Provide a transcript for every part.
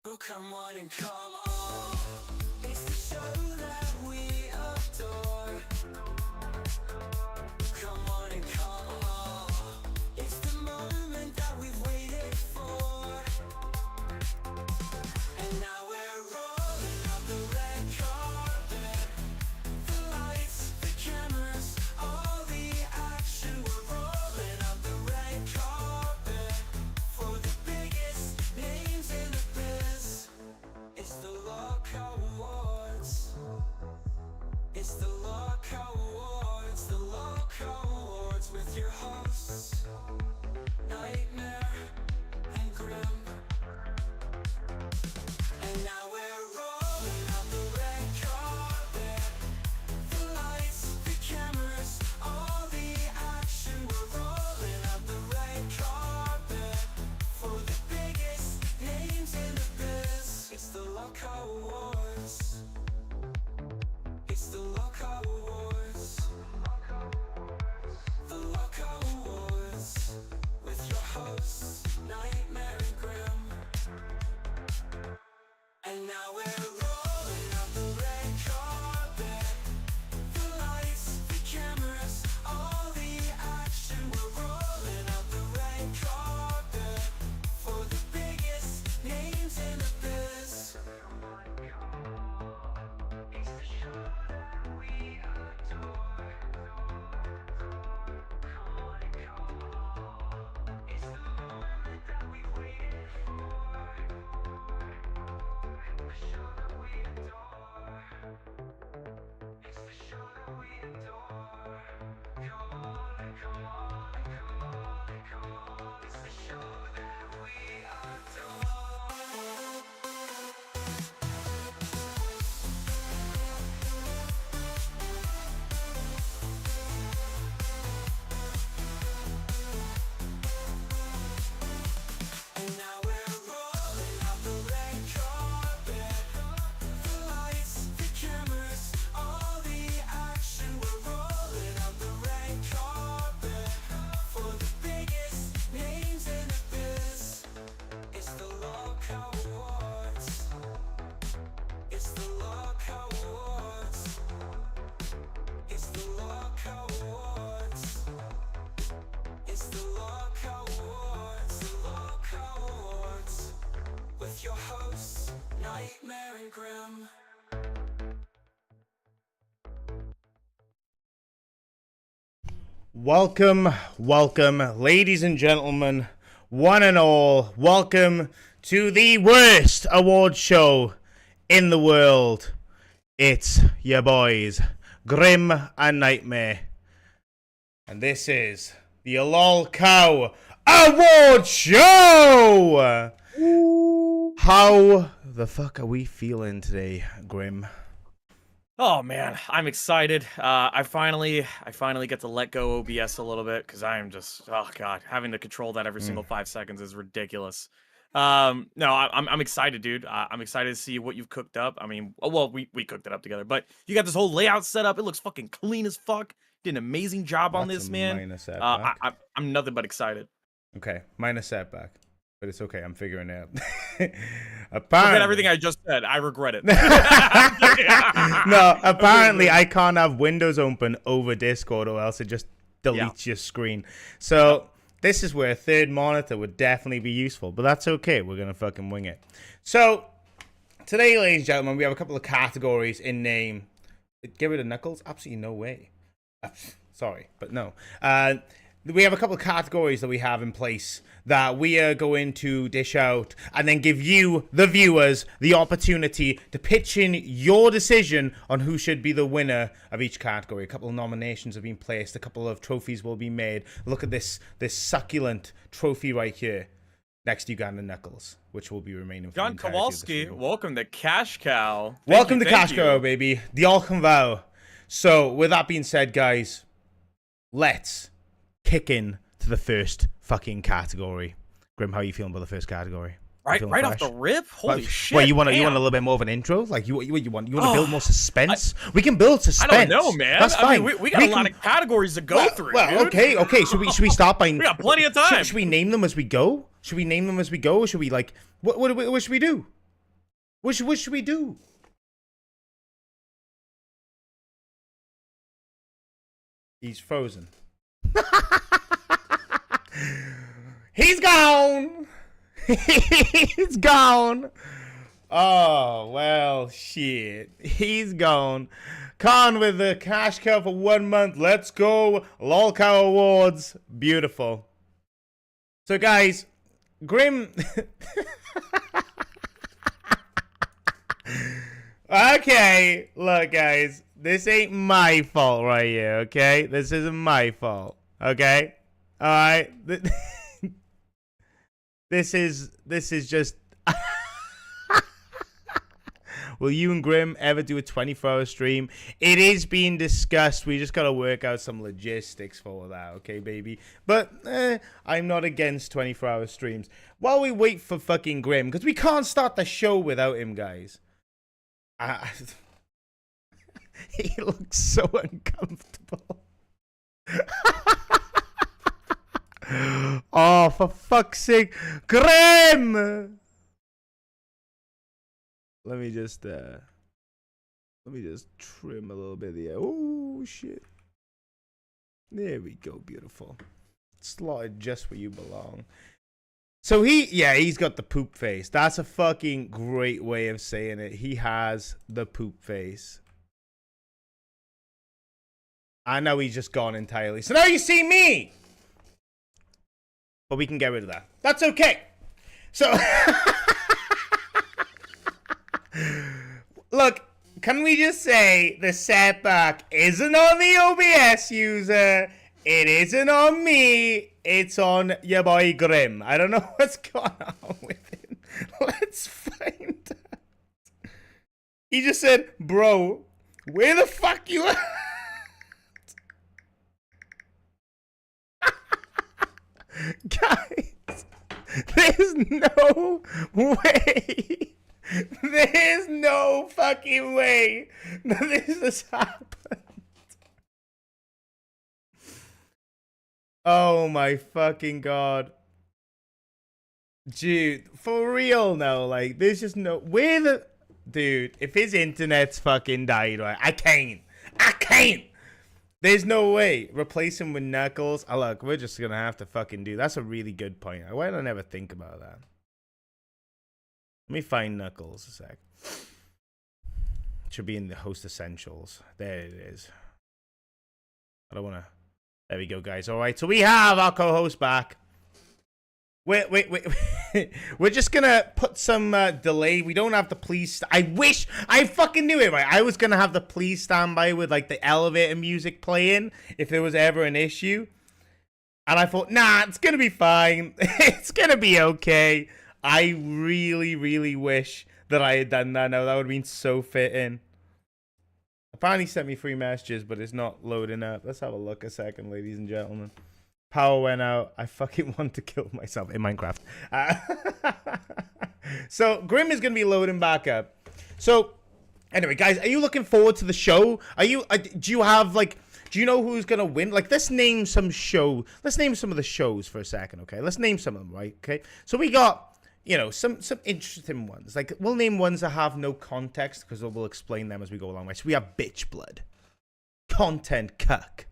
Oh, come on and come on. It's the show that we adore. Come on and come on. It's the moment that we've waited for. And now we're rolling out the red carpet. The lights, the cameras, all the action. We're rolling out the red carpet for the biggest names in the biz. It's the LolCowAwards. It's the LolCowAwards. The LolCowAwards with your hosts, Nightmare and Grim. And now we're rolling out the red carpet. The lights, the cameras, all the action. We're rolling out the red carpet for the biggest names in the biz. It's the LolCowAwards. It's the LolCowAwards. The LolCowAwards with your hosts, Nightmare and Grim. And now we're rolling out the red carpet. The lights, the cameras, all the action. We're rolling out the red carpet for the biggest names in the biz. It's the show that we adore. Come on and come on. It's the moment that we've waited for. The show that we adore. It's the show that we adore. Come on and come on and come on and come on. It's the show that we adore. And now we're rolling out the red carpet. The lights, the cameras, all the action. We're rolling out the red carpet for the biggest names in the biz. It's the LolCowAwards. It's the LolCowAwards. It's the LolCowAwards. It's the LolCowAwards. The LolCowAwards with your hosts, Nightmare and Grim. Welcome, ladies and gentlemen, one and all. Welcome to the worst award show in the world. It's your boys, Grim and Nightmare. And this is the LolCow Award Show! How the fuck are we feeling today, Grim? Oh man, I'm excited. I finally get to let go OBS a little bit because I am just, oh god, having to control that every single 5 seconds is ridiculous. No, I'm excited, dude. I'm excited to see what you've cooked up. I mean, well, we cooked it up together, but you got this whole layout set up. It looks fucking clean as fuck. Did an amazing job on this, man. Minor setback. I'm nothing but excited. Okay, minor setback. But it's okay, I'm figuring it out. Forget everything I just said. I regret it. No, apparently I can't have Windows open over Discord or else it just deletes your screen. So this is where a third monitor would definitely be useful, but that's okay. We're going to fucking wing it. So today, ladies and gentlemen, we have a couple of categories in name. Get rid of Knuckles? Absolutely no way. Sorry, but no. We have a couple of categories that we have in place that we are going to dish out and then give you, the viewers, the opportunity to pitch in your decision on who should be the winner of each category. A couple of nominations have been placed. A couple of trophies will be made. Look at this succulent trophy right here next to Uganda Knuckles, which will be remaining for John the entirety of this Kowalski, video. welcome to Cash Cow. Welcome to Cash Cow, baby. The Alconvow. So, with that being said, guys, let's kick in to the first fucking category. Grim, how are you feeling about the first category? Right off the rip. Holy shit! Well, you want a damn. little bit more of an intro? Like you want to build more suspense? We can build suspense. I don't know, man. That's fine. I mean, we got a lot of categories to go through. Well, dude. okay. Should we start by? We got plenty of time. Should we name them as we go? Or should we like what should we do? What should we do? He's frozen. He's gone. He's gone. Oh, well, shit. He's gone. Khan with the cash cow for 1 month. Let's go. LolCowAwards. Beautiful. So, guys, Grim... Okay, look, guys. This ain't my fault right here, okay? This isn't my fault, okay? All right? This is just... Will you and Grim ever do a 24-hour stream? It is being discussed. We just got to work out some logistics for that, okay, baby? But I'm not against 24-hour streams. While we wait for fucking Grim, because we can't start the show without him, guys. He looks so uncomfortable. Oh, for fuck's sake. Grim! Let me just trim a little bit here. Oh, shit. There we go. Beautiful. Slotted just where you belong. So he's got the poop face. That's a fucking great way of saying it. He has the poop face. I know he's just gone entirely. So now you see me! But we can get rid of that. That's okay. So... Look, can we just say the setback isn't on the OBS user? It isn't on me. It's on your boy Grim. I don't know what's going on with him. Let's find out. He just said, bro, where the fuck you at? Guys, there's no way. There's no fucking way that this has happened. Oh my fucking god. Dude, for real now, like, there's just no... Where the... Dude, if his internet's fucking died, right, I can't. There's no way. Replace him with Knuckles. Oh, look, we're just gonna have to fucking do... That's a really good point. Why did I never think about that? Let me find Knuckles a sec. Should be in the host essentials. There it is. I don't want to... There we go, guys. All right, so we have our co-host back. Wait. We're just going to put some delay. We don't have the please... I wish... I fucking knew it, right? I was going to have the please stand by with, like, the elevator music playing if there was ever an issue. And I thought, nah, it's going to be fine. It's going to be okay. I really, really wish that I had done that. No, that would have been so fitting. Apparently sent me 3 messages, but it's not loading up. Let's have a look a second, ladies and gentlemen. Power went out. I fucking want to kill myself in Minecraft. So, Grim is going to be loading back up. So, anyway, guys, are you looking forward to the show? Are you? Do you have, like... Do you know who's going to win? Like, let's name some show. Let's name some of the shows for a second, okay? Let's name some of them, right? Okay? So, we got... You know, some interesting ones. Like, we'll name ones that have no context because we'll explain them as we go along. Right? So we have Bitch Blood, Content Cuck,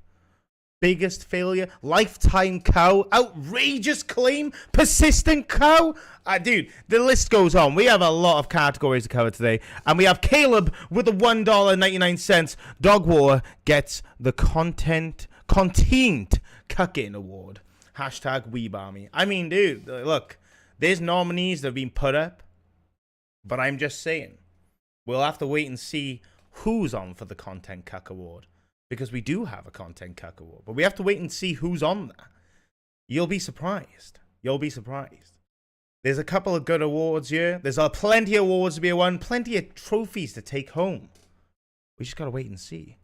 Biggest Failure, Lifetime Cow, Outrageous Claim, Persistent Cow. Dude, the list goes on. We have a lot of categories to cover today. And we have Caleb with the $1.99. Dog War gets the Content Cucking Award. Hashtag WeebArmy. I mean, dude, look. There's nominees that have been put up, but I'm just saying, we'll have to wait and see who's on for the Content Cuck Award, because we do have a Content Cuck Award, but we have to wait and see who's on there. You'll be surprised. You'll be surprised. There's a couple of good awards here. There's plenty of awards to be won, plenty of trophies to take home. We just gotta wait and see.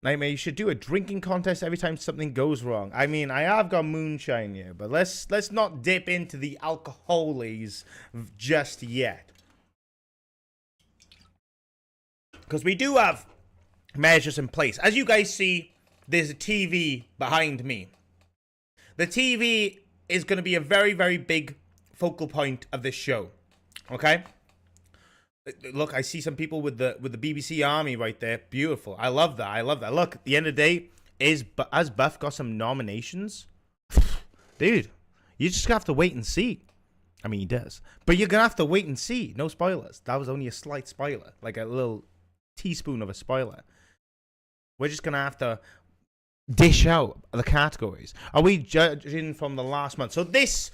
Nightmare, you should do a drinking contest every time something goes wrong. I mean, I have got moonshine here, but let's not dip into the alcoholies just yet. Because we do have measures in place. As you guys see, there's a TV behind me. The TV is going to be a very, very big focal point of this show. Okay? Look, I see some people with the BBC Army right there. Beautiful. I love that. I love that. Look, at the end of the day, has Buff got some nominations? Dude, you just have to wait and see. I mean, he does. But you're going to have to wait and see. No spoilers. That was only a slight spoiler. Like a little teaspoon of a spoiler. We're just going to have to dish out the categories. Are we judging from the last month? So these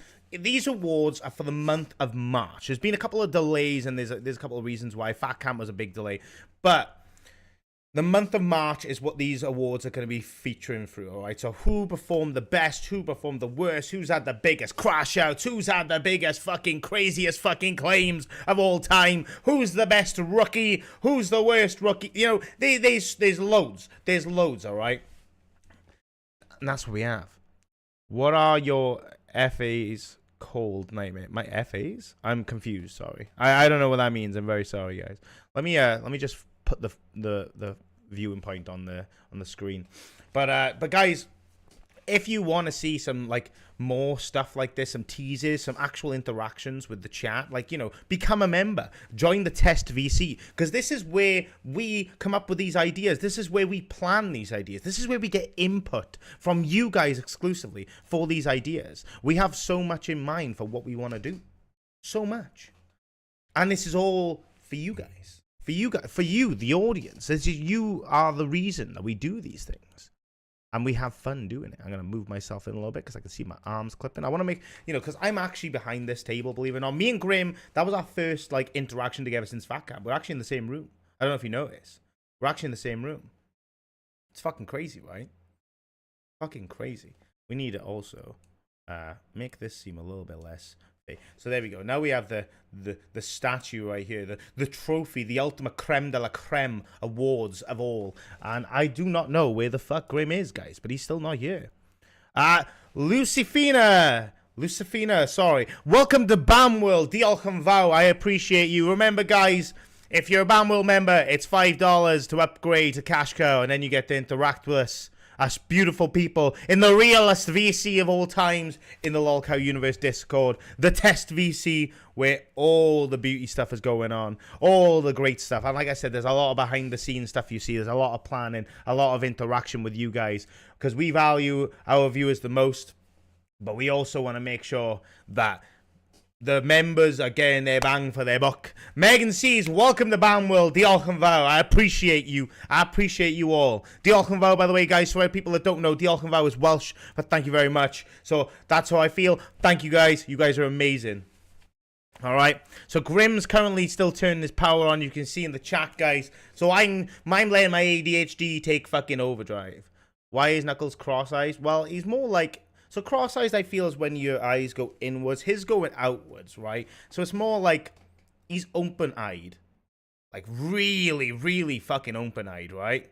awards are for the month of March. There's been a couple of delays, and there's a couple of reasons why. Fat Camp was a big delay. But the month of March is what these awards are going to be featuring through, all right? So who performed the best? Who performed the worst? Who's had the biggest crash outs? Who's had the biggest fucking craziest fucking claims of all time? Who's the best rookie? Who's the worst rookie? You know, there's loads. There's loads, all right? And that's what we have. What are your FAs called, Nightmare? My FAs? I'm confused, sorry. I don't know what that means. I'm very sorry, guys. Let me just put the viewing point on the screen. But guys, if you want to see some like more stuff like this, some teasers, some actual interactions with the chat, like, you know, become a member, join the test VC, because this is where we come up with these ideas. This is where we plan these ideas. This is where we get input from you guys exclusively for these ideas. We have so much in mind for what we want to do, so much, and this is all for you guys. For you guys, for you, the audience. You are the reason that we do these things. And we have fun doing it. I'm going to move myself in a little bit because I can see my arms clipping. I want to make, you know, because I'm actually behind this table, believe it or not. Me and Grim, that was our first, like, interaction together since Fat Camp. We're actually in the same room. I don't know if you know this. We're actually in the same room. It's fucking crazy, right? Fucking crazy. We need to also make this seem a little bit less. So there we go. Now we have the statue right here, the trophy, the ultimate creme de la creme awards of all. And I do not know where the fuck Grim is, guys, but he's still not here. Lucifina, sorry. Welcome to BAM World, Diolch yn fawr. I appreciate you. Remember, guys, if you're a BAM World member, it's $5 to upgrade to Cash Cow, and then you get to interact with us. Us beautiful people in the realest VC of all times, in the LolCow Universe Discord, the test VC, where all the beauty stuff is going on, all the great stuff. And like I said, there's a lot of behind the scenes stuff you see. There's a lot of planning, a lot of interaction with you guys, because we value our viewers the most, but we also want to make sure that the members are getting their bang for their buck. Megan C's, welcome to BAM World. Diolch yn fawr. I appreciate you. I appreciate you all. Diolch yn fawr, by the way, guys, for people that don't know, Diolch yn fawr is Welsh, but thank you very much. So that's how I feel. Thank you, guys. You guys are amazing. All right. So Grim's currently still turning his power on. You can see in the chat, guys. So I'm letting my ADHD take fucking overdrive. Why is Knuckles cross-eyed? Well, he's more like... So cross-eyed, I feel, is when your eyes go inwards. His going outwards, right? So it's more like he's open-eyed. Like really, really fucking open-eyed, right?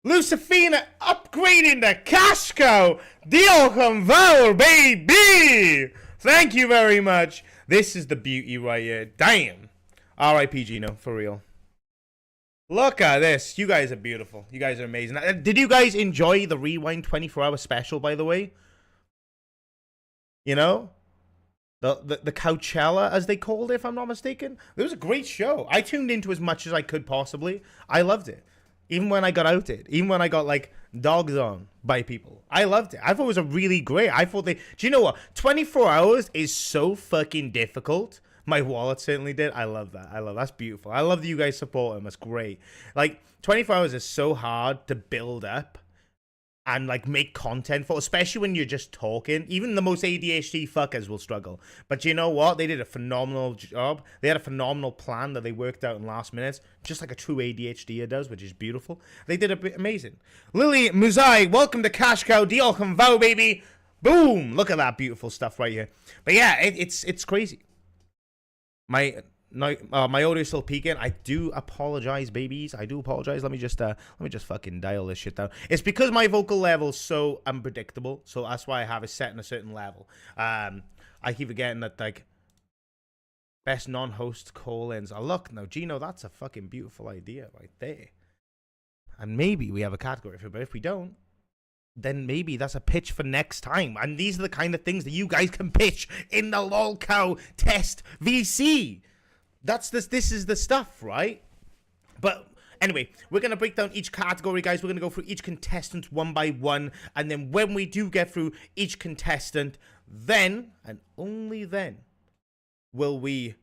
Lucifina upgrading the Cash Cow. Diolch yn fawr, baby! Thank you very much. This is the beauty right here. Damn. R.I.P. Gino, for real. Look at this. You guys are beautiful. You guys are amazing. Did you guys enjoy the Rewind 24-hour special, by the way? You know, the Coachella, as they called it, if I'm not mistaken. It was a great show. I tuned into as much as I could possibly. I loved it. Even when I got outed. Even when I got, like, dogs on by people. I loved it. I thought it was a really great. I thought they... Do you know what? 24 hours is so fucking difficult. My wallet certainly did. I love that. That's beautiful. I love that you guys support them. That's great. Like, 24 hours is so hard to build up and, like, make content for, especially when you're just talking. Even the most ADHD fuckers will struggle. But you know what? They did a phenomenal job. They had a phenomenal plan that they worked out in last minutes, just like a true ADHDer does, which is beautiful. They did amazing. Lily Muzai, welcome to Cash Cow. Diolch yn fawr, baby. Boom. Look at that beautiful stuff right here. But yeah, it's crazy. My no, my audio is still peaking. I do apologize, babies. I do apologize. Let me just fucking dial this shit down. It's because my vocal level is so unpredictable, so that's why I have it set in a certain level. I keep forgetting that, like, best non-host call-ins. Oh, look, now, Gino, that's a fucking beautiful idea right there. And maybe we have a category for it, but if we don't, then maybe that's a pitch for next time. And these are the kind of things that you guys can pitch in the LolCowTest VC. This is the stuff, right? But anyway, we're going to break down each category, guys. We're going to go through each contestant one by one. And then when we do get through each contestant, then, and only then, will we...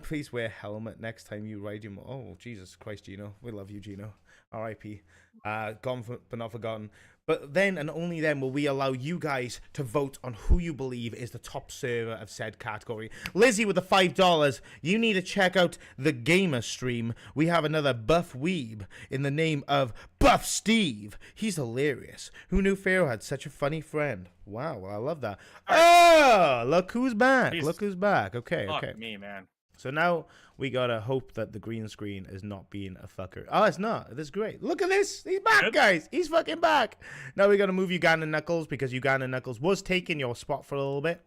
Please wear a helmet next time you ride your... Oh, Jesus Christ, Gino. We love you, Gino. R.I.P. Gone but not forgotten. But then and only then will we allow you guys to vote on who you believe is the top server of said category. Lizzie with the $5. You need to check out the gamer stream. We have another buff weeb in the name of Buff Steve. He's hilarious. Who knew Pharaoh had such a funny friend? Wow, well, I love that. Oh, look who's back. Jeez. Look who's back. Okay, Fuck okay. me, man. So now we gotta hope that the green screen is not being a fucker. Oh, it's not. That's great. Look at this. He's back, guys. He's fucking back. Now we gotta move Uganda Knuckles because Uganda Knuckles was taking your spot for a little bit.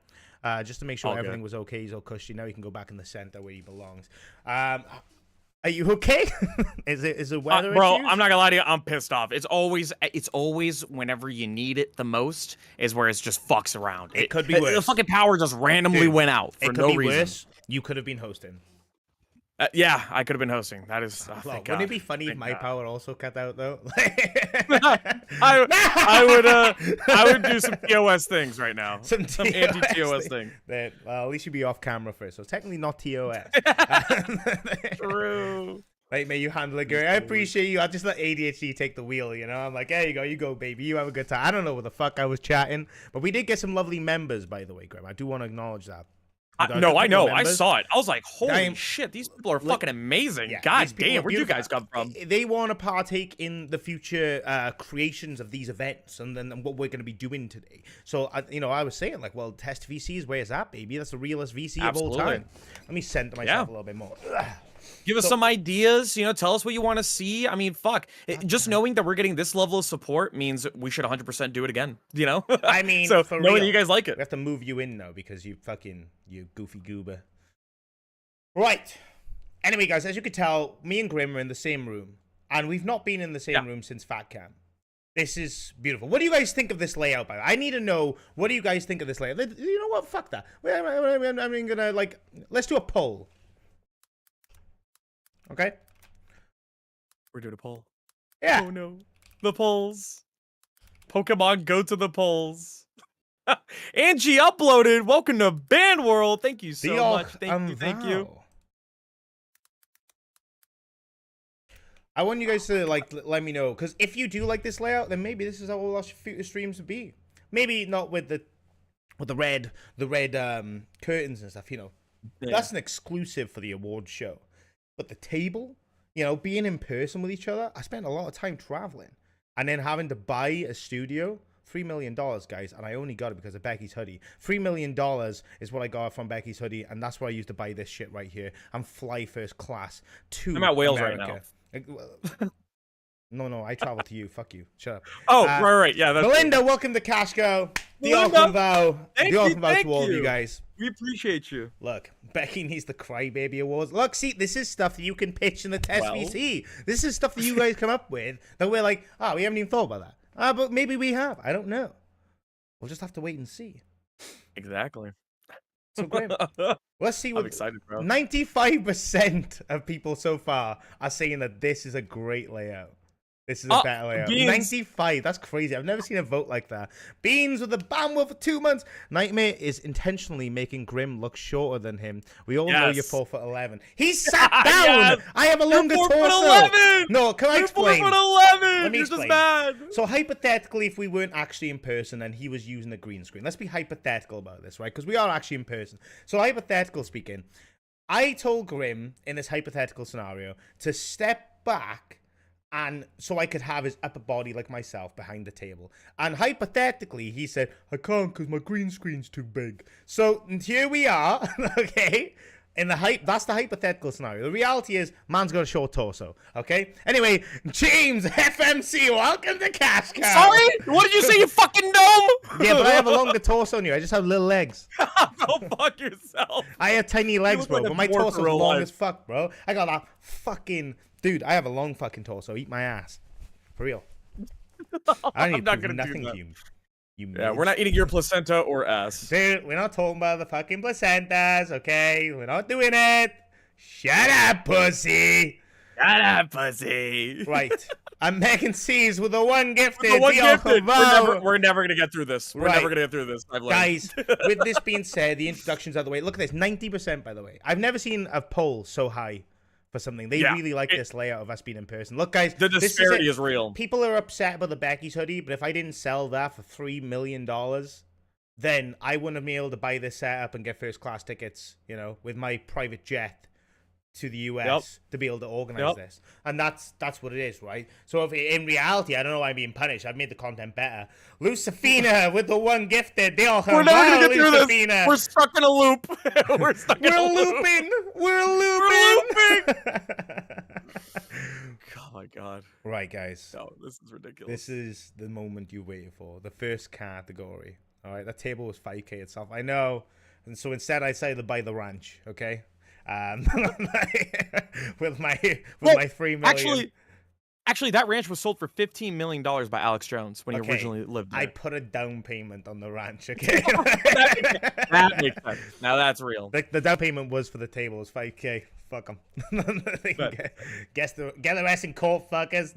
Just to make sure everything was okay. He's all cushy. Now he can go back in the center where he belongs. Are you okay? Is it weather bro, issues? I'm not gonna lie to you. I'm pissed off. It's always whenever you need it the most is where it's just fucks around. It could be worse. The fucking power just randomly went out for it could no be reason. worse. You could have been hosting. Yeah, I could have been hosting. That is. Well, Thank wouldn't it God. be funny if Thank my God. power also cut out though? I would do some TOS things right now. Some anti-TOS thing. Well, at least you'd be off camera first, so technically not TOS. True. Like, may you handle it, Gary. I appreciate you. I'll just let ADHD take the wheel, you know? I'm like, there you go, baby. You have a good time. I don't know what the fuck I was chatting, but we did get some lovely members, by the way, Graham. I do want to acknowledge that. No, I know. I Members. saw it. I was like, holy Damn. shit, these people are fucking amazing. Yeah, God these people damn, are where'd you beautiful. guys come from? They want to partake in the future creations of these events and then what we're going to be doing today. So, I was saying, like, well, Test VCs, where's that, baby? That's the realest VC of all time. Let me center myself a little bit more. Give us some ideas, tell us what you want to see. I mean, fuck. Just knowing that we're getting this level of support means we should 100% do it again, I mean, so for knowing real. that you guys like it. We have to move you in now because you goofy goober. Right. Anyway, guys, as you could tell, me and Grim are in the same room, and we've not been in the same room since Fat Camp. This is beautiful. What do you guys think of this layout, by the way? I need to know, what do you guys think of this layout? You know what? Fuck that. I'm gonna, let's do a poll. Okay? We're doing a poll. Yeah. Oh no. The polls. Pokemon, go to the polls. Angie uploaded. Welcome to Band World. Thank you so much. Thank you. I want you guys to let me know, because if you do like this layout, then maybe this is how all our future streams would be. Maybe not with the red curtains and stuff. That's an exclusive for the awards show. But the table, being in person with each other, I spent a lot of time traveling and then having to buy a studio. $3 million, guys, and I only got it because of Becky's hoodie. $3 million is what I got from Becky's hoodie, and that's what I used to buy this shit right here and fly first class to I'm at Wales America. right now. No, I travel to you. Fuck you. Shut up. Oh, right. Yeah, that's Melinda, welcome to Cashco. The Melinda, Orphan Vow. thank The you, Orphan Vow thank to all of you you. guys. We appreciate you. Look, Becky needs the Crybaby Awards. Look, see, this is stuff that you can pitch in the Test VC. This is stuff that you guys come up with that we're like, we haven't even thought about that. But maybe we have. I don't know. We'll just have to wait and see. Exactly. So, Graham, let's see what... I'm excited, bro. 95% of people so far are saying that this is a great layout. This is a better layout. Beans. 95. That's crazy. I've never seen a vote like that. Beans with the bandwidth for 2 months. Nightmare is intentionally making Grim look shorter than him. We all know you're 4'11". He's sat down. Yes. I have a longer You're torso. 4'11". No, can I explain? You're 4'11". Let me You're explain. just mad. So hypothetically, if we weren't actually in person and he was using a green screen, let's be hypothetical about this, right? Because we are actually in person. So hypothetical speaking, I told Grim in this hypothetical scenario to step back and so I could have his upper body like myself behind the table. And hypothetically, he said, I can't because my green screen's too big. So here we are, okay? That's the hypothetical scenario. The reality is, man's got a short torso. Okay. Anyway, James FMC, welcome to Cash Cow. Sorry? What did you say, you fucking gnome? Yeah, but I have a longer torso than you. I just have little legs. Go fuck yourself. I have tiny legs, bro, like a but my dwarf in torso's real long life. as fuck, bro. I got that fucking dude. I have a long fucking torso. Eat my ass, for real. I don't I'm need not to prove gonna do nothing that. to you. Yeah, we're not eating your placenta or ass. Dude, we're not talking about the fucking placentas, okay? We're not doing it. Shut up, pussy. Shut up, pussy. Right. I'm Megan C's with the one gifted. The one Dion gifted. Caval. We're never gonna get through this. We're Right. never gonna get through this. I've learned. Guys, with this being said, the introduction's out of the way. Look at this, 90%, by the way. I've never seen a poll so high for something. They really like this layout of us being in person. Look, guys, the this disparity it. is real. People are upset about the Becky's hoodie, but if I didn't sell that for $3 million, then I wouldn't have been able to buy this setup and get first class tickets, you know, with my private jet to the US to be able to organize this. And that's what it is, right? So if in reality, I don't know why I'm being punished. I've made the content better. Lucifina with the one gifted. We're never gonna get through this. We're stuck in a loop. We're stuck in a loop. looping. We're looping. Oh my god. Right, guys. No, this is ridiculous. This is the moment you waited for. The first category. All right, that table was 5K itself. I know. And so instead I decided to buy the ranch, okay? With my 3 million. Actually, that ranch was sold for $15 million by Alex Jones when he originally lived there. I put a down payment on the ranch, okay? That makes sense. Now that's real. The down payment was for the table. It was 5K. Fuck them. Get the rest in court, fuckers.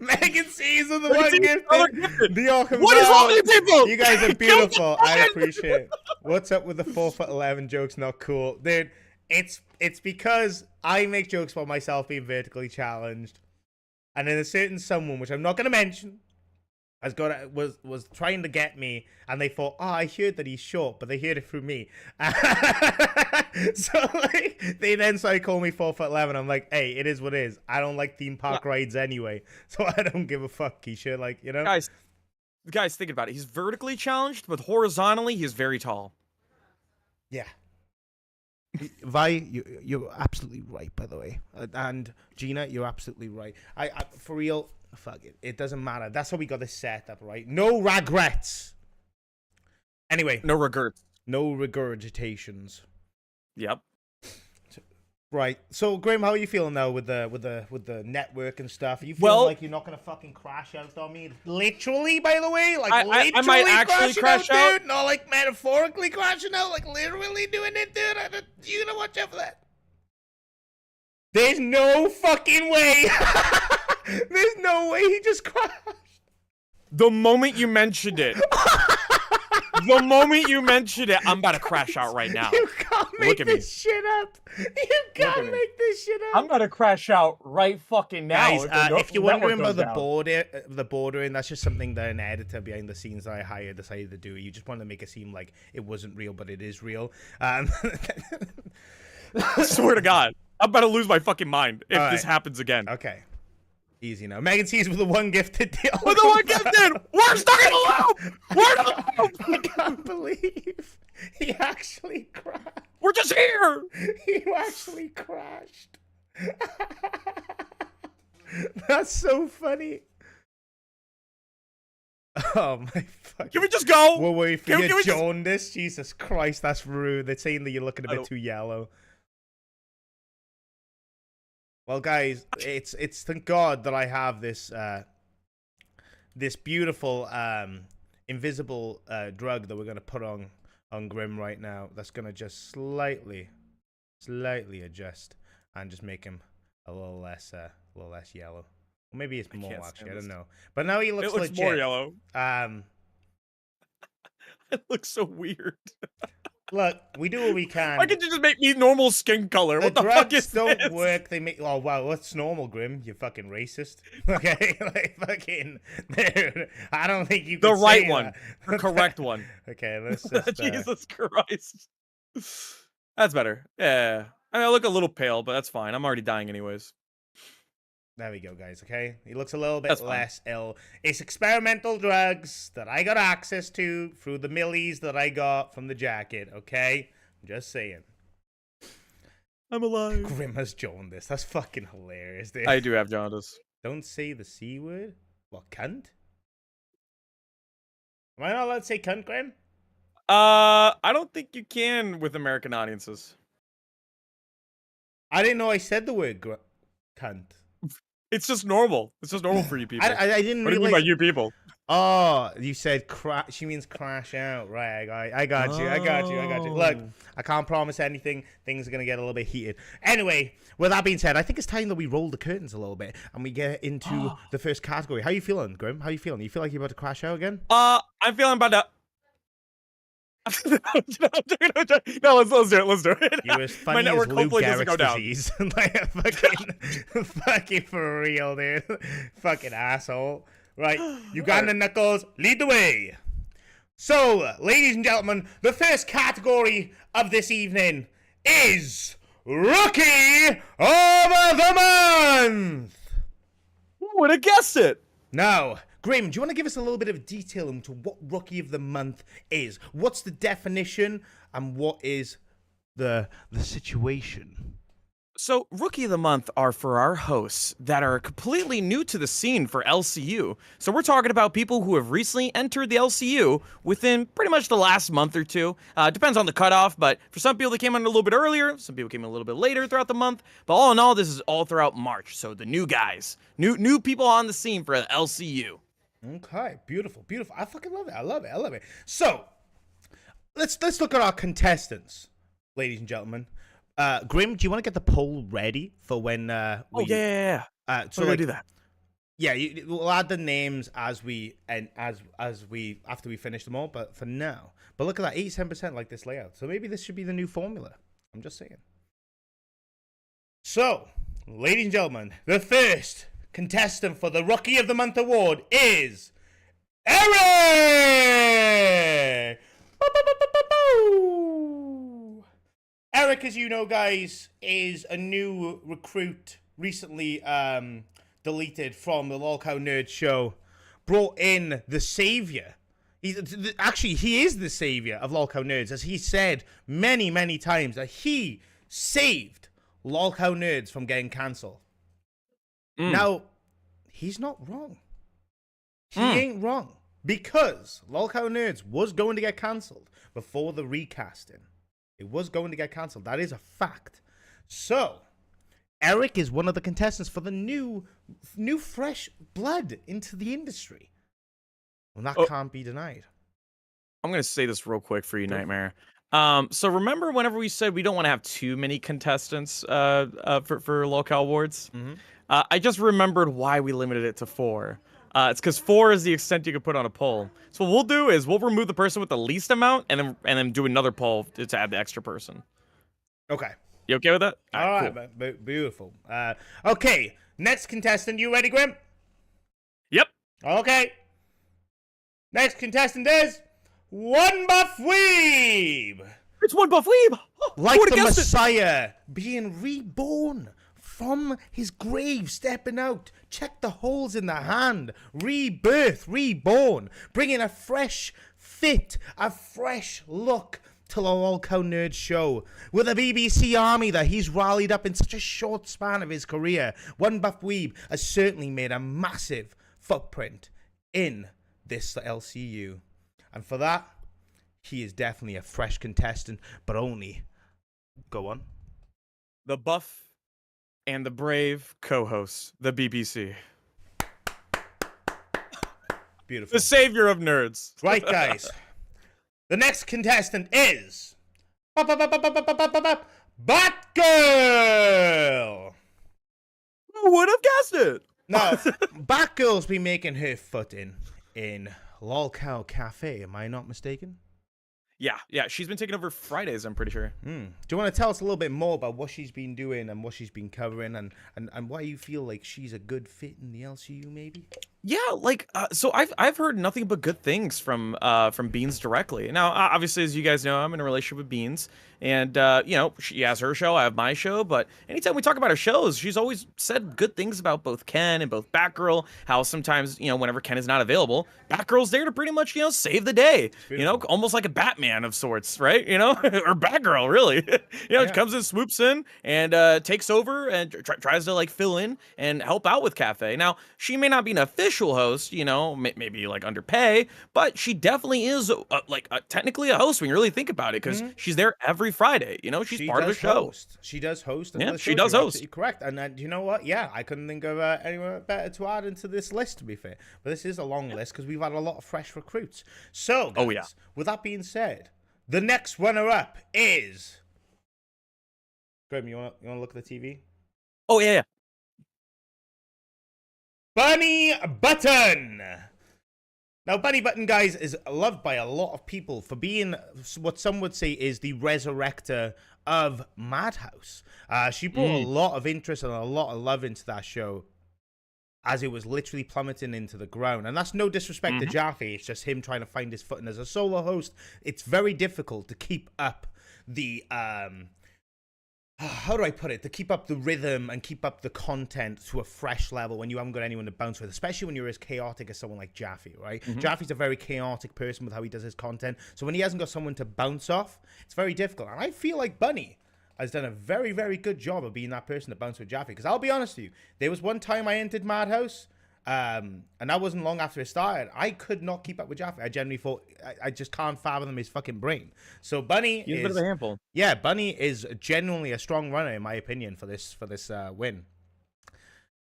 Megan C's with the one gifted. What is wrong with you people? You guys are beautiful. I appreciate it. What's up with the 4'11" jokes? Not cool, dude. It's because I make jokes about myself being vertically challenged, and then a certain someone, which I'm not gonna mention, was trying to get me, and they thought, oh, I heard that he's short, but they heard it through me. So like, they then started calling me 4'11". I'm like, hey, it is what it is. I don't like theme park rides anyway, so I don't give a fuck. He should, like, you know. Guys, think about it. He's vertically challenged, but horizontally, he's very tall. Yeah. Vi, you're absolutely right, by the way. And Gina, you're absolutely right. I for real, fuck it. It doesn't matter. That's how we got this set up, right? No regrets. Anyway. No regrets. No regurgitations. Yep. Right. So, Graham, how are you feeling now with the network and stuff? Are you feeling like you're not gonna fucking crash out on me? Literally, by the way, like literally I might actually crash out, dude. Not like metaphorically crashing out, like literally doing it, dude. You gotta watch out for that. There's no fucking way. There's no way he just crashed. The moment you mentioned it. The moment you mentioned it, I'm about to crash out right now. You can't make this shit up. You can't make this shit up. I'm about to crash out right fucking now. Guys, if you're wondering about the bordering, that's just something that an editor behind the scenes that I hired decided to do. You just want to make it seem like it wasn't real, but it is real. I swear to God, I'm about to lose my fucking mind if this happens again. Okay. Easy now. Megan C's with the one gifted deal. With the one gifted! We're stuck in a loop! We're in a loop! I can't believe he actually crashed. We're just here! He actually crashed. That's so funny. Oh my fuck. Can we just go? We'll wait for your jaundice. Jesus Christ, that's rude. They're saying that you're looking a bit too yellow. Well, guys, it's thank God that I have this this beautiful invisible drug that we're gonna put on Grim right now. That's gonna just slightly adjust and just make him a little less yellow. Or maybe it's more actually. I don't know. But now he looks legit. More yellow. It looks so weird. Look, we do what we can. Why can't you just make me normal skin color? What the fuck is don't this? work. They make. Oh wow, what's normal, Grim? You fucking racist. Okay, like fucking. Dude, I don't think you. The can right say one, that. the correct one. Okay, let's just. Jesus Christ. That's better. Yeah, I mean, I look a little pale, but that's fine. I'm already dying anyways. There we go, guys, okay? He looks a little bit less ill. It's experimental drugs that I got access to through the millies that I got from the jacket, okay? Just saying. I'm alive. Grim has joined this. That's fucking hilarious, dude. I do have jaundice. Don't say the C word. What, cunt? Am I not allowed to say cunt, Grim? I don't think you can with American audiences. I didn't know I said the word cunt. It's just normal. It's just normal for you people. I didn't What do you mean realize. by you people? Oh, you said crash. She means crash out. Right, I got you. I got you. Look, I can't promise anything. Things are going to get a little bit heated. Anyway, with that being said, I think it's time that we roll the curtains a little bit and we get into the first category. How you feeling, Grim? How you feeling? You feel like you're about to crash out again? I'm feeling about to... No, let's do it. Let's do it. You're as funny My as network Lou hopefully doesn't go Gehrig's down. disease. Like, fucking for real, dude. Fucking asshole. Right, Uganda Knuckles, lead the way. So, ladies and gentlemen, the first category of this evening is Rookie of the Month. Who would have guessed it? Now, Graham, do you want to give us a little bit of detail into what Rookie of the Month is? What's the definition and what is the situation? So, Rookie of the Month are for our hosts that are completely new to the scene for LCU. So we're talking about people who have recently entered the LCU within pretty much the last month or two. Depends on the cutoff, but for some people they came in a little bit earlier, some people came in a little bit later throughout the month. But all in all, this is all throughout March. So the new guys, new people on the scene for the LCU. Okay, beautiful. I fucking love it. I love it. So, let's look at our contestants, ladies and gentlemen. Grim, do you want to get the poll ready for when we... yeah. So How do I like, do that? Yeah, we'll add the names as we after we finish them all. But for now, look at that, 87% like this layout. So maybe this should be the new formula. I'm just saying. So, ladies and gentlemen, the first contestant for the Rookie of the Month award is Eric. Eric, as you know, guys, is a new recruit, recently deleted from the LolCow Nerd Show, brought in the savior. He is the savior of LolCow Nerds, as he said many, many times that he saved LolCow Nerds from getting cancelled. Now, he's not wrong. He ain't wrong, because LolCow Nerds was going to get cancelled before the recasting. It was going to get cancelled. That is a fact. So, Eric is one of the contestants for the new fresh blood into the industry. Well, that can't be denied. I'm going to say this real quick for you, Nightmare. So remember whenever we said we don't want to have too many contestants for LolCowAwards? Mm-hmm. I just remembered why we limited it to 4. It's because 4 is the extent you could put on a poll. So what we'll do is we'll remove the person with the least amount and then do another poll to add the extra person. Okay. You okay with that? All right, cool. Beautiful. Okay, next contestant. You ready, Grim? Yep. Okay. Next contestant is One Buff Weeb. It's One Buff Weeb. Like the Messiah, being reborn from his grave, stepping out. Check the holes in the hand. Rebirth, reborn. Bringing a fresh fit, a fresh look to the LolCow Nerd Show. With a BBC army that he's rallied up in such a short span of his career, One Buff Weeb has certainly made a massive footprint in this LCU. And for that, he is definitely a fresh contestant, but only... Go on. The buff and the brave co-host, the BBC. Beautiful. The savior of nerds. Right, guys. The next contestant is... Batgirl! Who would have guessed it? Now, Batgirl's been making her footing in LolCow Cafe, am I not mistaken? Yeah, she's been taking over Fridays, I'm pretty sure. Do you want to tell us a little bit more about what she's been doing and what she's been covering and why you feel like she's a good fit in the LCU, maybe? Yeah, like so I've heard nothing but good things from Beans directly. Now, obviously, as you guys know, I'm in a relationship with Beans, and you know, she has her show, I have my show. But anytime we talk about our shows, she's always said good things about both Ken and both Batgirl. How sometimes, you know, whenever Ken is not available, Batgirl's there to pretty much, you know, save the day. You know, almost like a Batman of sorts, right? You know, or Batgirl, really. You know, Yeah. she comes in, swoops in, and takes over and tries to like fill in and help out with Cafe. Now, she may not be an official host, you know, maybe like underpay, but she definitely is technically a host when you really think about it, because she's there every Friday. You know, she's She part of the does show. host. She does host. Yeah, The she shows. does You're host. absolutely correct. And you know what? Yeah, I couldn't think of anyone better to add into this list, to be fair. But this is a long list because we've had a lot of fresh recruits. So, guys, Oh, yeah. with that being said, the next runner-up is... Grim, you want to look at the TV? Oh yeah, yeah. Bunny Button. Now, Bunny Button, guys, is loved by a lot of people for being what some would say is the resurrector of Madhouse. She brought a lot of interest and a lot of love into that show as it was literally plummeting into the ground. And that's no disrespect to Jaffe. It's just him trying to find his footing as a solo host. It's very difficult to keep up the... how do I put it? To keep up the rhythm and keep up the content to a fresh level when you haven't got anyone to bounce with, especially when you're as chaotic as someone like Jaffe, right? Jaffe's a very chaotic person with how he does his content. So when he hasn't got someone to bounce off, it's very difficult. And I feel like Bunny has done a very, very good job of being that person to bounce with Jaffe. Because I'll be honest with you, there was one time I entered Madhouse, and that wasn't long after it started. I could not keep up with Jaffe. I generally thought I just can't fathom his fucking brain. So Bunny He's is a bit of a handful. yeah, Bunny is genuinely a strong runner in my opinion for this win.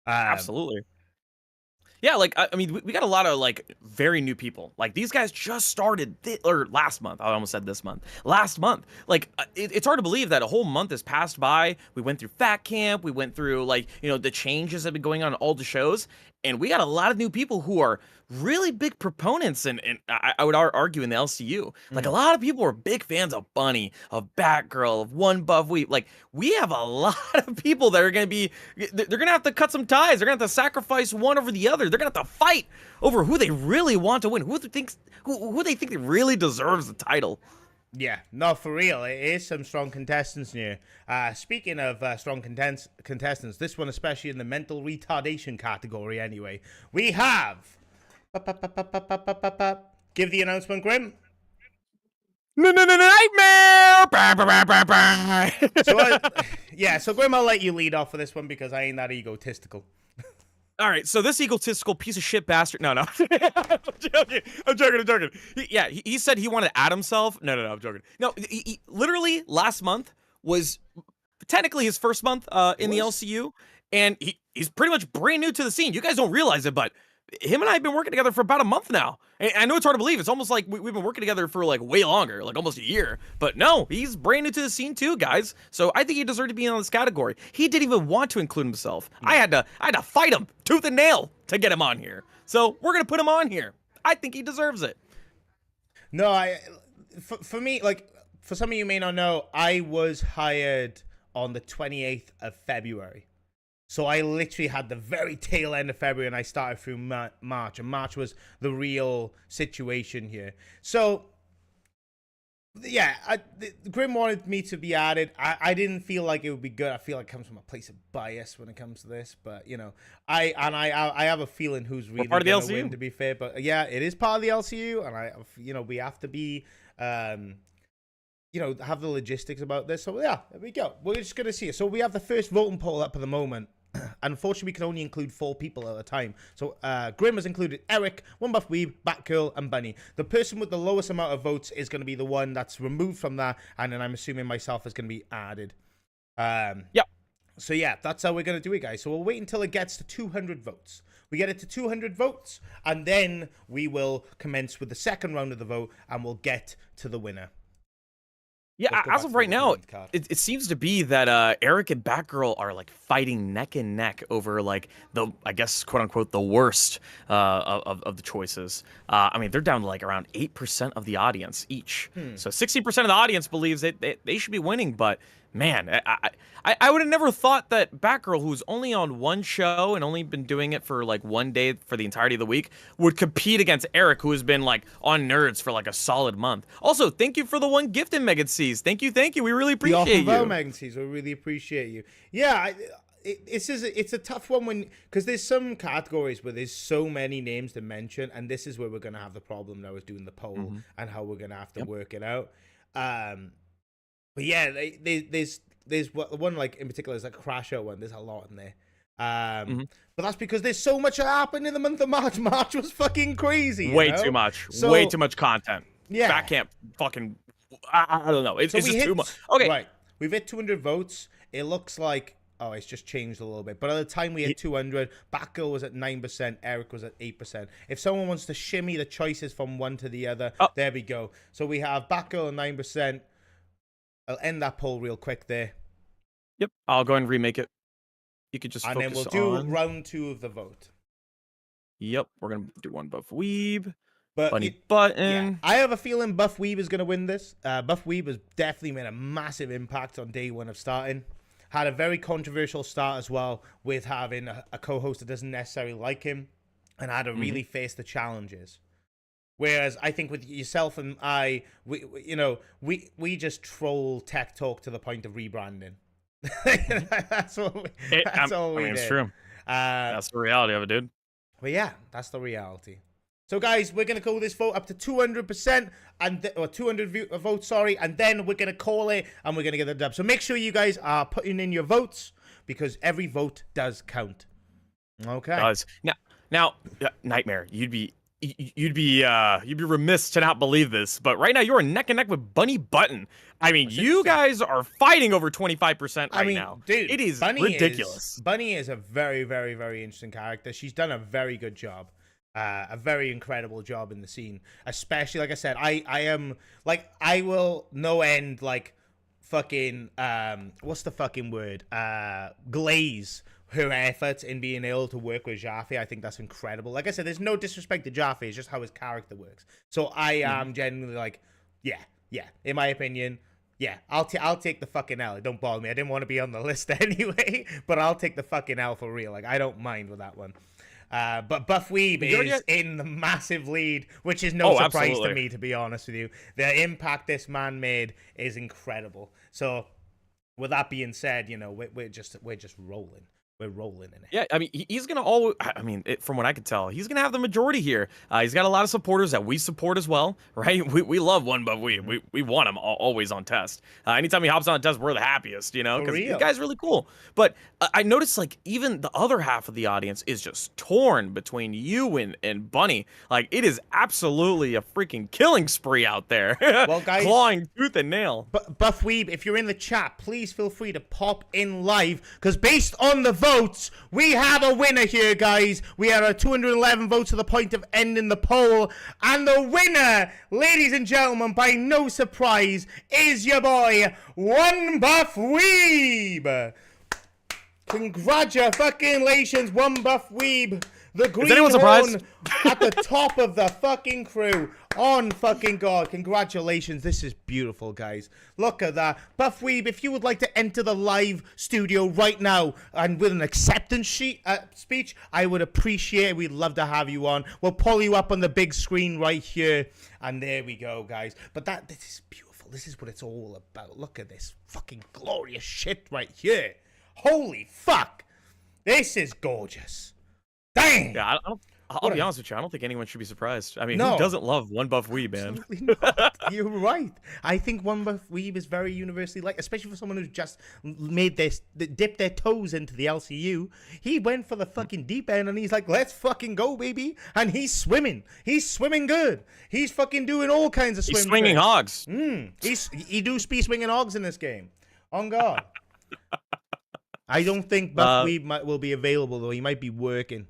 Absolutely. Yeah, like I mean, we got a lot of like very new people. Like these guys just started or last month. I almost said this month. Last month. Like it's hard to believe that a whole month has passed by. We went through Fat Camp. We went through like, you know, the changes that have been going on in all the shows, and we got a lot of new people who are really big proponents. And I would argue in the LCU, like a lot of people are big fans of Bunny, of Batgirl, of One Buff Week. Like we have a lot of people that are going to be, they're going to have to cut some ties. They're going to have to sacrifice one over the other. They're going to have to fight over who they really want to win, who they think really deserves the title. Yeah, no, for real. It is some strong contestants here. Speaking of strong contestants, this one especially in the mental retardation category anyway. We have... Give the announcement, Grim. Nightmare! So Grim, I'll let you lead off for this one because I ain't that egotistical. All right, so this egotistical piece of shit bastard. No. I'm joking. He said he wanted to add himself. No, I'm joking. No, he literally last month was technically his first month in the LCU, and he's pretty much brand new to the scene. You guys don't realize it, but him and I have been working together for about a month now. And I know it's hard to believe. It's almost like we've been working together for like way longer, like almost a year. But no, he's brand new to the scene too, guys. So I think he deserved to be in this category. He didn't even want to include himself. I had to fight him tooth and nail to get him on here. So we're gonna put him on here. I think he deserves it. No, for me, like, for some of you may not know, I was hired on the 28th of February. So I literally had the very tail end of February and I started through March. And March was the real situation here. So, yeah, Grim wanted me to be added. I didn't feel like it would be good. I feel like it comes from a place of bias when it comes to this. But, you know, I have a feeling who's really part of the going to LCU. win, to be fair. But, yeah, it is part of the LCU. And, we have to be... have the logistics about this. So, yeah, there we go. We're just going to see it. So, we have the first voting poll up at the moment. Unfortunately, we can only include 4 people at a time. So, Grim has included Eric, One Buff Weeb, Batgirl, and Bunny. The person with the lowest amount of votes is going to be the one that's removed from that. And then I'm assuming myself is going to be added. Yep. So, yeah, that's how we're going to do it, guys. So, we'll wait until it gets to 200 votes. We get it to 200 votes, and then we will commence with the second round of the vote, and we'll get to the winner. Yeah, as of right now, it seems to be that Eric and Batgirl are like fighting neck and neck over like the, I guess, quote unquote, the worst of the choices. I mean, they're down to like around 8% of the audience each. So 60% of the audience believes that they should be winning, but man, I would have never thought that Batgirl, who's only on one show and only been doing it for like one day for the entirety of the week, would compete against Eric, who has been like on Nerds for like a solid month. Also, thank you for the one gift in Megan C's. Thank you. We really appreciate you. Megan C's, we really appreciate you. Yeah, it's a tough one because there's some categories where there's so many names to mention, and this is where we're gonna have the problem now with doing the poll and how we're gonna have to work it out. But yeah, there's one like in particular is like a Crash Out one. There's a lot in there. But that's because there's so much that happened in the month of March. March was fucking crazy. Way too much. So, way too much content. Yeah. Fat Camp fucking. I don't know. It's just too much. Okay. Right. We've hit 200 votes. It looks like. Oh, it's just changed a little bit. But at the time we hit 200, Batgirl was at 9%, Eric was at 8%. If someone wants to shimmy the choices from one to the other, there we go. So we have Batgirl at 9%. I'll end that poll real quick there. Yep, I'll go ahead and remake it. You could just and focus then we'll do on... round 2 of the vote. Yep, we're going to do one Buff Weeb. But Bunny Button. Yeah, I have a feeling Buff Weeb is going to win this. Buff Weeb has definitely made a massive impact on day one of starting. Had a very controversial start as well with having a co-host that doesn't necessarily like him and had to really face the challenges. Whereas I think with yourself and I, we just troll tech talk to the point of rebranding. That's all we did. It's true. That's the reality of it, dude. But yeah, that's the reality. So guys, we're gonna call this vote up to 200% or 200 votes, sorry, and then we're gonna call it and we're gonna get the dub. So make sure you guys are putting in your votes because every vote does count. Okay. Does. Now, Nightmare, you'd be remiss to not believe this, but right now you're neck and neck with Bunny Button. I mean, you guys are fighting over 25% right now. Dude, it is ridiculous. Bunny is a very, very, very interesting character. She's done a very good job. A very incredible job in the scene, especially like I said, I will no end like fucking what's the fucking word, glaze her efforts in being able to work with Jaffe. I think that's incredible. Like I said, there's no disrespect to Jaffe, it's just how his character works. So I am genuinely like, yeah, in my opinion, yeah, I'll take the fucking L. It don't bother me. I didn't want to be on the list anyway, but I'll take the fucking L for real. Like I don't mind with that one. But Buff Weeb is in the massive lead, which is no surprise to me, to be honest with you. The impact this man made is incredible. So, with that being said, we're just rolling. We're rolling in it. Yeah, I mean, he's going to always, from what I can tell, he's going to have the majority here. He's got a lot of supporters that we support as well, right? We love one Buff Weeb. We want him always on test. Anytime he hops on a test, we're the happiest, because the guy's really cool. But I noticed, like, even the other half of the audience is just torn between you and Bunny. Like, it is absolutely a freaking killing spree out there. Well, guys, clawing tooth and nail. Buff Weeb, if you're in the chat, please feel free to pop in live, because based on the votes, we have a winner here, guys. We have 211 votes to the point of ending the poll, and the winner, ladies and gentlemen, by no surprise, is your boy One Buff Weeb. Congratulations, One Buff Weeb. The green horn at the top of the fucking crew. On fucking God. Congratulations. This is beautiful, guys. Look at that. Buff Weeb, if you would like to enter the live studio right now and with an acceptance speech, I would appreciate it. We'd love to have you on. We'll pull you up on the big screen right here. And there we go, guys. But this is beautiful. This is what it's all about. Look at this fucking glorious shit right here. Holy fuck. This is gorgeous. Dang! Yeah, I'll be honest with you. I don't think anyone should be surprised. I mean, who doesn't love One Buff Weeb, man? Absolutely not. You're right. I think One Buff Weeb is very universally liked, especially for someone who's just dipped their toes into the LCU. He went for the fucking deep end, and he's like, let's fucking go, baby. And he's swimming. He's swimming good. He's fucking doing all kinds of swimming. He's swinging hogs. He do be swinging hogs in this game. On God. I don't think Buff Weeb will be available, though. He might be working.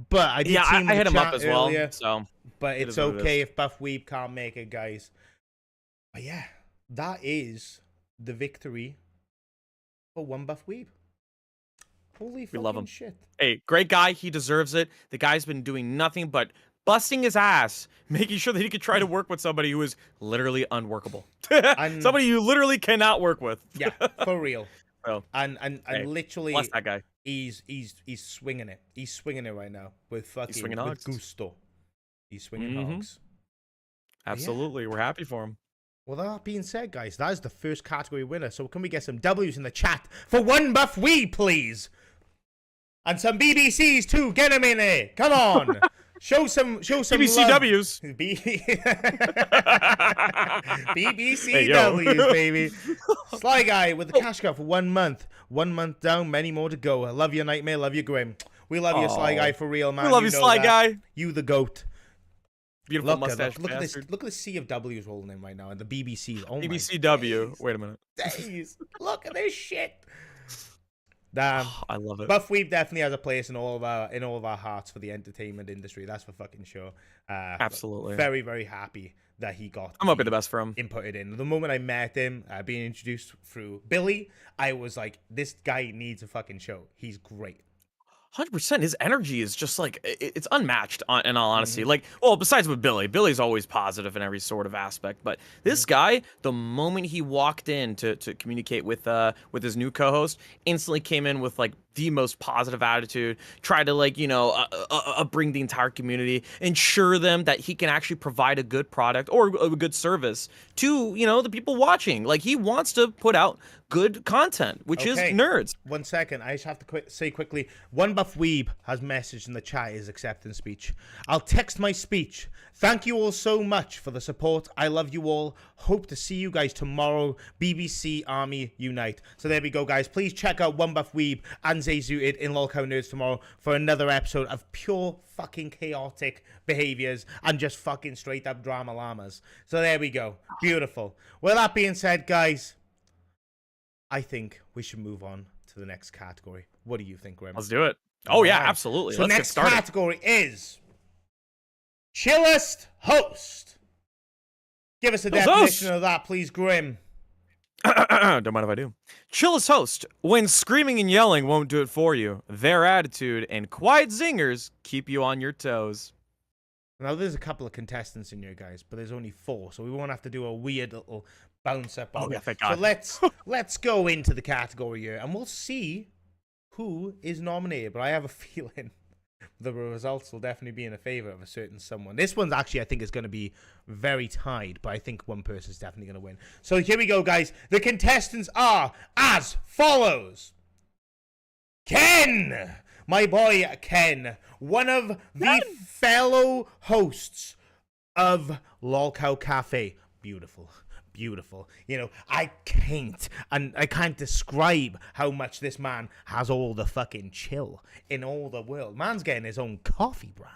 But I did see him I hit him up as well. So, but it's okay if Buff Weeb can't make it, guys. But yeah, that is the victory for One Buff Weeb. Holy fucking love him. Shit. Hey, great guy. He deserves it. The guy's been doing nothing but busting his ass, making sure that he could try to work with somebody who is literally unworkable. Somebody you literally cannot work with. Yeah, for real. So, And hey, literally, bless that guy. he's swinging it. He's swinging it right now with fucking swinging with hogs. gusto. He's swinging Mhm. hogs. Absolutely, we're happy for him. Well, that being said, guys, that is the first category winner. So can we get some W's in the chat for one buff weeb, please? And some BBCs too. Get them in there. Come on. Show some BBCWs. BBCWs, baby. Sly Guy with the cash cow for 1 month. 1 month down, many more to go. I love your Nightmare, love you, Grim. We love you, Sly Guy, for real, man. We love you, know Sly that. Guy. You the goat. Beautiful Look at mustache. that. Look at this. bastard. Look at the sea of W's rolling in right now, and the BBCs. Oh BBCW. my days. Wait a minute. Days. Look at this shit. Damn. I love it. Buff Weeb definitely has a place in all of our hearts for the entertainment industry. That's for fucking sure. Absolutely. Very, very happy that he got. I'm hoping the best for him. Inputted in. The moment I met him, being introduced through Billy, I was like, this guy needs a fucking show. He's great. 100%. His energy is just like it's unmatched. In all honesty, Mm-hmm. like, well, besides with Billy's always positive in every sort of aspect. But this guy, the moment he walked in to communicate with his new co-host, instantly came in with like the most positive attitude. Tried to like bring the entire community, ensure them that he can actually provide a good product or a good service to the people watching. Like he wants to put out good content, which is nerds. 1 second, I just have to say quickly. One Buff Weeb has messaged in the chat his acceptance speech. I'll text my speech. Thank you all so much for the support. I love you all. Hope to see you guys tomorrow. BBC Army Unite. So there we go, guys. Please check out One Buff Weeb and Zay Zooted in LolCow Nerds tomorrow for another episode of pure fucking chaotic behaviors and just fucking straight up drama llamas. So there we go. Beautiful. Well, that being said, guys, I think we should move on to the next category. What do you think, Grim? Let's do it. Oh yeah, Alright. absolutely. So Let's get next started. category is Chillest Host. Give us a Chillest definition host. of that, please, Grim. Don't mind if I do. Chillest host. When screaming and yelling won't do it for you, their attitude and quiet zingers keep you on your toes. Now, there's a couple of contestants in here, guys, but there's only 4, so we won't have to do a weird little bounce up. Oh, yeah, thank So God. let's go into the category here, and we'll see who is nominated. But I have a feeling the results will definitely be in a favor of a certain someone. This one's actually, I think, is going to be very tied, but I think one person's definitely going to win. So here we go, guys. The contestants are as follows. Ken, my boy Ken, one of the fellow hosts of LolCow Cafe. Beautiful. Beautiful. I can't describe how much this man has all the fucking chill in all the world. Man's getting his own coffee brand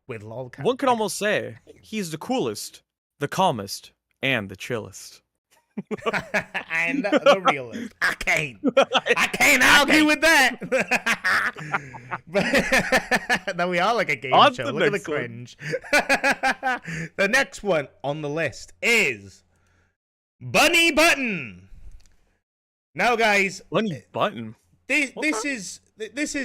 with LolCow. One could almost say he's the coolest, the calmest, and the chillest. And the realist. I can't argue with that. But now we are like a game On show. the Look at the next one. cringe. The next one on the list is Bunny Button. Now, guys, Bunny Button. this is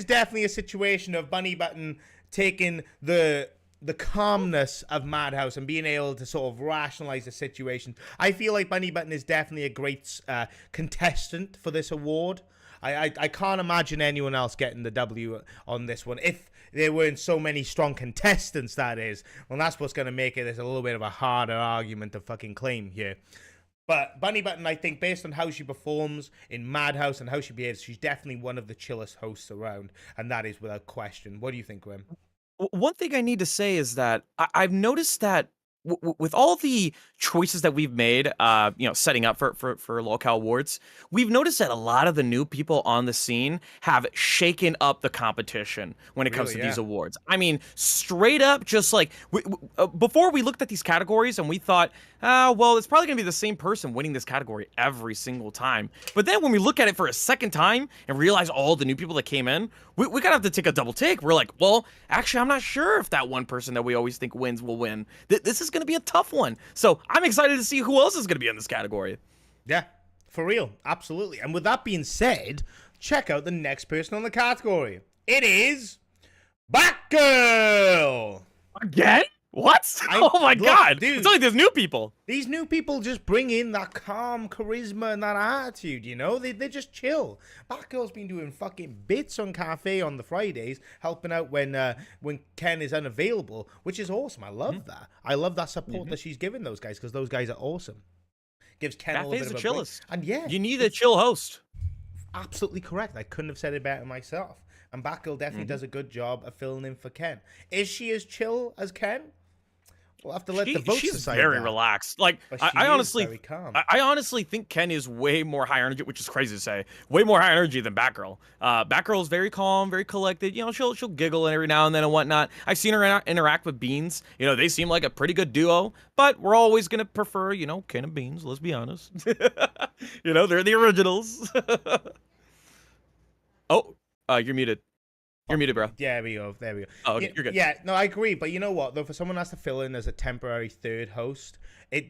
definitely a situation of Bunny Button taking the calmness of Madhouse and being able to sort of rationalize the situation. I feel like Bunny Button is definitely a great contestant for this award. I can't imagine anyone else getting the W on this one. If there weren't so many strong contestants, that is. Well, that's what's going to make it a little bit of a harder argument to fucking claim here. But Bunny Button, I think, based on how she performs in Madhouse and how she behaves, she's definitely one of the chillest hosts around. And that is without question. What do you think, Grim? One thing I need to say is that I've noticed that with all the choices that we've made, setting up for LolCowAwards, we've noticed that a lot of the new people on the scene have shaken up the competition when it comes to these awards. I mean, straight up, just like before we looked at these categories and we thought, well, it's probably gonna be the same person winning this category every single time. But then when we look at it for a second time and realize all the new people that came in, we kind of have to take a double take. We're like, well, actually, I'm not sure if that one person that we always think wins will win. This is going to be a tough one. So I'm excited to see who else is going to be in this category. Yeah, for real. Absolutely. And with that being said, check out the next person on the category. It is Batgirl. Again? What? Oh my God, dude, it's only these new people. These new people just bring in that calm charisma and that attitude, you know? They just chill. Batgirl's been doing fucking bits on Cafe on the Fridays, helping out when Ken is unavailable, which is awesome. I love that. I love that support that she's giving those guys, because those guys are awesome. Gives Ken a little bit of a break. Chillest. And yeah, you need a chill host. Absolutely correct. I couldn't have said it better myself. And Batgirl definitely does a good job of filling in for Ken. Is she as chill as Ken? We'll have to let the votes she's decide. Very that. relaxed. Like I honestly, I honestly think Ken is way more high energy, which is crazy to say. Way more high energy than Batgirl. Batgirl is very calm, very collected. You know, she'll giggle every now and then and whatnot. I've seen her interact with Beans. You know, they seem like a pretty good duo. But we're always gonna prefer, you know, Ken and Beans. Let's be honest. You know, they're the originals. Oh, you're muted. You're muted, bro. There we go. There we go. Oh, okay, you're good. Yeah, no, I agree. But you know what, though? For someone has to fill in as a temporary third host,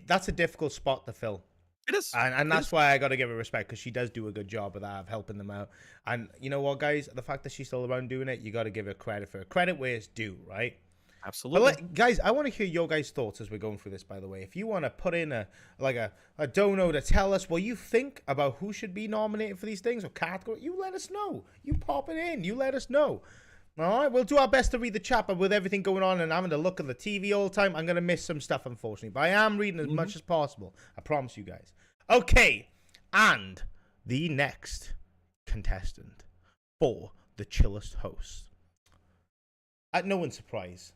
that's a difficult spot to fill. It is. And that's why I got to give her respect, because she does do a good job of that, of helping them out. And you know what, guys? The fact that she's still around doing it, you got to give her credit for it. Credit where it's due, right? Absolutely. But guys, I want to hear your guys' thoughts as we're going through this, by the way. If you want to put in a dono to tell us what you think about who should be nominated for these things or category, you let us know. You pop it in. You let us know. All right, we'll do our best to read the chat, but with everything going on and having to look at the TV all the time, I'm going to miss some stuff, unfortunately. But I am reading as much as possible. I promise you guys. Okay, and the next contestant for the Chillest host. At no one's surprise,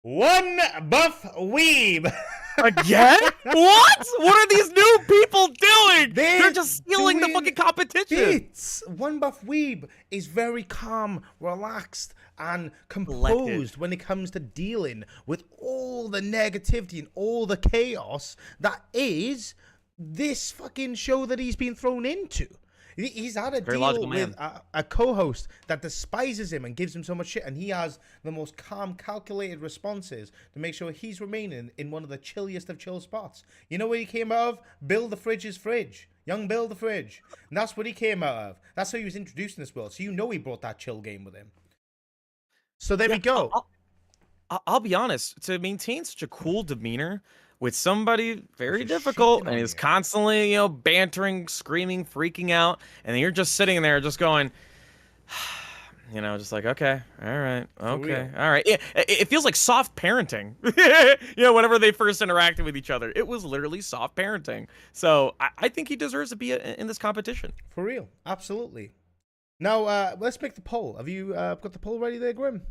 one buff weeb. Again? What? What are these new people doing? They're just stealing the doing fucking competition. Bits. One buff weeb is very calm, relaxed, and composed when it comes to dealing with all the negativity and all the chaos that is this fucking show that he's been thrown into. He's had a deal with a co-host that despises him and gives him so much shit, and he has the most calm, calculated responses to make sure he's remaining in one of the chilliest of chill spots. You know what he came out of? Bill the Fridge's fridge. Young Bill the Fridge. And that's what he came out of. That's how he was introduced in this world. So you know he brought that chill game with him. So there we go. I'll be honest. To maintain such a cool demeanor with somebody very difficult and is constantly, you know, bantering, screaming, freaking out, and then you're just sitting there just going, you know, just like, okay, all right, okay, all right. It feels like soft parenting. You know, whenever they first interacted with each other, it was literally soft parenting. So I think he deserves to be in this competition. For real, absolutely. Now, let's make the poll. Have you got the poll ready there, Grim?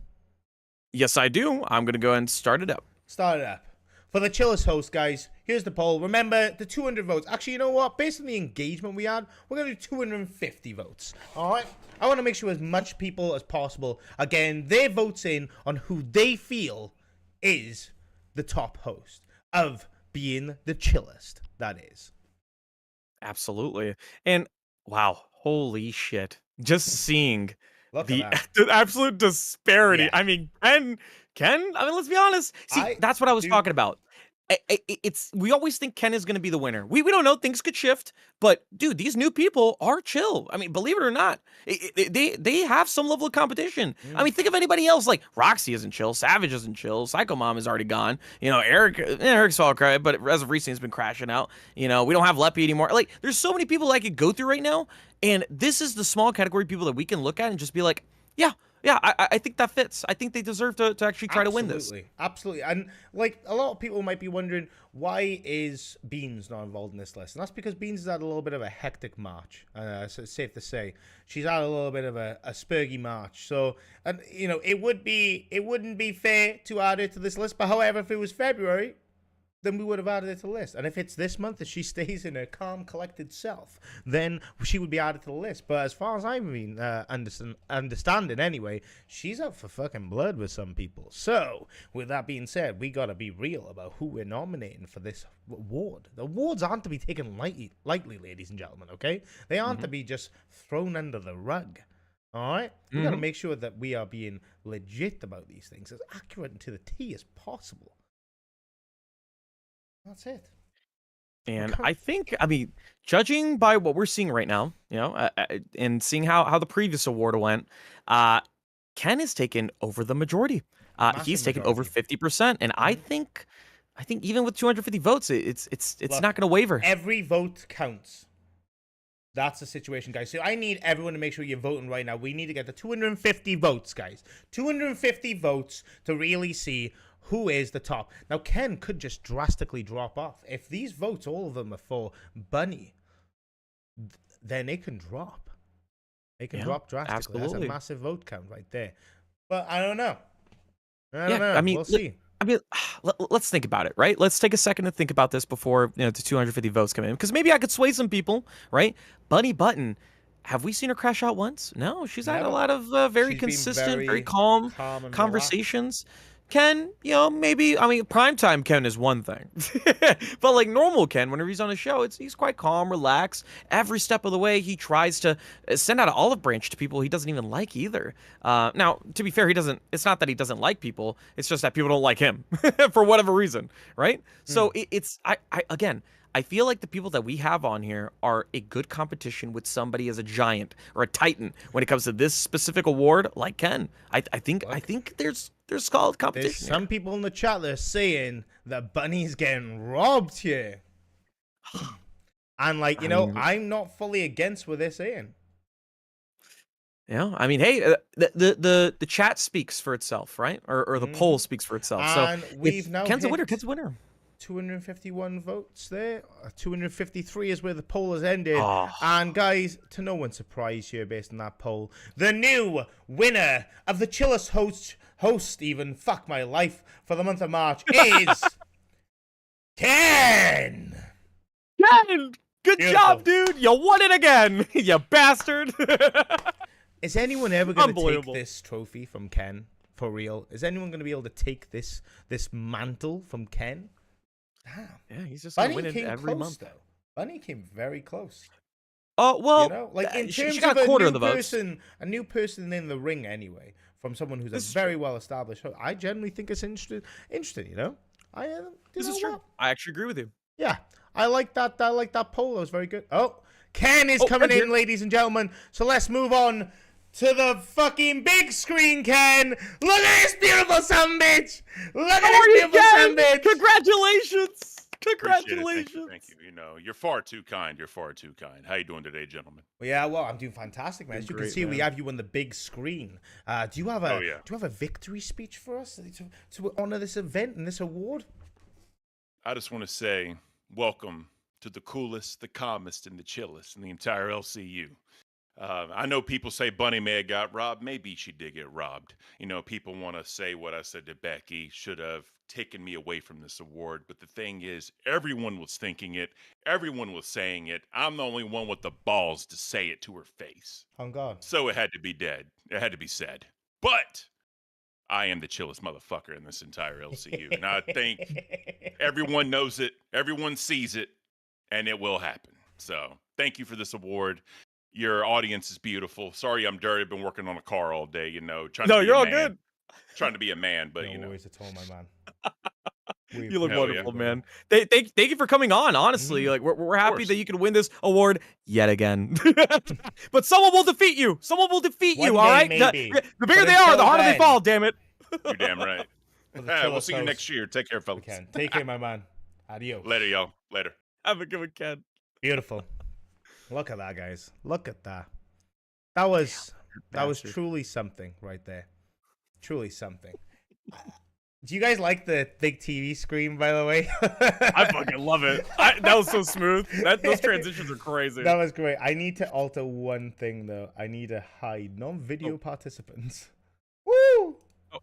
Yes, I do. I'm going to go ahead and start it up. Start it up. For the Chillest host, guys, here's the poll. Remember, the 200 votes. Actually, you know what? Based on the engagement we had, we're going to do 250 votes. All right? I want to make sure as much people as possible, again, their votes in on who they feel is the top host of being the Chillest, that is. Absolutely. And, wow, holy shit. Just seeing the absolute disparity. Yeah. I mean, Ken, I mean, let's be honest. See, that's what I was talking about. We always think Ken is going to be the winner. We don't know. Things could shift. But, dude, these new people are chill. I mean, believe it or not, they have some level of competition. I mean, think of anybody else. Like, Roxy isn't chill. Savage isn't chill. Psycho Mom is already gone. You know, Eric's all right, but as of recently, has been crashing out. You know, we don't have Leppy anymore. Like, there's so many people I could go through right now. And this is the small category of people that we can look at and just be like, yeah, I think that fits. I think they deserve to actually try to win this. Absolutely. And, like, a lot of people might be wondering, why is Beans not involved in this list? And that's because Beans has had a little bit of a hectic March. So it's safe to say. She's had a little bit of a spurgy March. So, and you know, it wouldn't be fair to add her to this list. But, however, if it was February, then we would have added it to the list. And if it's this month that she stays in her calm, collected self, then she would be added to the list. But as far as I mean, understanding anyway, she's out for fucking blood with some people. So, with that being said, we got to be real about who we're nominating for this award. The awards aren't to be taken lightly, ladies and gentlemen, okay? They aren't to be just thrown under the rug. All right? We got to make sure that we are being legit about these things, as accurate and to the T as possible. That's it. And I think, I mean, judging by what we're seeing right now, you know, and seeing how the previous award went, Ken is taken over the majority. He's taken over majority. 50%, and I think even with 250 votes, it's Look, not going to waver. Every vote counts. That's the situation, guys. So I need everyone to make sure you're voting right now. We need to get to 250 votes, guys. 250 votes to really see who is the top. Now, Ken could just drastically drop off. If these votes, all of them are for Bunny, then it can drop. It can drop drastically. Absolutely. That's a massive vote count right there. But I don't know. I Yeah, don't know. I mean, we'll see. I mean, let's think about it, right? Let's take a second to think about this before the 250 votes come in, because maybe I could sway some people, right? Bunny Button, have we seen her crash out once? No, she's had a Never. lot of very She's been consistent, very very calm and conversations. Ken, maybe, I mean, primetime Ken is one thing, but like normal Ken, whenever he's on a show, he's quite calm, relaxed. Every step of the way, he tries to send out an olive branch to people he doesn't even like either. Now, to be fair, it's not that he doesn't like people, it's just that people don't like him for whatever reason, right? So again, I feel like the people that we have on here are a good competition with somebody as a giant or a titan when it comes to this specific award, like Ken. I think there's solid competition. There's some people in the chat that are saying that Bunny's getting robbed here. And like, I'm not fully against what they're saying. Yeah, I mean, hey, the chat speaks for itself, right? Or the poll speaks for itself. And so we've now Ken's a winner. hit Ken's a winner. 251 votes there. 253 is where the poll has ended. Oh. And guys, to no one's surprise here based on that poll, the new winner of the Chillest host even, fuck my life, for the month of March is Ken! Ken! Good job, dude! You won it again! You bastard! Is anyone ever going to take this trophy from Ken? For real? Is anyone going to be able to take this mantle from Ken? Damn. Yeah, he's just going to win it every close, month. Though. Bunny came very close. Oh, well, like in terms she got of a quarter of the votes. A new person in the ring anyway, from someone who's a very well-established host. I generally think it's interesting, This is true. I actually agree with you. Yeah, I like that. I like that poll. That was very good. Oh, Ken is coming in, ladies and gentlemen. So let's move on to the fucking big screen, Ken. Look at this beautiful son bitch. Look at this beautiful son bitch. Congratulations. Congratulations. Thank you. You're far too kind. You're far too kind. How you doing today, gentlemen? Well, I'm doing fantastic, man. As you can see, we have you on the big screen. Do you have a victory speech for us to honor this event and this award? I just want to say welcome to the coolest, the calmest, and the chillest in the entire LCU. I know people say Bunny may have got robbed. Maybe she did get robbed. People want to say what I said to Becky should have taken me away from this award. But the thing is, everyone was thinking it. Everyone was saying it. I'm the only one with the balls to say it to her face. Oh, God. So it had to be dead. It had to be said. But I am the chillest motherfucker in this entire LCU. And I think everyone knows it. Everyone sees it. And it will happen. So thank you for this award. Your audience is beautiful. Sorry I'm dirty. I've been working on a car all day, you're all good. Trying to be a man, but no worries at all, my man. You look wonderful, man. Thank you for coming on, honestly. Like we're happy that you can win this award yet again. But someone will defeat you. Someone will defeat you, all right? The bigger they are, the harder they fall, damn it. You're damn right. We'll see you next year. Take care, fellas. Take care, my man. Adios. Later, y'all. Later. Have a good one, Ken. Beautiful. Look at that, guys. Look at that. That was truly something right there. Truly something. Do you guys like the big TV screen, by the way? I fucking love it. That was so smooth. Those transitions are crazy. That was great. I need to alter one thing, though. I need to hide non-video participants. Woo! Oh,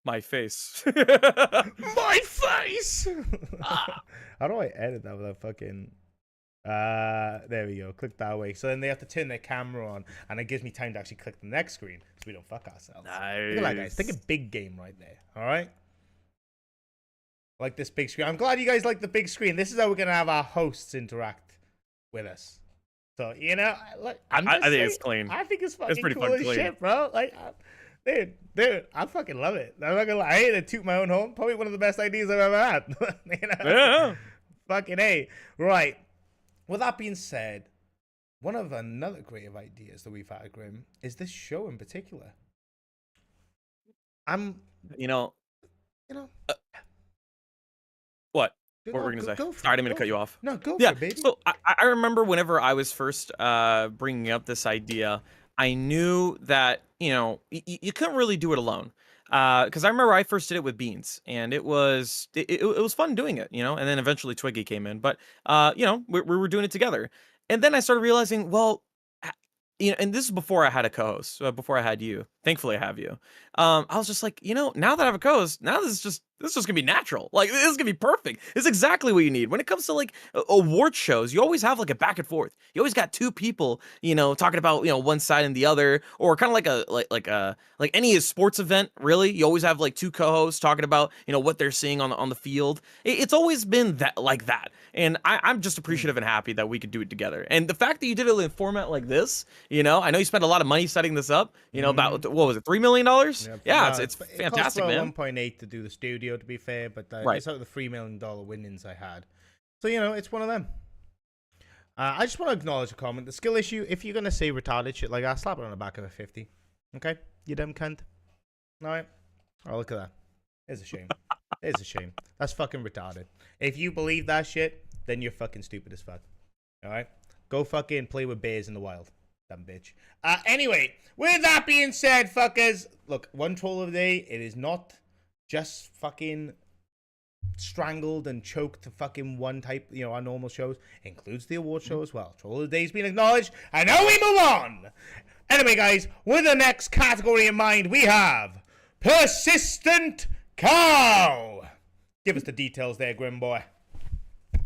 my face. My face! How do I edit that without fucking... there we go. Click that way. So then they have to turn their camera on, and it gives me time to actually click the next screen, so we don't fuck ourselves. Nice. Look at that, guys. Think a big game right there. All right. Like this big screen. I'm glad you guys like the big screen. This is how we're gonna have our hosts interact with us. So look, I think it's clean. I think it's fucking pretty cool fucking as clean. shit, bro. Like, dude, I fucking love it. I'm not gonna lie. I hate to toot my own horn. Probably one of the best ideas I've ever had. Yeah. Fucking A. Right. With that being said, one of another great ideas that we've had, Grim, is this show in particular. I'm, You know, you know, what? go, What were no, we gonna go, say? go for Sorry, I it. didn't mean to Go cut for you it. off. No, go for Yeah. it, baby. So I remember whenever I was first bringing up this idea, I knew that you couldn't really do it alone. Because I remember I first did it with beans, and it was fun doing it, and then eventually Twiggy came in, but we were doing it together, and then I started realizing, well, and this is before I had a co-host, before I had you. Thankfully, I have you. I was just like, now that I have a co-host, now this is just gonna be natural. Like, this is gonna be perfect. It's exactly what you need when it comes to like award shows. You always have like a back and forth. You always got two people, talking about one side and the other, or kind of like like any sports event. Really, you always have like two co-hosts talking about what they're seeing on the field. It's always been that like that, and I'm just appreciative and happy that we could do it together. And the fact that you did it in a format like this. I know you spent a lot of money setting this up. About what was it, $3 million? Yeah, Well, it's it cost fantastic, about man. 1.8 to do the studio, to be fair, but Right. it's out of the $3 million winnings I had. So it's one of them. I just want to acknowledge a comment. The skill issue. If you're gonna say retarded shit like that, slap it on the back of a 50. Okay, you dumb cunt. All right. Oh, look at that. It's a shame. It's a shame. That's fucking retarded. If you believe that shit, then you're fucking stupid as fuck. All right. Go fucking play with bears in the wild. Dumb bitch. Anyway, with that being said, fuckers, look, one troll of the day. It is not just fucking strangled and choked to fucking one type, our normal shows. It includes the award show as well. Troll of the day's been acknowledged, and now we move on. Anyway, guys, with the next category in mind, we have Persistent Cow. Give us the details there, Grim Boy.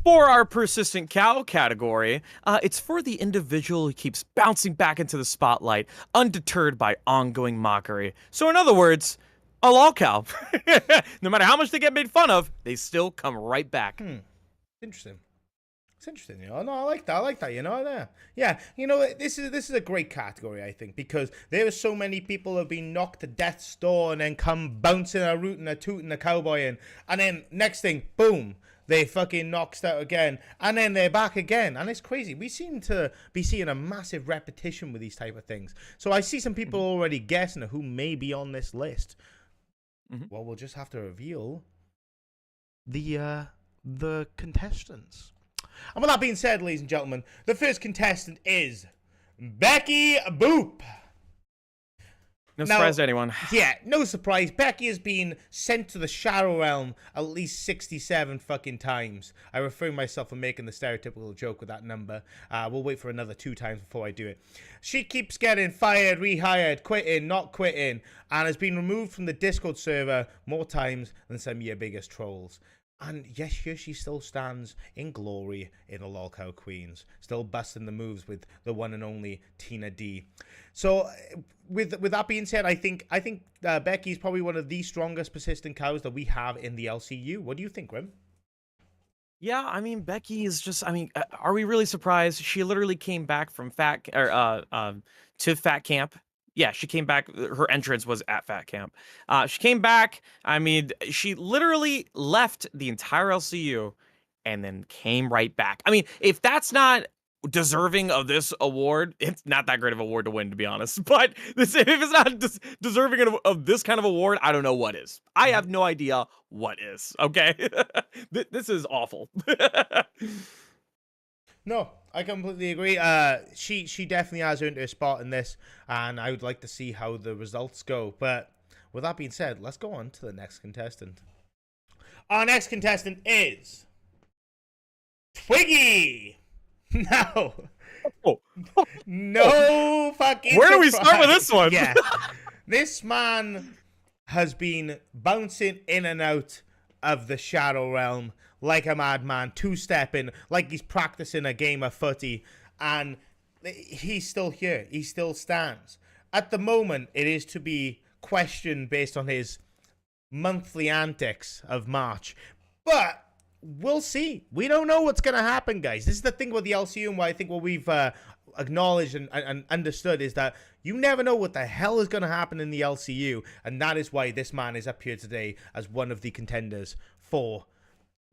For our persistent cow category, it's for the individual who keeps bouncing back into the spotlight, undeterred by ongoing mockery. So in other words, a LolCow. No matter how much they get made fun of, they still come right back. Interesting. It's interesting, No, I like that. I like that, Yeah, this is a great category, I think, because there are so many people who have been knocked to death's door and then come bouncing a rootin' a tootin' a cowboy in, and then next thing, boom, they fucking knocked out again, and then they're back again, and it's crazy. We seem to be seeing a massive repetition with these type of things. So I see some people already guessing who may be on this list. Well, we'll just have to reveal the contestants. And with that being said, ladies and gentlemen, the first contestant is Becky Boop. No surprise to anyone. Yeah, no surprise. Becky has been sent to the Shadow Realm at least 67 fucking times. I refrain myself from making the stereotypical joke with that number. We'll wait for another 2 times before I do it. She keeps getting fired, rehired, quitting, not quitting, and has been removed from the Discord server more times than some of your biggest trolls. And yes, here she still stands in glory in the LolCow Queens, still busting the moves with the one and only Tina D. So, with that being said, I think Becky's probably one of the strongest persistent cows that we have in the LCU. What do you think, Grim? Yeah, I mean, Becky is just. I mean, are we really surprised? She literally came back from to Fat Camp. Yeah, she came back. Her entrance was at Fat Camp. She came back. I mean, she literally left the entire LCU and then came right back. I mean, if that's not deserving of this award, it's not that great of an award to win, to be honest. But if it's not deserving of this kind of award, I don't know what is. I have no idea what is. Okay, this is awful. No, I completely agree. She definitely has earned her spot in this, and I would like to see how the results go. But with that being said, let's go on to the next contestant. Our next contestant is Twiggy. No. Oh. No fucking Where do we start with this one? Yeah. This man has been bouncing in and out of the Shadow Realm like a madman, 2-stepping, like he's practicing a game of footy, and he's still here. He still stands. At the moment, it is to be questioned based on his monthly antics of March. But we'll see. We don't know what's going to happen, guys. This is the thing with the LCU, and what I think what we've acknowledged and understood is that you never know what the hell is going to happen in the LCU, and that is why this man is up here today as one of the contenders for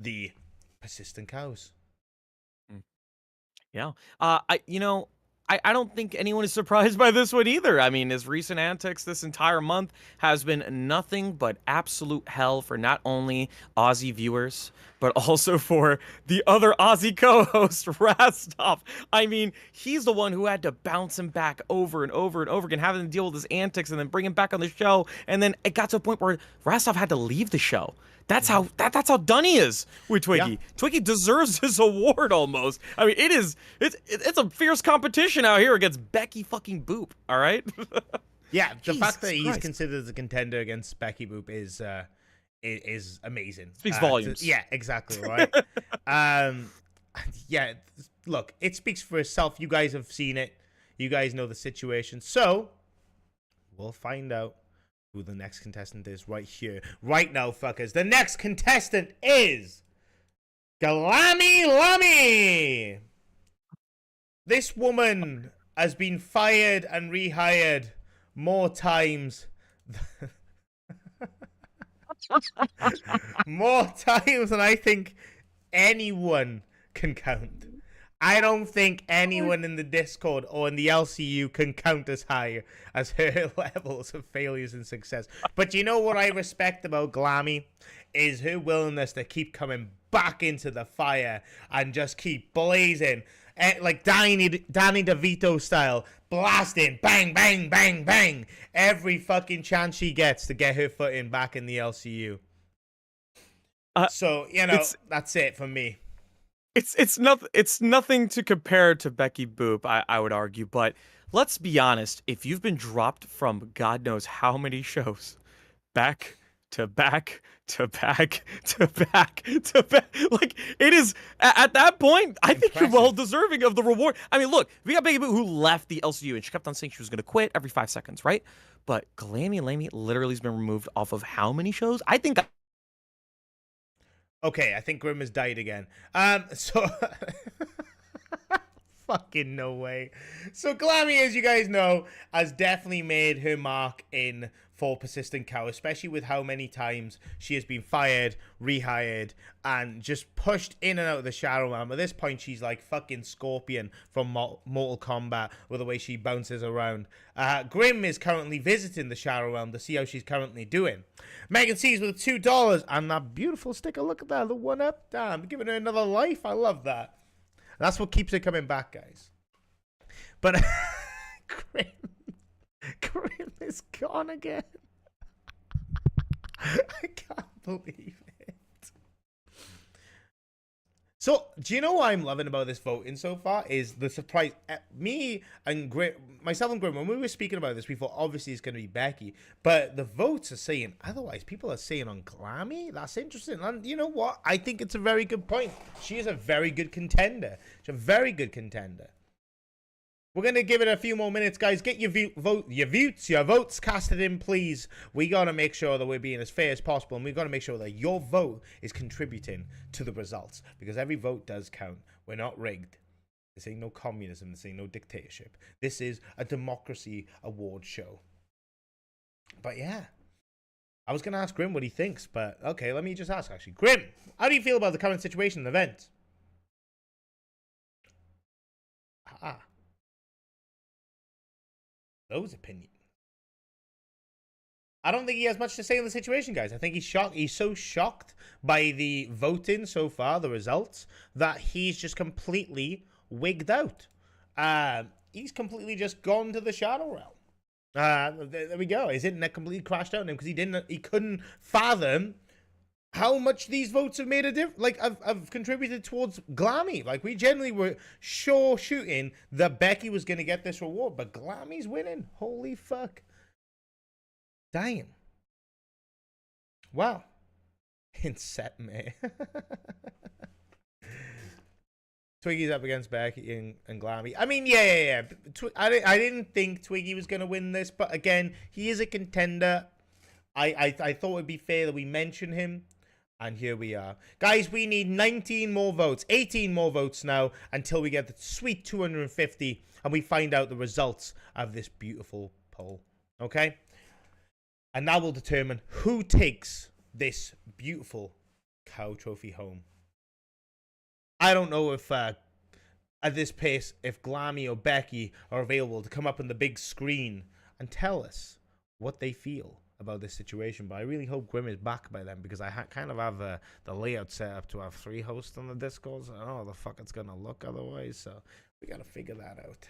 the persistent cows. Yeah. I don't think anyone is surprised by this one either. I mean, his recent antics this entire month has been nothing but absolute hell for not only Aussie viewers, but also for the other Aussie co-host, Rastov. I mean, he's the one who had to bounce him back over and over and over again, having to deal with his antics and then bring him back on the show. And then it got to a point where Rastov had to leave the show. That's how done he is with Twiggy. Yeah. Twiggy deserves his award almost. I mean, it's a fierce competition out here against Becky fucking Boop. All right. Yeah, the fact that Jesus he's Christ. considered as a contender against Becky Boop is amazing. Speaks volumes. Yeah, exactly. Right. Yeah. Look, it speaks for itself. You guys have seen it. You guys know the situation. So we'll find out who the next contestant is right here, right now, fuckers. The next contestant is Galami Lami. This woman has been fired and rehired more times. More times than I think anyone can count. I don't think anyone in the Discord or in the LCU can count as high as her levels of failures and success. But you know what I respect about Glammy is her willingness to keep coming back into the fire and just keep blazing. Like Danny DeVito style, blasting, bang, bang, bang, bang, every fucking chance she gets to get her foot in back in the LCU. So, you know, that's it for me. It's nothing to compare to Becky Boop, I would argue, but let's be honest, if you've been dropped from God knows how many shows, back to back to back to back to back, like, it is, at that point, I think you're well deserving of the reward. I mean, look, we got Becky Boop who left the LCU, and she kept on saying she was going to quit every 5 seconds, right? But Galami Lamy literally has been removed off of how many shows? I think... Okay, I think Grim has died again. So fucking no way. So Glammy, as you guys know, has definitely made her mark in For Persistent Cow, especially with how many times she has been fired, rehired, and just pushed in and out of the Shadow Realm. At this point, she's like fucking Scorpion from Mortal Kombat with the way she bounces around. Grim is currently visiting the Shadow Realm to see how she's currently doing. Megan C's with $2 and that beautiful sticker. Look at that, the one up. Damn, giving her another life. I love that. That's what keeps her coming back, guys. But Grim is gone again. I can't believe it. So, do you know what I'm loving about this voting so far? Is the surprise. Me and Grim, myself and Grim, when we were speaking about this, we thought obviously it's going to be Becky. But the votes are saying otherwise. People are saying on Glammy. That's interesting. And you know what? I think it's a very good point. She is a very good contender. She's a very good contender. We're going to give it a few more minutes, guys. Get your votes casted in, please. We got to make sure that we're being as fair as possible, and we've got to make sure that your vote is contributing to the results, because every vote does count. We're not rigged. This ain't no communism. This ain't no dictatorship. This is a democracy award show. But yeah, I was going to ask Grim what he thinks, but okay, let me just ask, actually. Grim, how do you feel about the current situation in the event? Those opinions. I don't think he has much to say in the situation, guys. I think he's shocked. He's so shocked by the voting so far, the results, that he's just completely wigged out. He's completely just gone to the Shadow Realm. There we go. His internet completely crashed out on him because he couldn't fathom how much these votes have made a difference, like, have contributed towards Glammy. Like, we generally were sure shooting that Becky was going to get this reward, but Glammy's winning. Holy fuck. Damn. Wow. Inset me. Twiggy's up against Becky and Glammy. I mean, yeah. I didn't think Twiggy was going to win this, but again, he is a contender. I thought it would be fair that we mention him. And here we are. Guys, we need 19 more votes, 18 more votes now until we get the sweet 250 and we find out the results of this beautiful poll. Okay? And that will determine who takes this beautiful cow trophy home. I don't know if at this pace if Glammy or Becky are available to come up on the big screen and tell us what they feel about this situation. But I really hope Grim is back by then, because I kind of have the layout set up to have 3 hosts on the Discord. So I don't know how the fuck it's going to look otherwise. So we got to figure that out.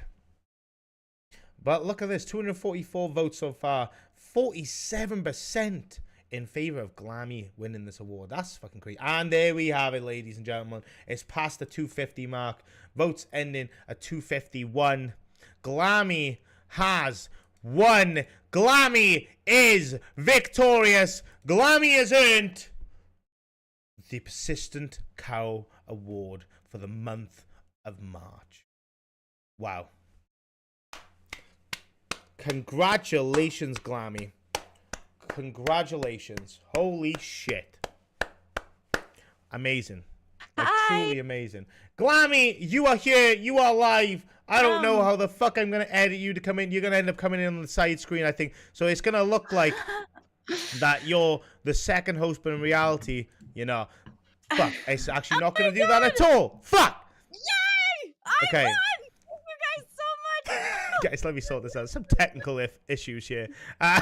But look at this, 244 votes so far, 47% in favor of Glammy winning this award. That's fucking crazy. And there we have it, ladies and gentlemen. It's past the 250 mark. Votes ending at 251. Glammy has won. Glammy is victorious. Glammy has earned the Persistent Cow Award for the month of March. Wow. Congratulations, Glammy. Congratulations. Holy shit. Amazing. Like, truly amazing. Glammy, you are here. You are live. I don't know how the fuck I'm going to edit you to come in. You're going to end up coming in on the side screen, I think. So it's going to look like that you're the second host, but in reality, you know, fuck. It's actually not going to do that at all. Fuck. Yay! Okay. I won! Thank you guys so much. Guys, let me sort this out. Some technical issues here. How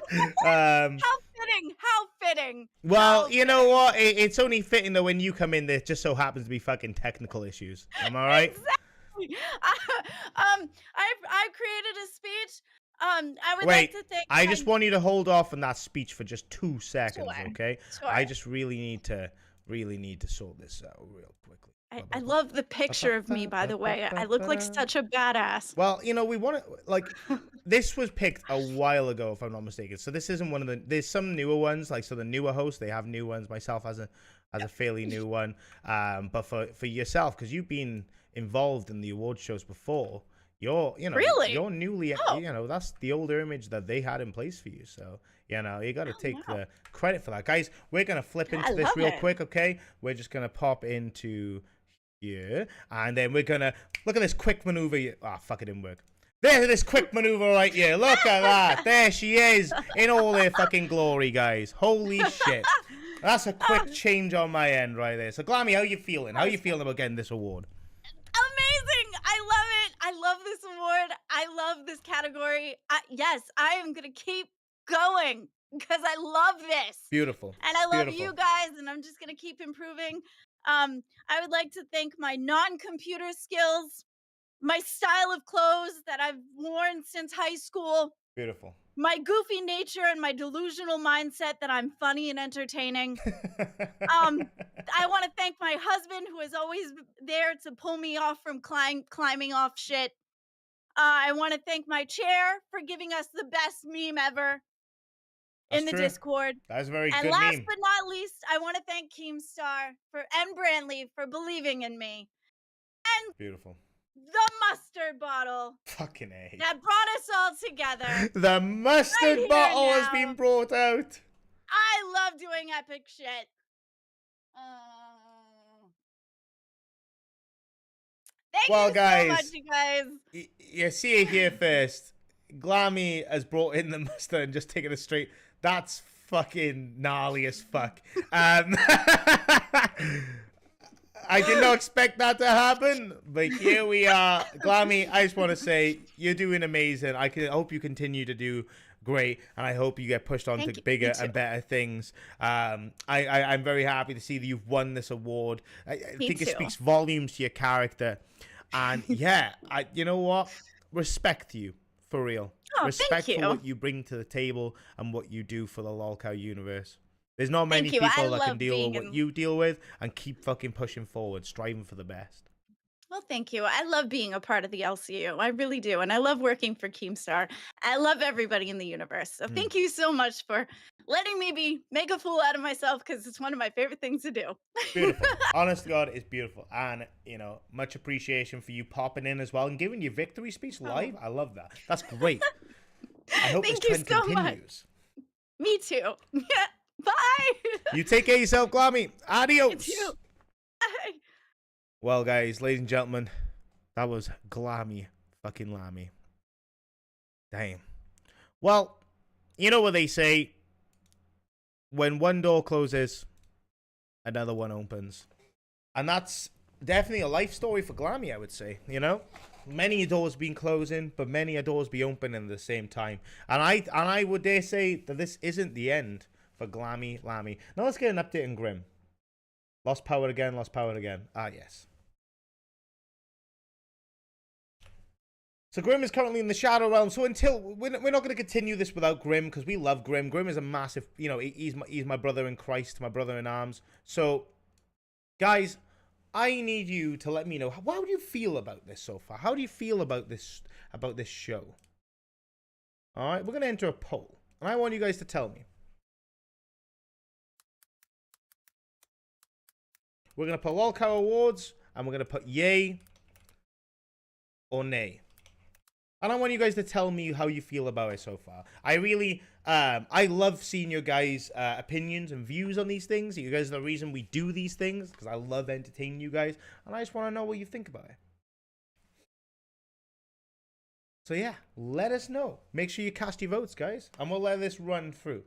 fitting! How fitting! Well, you know what? It's only fitting that when you come in, there just so happens to be fucking technical issues. Am I right? Exactly. I've created a speech. I would Wait, like to thank. I just want you to hold off on that speech for just 2 seconds, Sure, okay? sure. I just really need to sort this out real quickly. I love the picture of me, by the way. I look like such a badass. Well, you know, we want to, like, this was picked a while ago, if I'm not mistaken. So this isn't one of the, there's some newer ones, like, so the newer hosts, they have new ones. Myself as a fairly new one. But for yourself, because you've been involved in the award shows before, you're newly, you know, that's the older image that they had in place for you. So, you know, you got to take the credit for that. Guys, we're going to flip into this real quick, okay? We're just going to pop into here, and then we're going to look at this quick maneuver. Fuck, it didn't work. There's this quick maneuver right here. Look at that. There she is in all her fucking glory, guys. Holy shit. That's a quick change on my end right there. So, Glammy, how you feeling? How you feeling about getting this award? Amazing! I love it. I love this award. I love this category. Yes, I am gonna keep going because I love this. Beautiful. And I love you guys, and I'm just gonna keep improving. I would like to thank my non-computer skills, my style of clothes that I've worn since high school, Beautiful. my goofy nature and my delusional mindset that I'm funny and entertaining. I want to thank my husband, who is always there to pull me off from climbing off shit. I want to thank my chair for giving us the best meme ever in the Discord. That's a very And good last meme. but not least, I want to thank Keemstar and Brandley for believing in me. And Beautiful. the mustard bottle Fucking A. that brought us all together. The mustard here bottle has now. been brought out. I love doing epic shit. Thank Well, you guys, so much, you guys. You see it here first. Glammy has brought in the mustard and just taken it straight. That's fucking gnarly as fuck. I did not expect that to happen, but here we are. Glammy, I just want to say you're doing amazing. I hope you continue to do great, and I hope you get pushed on to bigger and better things. I'm very happy to see that you've won this award. I think it speaks volumes to your character, and yeah, you know what? Respect you, for real. Respect for what you bring to the table and what you do for the LolCow universe. There's not many people that can deal with what you deal with and keep fucking pushing forward, striving for the best. Well, thank you. I love being a part of the LCU. I really do. And I love working for Keemstar. I love everybody in the universe. So thank you so much for letting me make a fool out of myself, because it's one of my favorite things to do. Beautiful. Honest to God, it's beautiful. And, you know, much appreciation for you popping in as well and giving your victory speech live. I love that. That's great. I hope this trend continues. Me too. Bye. You take care of yourself, Glammy. Adios. You too. Bye. Well, guys, ladies and gentlemen, that was Glammy fucking Lammy. Damn. Well, you know what they say. When one door closes, another one opens. And that's definitely a life story for Glammy, I would say. You know, many doors been closing, but many doors be opening at the same time. And I would dare say that this isn't the end for Glammy Lammy. Now let's get an update on Grim. Lost power again. Lost power again. Ah, yes. So Grim is currently in the Shadow Realm. So until we're not going to continue this without Grim, because we love Grim. Grim is a massive, you know, he's my brother in Christ, my brother in arms. So, guys, I need you to let me know how do you feel about this so far? How do you feel about this show? All right, we're going to enter a poll, and I want you guys to tell me. We're going to put LolCowAwards, and we're going to put yay or nay. And I want you guys to tell me how you feel about it so far. I really, I love seeing your guys' opinions and views on these things. You guys are the reason we do these things, because I love entertaining you guys. And I just want to know what you think about it. So yeah, let us know. Make sure you cast your votes, guys. And we'll let this run through.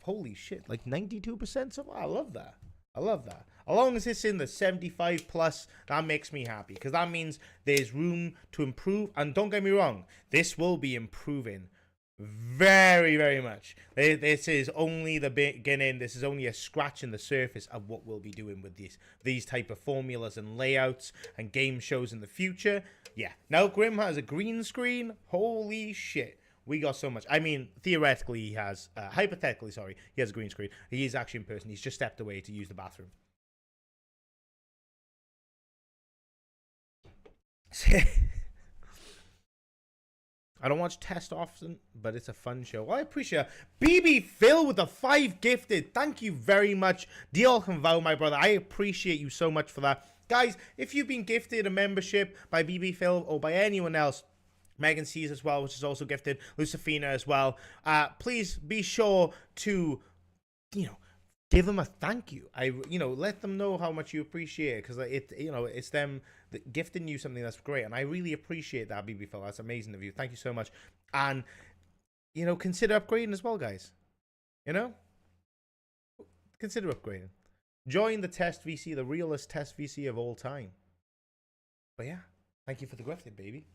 Holy shit, like 92% so far? I love that. I love that. As long as it's in the 75 plus, that makes me happy. Because that means there's room to improve. And don't get me wrong, this will be improving very, very much. This is only the beginning. This is only a scratch in the surface of what we'll be doing with these type of formulas and layouts and game shows in the future. Yeah. Now Grim has a green screen. Holy shit. We got so much. I mean, theoretically, he has, hypothetically, sorry, he has a green screen. He is actually in person. He's just stepped away to use the bathroom. I don't watch Test often, but it's a fun show. Well, I appreciate it. BB Phil with the 5 gifted. Thank you very much. Diolch yn fawr, my brother. I appreciate you so much for that. Guys, if you've been gifted a membership by BB Phil or by anyone else, Megan C's as well, which is also gifted, Lucifina as well, please be sure to, you know, give them a thank you. Let them know how much you appreciate it, because it's them gifting you something that's great, and I really appreciate that, BB Phil. That's amazing of you. Thank you so much. And consider upgrading as well, guys. Consider upgrading. Join the Test VC, the realest Test VC of all time. But yeah, thank you for the gifted, baby.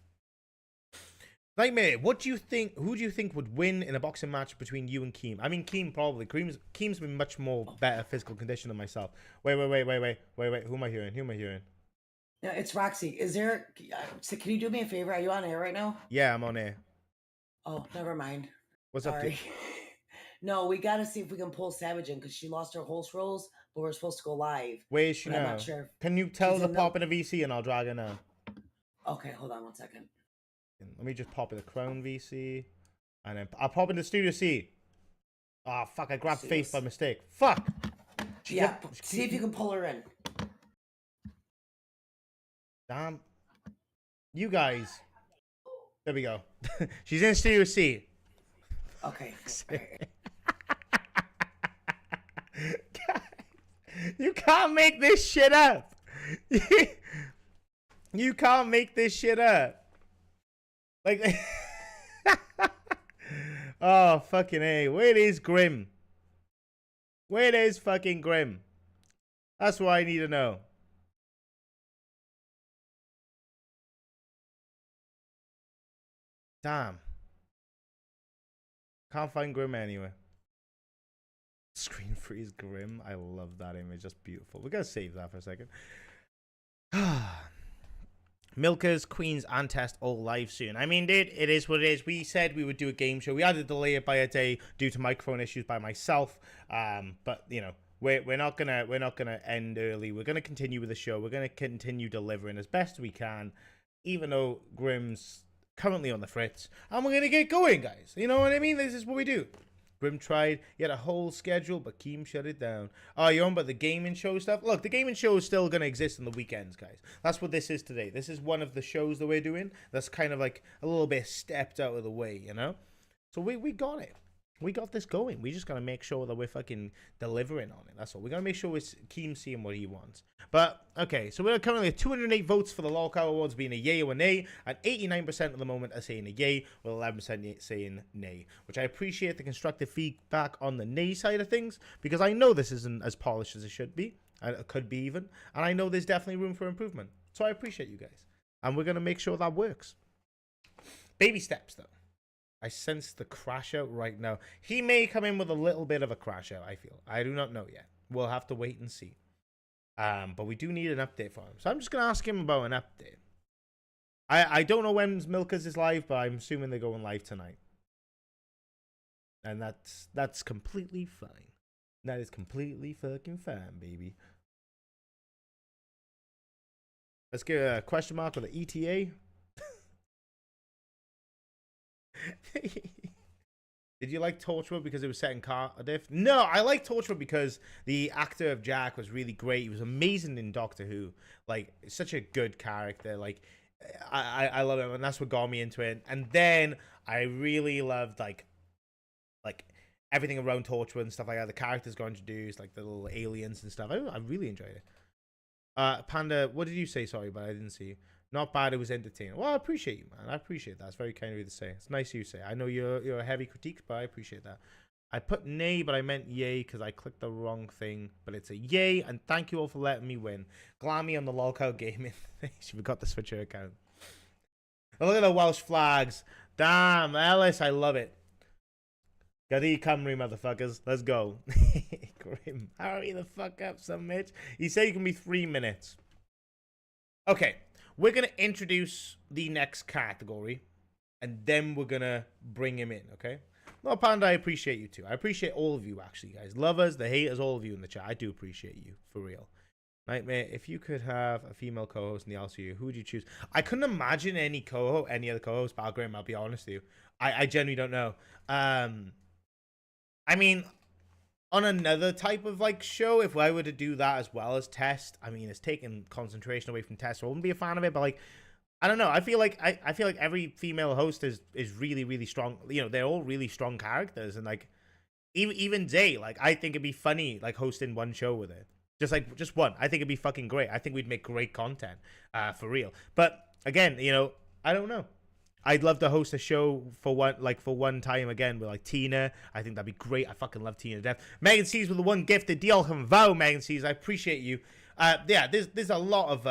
Nightmare, what do you think? Who do you think would win in a boxing match between you and Keem? I mean, Keem probably. Keem's been much more better physical condition than myself. Wait. Who am I hearing? Yeah, it's Roxy. Is there? So can you do me a favor? Are you on air right now? Yeah, I'm on air. Oh, never mind. What's Sorry. up, dude? No, we got to see if we can pull Savage in, because she lost her host roles, but we're supposed to go live. Where is she now? I'm not sure. Can you tell She's her in to pop in a VC and I'll drag her now? Okay, hold on 1 second. Let me just pop in the Crown VC, and then I'll pop in the Studio C. Oh, fuck, I grabbed Faith by mistake. Fuck! Yeah, see if you can pull her in. Damn. You guys. There we go. She's in Studio C. Okay. You can't make this shit up. You can't make this shit up. Like, oh, fucking A. Where is Grim? Where is fucking Grim? That's what I need to know. Damn. Can't find Grim anywhere. Screen freeze Grim. I love that image. That's beautiful. We're going to save that for a second. Milkers, Queens, and Test all live soon. I mean, dude, it is what it is. We said we would do a game show. We had to delay it by a day due to microphone issues by myself. But we're not gonna end early. We're gonna continue with the show. We're gonna continue delivering as best we can, even though Grim's currently on the fritz. And we're gonna get going, guys. You know what I mean? This is what we do. Grim tried. He had a whole schedule, but Keem shut it down. Oh, you're on about the gaming show stuff? Look, the gaming show is still going to exist on the weekends, guys. That's what this is today. This is one of the shows that we're doing that's kind of like a little bit stepped out of the way, you know? So we got it. We got this going. We just got to make sure that we're fucking delivering on it. That's all. We got to make sure it's Keem seeing what he wants. But, okay, so we're currently at 208 votes for the LolCowAwards being a yay or a nay, and 89% at the moment are saying a yay, with 11% saying nay, which I appreciate the constructive feedback on the nay side of things, because I know this isn't as polished as it should be. and it could be even. And I know there's definitely room for improvement. So I appreciate you guys. And we're going to make sure that works. Baby steps, though. I sense the crash out right now. He may come in with a little bit of a crash out, I feel. I do not know yet. We'll have to wait and see. But we do need an update for him. So I'm just going to ask him about an update. I don't know when Milkers is live, but I'm assuming they're going live tonight. And that's completely fine. That is completely fucking fine, baby. Let's get a question mark with an ETA. Did you like Torchwood because it was set in Cardiff? No, I like Torchwood because the actor of Jack was really great. He was amazing in Doctor Who. Like, such a good character. Like, I love him, and that's what got me into it. And then I really loved like everything around Torchwood and stuff like that. The characters got introduced, like the little aliens and stuff. I really enjoyed it. Panda, what did you say? Sorry, but I didn't see you. Not bad, it was entertaining. Well, I appreciate you, man. I appreciate that. It's very kind of you to say. It's nice of you to say. I know you're a heavy critique, but I appreciate that. I put nay, but I meant yay because I clicked the wrong thing. But it's a yay, and thank you all for letting me win. Glammy on the LolCow gaming. She forgot the Switcher account. Oh, look at the Welsh flags. Damn, Ellis, I love it. Gadi Cymru, motherfuckers. Let's go. Grim. Hurry the fuck up, some bitch. He said you can be 3 minutes. Okay. We're going to introduce the next category, and then we're going to bring him in, okay? No, Panda, I appreciate you too. I appreciate all of you, actually, guys. Lovers, the haters, all of you in the chat. I do appreciate you, for real. Nightmare, if you could have a female co-host in the LCU, who would you choose? I couldn't imagine any other co-host, Balgrim, I'll be honest with you. I genuinely don't know. I mean, on another type of like show, if I were to do that as well as Test, I mean, it's taking concentration away from Test, so I wouldn't be a fan of it. But like, I don't know. I feel like every female host is really, really strong. You know, they're all really strong characters, and like even Zay, like I think it'd be funny like hosting one show with it, just one. I think it'd be fucking great. I think we'd make great content, for real. But again, you know, I don't know. I'd love to host a show for one time again with like Tina. I think that'd be great. I fucking love Tina to death. Megan C's with the one gifted deal. Vow, Megan C's. I appreciate you. Yeah, there's a lot of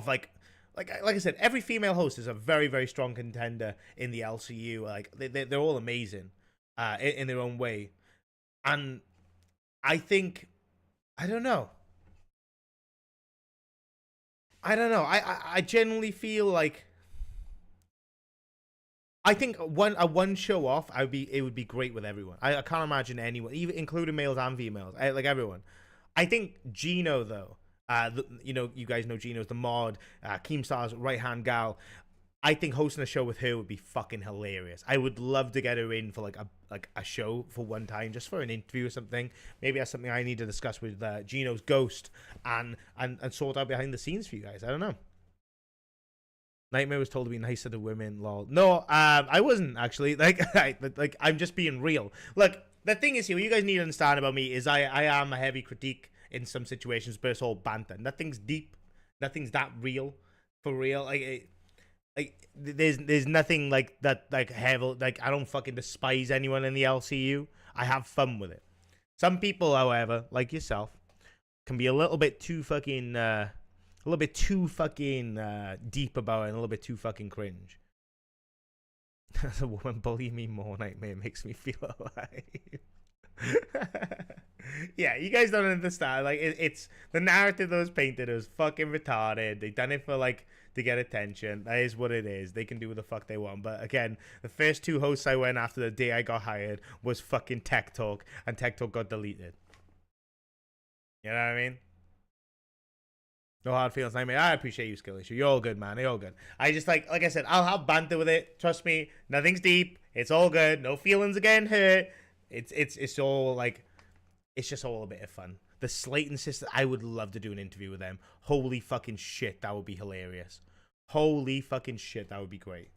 like I said, every female host is a very, very strong contender in the LCU. Like they're all amazing, in their own way, and I think I don't know. I genuinely feel like. I think one show off, it would be great with everyone. I can't imagine anyone, even including males and females, like everyone. I think Gino though, you know, you guys know Gino's the mod, Keemstar's right hand gal. I think hosting a show with her would be fucking hilarious. I would love to get her in for like a show for one time, just for an interview or something. Maybe that's something I need to discuss with Gino's ghost and sort out behind the scenes for you guys. I don't know. Nightmare was told to be nicer to women, lol. No, I wasn't actually. Like I'm just being real. Look, the thing is here, what you guys need to understand about me is I am a heavy critique in some situations, but it's all banter. Nothing's deep. Nothing's that real, for real. There's nothing like that, like heavy. Like I don't fucking despise anyone in the LCU. I have fun with it. Some people, however, like yourself, can be a little bit too fucking. A little bit too fucking deep about it and a little bit too fucking cringe. As a woman bullying me more, Nightmare makes me feel alive. Yeah, you guys don't understand. Like, it's the narrative that was painted was fucking retarded. They done it for, like, to get attention. That is what it is. They can do what the fuck they want. But again, the first two hosts I went after the day I got hired was fucking Tech Talk, and Tech Talk got deleted. You know what I mean? No hard feelings, Nightmare. I appreciate you, Skill Issue. You're all good, man. You're all good. I just like I said, I'll have banter with it. Trust me, nothing's deep. It's all good. No feelings again hurt. It's all like, it's just all a bit of fun. The Slayton sisters, I would love to do an interview with them. Holy fucking shit, that would be hilarious. Holy fucking shit, that would be great.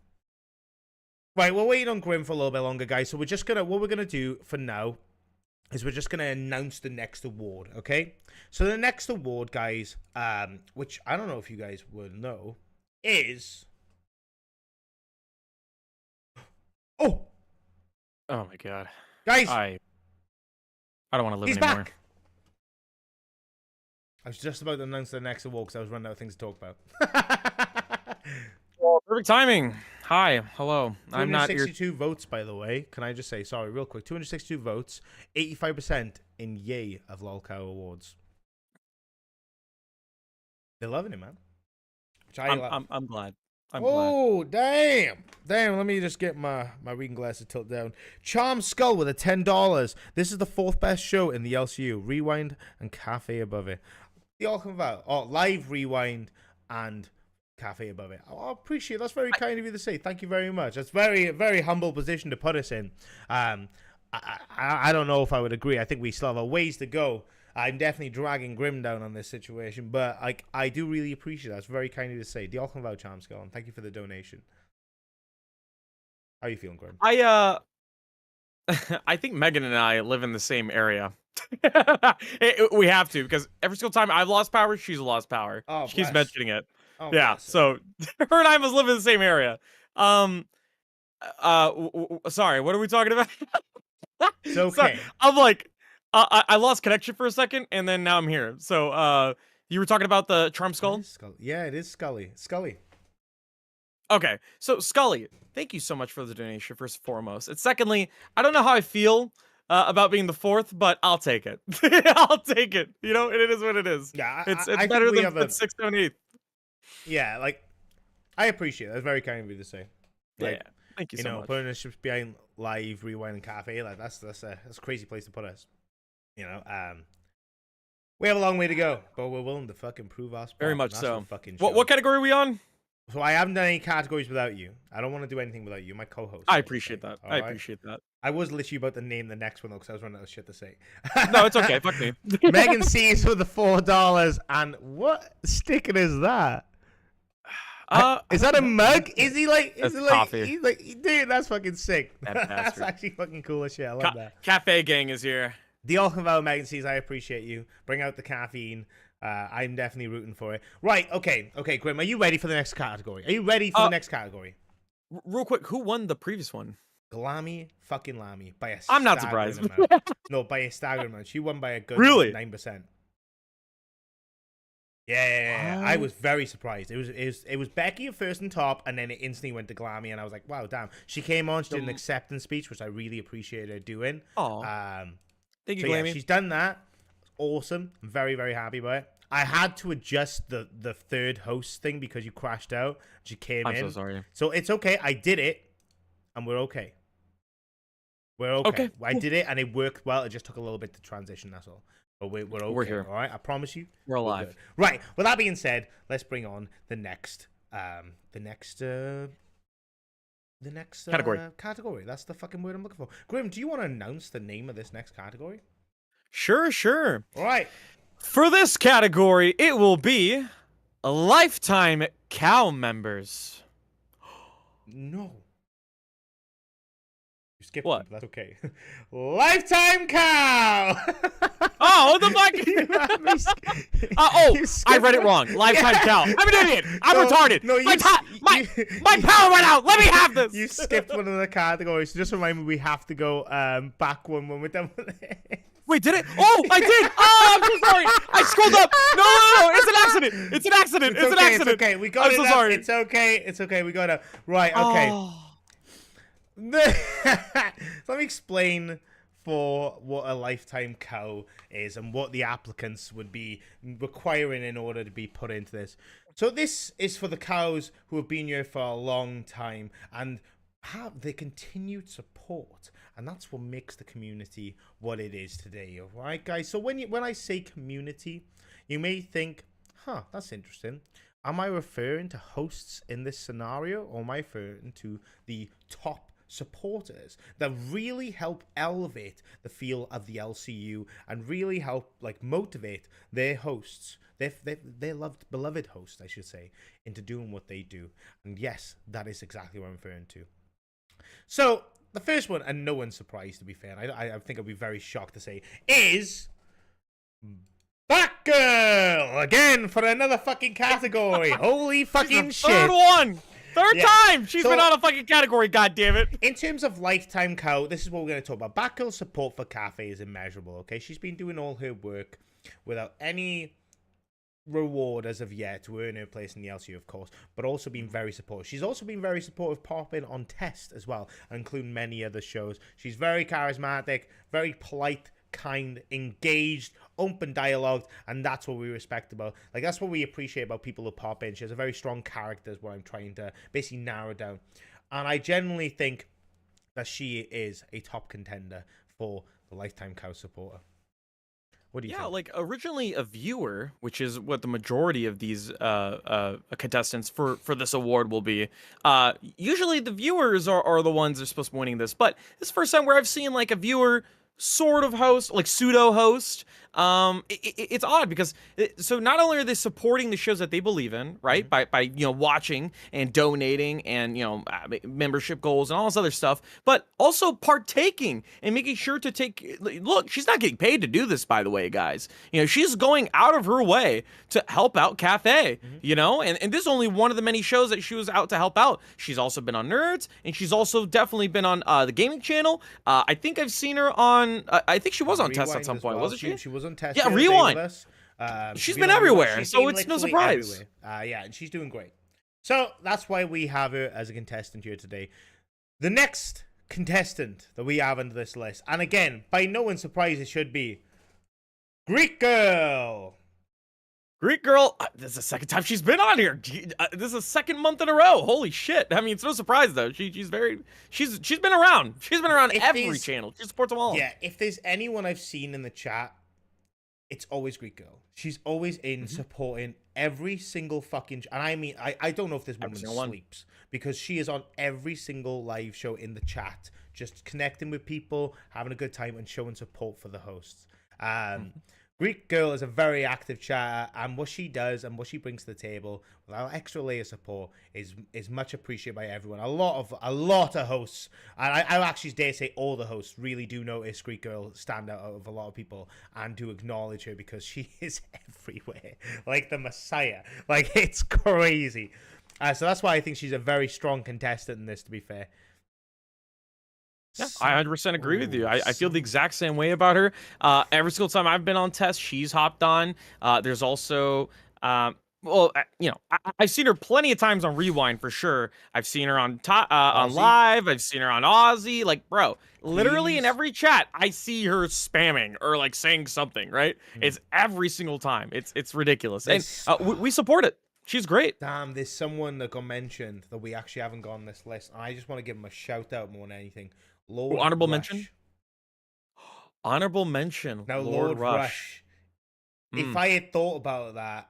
Right, we're waiting on Grim for a little bit longer, guys. So what we're gonna do for now is we're just going to announce the next award, okay? So the next award, guys, which I don't know if you guys will know, is... Oh! Oh, my God. Guys! I don't want to live He's anymore. back! I was just about to announce the next award because I was running out of things to talk about. Perfect timing. Hi, hello. I'm not here. 262 votes, by the way. Can I just say, sorry, real quick. 262 votes, 85% in yay of LolCowAwards. They're loving it, man. Which I love. I'm glad. I'm glad. Oh, damn. Damn, let me just get my reading glasses tilted down. Charm Skull with a $10. This is the 4th best show in the LCU. Rewind and Cafe above it. They all come about. Oh, live Rewind and Cafe above it. I appreciate it. That's very kind of you to say. Thank you very much. That's very, very humble position to put us in. I don't know if I would agree. I think we still have a ways to go. I'm definitely dragging Grim down on this situation, but I do really appreciate that. It's very kind of you to say. The all come about, Charm Skull, and thank you for the donation. How are you feeling, Grim? I think Megan and I live in the same area. We have to, because every single time I've lost power, she's lost power. Oh, she keeps bless. mentioning it. Oh, Yeah, bless. so her and I must live in the same area. Sorry, what are we talking about? It's So, okay. I'm like, I lost connection for a second, and then now I'm here. So, you were talking about the Charm Skull? Yeah, it is Scully. Scully. Okay, so Scully, thank you so much for the donation, first and foremost. And secondly, I don't know how I feel about being the 4th, but I'll take it. I'll take it. You know, it is what it is. Yeah, It's I better think we than have 6th, 7th, 8th. Yeah, like, I appreciate it. That's very kind of you to say. Like, Yeah, thank you you so know, much. putting us behind live Rewind and Cafe, like that's a crazy place to put us. You know, we have a long way to go, but we're willing to fucking prove our spot. Very and much that's so. what fucking What shows. category are we on? So I haven't done any categories without you. I don't want to do anything without you. My co-host. I should appreciate say. that. All I right? appreciate that. I was literally about to name the next one though, because I was running out of shit to say. No, it's okay. Fuck me. Megan C's for the $4, and what sticker is that? Is that a mug? Is he like? Is That's he like? coffee. He's like, dude, that's fucking sick. That That's bastard. actually fucking cool as shit. I love that. Cafe gang is here. The all about Megan C's. I appreciate you. Bring out the caffeine. I'm definitely rooting for it. Right. Okay. Okay. Grim, are you ready for the next category? Are you ready for the next category? Real quick, who won the previous one? Glammy fucking Lammy by a I'm not staggering surprised. amount. No, by a staggering amount. She won by a good Really? 9%. Yeah. I was very surprised. It was Becky at first and top, and then it instantly went to Glammy, and I was like, wow, damn. She came on, she did an acceptance speech, which I really appreciated her doing. Oh, thank you, So yeah, Glammy. she's done that. Awesome. I'm very, very happy about it. I had to adjust the third host thing because you crashed out. She came in. I'm so sorry. So it's okay. I did it, and we're okay. We're okay. Okay, I cool. did it, and it worked well. It just took a little bit to transition. That's all. But we're okay. We're here. All right. I promise you. We're alive. good. Right. With that being said, let's bring on the next category. That's the fucking word I'm looking for. Grim, do you want to announce the name of this next category? Sure. All right. For this category, it will be lifetime cow members. No. You skipped What? it, but that's okay. Lifetime cow! Oh, what the fuck? You had me I skipped read it one. wrong. Lifetime Yeah. cow. I'm an idiot. I'm No, retarded. no, my you power went out. Let me have this. You skipped one of the categories. So just remind me we have to go back one when we're done with it. Wait, did it? Oh, I did. Oh, I'm so sorry. I scrolled up. No. It's an accident. It's an accident. It's an okay, accident. It's okay. We got I'm it. so up. sorry. It's okay. It's okay. We got it. Right. Okay. Oh. Let me explain for what a lifetime cow is and what the applicants would be requiring in order to be put into this. So this is for the cows who have been here for a long time and have the continued support, and that's what makes the community what it is today. All right, guys. So when I say community, you may think, "Huh, that's interesting." Am I referring to hosts in this scenario, or am I referring to the top supporters that really help elevate the feel of the LCU and really help motivate their hosts, their loved beloved hosts, I should say, into doing what they do? And yes, that is exactly what I'm referring to. So the first one, and no one's surprised to be fair, I think I'd be very shocked to say, is Batgirl again for another fucking category. Holy fucking shit! Third one. Third Yeah. time. She's So- been on a fucking category. God damn it. In terms of lifetime cow, this is what we're going to talk about. Batgirl's support for Cafe is immeasurable, okay? She's been doing all her work without any reward as of yet to earn her place in the LCU, of course, but also been very supportive. She's also been very supportive popping on Test as well, including many other shows. She's very charismatic, very polite, kind, engaged, open dialogue, and that's what we respect about. Like, that's what we appreciate about people who pop in. She has a very strong character, is what I'm trying to basically narrow down. And I genuinely think that she is a top contender for the Lifetime Cow supporter. What do you think? Like originally a viewer, which is what the majority of these contestants for this award will be. Usually the viewers are the ones that are supposed to be winning this, but this is the first time where I've seen like a viewer sort of host, like pseudo host. It's odd because so not only are they supporting the shows that they believe in, right, by watching and donating and membership goals and all this other stuff, but also partaking and making sure to take. Look, she's not getting paid to do this, by the way, guys. She's going out of her way to help out Cafe. And this is only one of the many shows that she was out to help out. She's also been on Nerds, and she's also definitely been on the gaming channel. I think I've seen her on. I think she was on Test at some point, wasn't she? She was on Test. Yeah, Rewind. She's been everywhere, so it's no surprise. Yeah, and she's doing great. So that's why we have her as a contestant here today. The next contestant that we have under this list, and again, by no one's surprise, it should be Greek Girl. Greek Girl, this is the second time she's been on here. This is the second month in a row. Holy shit! I mean, it's no surprise though. She's been around. She's been around every channel. She supports them all. Yeah, if there's anyone I've seen in the chat, it's always Greek Girl. She's always in supporting every single fucking. And I mean, I don't know if this woman sleeps because she is on every single live show in the chat, just connecting with people, having a good time, and showing support for the hosts. Greek Girl is a very active chatter, and what she does and what she brings to the table with our extra layer of support is much appreciated by everyone. A lot of hosts, and I actually dare say all the hosts really do notice Greek Girl stand out of a lot of people and do acknowledge her because she is everywhere, like the Messiah. Like, it's crazy. So that's why I think she's a very strong contestant in this, to be fair. Yeah, I 100% agree with you. I feel the exact same way about her. Every single time I've been on Test, she's hopped on. There's also, I've seen her plenty of times on Rewind for sure. I've seen her on Live. I've seen her on Aussie. Like, bro, literally in every chat, I see her spamming or like saying something. Right? It's every single time. It's ridiculous, and we support it. She's great. Damn, there's someone that got mentioned that we actually haven't got on this list. I just want to give him a shout out more than anything. Honorable mention. Honorable mention. Now, Lord Rush. If I had thought about that,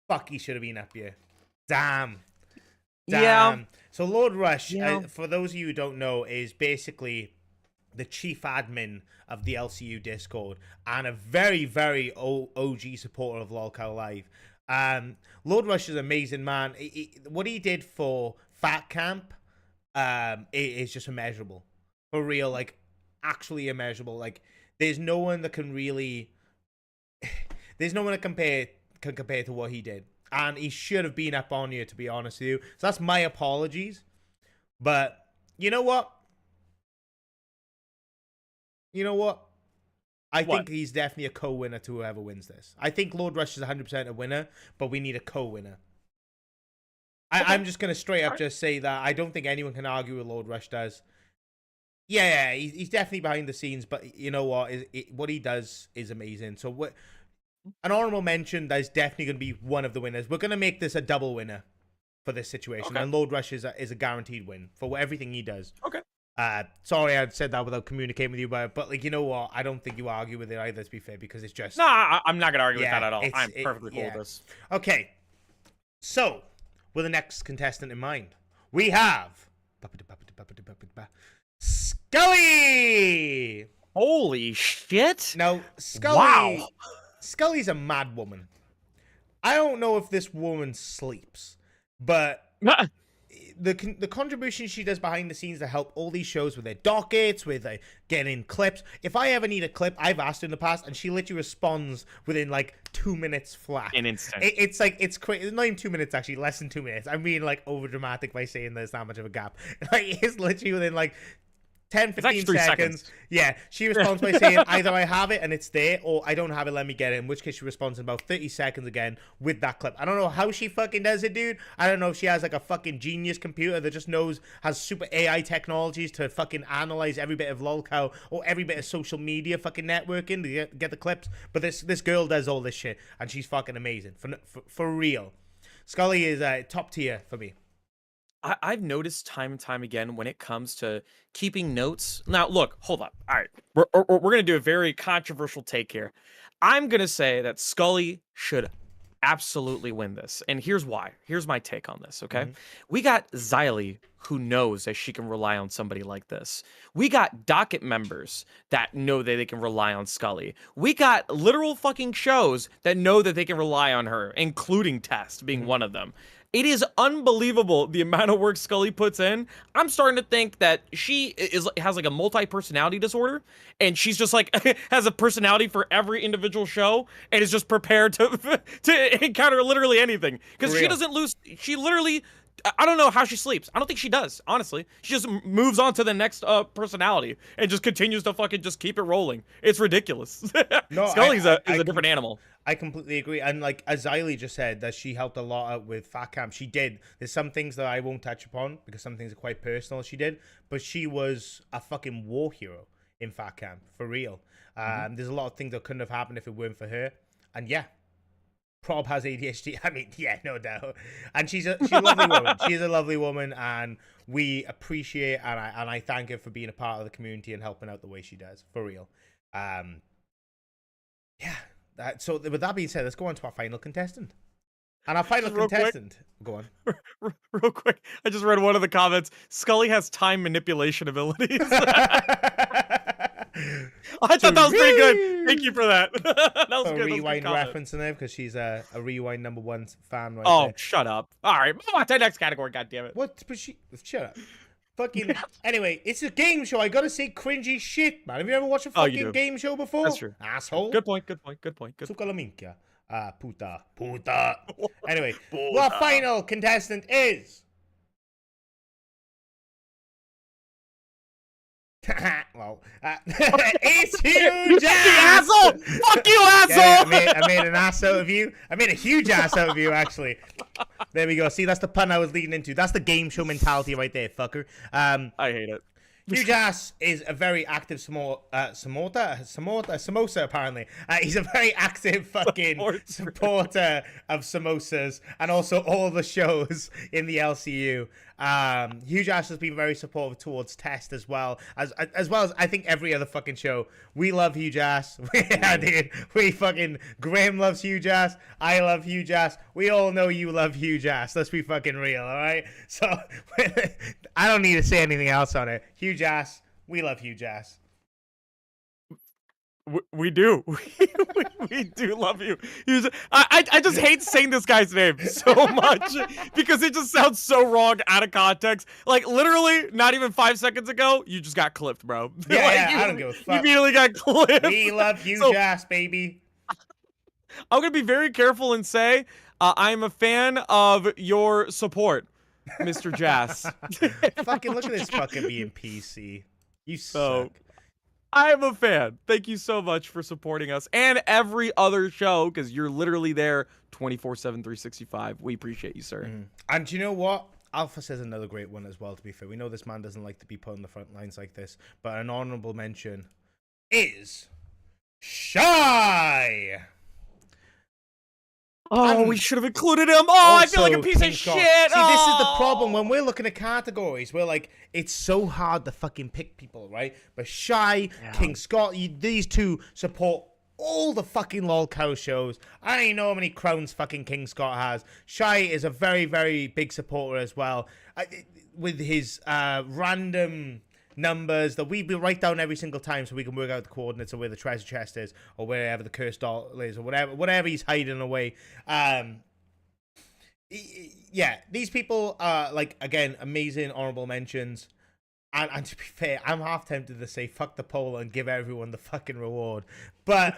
fuck, he should have been up here. Damn. Yeah. So Lord Rush, for those of you who don't know, is basically the chief admin of the LCU Discord and a very, very OG supporter of LolCow Live. Lord Rush is an amazing man. What he did for Fat Camp is just immeasurable. For real, like, actually immeasurable. Like, there's no one that can really... There's no one that can compare to what he did. And he should have been up on here, to be honest with you. So that's my apologies. But, you know what? I think he's definitely a co-winner to whoever wins this. I think Lord Rush is 100% a winner, but we need a co-winner. I'm just going to straight up just say that I don't think anyone can argue what Lord Rush does. Yeah, he's definitely behind the scenes, but you know what? What he does is amazing. So an honorable mention that is definitely going to be one of the winners. We're going to make this a double winner for this situation, and Lord Rush is a guaranteed win for everything he does. Okay. Sorry I said that without communicating with you, but like, you know what? I don't think you argue with it either, to be fair, because it's just... No, I'm not going to argue with that at all. I'm perfectly cool with this. Okay. So, with the next contestant in mind, we have... Scully! Holy shit! Now, Scully... Wow! Scully's a mad woman. I don't know if this woman sleeps, but... The contribution she does behind the scenes to help all these shows with their dockets, with getting clips. If I ever need a clip, I've asked her in the past, and she literally responds within like 2 minutes flat. An instant. It's crazy. It's not even 2 minutes, actually, less than 2 minutes. I'm being like over dramatic by saying there's that much of a gap. Like, it's literally within like 10, It's 15 actually 3 seconds. Yeah, she responds by saying either I have it and it's there, or I don't have it, let me get it. In which case she responds in about 30 seconds again with that clip. I don't know how she fucking does it, dude. I don't know if she has like a fucking genius computer that just has super AI technologies to fucking analyze every bit of LolCow or every bit of social media fucking networking to get the clips. But this girl does all this shit, and she's fucking amazing for real. Scully is top tier for me. I've noticed time and time again when it comes to keeping notes. Now, look, hold up. All right, we're going to do a very controversial take here. I'm going to say that Scully should absolutely win this. And here's why. Here's my take on this, okay? We got Xylee, who knows that she can rely on somebody like this. We got docket members that know that they can rely on Scully. We got literal fucking shows that know that they can rely on her, including Test being one of them. It is unbelievable the amount of work Scully puts in. I'm starting to think that she has like a multi-personality disorder, and she's just like has a personality for every individual show, and is just prepared to encounter literally anything. Because she doesn't lose. She literally, I don't know how she sleeps. I don't think she does, honestly. She just moves on to the next personality and just continues to fucking just keep it rolling. It's ridiculous. No, Scully's a different animal. I completely agree. And like as Xylee just said, that she helped a lot out with Fat Camp. She did. There's some things that I won't touch upon because some things are quite personal she did. But she was a fucking war hero in Fat Camp, for real. There's a lot of things that couldn't have happened if it weren't for her. And yeah, Prob has ADHD. I mean, yeah, no doubt. And she's a lovely woman. She's a lovely woman, and we appreciate and I thank her for being a part of the community and helping out the way she does, for real. Yeah. So with that being said, let's go on to our final contestant. And our final contestant, go on. Real quick, I just read one of the comments. Scully has time manipulation abilities. I thought that was pretty good. Thank you for that. That was a good. Rewind reference in there because she's a Rewind #1 fan right Oh, there. shut up. All right, move on to the next category, goddammit. What? But shut up. Fucking. Anyway, it's a game show. I gotta say cringy shit, man. Have you ever watched a fucking game show before? That's true. Asshole. Good point. Suka la minchia. Puta. Anyway, our final contestant is. Well, it's huge ass. Asshole! Fuck you, asshole! Yeah, I made an ass out of you. I made a huge ass out of you, actually. There we go. See, that's the pun I was leading into. That's the game show mentality right there, fucker. I hate it. Huge Ass is a very active samosa, apparently. He's a very active fucking supporter of samosas and also all the shows in the LCU. Huge Ass has been very supportive towards Test as well as I think every other fucking show. We love Huge Ass. Yeah, dude. We fucking Graham loves Huge Ass. I love Huge Ass. We all know you love Huge Ass. Let's be fucking real, all right? So I don't need to say anything else on it. Huge Ass. We love Huge Ass. We do. We do love you. I just hate saying this guy's name so much because it just sounds so wrong out of context. Like, literally, not even 5 seconds ago, you just got clipped, bro. Yeah, like, I don't give a fuck. You immediately got clipped. We love Huge Ass, baby. I'm going to be very careful and say I'm a fan of your support, Mr. Jass. Fucking look at this fucking being PC. You suck. I'm a fan. Thank you so much for supporting us and every other show because you're literally there 24/7, 365. We appreciate you, sir. And you know what? Alpha says another great one as well, to be fair. We know this man doesn't like to be put on the front lines like this, but an honorable mention is Shy. Oh, we should have included him. Oh, I feel like a piece of shit. See, this is the problem. When we're looking at categories, we're like, it's so hard to fucking pick people, right? But Shy, King Scott, these two support all the fucking LolCow shows. I don't even know how many crowns fucking King Scott has. Shy is a very, very big supporter as well. With his random numbers that we write down every single time so we can work out the coordinates of where the treasure chest is or wherever the cursed doll is or whatever he's hiding away. Yeah, these people are, like, again, amazing honorable mentions. And to be fair, I'm half tempted to say fuck the poll and give everyone the fucking reward. But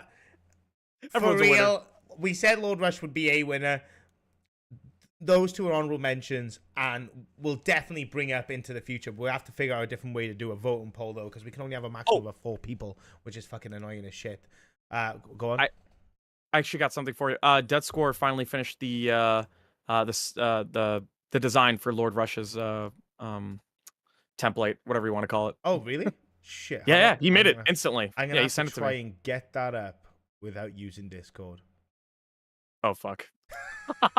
for real, we said Lord Rush would be a winner. those two are honorable mentions, and we'll definitely bring it up into the future. We'll have to figure out a different way to do a voting poll, though, because we can only have a maximum of 4 people, which is fucking annoying as shit. Go on. I actually got something for you. Dead Score finally finished the design for Lord Rush's template, whatever you want to call it. Oh, really? Shit. Yeah, he made it instantly. I'm gonna he have sent to it to try me. and get that up without using Discord. Oh fuck. Put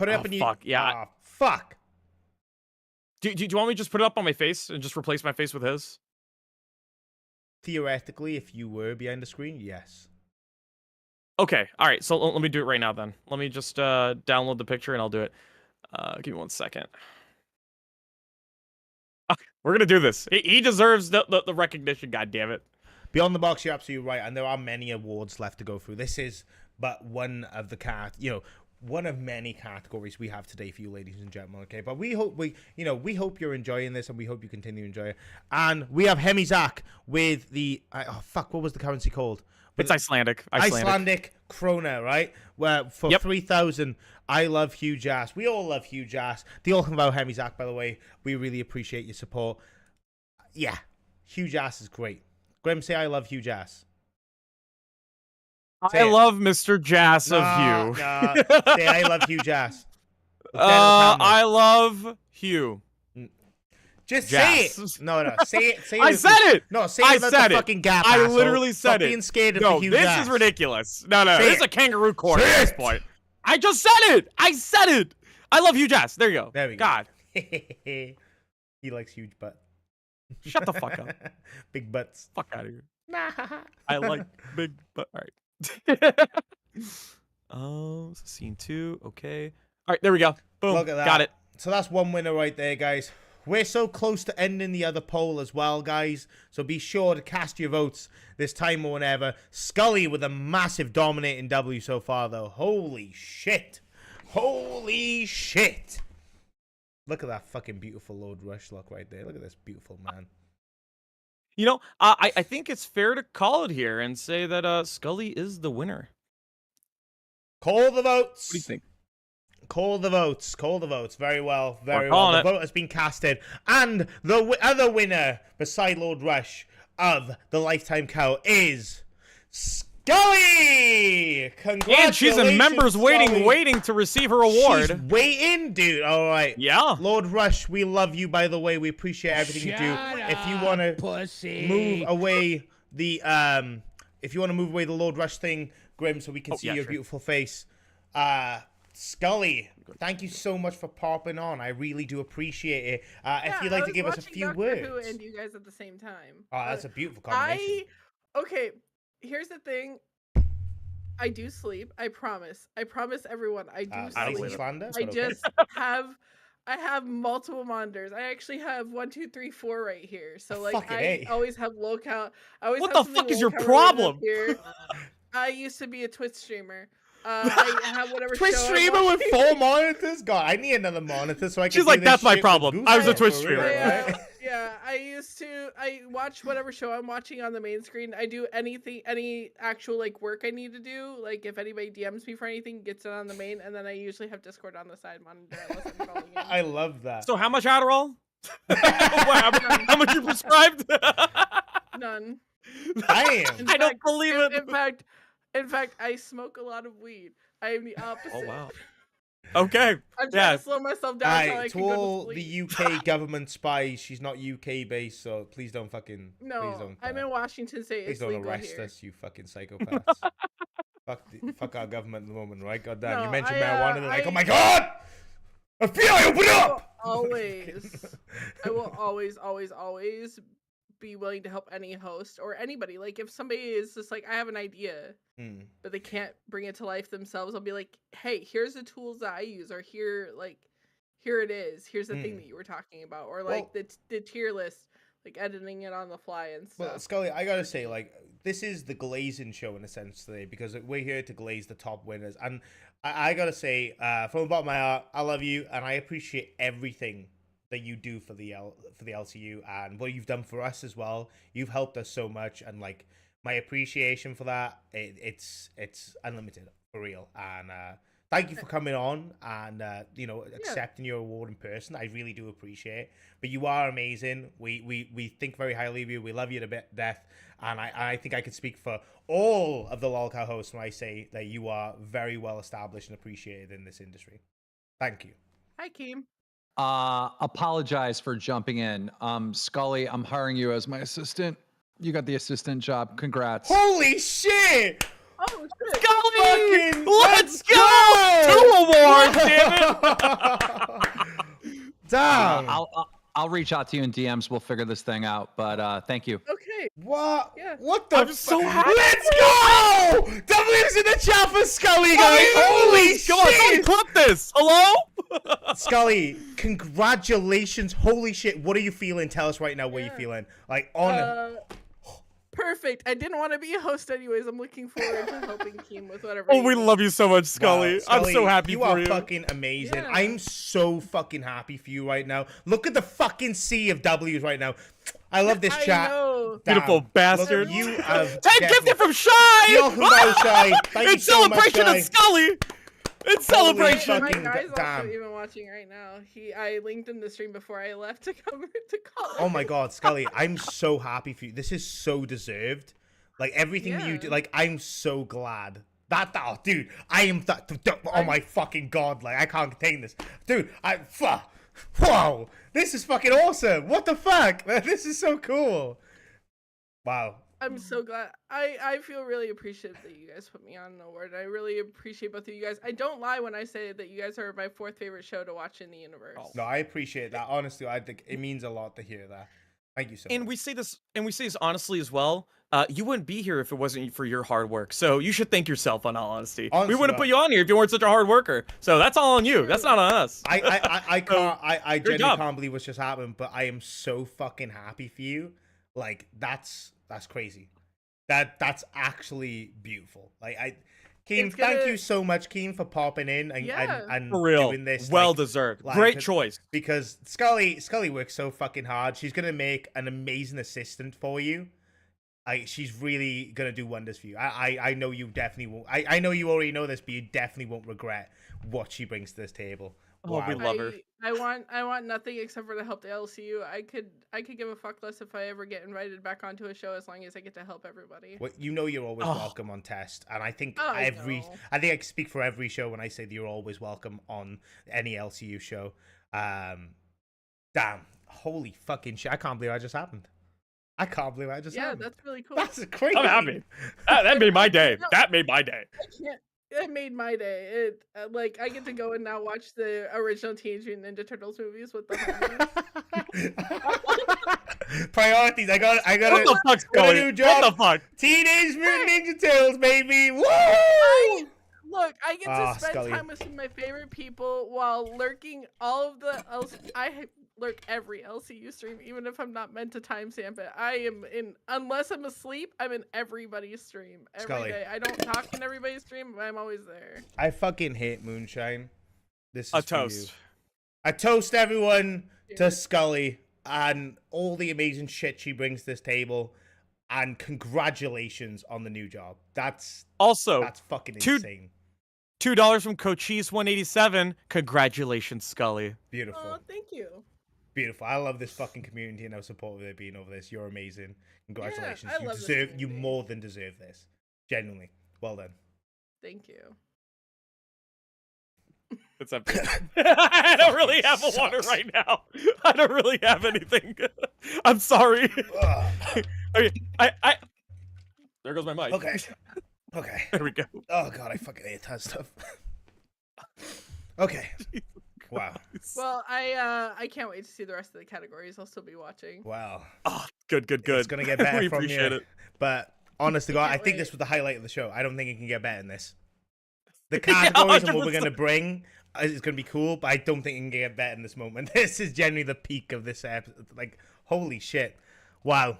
it up in fuck, yeah. Fuck. Do you want me to just put it up on my face and just replace my face with his? Theoretically, if you were behind the screen, yes. Okay, all right. So let me do it right now then. Let me just download the picture and I'll do it. Give me 1 second. Okay, we're gonna do this. He deserves the recognition. God damn it. Beyond the Box, you're absolutely right, and there are many awards left to go through. This is but one of the one of many categories we have today for you, ladies and gentlemen. Okay, but we hope we hope you're enjoying this, and we hope you continue to enjoy it. And we have Hemizak with the what was the currency called? It's Icelandic. Icelandic krona, right? Where for 3,000, I love huge ass. We all love huge ass. The all come about Hemizak, by the way. We really appreciate your support. Yeah, huge ass is great. Grim, say I love huge ass. I love Mr. Jass of Hugh. Say I love huge ass. I love Hugh. Just Jass. say it. No. Say it. Say it. I said it. No, say I it. said the it. fucking gap. I asshole. literally said Stop it. being scared of No, the huge this ass. is ridiculous. No. Say This is it. a kangaroo court Say at this it. point. I just said it. I said it. I love Hugh Jass. There you go. There we go. God. He likes huge butt. Shut the fuck up. Big butts. Fuck out of here. I like big butt. All right. Scene 2. Okay. All right. There we go. Boom. Look at that. Got it. So that's one winner right there, guys. We're so close to ending the other poll as well, guys. So be sure to cast your votes this time or whenever. Scully with a massive dominating W so far, though. Holy shit. Holy shit. Look at that fucking beautiful Lord Rush look right there. Look at this beautiful man. You know, I think it's fair to call it here and say that Scully is the winner. Call the votes. What do you think? Call the votes. Call the votes. Very well. Very We're well. calling The it. vote has been casted. And the other winner beside Lord Rush of the Lifetime Cow is Scully! Congratulations, And she's in members Scully. waiting to receive her award. She's waiting, dude. All right. Yeah. Lord Rush, we love you, by the way. We appreciate everything you do. If you want to move away the Lord Rush thing, Grim, so we can see your sure. beautiful face. Scully, thank you so much for popping on. I really do appreciate it. If you'd like to give us a few Doctor words. Who and you guys at the same time. Oh, that's a beautiful combination. Okay, here's the thing. I do sleep. I promise. I promise everyone. I do sleep. Slander? I just have multiple monitors. I actually have 1, 2, 3, 4 right here. So like Fucking I A. always have LolCow. I always What have the something fuck is your LolCow related up problem? here. I used to be a Twitch streamer. I have whatever Twitch show I streamer with watch. 4 monitors? God, I need another monitor so I can She's do like, this "That's my shit with problem. I was a Goose Twitch for streamer." real, Yeah, right? yeah, I watch whatever show I'm watching on the main screen. I do any actual like work I need to do. Like if anybody DMs me for anything, gets it on the main, and then I usually have Discord on the side monitor unless I'm calling in. I love that. So how much Adderall? how much you prescribed? None. Damn. I don't believe it. In fact, I smoke a lot of weed. I am the opposite. Oh wow. Okay. I'm trying Yeah. to slow myself down so I Alright, can to go all to sleep. the UK government spies, she's not UK based, so please don't fucking. please No, don't, I'm in Washington State. Please It's don't legal arrest here. us, you fucking psychopaths. fuck our government at the moment, right? God damn, you No, mentioned I, marijuana, they're like, I- oh my god! FBI, open up! I will always be willing to help any host or anybody. Like if somebody is just like, I have an idea, but they can't bring it to life themselves, I'll be like, hey, here's the tools that I use, or here it is. Here's the thing that you were talking about, or like the tier list, like editing it on the fly and stuff. Well, Scully, I gotta say, like, this is the glazing show in a sense today because we're here to glaze the top winners, and I gotta say, from the bottom of my heart, I love you, and I appreciate everything that you do for the LCU and what you've done for us as well. You've helped us so much, and like my appreciation for that, it's unlimited for real. And thank you for coming on and accepting your award in person. I really do appreciate it. But you are amazing. We think very highly of you. We love you to death. And I think I can speak for all of the LolCow hosts when I say that you are very well established and appreciated in this industry. Thank you. Hi, Keem. Apologize for jumping in. Scully, I'm hiring you as my assistant. You got the assistant job. Congrats. Holy shit! Oh, shit. Fucking Let's go! 2 awards, damn it! Damn. I'll reach out to you in DMs. We'll figure this thing out. But thank you. Okay. What? Yeah. What the? I'm so happy. Let's go! W's in the chat for Scully, guys. Holy Come on, shit! clip this. Hello? Scully, congratulations! Holy shit! What are you feeling? Tell us right now what you're feeling. Like on. Perfect. I didn't want to be a host anyways. I'm looking forward to helping Keem with whatever. Oh, we love you so much, Scully. Wow, I'm Scully, so happy you for are you. fucking amazing. Yeah. I'm so fucking happy for you right now. Look at the fucking sea of W's right now. I love this I chat. know. Damn. Beautiful Look, bastard. you have Take gifted from Shy! Yo, hello, Shy. Thank you In so much, celebration Shy. of Scully! In celebration! My fucking guy's also damn. even watching right now. I linked him the stream before I left to come to call. Oh my god, Scully, I'm so happy for you. This is so deserved. Like everything that you do, like I'm so glad. Oh, dude, I am oh my fucking god, like I can't contain this. Dude, whoa, this is fucking awesome. What the fuck? This is so cool. Wow. I'm so glad. I feel really appreciative that you guys put me on an award. I really appreciate both of you guys. I don't lie when I say that you guys are my 4th favorite show to watch in the universe. No, I appreciate that. Honestly, I think it means a lot to hear that. Thank you so And much. we say this honestly as well. You wouldn't be here if it wasn't for your hard work. So you should thank yourself, in all honesty. Honestly, We wouldn't put you on here if you weren't such a hard worker. So that's all on you. That's not on us. I genuinely job. can't believe what's just happened, but I am so fucking happy for you. Like that's crazy. That's actually beautiful. Like Keen, thank you so much, Keen, for popping in and For real. doing this. Well like, deserved. like, Great choice. Because Scully works so fucking hard. She's gonna make an amazing assistant for you. She's really gonna do wonders for you. I know you definitely won't. I know you already know this, but you definitely won't regret what she brings to this table. Oh, we love her. I want nothing except for to help the LCU. I could give a fuck less if I ever get invited back onto a show as long as I get to help everybody. Well, you know you're always welcome on Test, and I think I think I speak for every show when I say that you're always welcome on any LCU show. Damn, holy fucking shit! I can't believe that just happened. I can't believe that just happened. Yeah, that's really cool. That's crazy. I'm happy. That made my day. That made my day. It made my day. It like I get to go and now watch the original Teenage Mutant Ninja Turtles movies with the homies. Priorities. I got. What the fuck's going on? What the fuck? Teenage Mutant Ninja Turtles, baby. Woo! Look, I get to spend Scully. time with some of my favorite people while lurking all of the I lurk every LCU stream, even if I'm not meant to timestamp it. I am in, unless I'm asleep, I'm in everybody's stream every day. I don't talk in everybody's stream, but I'm always there. I fucking hate Moonshine. This is A for toast. you. I toast everyone to Scully and all the amazing shit she brings to this table. And congratulations on the new job. That's fucking insane. $2 from Cochise 187. Congratulations, Scully. Beautiful. Oh, thank you. Beautiful. I love this fucking community and how supportive they've been over this. You're amazing. Congratulations. I You love this deserve. You community. more than deserve this. Genuinely. Well done. Thank you. It's empty. I don't really have a Sucks. water right now. I don't really have anything. I'm sorry. Okay, I there goes my mic. Okay. Okay. There we go. Oh god, I fucking hate that stuff. Okay. Wow. Well, I can't wait to see the rest of the categories. I'll still be watching. Wow. Oh, good. It's gonna get better We from appreciate you. it. But honestly, God, I can't think wait. this was the highlight of the show. I don't think it can get better than this. The categories and what we're 100%. gonna bring is gonna be cool, but I don't think it can get better in this moment. This is generally the peak of this episode. Like, holy shit! Wow.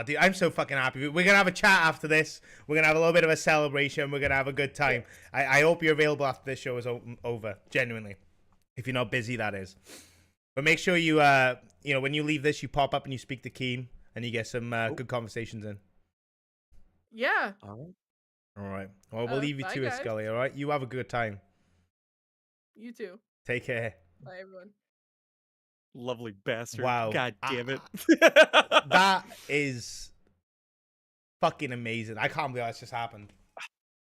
Dude, I'm so fucking happy. We're gonna have a chat after this. We're gonna have a little bit of a celebration. We're gonna have a good time. I hope you're available after this show is over. Genuinely, if you're not busy, that is. But make sure you, when you leave this, you pop up and you speak to Keen, and you get some good conversations in. Yeah. All right. Well, we'll leave you bye, to it, guys. Scully. All right. You have a good time. You too. Take care. Bye, everyone. Lovely bastard. Wow. God damn it. That is fucking amazing. I can't believe that just happened.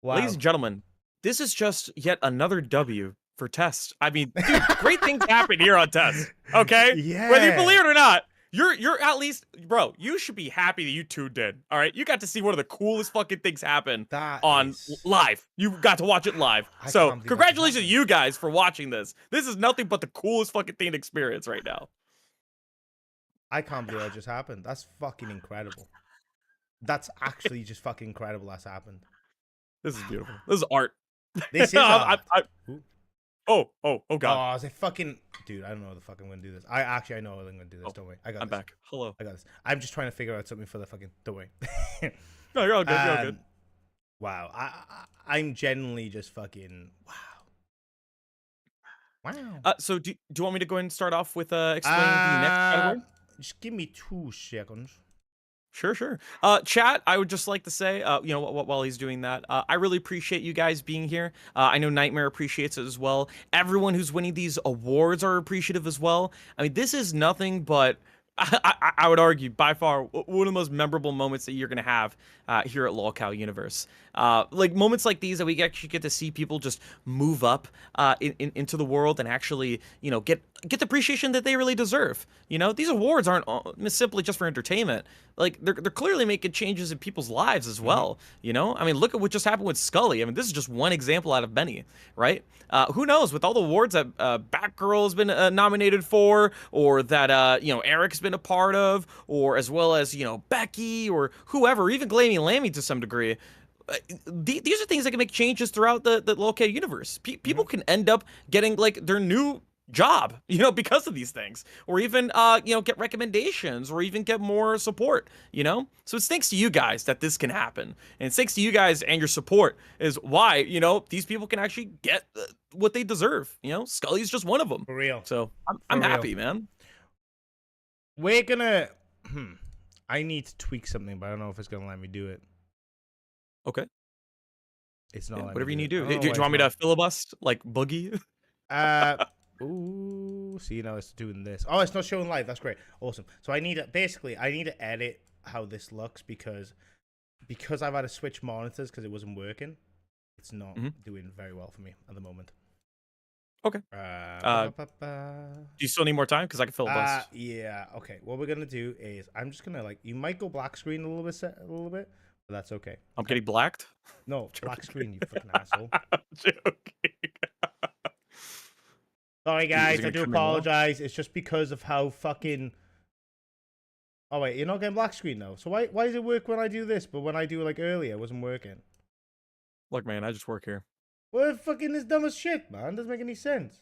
Wow. Ladies and gentlemen, this is just yet another W for Test. I mean, dude, great things happen here on Test. Okay? Yeah. Whether you believe it or not, you're at least, bro, you should be happy that you two did. All right? You got to see one of the coolest fucking things happen That on is- live. You got to watch it live. I So, can't believe that congratulations to happened. you guys for watching this. This is nothing but the coolest fucking thing to experience right now. I can't believe that just happened. That's fucking incredible. That's actually just fucking incredible. That's happened. This is beautiful. This is art. This is art. Ooh. Oh God. Oh, is it fucking dude? I don't know how the fuck I'm gonna do this. I know how I'm gonna do this. Oh, Don't worry. I got I'm this. back. Hello. I got this. I'm just trying to figure out something for the fucking. Don't worry. No, you're all good. You're all good. Wow. I'm genuinely just fucking wow. Wow. So do you want me to go ahead and start off with explaining the next category? Just give me 2 seconds. Sure. Chat, I would just like to say, while he's doing that, I really appreciate you guys being here. I know Nightmare appreciates it as well. Everyone who's winning these awards are appreciative as well. I mean, this is nothing but, I would argue, by far, one of the most memorable moments that you're going to have here at LolCow Universe. Like, moments like these that we actually get to see people just move up into the world and actually, get the appreciation that they really deserve. These awards aren't simply just for entertainment. Like, they're clearly making changes in people's lives as well, I mean, look at what just happened with Scully. I mean, this is just one example out of many, right? Who knows, with all the awards that Batgirl has been nominated for, or that, Eric's been a part of, or as well as, Becky, or whoever, even Glammy Lammy to some degree. These are things that can make changes throughout the LolCow universe. People can end up getting, like, their new job, because of these things, or even, get recommendations, or even get more support, So it's thanks to you guys that this can happen. And it's thanks to you guys and your support is why, these people can actually get what they deserve. Scully's just one of them. For real. So I'm real. happy, man. We're gonna. I need to tweak something, but I don't know if it's gonna let me do it. Okay. It's not. Yeah, letting whatever me you need to it. do. I don't Do know you why want me it's to filibust like Boogie? not. Ooh. See, now it's doing this. Oh, it's not showing live. That's great. Awesome. So I need to edit how this looks because I've had to switch monitors because it wasn't working. It's not doing very well for me at the moment. Okay. Do you still need more time? Because I can filibust. Yeah. Okay. What we're gonna do is I'm just gonna you might go black screen a little bit, but that's okay. I'm getting blacked. No, black screen, you fucking asshole. I'm joking. Sorry, guys. I do trim it well? apologize. It's just because of how fucking. Oh wait, you're not getting black screen though. So why does it work when I do this, but when I do it like earlier, it wasn't working? Look, man, I just work here. Well, it fucking is dumb as shit, man. Doesn't make any sense.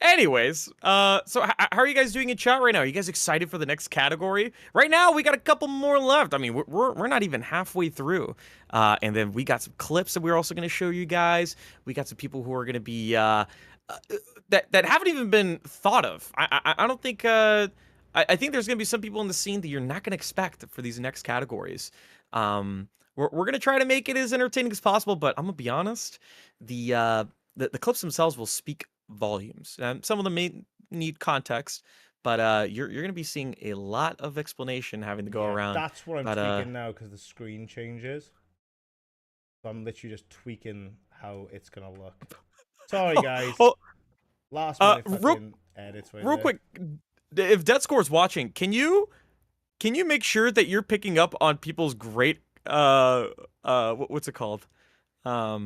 Anyways, so how are you guys doing in chat right now? Are you guys excited for the next category? Right now, we got a couple more left. I mean, we're not even halfway through. And then we got some clips that we're also going to show you guys. We got some people who are going to be that haven't even been thought of. I don't think. I think there's going to be some people in the scene that you're not going to expect for these next categories. We're going to try to make it as entertaining as possible, but I'm going to be honest. The clips themselves will speak volumes. Some of them may need context, but you're going to be seeing a lot of explanation having to go around. That's what I'm tweaking now because the screen changes. So I'm literally just tweaking how it's going to look. Sorry, guys. Last minute fucking edits right real there. quick, if Dead Score's watching, can you make sure that you're picking up on people's great what's it called? What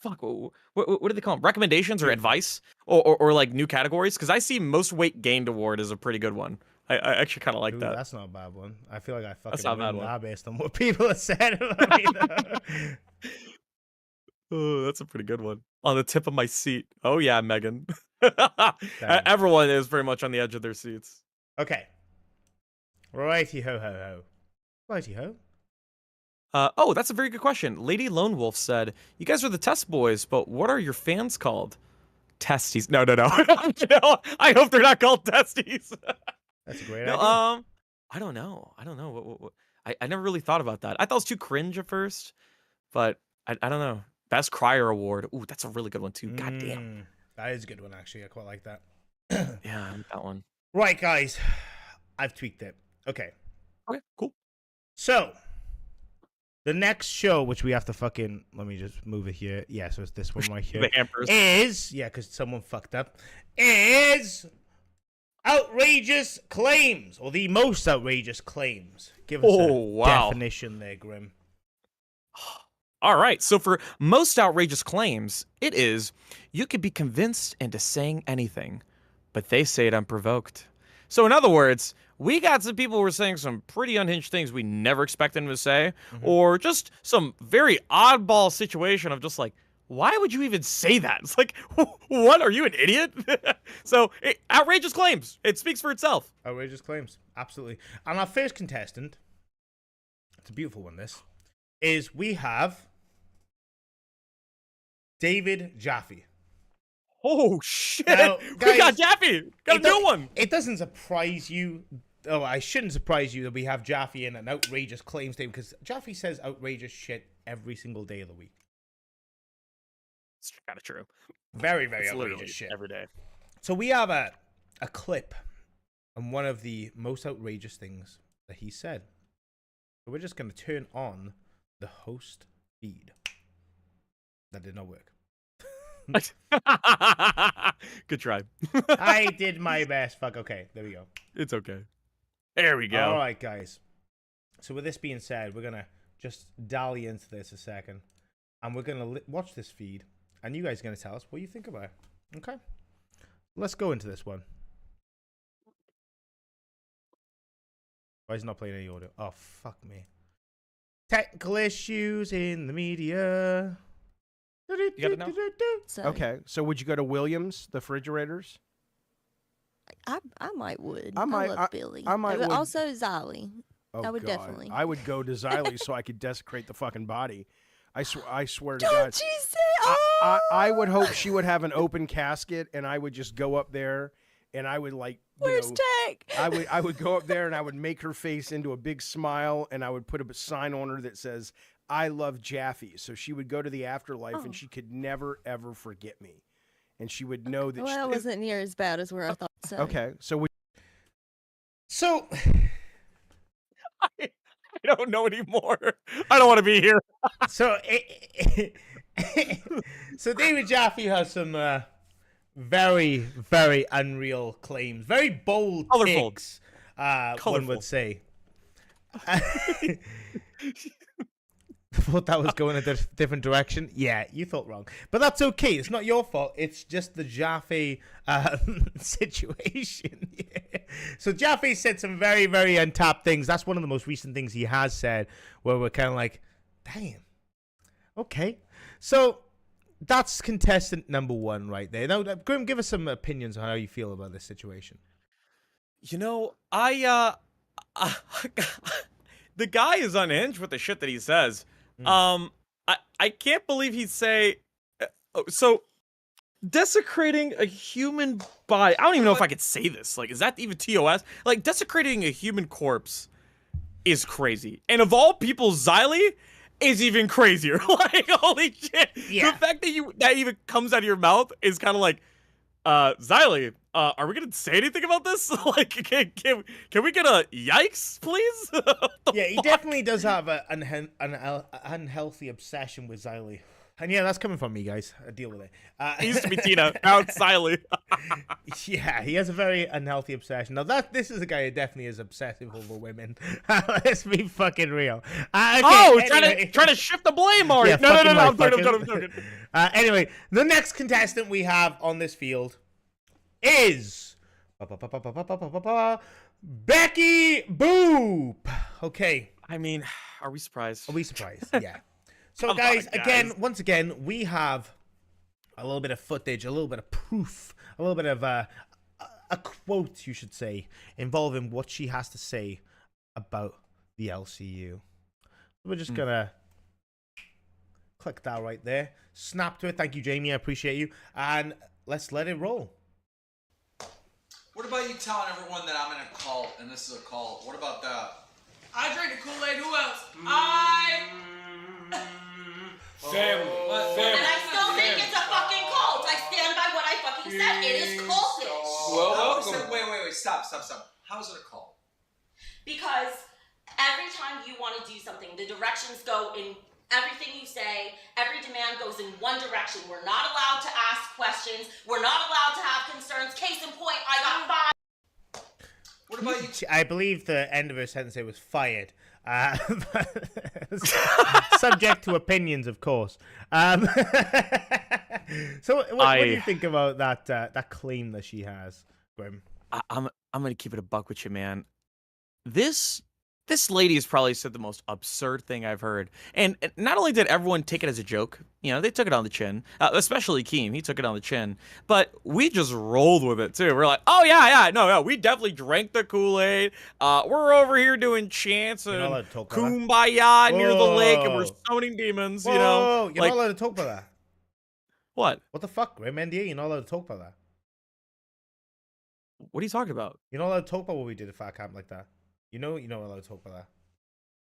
do they call them? Recommendations or advice or like new categories? Because I see most weight gained award is a pretty good one. I actually kind of like Ooh, that. That's not a bad one. I feel like I fucking not a bad win one. that based on what people have said about me. Though. Oh, that's a pretty good one. On the tip of my seat. Oh yeah, Megan. Everyone is very much on the edge of their seats. Okay. Righty ho ho ho. Righty ho. Oh, that's a very good question. Lady Lone Wolf said, "You guys are the Test Boys, but what are your fans called?" Testies. No. No, I hope they're not called Testies. That's a great No, idea. I don't know. I never really thought about that. I thought it was too cringe at first, but I don't know. Best Crier Award. Ooh, that's a really good one too. God damn. That is a good one, actually. I quite like that. Yeah, I like that one. Right, guys. I've tweaked it. Okay. Okay, cool. So, the next show, which we have to fucking... Let me just move it here. Yeah, so it's this one right here. The hampers. Is... Yeah, because someone fucked up. Is... Outrageous claims. Or the most outrageous claims. Give us a definition there, Grim. All right, so for most outrageous claims, it is, you could be convinced into saying anything, but they say it unprovoked. So in other words, we got some people who were saying some pretty unhinged things we never expected them to say, or just some very oddball situation of just like, why would you even say that? It's like, what? Are you an idiot? So, outrageous claims. It speaks for itself. Outrageous claims. Absolutely. And our first contestant, it's a beautiful one, this, is we have... David Jaffe. Oh, shit. Now, We got guys, Jaffe. Got a new one. It doesn't surprise you. Oh, I shouldn't surprise you that we have Jaffe in an outrageous claims day, because Jaffe says outrageous shit every single day of the week. It's kind of true. Very, very It's literally outrageous shit. every day. So we have a clip on one of the most outrageous things that he said. So we're just going to turn on the host feed. That did not work. Good try. I did my best. Fuck. Okay, there we go. It's okay. There we go. All right, guys. So with this being said, we're gonna just dally into this a second, and we're gonna watch this feed, and you guys are gonna tell us what you think about it. Okay. Let's go into this one. Why is it not playing any audio? Oh, fuck me. Technical issues in the media. You got it now? So Okay, so would you go to Williams, the refrigerators? I might would. I might- love Billy. I might But would. also Xylee. Oh, I would God. definitely. I would go to Xylee so I could desecrate the fucking body. I swear to Don't God. you say? I would hope she would have an open casket, and I would just go up there, and I would like, Where's Tech? I would go up there, and I would make her face into a big smile, and I would put a sign on her that says, "I love Jaffe." So she would go to the afterlife, and she could never ever forget me, and she would know that. Well, it wasn't near as bad as where I thought. So. Okay, so So I don't know anymore. I don't want to be here. so so David Jaffe has some very, very unreal claims, very bold Colorful. takes. One would say. Thought that was going a different direction. Yeah, you thought wrong, but that's okay. It's not your fault. It's just the Jaffe situation. Yeah. So Jaffe said some very, very untapped things. That's one of the most recent things he has said, where we're kind of like, damn. Okay, so that's contestant number one right there. Now, Grim, give us some opinions on how you feel about this situation. You know, the guy is unhinged with the shit that he says. I can't believe he'd say, so desecrating a human body. I don't even know if I could say this. Like, is that even TOS? Like, desecrating a human corpse is crazy. And of all people, Xylee is even crazier. Like, holy shit. Yeah. The fact that that even comes out of your mouth is kind of like, Xylee, are we gonna say anything about this? Like, can we get a yikes, please? Yeah, he definitely does have an unhealthy obsession with Xylee. And yeah, that's coming from me, guys. I deal with it. It used to be Tina, now it's Xylee. Yeah, he has a very unhealthy obsession. Now, this is a guy who definitely is obsessive over women. Let's be fucking real. Okay, anyway. trying to shift the blame, Ari. Yeah, no, fucking right, I'm joking. Anyway, the next contestant we have on this field is Becky Boop. Okay. I mean, are we surprised? Are we surprised? Yeah. So, Come guys, on, guys. once again, we have a little bit of footage, a little bit of proof, a little bit of a quote, you should say, involving what she has to say about the LCU. We're just gonna click that right there, snap to it. Thank you, Jamie. I appreciate you. And let's let it roll. What about you telling everyone that I'm in a cult and this is a cult? What about that? I drink the Kool-Aid. Who else? Family. And I still think it's a fucking cult. I stand by what I fucking said. It is cultish. Well, How is welcome. it- Wait. Stop. How is it a cult? Because every time you want to do something, the directions go in everything you say. Every demand goes in one direction. We're not allowed to ask questions. We're not allowed to have concerns. Case in point, I got 5. What about you? I believe the end of her sentence it was fired. Subject to opinions, of course. So, what do you think about that claim that she has, Grim? I'm gonna keep it a buck with you, man. This lady has probably said the most absurd thing I've heard. And not only did everyone take it as a joke, they took it on the chin, especially Keem. He took it on the chin. But we just rolled with it, too. We're like, oh, yeah, no, we definitely drank the Kool-Aid. We're over here doing chants and kumbaya near the lake, and we're summoning demons, Whoa, you're not allowed to talk about that. What? What the fuck, Grim? NDA, you're not allowed to talk about that. What are you talking about? You're not allowed to talk about what we did at Fat Camp like that. You're not allowed to talk about that.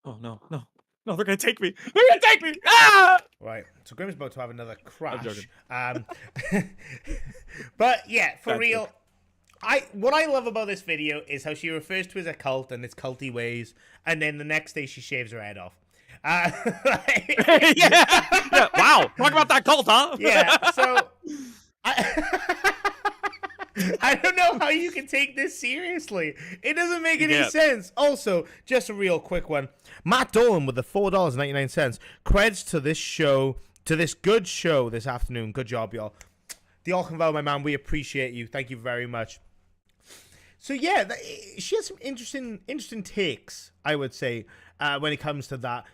Oh, no, they're gonna take me. They're gonna take me. Ah! Right, so Grim's about to have another crash. joking. But yeah, for Bad real, joke. what I love about this video is how she refers to it as a cult and its culty ways, and then the next day she shaves her head off. Yeah. Wow, talk about that cult, huh? Yeah, so I don't know how you can take this seriously. It doesn't make any sense. Also, just a real quick one. Matt Dolan with the $4.99. Creds to this show, to this good show this afternoon. Good job, y'all. The All Convo, my man. We appreciate you. Thank you very much. So yeah, she has some interesting takes, I would say, when it comes to that.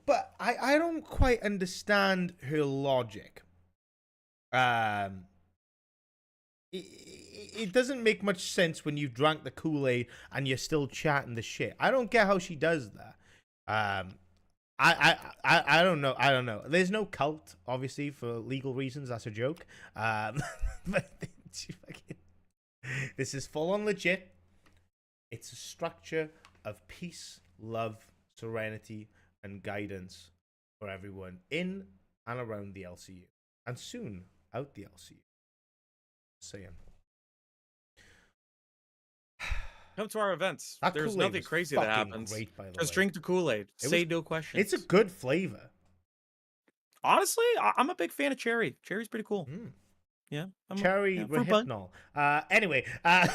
But I don't quite understand her logic. It doesn't make much sense when you've drank the Kool-Aid and you're still chatting the shit. I don't get how she does that. I don't know. There's no cult, obviously, for legal reasons. That's a joke. But this is full on legit. It's a structure of peace, love, serenity, and guidance for everyone in and around the LCU, and soon out the LCU. Saying. Come to our events. That There's Kool-Aid nothing was crazy that fucking happens. great, by the Just way. drink the Kool-Aid. Say no questions. It's a good flavor. Honestly, I'm a big fan of cherry. Cherry's pretty cool. Yeah. Cherry fruit punch. rehypnol. Anyway,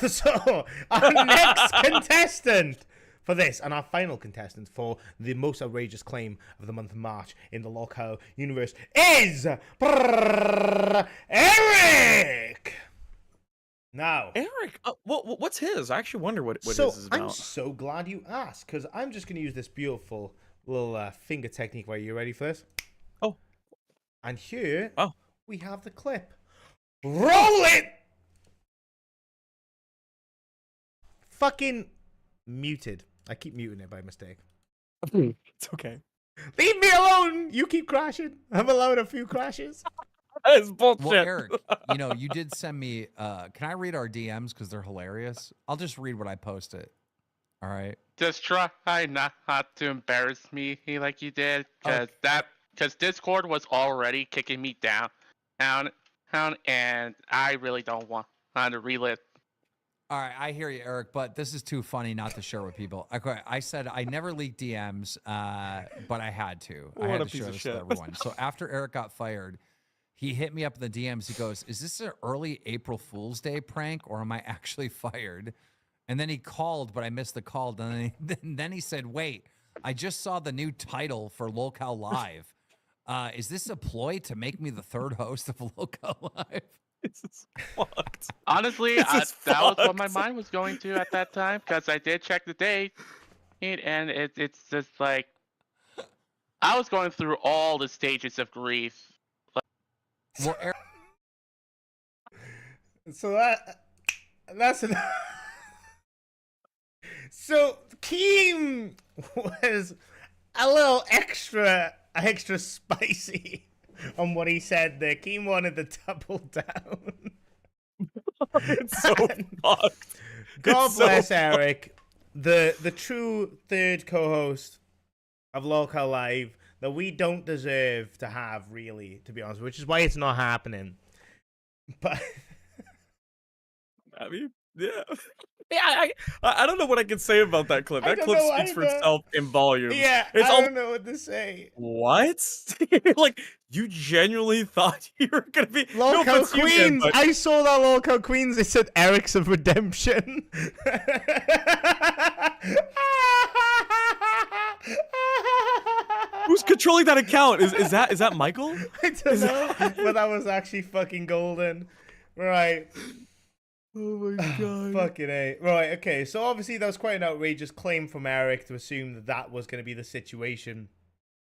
so our next contestant for this, and our final contestant for the most outrageous claim of the month of March in the LolCow universe is Eric. Now, Eric, what's his? I actually wonder what his is about. I'm so glad you asked, because I'm just going to use this beautiful little finger technique. Are you ready for this? Oh. And here we have the clip. Roll it! Fucking muted. I keep muting it by mistake. It's okay. Leave me alone! You keep crashing. I'm allowed a few crashes. That is bullshit. Well, Eric, you did send me. Can I read our DMs because they're hilarious? I'll just read what I posted. All right. Just try not to embarrass me like you did, because Discord was already kicking me down, and I really don't want to relive. All right, I hear you, Eric, but this is too funny not to share with people. Okay, I said I never leaked DMs, but I had to. I had to share this with everyone. So after Eric got fired, he hit me up in the DMs. He goes, "Is this an early April Fool's Day prank, or am I actually fired?" And then he called, but I missed the call. And then he said, "Wait, I just saw the new title for LolCow Live. Is this a ploy to make me the third host of LolCow Live?" This is fucked. Honestly, that was what my mind was going to at that time, because I did check the date, and it's just like I was going through all the stages of grief. Well, Eric, so that's enough. So Keem was a little extra spicy on what he said there. Keem wanted to double down. It's so fucked. God bless Eric. the true third co-host of LolCow Live that we don't deserve to have, really, to be honest, which is why it's not happening. But I mean, yeah. Yeah, I don't know what I can say about that clip. That clip speaks for itself in volumes. Yeah, it's I don't know what to say. What? Like, you genuinely thought you were gonna be no LolCow offense to you, man, Queens. but- I saw that LolCow Queens. It said Eric's of Redemption. Who's controlling that account? Is that Michael? I don't know, but that was actually fucking golden. Right. Oh my god. Fucking A. Right, okay. So obviously that was quite an outrageous claim from Eric to assume that that was going to be the situation.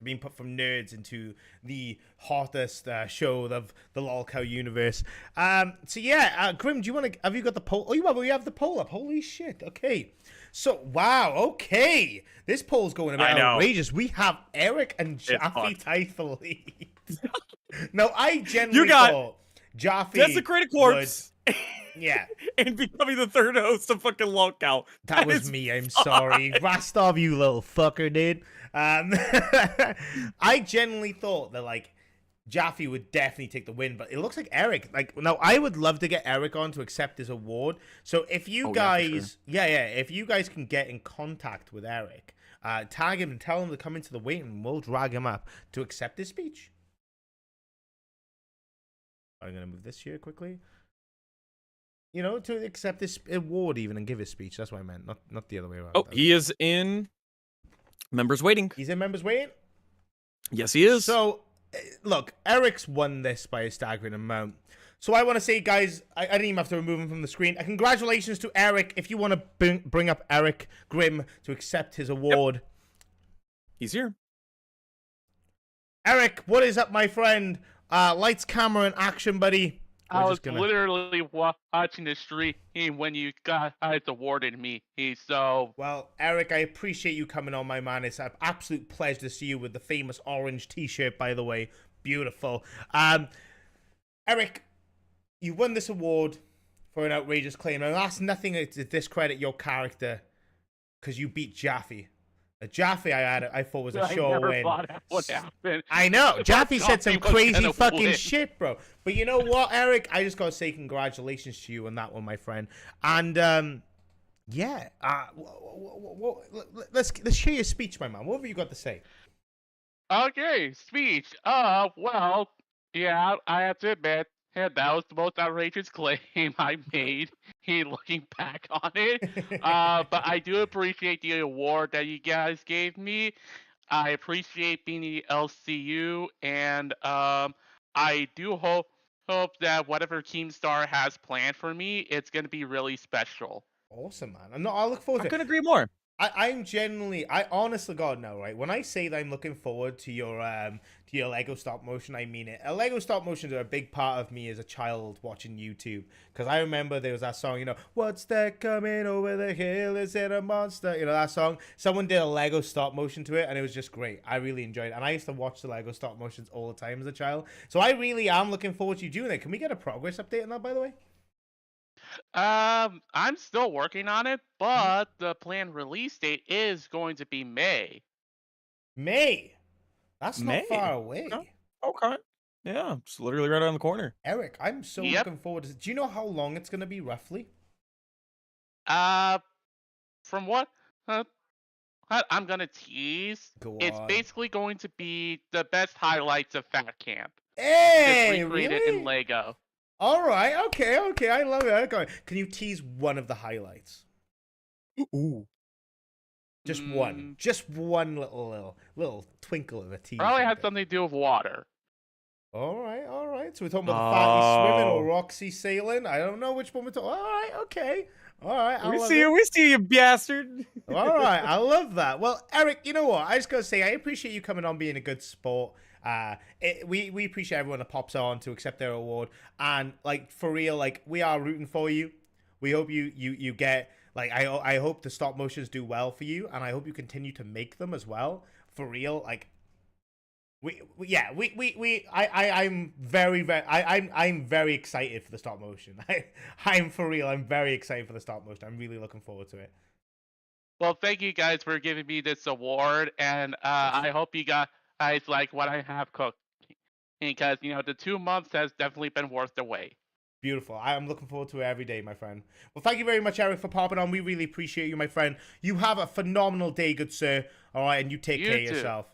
Being put from nerds into the hottest show of the LolCow universe. So yeah, Grim, do you want to, have you got the poll? Oh, we have the poll up. Holy shit. Okay. So, wow. Okay. This poll's going a bit outrageous. We have Eric and Jaffe tied for lead. No, I genuinely thought Jaffe Desecrated Corpse. Yeah. And becoming the third host of fucking LolCow. That was me. I'm sorry. Rastov, you little fucker, dude. I genuinely thought that, like, Jaffe would definitely take the win, but it looks like Eric, like, now I would love to get Eric on to accept his award. So if you guys, if you guys can get in contact with Eric, tag him and tell him to come into the waiting room, we'll drag him up to accept his speech. I'm going to move this here quickly. You know, to accept this award even and give his speech. That's what I meant, not the other way around. Oh, he is in members waiting. He's in members waiting? Yes, he is. So, look, Eric's won this by a staggering amount. So I want to say, guys, I didn't even have to remove him from the screen. Congratulations to Eric. If you want to bring up Eric Grimm to accept his award. Yep. He's here. Eric, what is up, my friend? Lights, camera, and action, buddy. I was literally watching the stream when you guys awarded me. So well, Eric, I appreciate you coming on, my man. It's an absolute pleasure to see you with the famous orange T-shirt, by the way. Beautiful. Eric, you won this award for an outrageous claim, and that's nothing to discredit your character, because you beat Jaffe. Jaffe, I thought was a sure win. What happened? I know. Jaffe said some crazy fucking shit, bro. But you know what, Eric? I just gotta say congratulations to you on that one, my friend. And yeah, let's hear your speech, my man. What have you got to say? Okay, speech. Well, yeah, I have to admit, that was the most outrageous claim I made. Looking back on it, but I do appreciate the award that you guys gave me. I appreciate being the LCU, and I do hope that whatever Keemstar has planned for me, it's gonna be really special. Awesome, man. I look forward to it. I couldn't agree more. I'm genuinely, I honestly, God, no, right? When I say that I'm looking forward to your Lego stop motion, I mean it. Lego stop motions are a big part of me as a child watching YouTube, because I remember there was that song, you know, what's that coming over the hill? Is it a monster? You know that song? Someone did a Lego stop motion to it, and it was just great. I really enjoyed it, and I used to watch the Lego stop motions all the time as a child. So I really am looking forward to you doing it. Can we get a progress update on that, by the way? I'm still working on it, but the planned release date is going to be May. May? That's not far away. Okay. Yeah, it's literally right around the corner. Eric, I'm so looking forward to it. Do you know how long it's going to be, roughly? From what I'm going to tease, it's basically going to be the best highlights of Fat Camp. Hey, just recreated in Lego. All right, okay, I love it. Okay. Can you tease one of the highlights? Ooh. Just one little twinkle of a tease. Probably has something to do with water. All right. So we're talking about the Fatty swimming or Roxy sailing. I don't know which one we're talking. All right, okay. All right, we see you, bastard. All right, I love that. Well, Eric, you know what? I just gotta say, I appreciate you coming on, being a good sport. We appreciate everyone that pops on to accept their award, and like for real, like we are rooting for you. We hope you get, like, I hope the stop motions do well for you, and I hope you continue to make them as well. For real, like I'm very excited for the stop motion. I'm for real. I'm very excited for the stop motion. I'm really looking forward to it. Well, thank you guys for giving me this award, and I hope you guys like what I have cooked, because the 2 months has definitely been worth the wait. Beautiful. I am looking forward to it every day, my friend. Well, thank you very much, Eric, for popping on. We really appreciate you, my friend. You have a phenomenal day, good sir. All right, and you take care of yourself.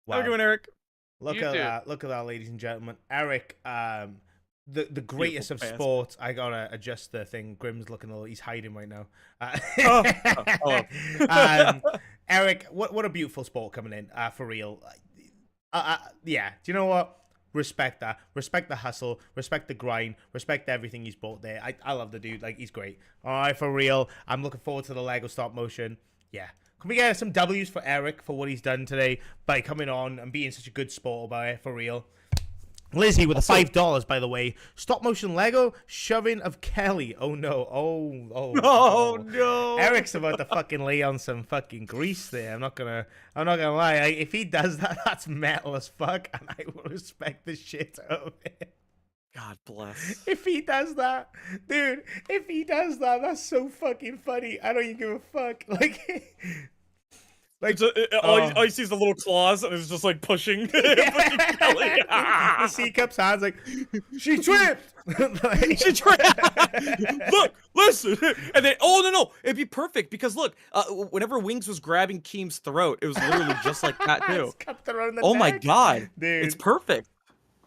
Wow. How are you doing, Eric? Look at that. Look at that, ladies and gentlemen. Eric, the greatest of sports. I gotta adjust the thing. Grim's looking a little. He's hiding right now. Eric, what a beautiful sport coming in. For real. Yeah. Do you know what? Respect that. Respect the hustle. Respect the grind. Respect everything he's brought there. I love the dude. Like, he's great. All right, for real. I'm looking forward to the Lego stop motion. Yeah. Can we get some W's for Eric for what he's done today by coming on and being such a good sport about it, for real? Lizzie with the $5, by the way. Stop motion Lego shoving of Kelly. Oh no. Oh no. Eric's about to fucking lay on some fucking grease there. I'm not gonna lie. If he does that, that's metal as fuck, and I will respect the shit out of it. God bless. If he does that, dude, that's so fucking funny. I don't even give a fuck. All you see is the little claws, and it's just like pushing. pushing Kelly. The C cups hands like, she tripped. She tripped. Look, listen, and then no, it'd be perfect because look, whenever Wings was grabbing Keem's throat, it was literally just like that too. Oh my god, dude, it's perfect.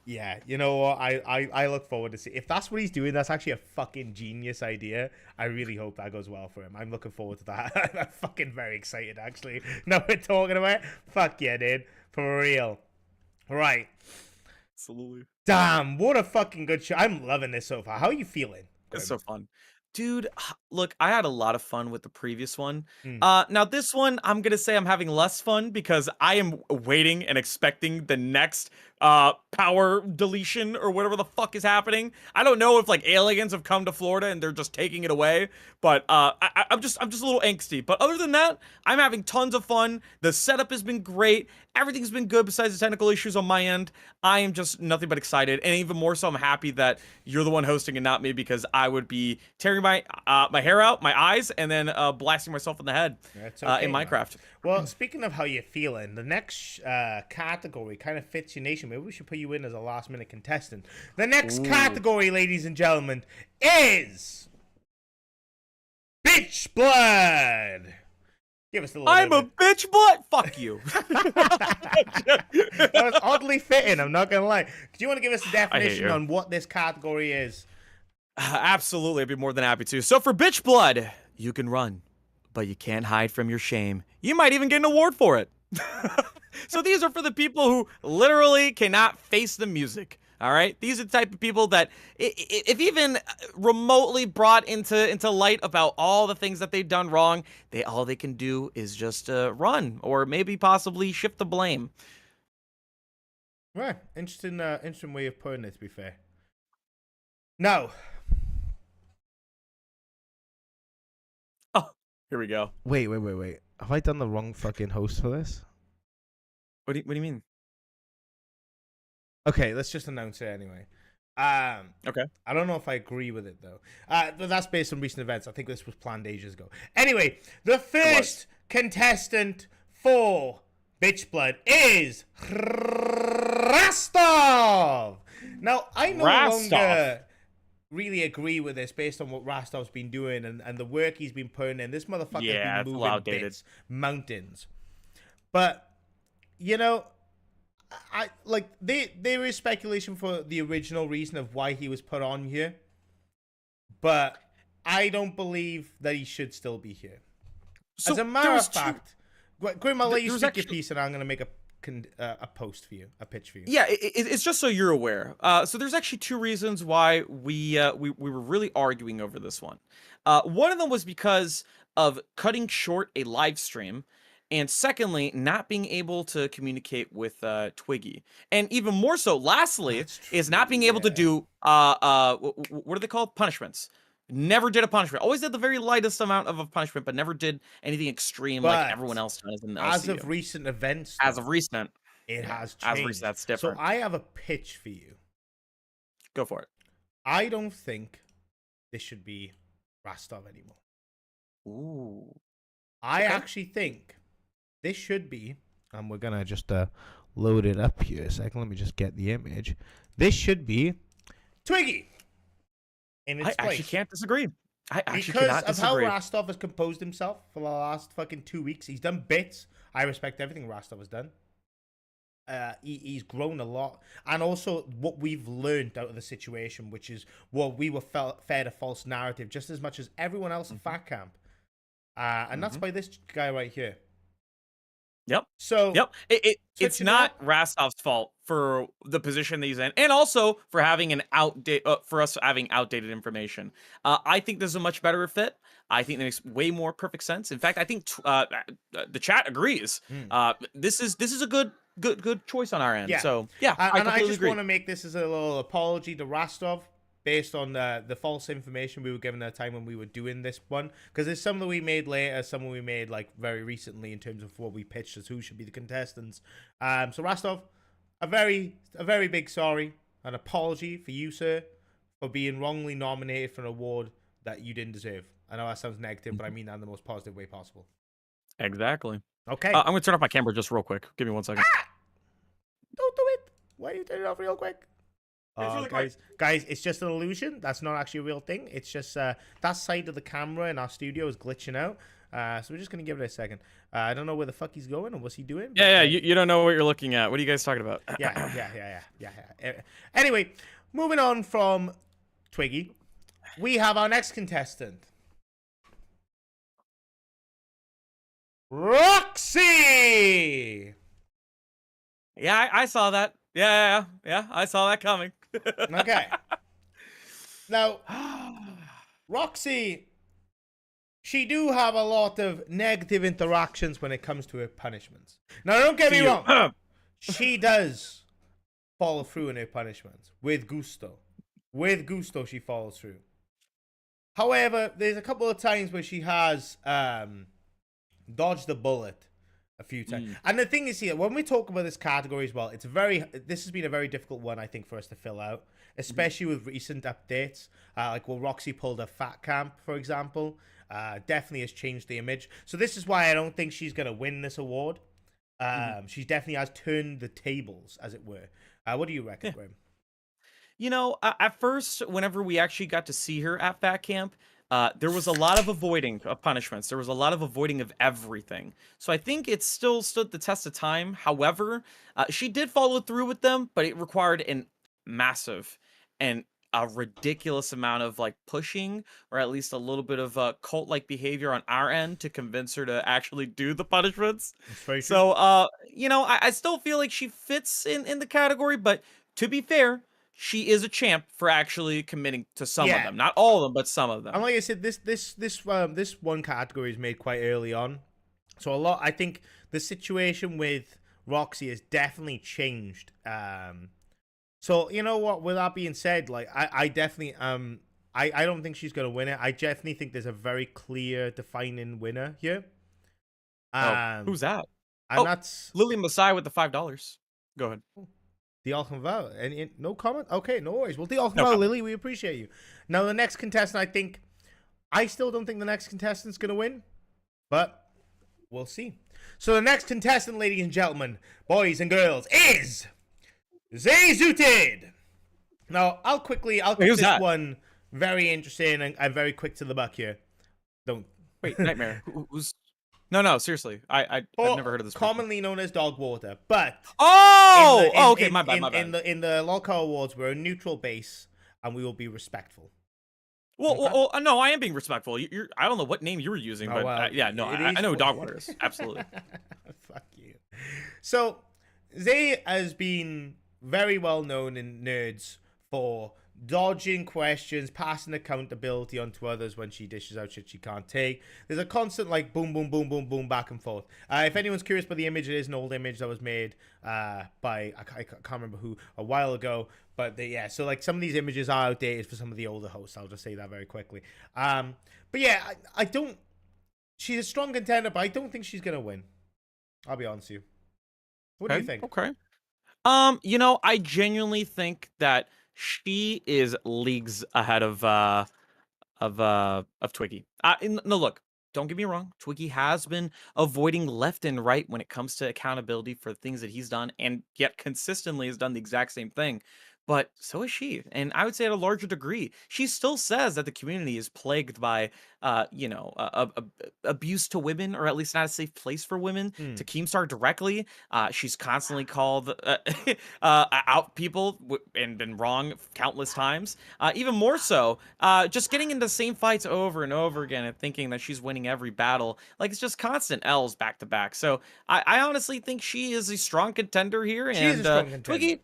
Yeah, you know what? I look forward to see if that's what he's doing. That's actually a fucking genius idea. I really hope that goes well for him. I'm looking forward to that. I'm fucking very excited, actually. Now we're talking about it. Fuck yeah, dude. For real. Right. Absolutely. Damn, what a fucking good show. I'm loving this so far. How are you feeling? It's so fun. Dude, look, I had a lot of fun with the previous one. Now this one, I'm going to say I'm having less fun because I am waiting and expecting the next power deletion or whatever the fuck is happening. I don't know if like aliens have come to Florida and they're just taking it away, but I'm just a little angsty. But other than that, I'm having tons of fun. The setup has been great. Everything's been good besides the technical issues on my end. I am just nothing but excited, and even more so, I'm happy that you're the one hosting and not me, because I would be tearing my hair out, my eyes, and then blasting myself in the head in Minecraft. Man. Well, speaking of how you're feeling, the next category kind of fits your nation. Maybe we should put you in as a last-minute contestant. The next category, ladies and gentlemen, is Bitch Blood. Give us a little. I'm a bitch blood. Fuck you. That was oddly fitting. I'm not gonna lie. Do you want to give us a definition on what this category is? Absolutely, I'd be more than happy to. So for Bitch Blood, you can run, but you can't hide from your shame. You might even get an award for it. So these are for the people who literally cannot face the music. All right, these are the type of people that, if even remotely brought into light about all the things that they've done wrong, all they can do is just run, or maybe possibly shift the blame. Right, interesting way of putting it. To be fair. Now, here we go. Wait. Have I done the wrong fucking host for this? What do you mean? Okay, let's just announce it anyway. Okay. I don't know if I agree with it though. But that's based on recent events. I think this was planned ages ago. Anyway, the first contestant for Bitch Blood is Rastov. Now, I no longer really agree with this based on what Rastov's been doing and the work he's been putting in. This motherfucker's been moving bits, mountains. But, you know, there is speculation for the original reason of why he was put on here, but I don't believe that he should still be here. So as a matter of fact, Grim, I'll let you speak your piece, and I'm going to make a post for you, a pitch for you. Yeah, it's just so you're aware. So there's actually two reasons why we were really arguing over this one. One of them was because of cutting short a live stream. And secondly, not being able to communicate with Twiggy. And even more so, lastly, is not being able to do, what are they called? Punishments. Never did a punishment. Always did the very lightest amount of a punishment, but never did anything extreme like everyone else does in the LCU. As of recent events, as of recent, it has changed. As of recent, that's different. So I have a pitch for you. Go for it. I don't think this should be Rastov anymore. Ooh. I Okay. actually think this should be, and we're gonna just load it up here a second. Let me just get the image. This should be Twiggy in its I actually place. can't disagree. I actually Because cannot of how disagree. Rostov has composed himself for the last fucking 2 weeks. He's done bits. I respect everything Rostov has done. He's grown a lot. And also what we've learned out of the situation, which is what we were fed a false narrative just as much as everyone else in Fat Camp. And that's by this guy right here. Yep. So yep. It's switching not up- Rastov's fault for the position that he's in, and also for having an for us having outdated information. I think this is a much better fit. I think it makes way more perfect sense. In fact, I think the chat agrees. This is a good choice on our end. Yeah. So yeah, And I completely just agree. want to make this as a little apology to Rostov based on the false information we were given at the time when we were doing this one. Because there's some that we made later, some that we made like very recently in terms of what we pitched as who should be the contestants. So Rostov, a very big sorry, an apology for you, sir, for being wrongly nominated for an award that you didn't deserve. I know that sounds negative, but I mean that in the most positive way possible. Exactly. Okay. I'm gonna turn off my camera just real quick. Give me 1 second. Don't do it. Why are you turning it off real quick? really Guys, it's just an illusion. That's not actually a real thing. It's just that side of the camera in our studio is glitching out. So we're just gonna give it a second. I don't know where the fuck he's going or what's he doing. But, Yeah. You don't know what you're looking at. What are you guys talking about? yeah. Anyway, moving on from Twiggy, we have our next contestant, Roxy. Yeah, I saw that. Yeah, I saw that coming. Okay. Now, Roxy, she do have a lot of negative interactions when it comes to her punishments. Now, don't get me wrong. She does follow through in her punishments with gusto. With gusto, she follows through. However, there's a couple of times where she has dodged the bullet a few times. And the thing is here, when we talk about this category as well, this has been a very difficult one, I think, for us to fill out, especially with recent updates. Like, Roxy pulled a Fat Camp, for example. Definitely has changed the image. So this is why I don't think she's going to win this award. She definitely has turned the tables, as it were. What do you reckon, Graham? You know, at first, whenever we actually got to see her at Fat Camp, there was a lot of avoiding of punishments. There was a lot of avoiding of everything. So I think it still stood the test of time. However, she did follow through with them, but it required an massive and a ridiculous amount of like pushing, or at least a little bit of cult-like behavior on our end to convince her to actually do the punishments. So, you know, I still feel like she fits in the category, but to be fair, she is a champ for actually committing to some of them. Not all of them, but some of them. And like I said, this one category is made quite early on. So I think the situation with Roxy has definitely changed. So you know what, with that being said, like I definitely I don't think she's gonna win it. I definitely think there's a very clear defining winner here. Who's that? And that's Lily Messiah with the $5. Go ahead. Diolchyn and no comment? Okay, no worries. Well, Diolchyn, Lily, we appreciate you. Now, the next contestant, I still don't think the next contestant's going to win, but we'll see. So the next contestant, ladies and gentlemen, boys and girls, is Zay Zooted. Now, I'll keep this one very interesting and very quick to the buck here. Wait, Nightmare. Who's... No, seriously. I've never heard of this person. Commonly known as Dog Water, but okay, my bad. In the LolCowAwards, we're a neutral base, and we will be respectful. Well, no, I am being respectful. I don't know what name you were using, but I know who Dog Water is. Absolutely. Fuck you. So, Zay has been very well known in nerds for dodging questions, passing accountability onto others when she dishes out shit she can't take. There's a constant like boom, boom, boom, boom, boom, back and forth. If anyone's curious about the image, it is an old image that was made by I can't remember who a while ago. But so like some of these images are outdated for some of the older hosts. I'll just say that very quickly. But yeah, I don't. She's a strong contender, but I don't think she's gonna win. I'll be honest with you. What do you think? Okay. You know, I genuinely think that she is leagues ahead of Twiggy. No, look, don't get me wrong, Twiggy has been avoiding left and right when it comes to accountability for things that he's done, and yet consistently has done the exact same thing. But so is she, and I would say at a larger degree, she still says that the community is plagued by, abuse to women, or at least not a safe place for women. To Keemstar directly, she's constantly called out people and been wrong countless times. Even more so, just getting into the same fights over and over again and thinking that she's winning every battle. Like, it's just constant L's back to back. So I honestly think she is a strong contender here. She is a strong contender.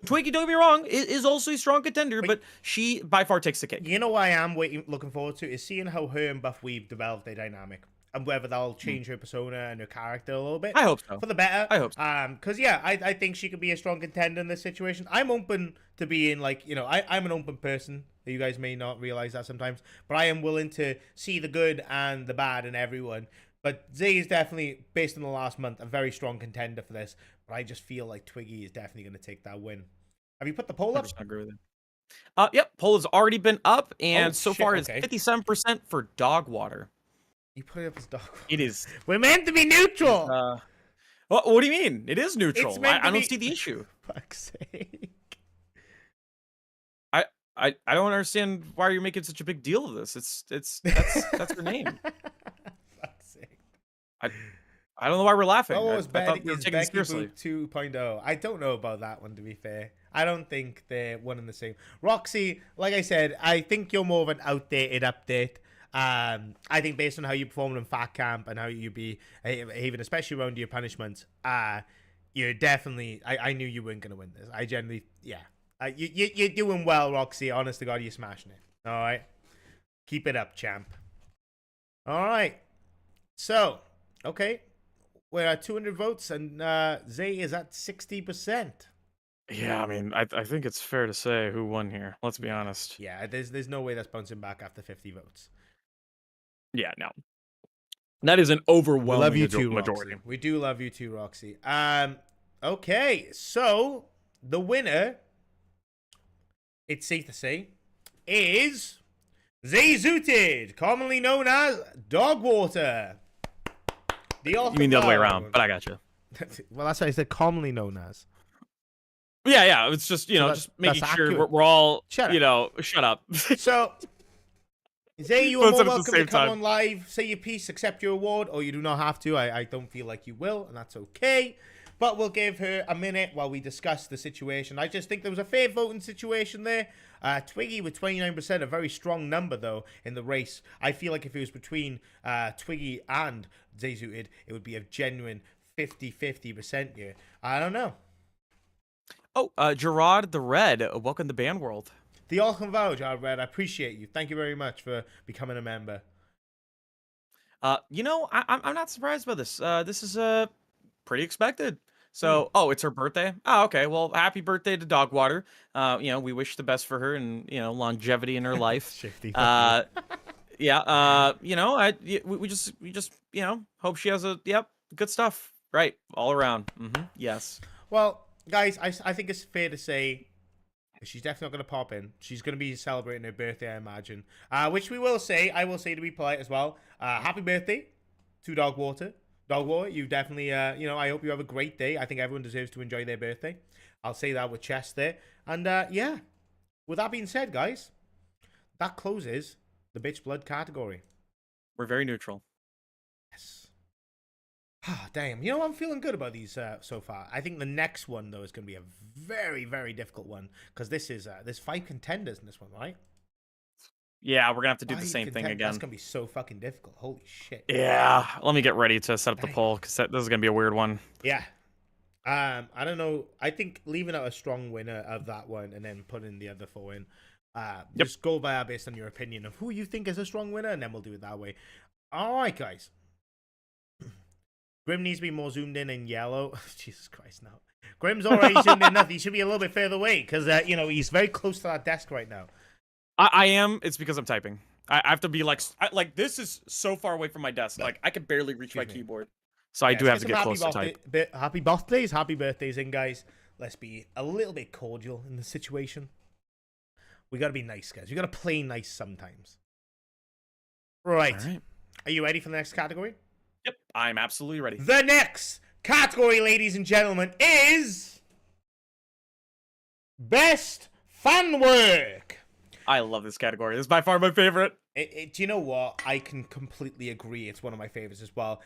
Twiggy, don't get me wrong, is also a strong contender, but she by far takes the cake. You know what I am looking forward to is seeing how her and Buff Weave develop their dynamic, and whether that'll change her persona and her character a little bit. I hope so. For the better. I hope so. Because, yeah, I think she could be a strong contender in this situation. I'm open to being, like, you know, I'm an open person. You guys may not realize that sometimes. But I am willing to see the good and the bad in everyone. But Zay is definitely, based on the last month, a very strong contender for this. But I just feel like Twiggy is definitely going to take that win. Have you put the poll up? I agree with it. Yep, poll has already been up, and so far it's okay. 57% for dog water. You put it up as dog water. It is. We're meant to be neutral. What do you mean? It is neutral. It's meant to I don't be- see the issue. Fuck's sake. I don't understand why you're making such a big deal of this. That's her name. Fuck's sake. I don't know why we're laughing. What was I thought Betty, we were is taking this Becky seriously. Boop 2.0? I don't know about that one, to be fair. I don't think they're one and the same. Roxy, like I said, I think you're more of an outdated update. I think based on how you performed in Fat Camp and how you be behaving, especially around your punishments, you're definitely. I knew you weren't gonna win this. I generally, yeah. You're doing well, Roxy. Honest to God, you're smashing it. All right, keep it up, champ. All right. So, okay, we're at 200 votes, and Zay is at 60%. Yeah, I mean, I think it's fair to say who won here. Let's be honest. Yeah, there's no way that's bouncing back after 50 votes. Yeah, no. That is an overwhelming We love you too, majority. Roxy. We do love you too, Roxy. Okay, so the winner, it's safe to say, is Zay Zooted, commonly known as Dogwater. You mean the other way around, but I got you. Well, that's what I said, commonly known as. Yeah, it's just, just making sure we're all, shut up. So, Zay, you are Both more said it at the welcome to same come time. on live, say your piece, accept your award, or you do not have to. I don't feel like you will, and that's okay. But we'll give her a minute while we discuss the situation. I just think there was a fair voting situation there. Twiggy with 29%, a very strong number, though, in the race. I feel like if it was between Twiggy and Zay Zooted, it would be a genuine 50-50% here. I don't know. Oh, Gerard the Red, welcome to Band World. The LolCowAwards, Gerard Red, I appreciate you. Thank you very much for becoming a member. I'm not surprised by this. This is pretty expected. So, it's her birthday. Oh, okay. Well, happy birthday to Dogwater. We wish the best for her and longevity in her life. Shifty. Yeah. We just hope she has good stuff. Right, all around. Yes. Well, guys, I think it's fair to say she's definitely not going to pop in. She's going to be celebrating her birthday, I imagine. Which we will say. I will say to be polite as well. Happy birthday to Dogwater. Dogwater, you definitely, I hope you have a great day. I think everyone deserves to enjoy their birthday. I'll say that with chest there. And, yeah. With that being said, guys, that closes the Bitch Blood category. We're very neutral. Yes. Damn. I'm feeling good about these so far. I think the next one, though, is going to be a very, very difficult one. Because there's 5 contenders in this one, right? Yeah, we're going to have to do the same thing again. That's going to be so fucking difficult. Holy shit. Yeah. Let me get ready to set up the poll because this is going to be a weird one. Yeah. I don't know. I think leaving out a strong winner of that one and then putting the other 4 in. Just go by based on your opinion of who you think is a strong winner, and then we'll do it that way. All right, guys. Grim needs to be more zoomed in yellow. Jesus Christ, no. Grim's already zoomed in enough. He should be a little bit further away because, he's very close to that desk right now. I am. It's because I'm typing. I have to be this is so far away from my desk. Like, I can barely reach my keyboard. So I do have to get close to type. Happy birthdays in, guys. Let's be a little bit cordial in the situation. We got to be nice, guys. We got to play nice sometimes. Right. Are you ready for the next category? Yep, I'm absolutely ready. The next category, ladies and gentlemen, is Best Fan Work. I love this category. This is by far my favorite. Do you know what? I can completely agree. It's one of my favorites as well.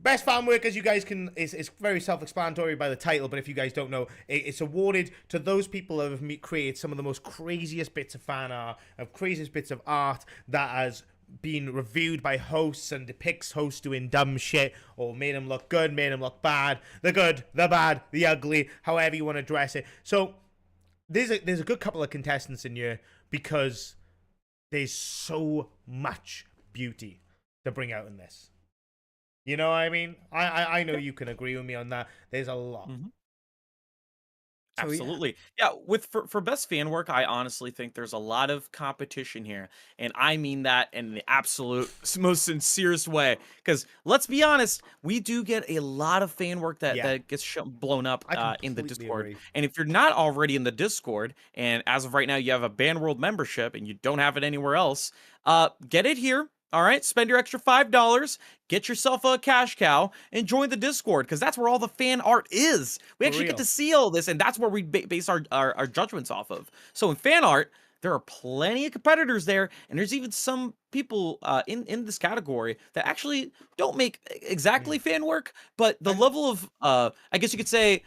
Best fan work, as you guys can, is very self-explanatory by the title, but if you guys don't know, it's awarded to those people who have created some of the most craziest bits of fan art, craziest bits of art that has been reviewed by hosts and depicts hosts doing dumb shit, or made them look good, made them look bad, the good, the bad, the ugly, however you want to dress it. So there's a good couple of contestants in here because there's so much beauty to bring out in this. You know what I mean? I know you can agree with me on that. There's a lot. So, Absolutely. Yeah, with for best fan work, I honestly think there's a lot of competition here. And I mean that in the absolute most sincerest way. Because let's be honest, we do get a lot of fan work that gets blown up in the Discord. Agree. And if you're not already in the Discord, and as of right now you have a Band World membership and you don't have it anywhere else, get it here. All right, spend your extra $5, get yourself a cash cow, and join the Discord, because that's where all the fan art is. We actually get to see all this, and that's where we base our judgments off of. So in fan art, there are plenty of competitors there, and there's even some people in this category that actually don't make exactly fan work, but the level of, I guess you could say,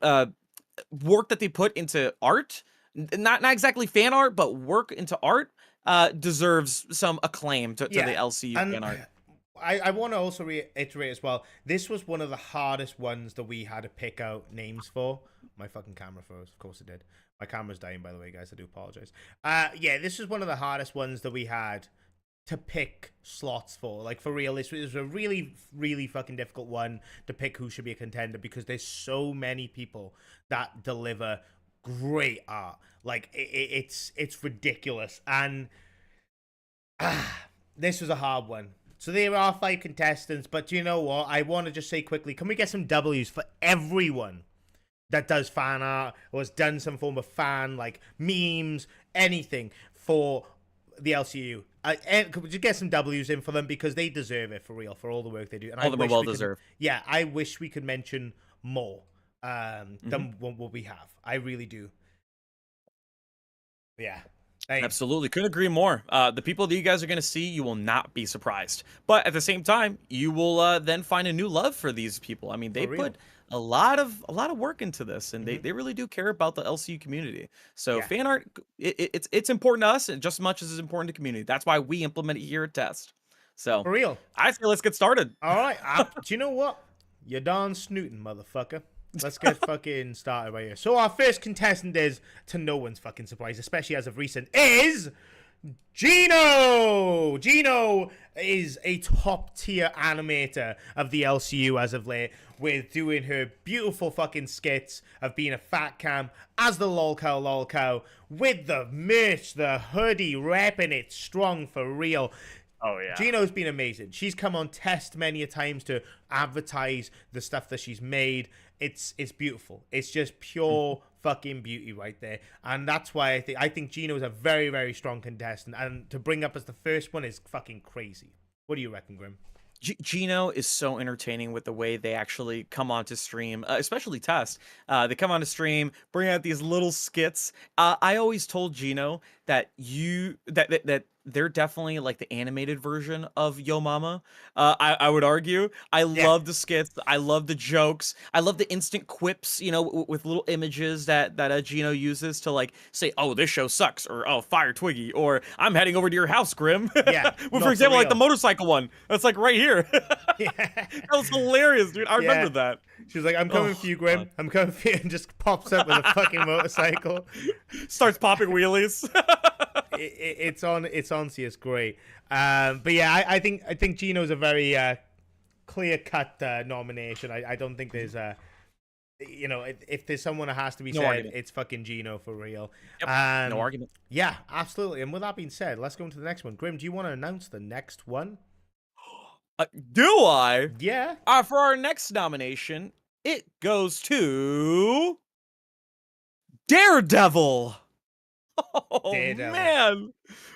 work that they put into art, not exactly fan art, but work into art, deserves some acclaim to the LCU fan art. I want to also reiterate as well, this was one of the hardest ones that we had to pick out names for. My fucking camera froze. Of course it did. My camera's dying, by the way, guys. I do apologize. Yeah, this was one of the hardest ones that we had to pick slots for. Like, for real, this was a really, really fucking difficult one to pick who should be a contender, because there's so many people that deliver great art. Like, it's ridiculous. And this was a hard one. So there are 5 contestants, but do you know what? I want to just say quickly, can we get some W's for everyone that does fan art or has done some form of fan, like memes, anything for the LCU? Could we just get some W's in for them, because they deserve it, for real, for all the work they do. And all of them are well deserved. Yeah, I wish we could mention more than what we have. I really do. Yeah. Absolutely. Couldn't agree more. The people that you guys are going to see, you will not be surprised. But at the same time, you will then find a new love for these people. I mean, they put a lot of work into this, and they really do care about the LCU community. So fan art, it's important to us just as much as it's important to community. That's why we implement it here at Test. So for real, I say let's get started. All right. Do you know what? You're darn snooting, motherfucker. Let's get fucking started right here. So our first contestant is, to no one's fucking surprise, especially as of recent, is Gino! Gino is a top-tier animator of the LCU as of late, with doing her beautiful fucking skits of being a fat cam as the LolCow, with the merch, the hoodie, repping it strong for real. Oh, yeah. Gino's been amazing. She's come on Test many a times to advertise the stuff that she's made. It's beautiful. It's just pure fucking beauty right there. And that's why I think Gino's a very, very strong contestant. And to bring up as the first one is fucking crazy. What do you reckon, Grim? Gino is so entertaining with the way they actually come onto stream, especially Test. They come onto stream, bring out these little skits. I always told Gino that that they're definitely like the animated version of Yo Mama. I would argue. I love the skits. I love the jokes. I love the instant quips, you know, with little images that Gino uses to like say, oh, this show sucks, or oh, fire Twiggy, or I'm heading over to your house, Grim. Yeah. Well, for example, like the motorcycle one. That's like right here. That was hilarious, dude. I remember that. She's like, I'm coming for you, Grim. I'm coming for you, and just pops up with a fucking motorcycle. Starts popping wheelies. It's on. It's great. But yeah, I think Gino's a very clear-cut nomination. I don't think there's a, you know, if there's someone that has to be said, it's fucking Gino for real. Yep. No argument. Yeah, absolutely. And with that being said, let's go into the next one. Grim, do you want to announce the next one? Do I? Yeah. For our next nomination, it goes to Daredevil. Oh Daredevil. man,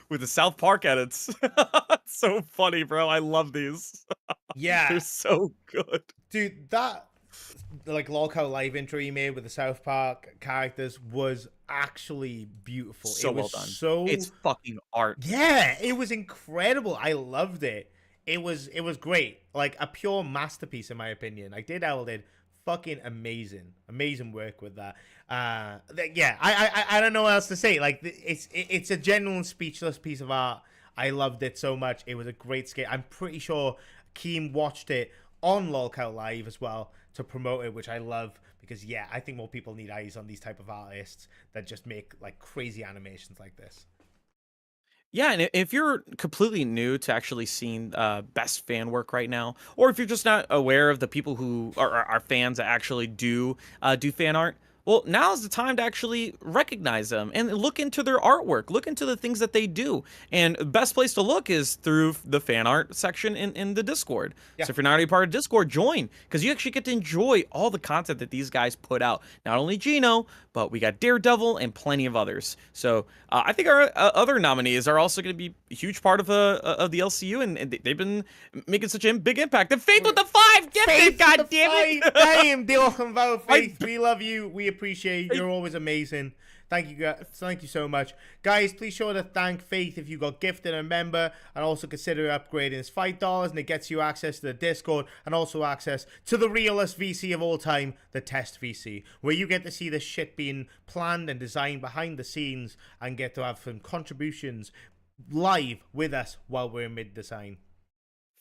with the South Park edits. It's so funny, bro. I love these. Yeah, They're so good. dude, that like LolCow live intro you made with the South Park characters was actually beautiful. So it well was done. So It's fucking art. yeah, it was incredible. I loved it. It was great. Like a pure masterpiece in my opinion. Like Daredevil did fucking amazing work with that. Yeah, I don't know what else to say. Like it's a genuine speechless piece of art. I loved it so much. It was a great skit. I'm pretty sure Keem watched it on LolCow Live as well to promote it, which I love because yeah, I think more people need eyes on these type of artists that just make like crazy animations like this. Yeah, and if you're completely new to actually seeing best fan work right now, or if you're just not aware of the people who are fans that actually do fan art, well, now's the time to actually recognize them and look into their artwork, look into the things that they do. And the best place to look is through the fan art section in the Discord. Yeah. So if you're not already part of Discord, join, because you actually get to enjoy all the content that these guys put out. Not only Gino, but we got Daredevil and plenty of others. So I think our other nominees are also going to be a huge part of the LCU, and they've been making such a big impact. And Faith with the 5 gifted, god damn it! Damn, deal about Faith. We love you. We appreciate you. You're always amazing. Thank you, guys. Thank you so much, guys. Please sure to thank Faith if you got gifted a member, and also consider upgrading. It's $5, and it gets you access to the Discord and also access to the realest VC of all time, the Test VC, where you get to see the shit being planned and designed behind the scenes, and get to have some contributions live with us while we're in mid-design.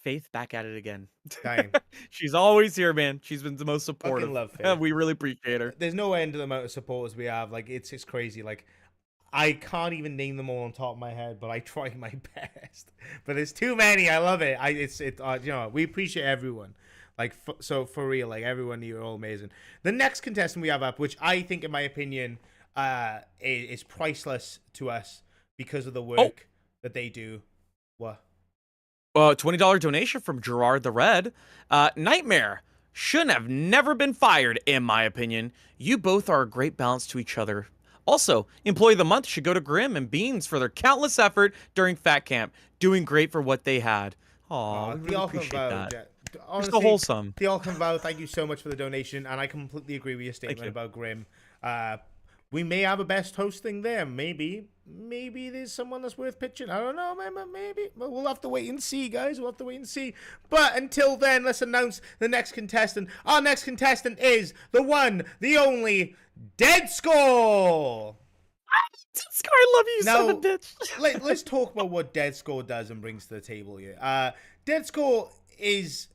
Faith back at it again. Damn. She's always here, man. She's been the most supportive. Fucking love Faith. We really appreciate her. There's no end to the amount of supporters we have. Like it's crazy. Like I can't even name them all on top of my head, but I try my best. But there's too many. I love it. You know, we appreciate everyone. Like so for real, like everyone, you're all amazing. The next contestant we have up, which I think, in my opinion, is priceless to us because of the work that they do. What? $20 donation from Gerard the Red. Nightmare shouldn't have never been fired, in my opinion. You both are a great balance to each other. Also, Employee of the Month should go to Grim and Beans for their countless effort during Fat Camp, doing great for what they had. Aw, we really appreciate that. Honestly, so wholesome. The Alcon Vow, thank you so much for the donation, and I completely agree with your statement about Grim. We may have a best hosting there. Maybe there's someone that's worth pitching. I don't know. Maybe. We'll have to wait and see, guys. We'll have to wait and see. But until then, let's announce the next contestant. Our next contestant is the one, the only, Dead Score. Dead Score, I love you, now, son of a bitch. let's talk about what Dead Score does and brings to the table here. Dead Score is,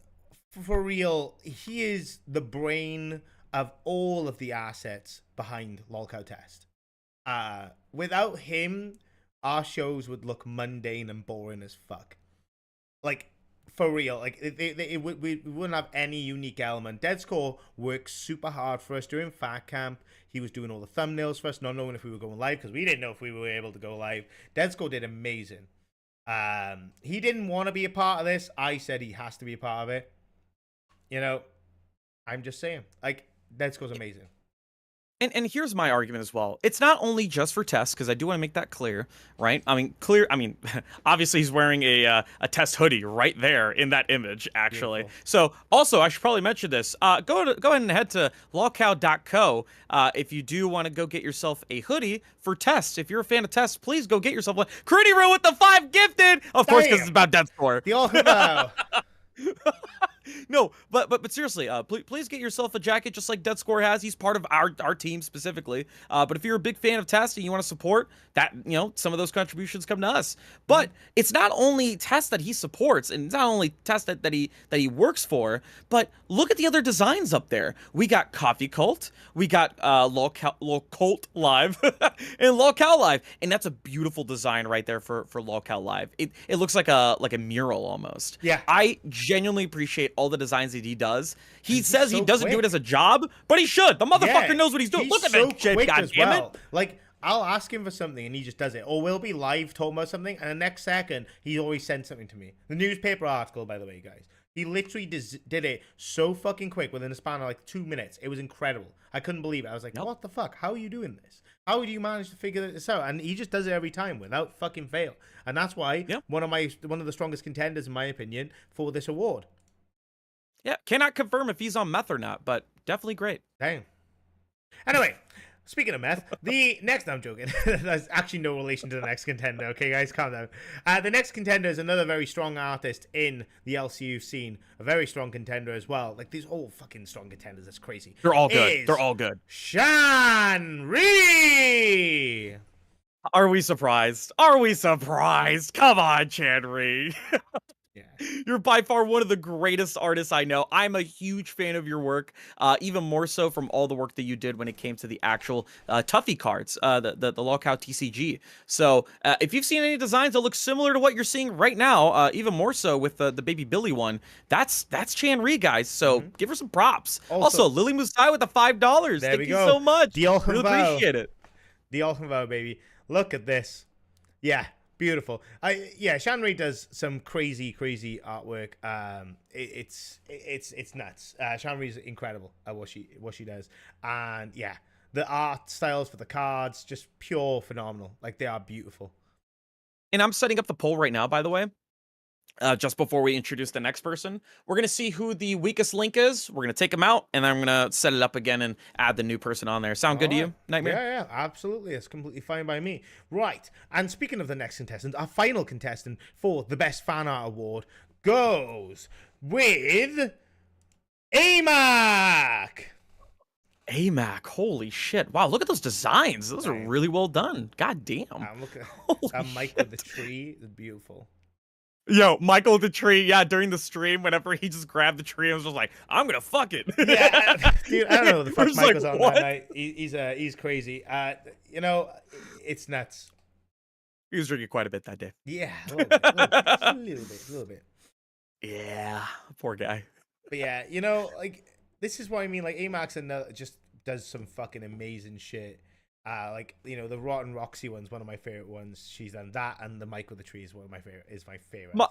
for real, he is the brain of all of the assets behind LolCowTest. Without him, our shows would look mundane and boring as fuck. Like, for real. Like, we wouldn't have any unique element. Dead Score works super hard for us during Fat Camp. He was doing all the thumbnails for us, not knowing if we were going live, because we didn't know if we were able to go live. Dead Score did amazing. He didn't want to be a part of this. I said he has to be a part of it. You know, I'm just saying. Like, Dead Score's amazing. And here's my argument as well. It's not only just for Test, because I do want to make that clear, right? I mean, obviously he's wearing a Test hoodie right there in that image, actually. Beautiful. So, also, I should probably mention this. Go ahead and head to lolcow.co if you do want to go get yourself a hoodie for Test. If you're a fan of Test, please go get yourself one. Critty Row with the 5 gifted! Of course, because it's about Death Score. The all No, but seriously, please get yourself a jacket just like Dead Score has. He's part of our team specifically. But if you're a big fan of Test and you want to support that, you know, some of those contributions come to us. But it's not only Test that he supports, and it's not only Test that he works for, but look at the other designs up there. We got Coffee Cult, we got LolCult Live, and LolCow Live, and that's a beautiful design right there for LolCow Live. It looks like a mural almost. Yeah, I genuinely appreciate all the designs that he does. He says he doesn't do it as a job, but he should. The motherfucker knows what he's doing. Look at that shit, goddammit. Like, I'll ask him for something and he just does it. Or we'll be live talking about something and the next second he always sends something to me. The newspaper article, by the way, guys. He literally did it so fucking quick within a span of like 2 minutes. It was incredible. I couldn't believe it. I was like, what the fuck? How are you doing this? How do you manage to figure this out? And he just does it every time without fucking fail. And that's why one of the strongest contenders, in my opinion, for this award. Yeah, cannot confirm if he's on meth or not, but definitely great. Dang. Anyway, speaking of meth, the next, I'm joking. There's actually no relation to the next contender. Okay, guys, calm down. The next contender is another very strong artist in the LCU scene. A very strong contender as well. Like, these all fucking strong contenders. That's crazy. They're all good. They're all good. Shanri! Are we surprised? Are we surprised? Come on, Chanri. You're by far one of the greatest artists I know. I'm a huge fan of your work, even more so from all the work that you did when it came to the actual Tuffy cards, the LolCow TCG. So if you've seen any designs that look similar to what you're seeing right now, even more so with the Baby Billy one, that's Chanri, guys. So give her some props. Also Lily Musai with the $5. Thank you so much. Really appreciate it. The Alchenvow, baby. Look at this. Yeah. Beautiful. Shanri does some crazy artwork. It's nuts. Shanri's incredible at what she does, and yeah, the art styles for the cards just pure phenomenal. Like, they are beautiful. And I'm setting up the poll right now, by the way. Just before we introduce the next person, we're going to see who the weakest link is. We're going to take them out, and then I'm going to set it up again and add the new person on there. Sound good to you, Nightmare? Yeah, absolutely. It's completely fine by me. Right. And speaking of the next contestant, our final contestant for the Best Fan Art Award goes with AMAC. AMAC, holy shit. Wow, look at those designs. Those are really well done. God damn. Look at Mike with the tree. It's beautiful. Yo, Michael the tree, during the stream, whenever he just grabbed the tree, I was just like, I'm gonna fuck it. Yeah, dude, I don't know what the fuck Michael's like, on what? that night. He's crazy. It's nuts. He was drinking quite a bit that day. Yeah, a little bit. Yeah, poor guy. But yeah, like, this is what I mean. Like, AMAX just does some fucking amazing shit. The Rotten Roxy one's one of my favorite ones. She's done that, and the Mike with the Tree is my favorite.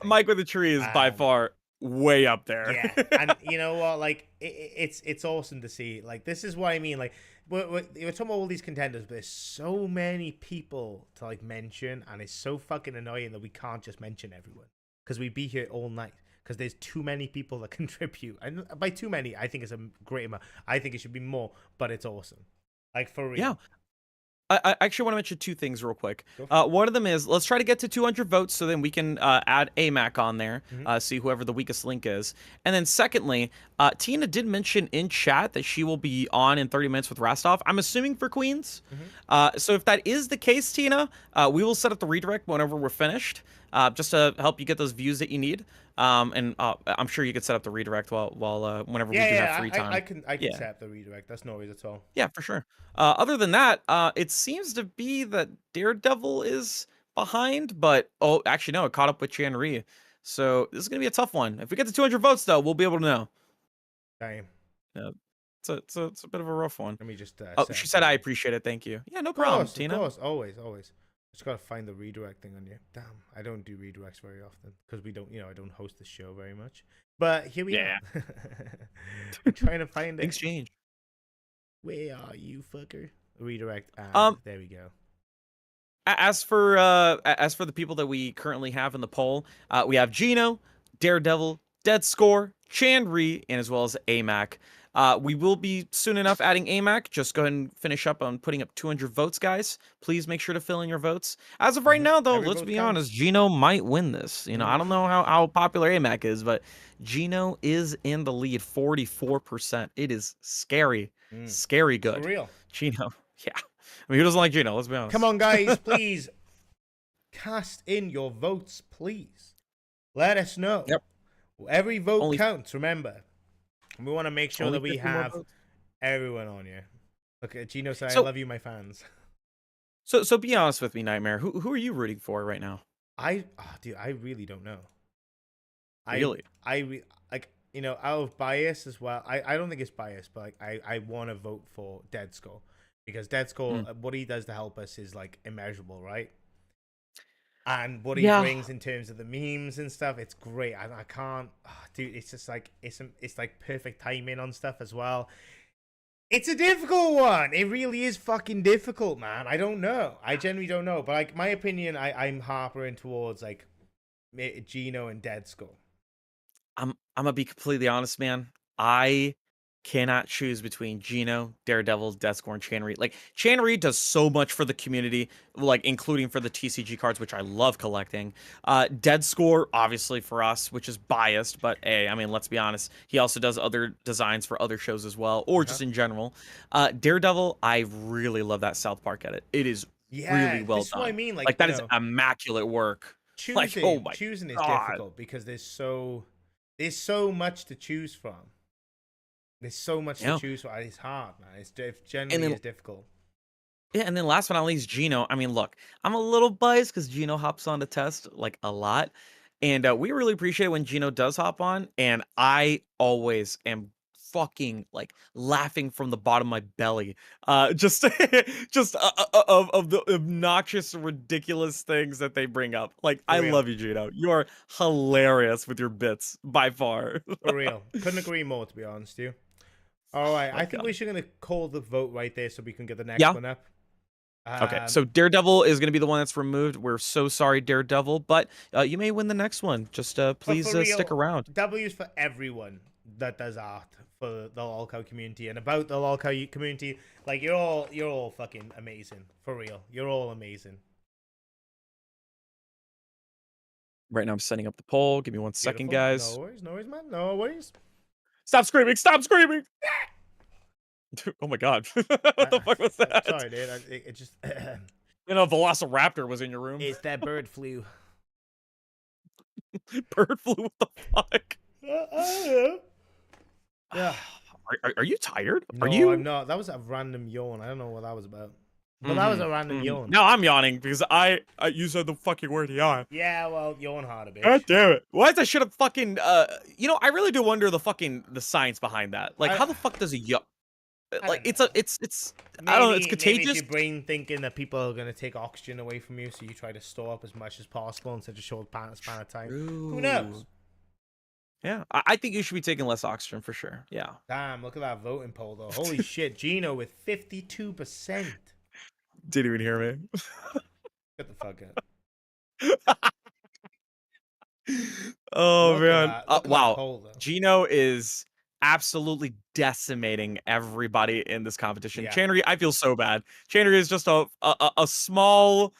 Mike with the Tree is by far way up there. Yeah, and you know what? Like, it's awesome to see. Like, this is what I mean. Like, we're talking about all these contenders, but there's so many people to like mention, and it's so fucking annoying that we can't just mention everyone, because we'd be here all night. Because there's too many people that contribute, and by too many, I think it's a great amount. I think it should be more, but it's awesome. Like, for real. Yeah. I actually want to mention two things real quick. One of them is, let's try to get to 200 votes so then we can add AMAC on there, see whoever the weakest link is. And then secondly, Tina did mention in chat that she will be on in 30 minutes with Rastov. I'm assuming for Queens. So if that is the case, Tina, we will set up the redirect whenever we're finished, just to help you get those views that you need. And I'm sure you could set up the redirect whenever we do have free time. I can set up the redirect. That's no worries at all. Yeah, for sure. Other than that, it seems to be that Daredevil is behind, but actually no, it caught up with Chanri. So this is gonna be a tough one. If we get to 200 votes, though, we'll be able to know. Damn. Yeah, it's a bit of a rough one. Let me just. She said I appreciate it. Thank you. Yeah, no problem, Tina. Of course, always. Just gotta find the redirect thing on you. Damn, I don't do redirects very often because we don't. I don't host the show very much. But here we are. I'm trying to find it. Things change. Where are you, fucker? Redirect. There we go. As for the people that we currently have in the poll, we have Gino, Daredevil, Dead Score, Chanri, and as well as AMAC. We will be soon enough adding AMAC. Just go ahead and finish up on putting up 200 votes, guys. Please make sure to fill in your votes. As of right now, though, let's be honest, Gino might win this. I don't know how popular AMAC is, but Gino is in the lead, 44%. It is scary, scary good. For real. Gino, yeah. I mean, who doesn't like Gino? Let's be honest. Come on, guys, please cast in your votes, please. Let us know. Yep. Every vote counts, remember. We want to make sure that we have everyone on here. Okay, Gino said, I love you, my fans. So be honest with me, Nightmare. Who are you rooting for right now? Dude, I really don't know. Really? Out of bias as well. I don't think it's bias, but I want to vote for Dead Skull because Dead Skull, what he does to help us is like immeasurable, right? and what he Yeah. brings in terms of the memes and stuff. It's great. I can't, dude. It's just like it's like perfect timing on stuff as well. It's a difficult one. It really is fucking difficult, man. I don't know. I genuinely don't know. But like my opinion, I'm harping towards like Gino and Dead Skull. I'm gonna be completely honest, man. I cannot choose between Gino, Daredevil, Deathscore, and Chan Reed. Like Chan Reed does so much for the community, like including for the TCG cards, which I love collecting. Deadscore, obviously for us, which is biased, but hey, I mean, let's be honest. He also does other designs for other shows as well, or just in general. Daredevil, I really love that South Park edit. It is really well this is done. what I mean. Like that is immaculate work. Like, oh my choosing is God. difficult because there's so much to choose from. There's so much to choose from. It's hard, man. It's generally is difficult. Yeah, and then last but not least, Gino. I mean, look, I'm a little biased because Gino hops on the test like a lot, and we really appreciate it when Gino does hop on. And I always am fucking like laughing from the bottom of my belly, just of the obnoxious, ridiculous things that they bring up. Like, I love you, Gino. You are hilarious with your bits by far. For real, couldn't agree more. To be honest, with you. All right, I think we should gonna call the vote right there so we can get the next one up. Okay, so Daredevil is going to be the one that's removed. We're so sorry, Daredevil, but you may win the next one. Just please stick around. W's for everyone that does art for the LolCow community and about the LolCow community. Like you're all fucking amazing. For real, you're all amazing. Right now, I'm setting up the poll. Give me 1 second, guys. No worries, man. No worries. Stop screaming! Stop screaming! Oh my God! What the fuck was that? Sorry, dude. It just. You know, Velociraptor was in your room. It's that bird flu. Bird flu? What the fuck? Yeah. Are you tired? No, Are you? I'm not. That was a random yawn. I don't know what that was about. But that was a random yawn. No, I'm yawning because you said the fucking word yawn. Yeah, well, yawn hard a bit. God damn it! Why is I should have fucking you know, I really do wonder the science behind that. Like, how the fuck does a yawn? Like, it's I don't know. It's contagious. Maybe it's your brain thinking that people are gonna take oxygen away from you, so you try to store up as much as possible in such a short span of time. Who knows? Yeah, I think you should be taking less oxygen for sure. Yeah. Damn, look at that voting poll though. Holy shit, Gino with 52%. Didn't even hear me. Get the fuck out. Oh Look man! at that Wow, poll, though. Gino is absolutely decimating everybody in this competition. Yeah. Channery, I feel so bad. Channery is just a small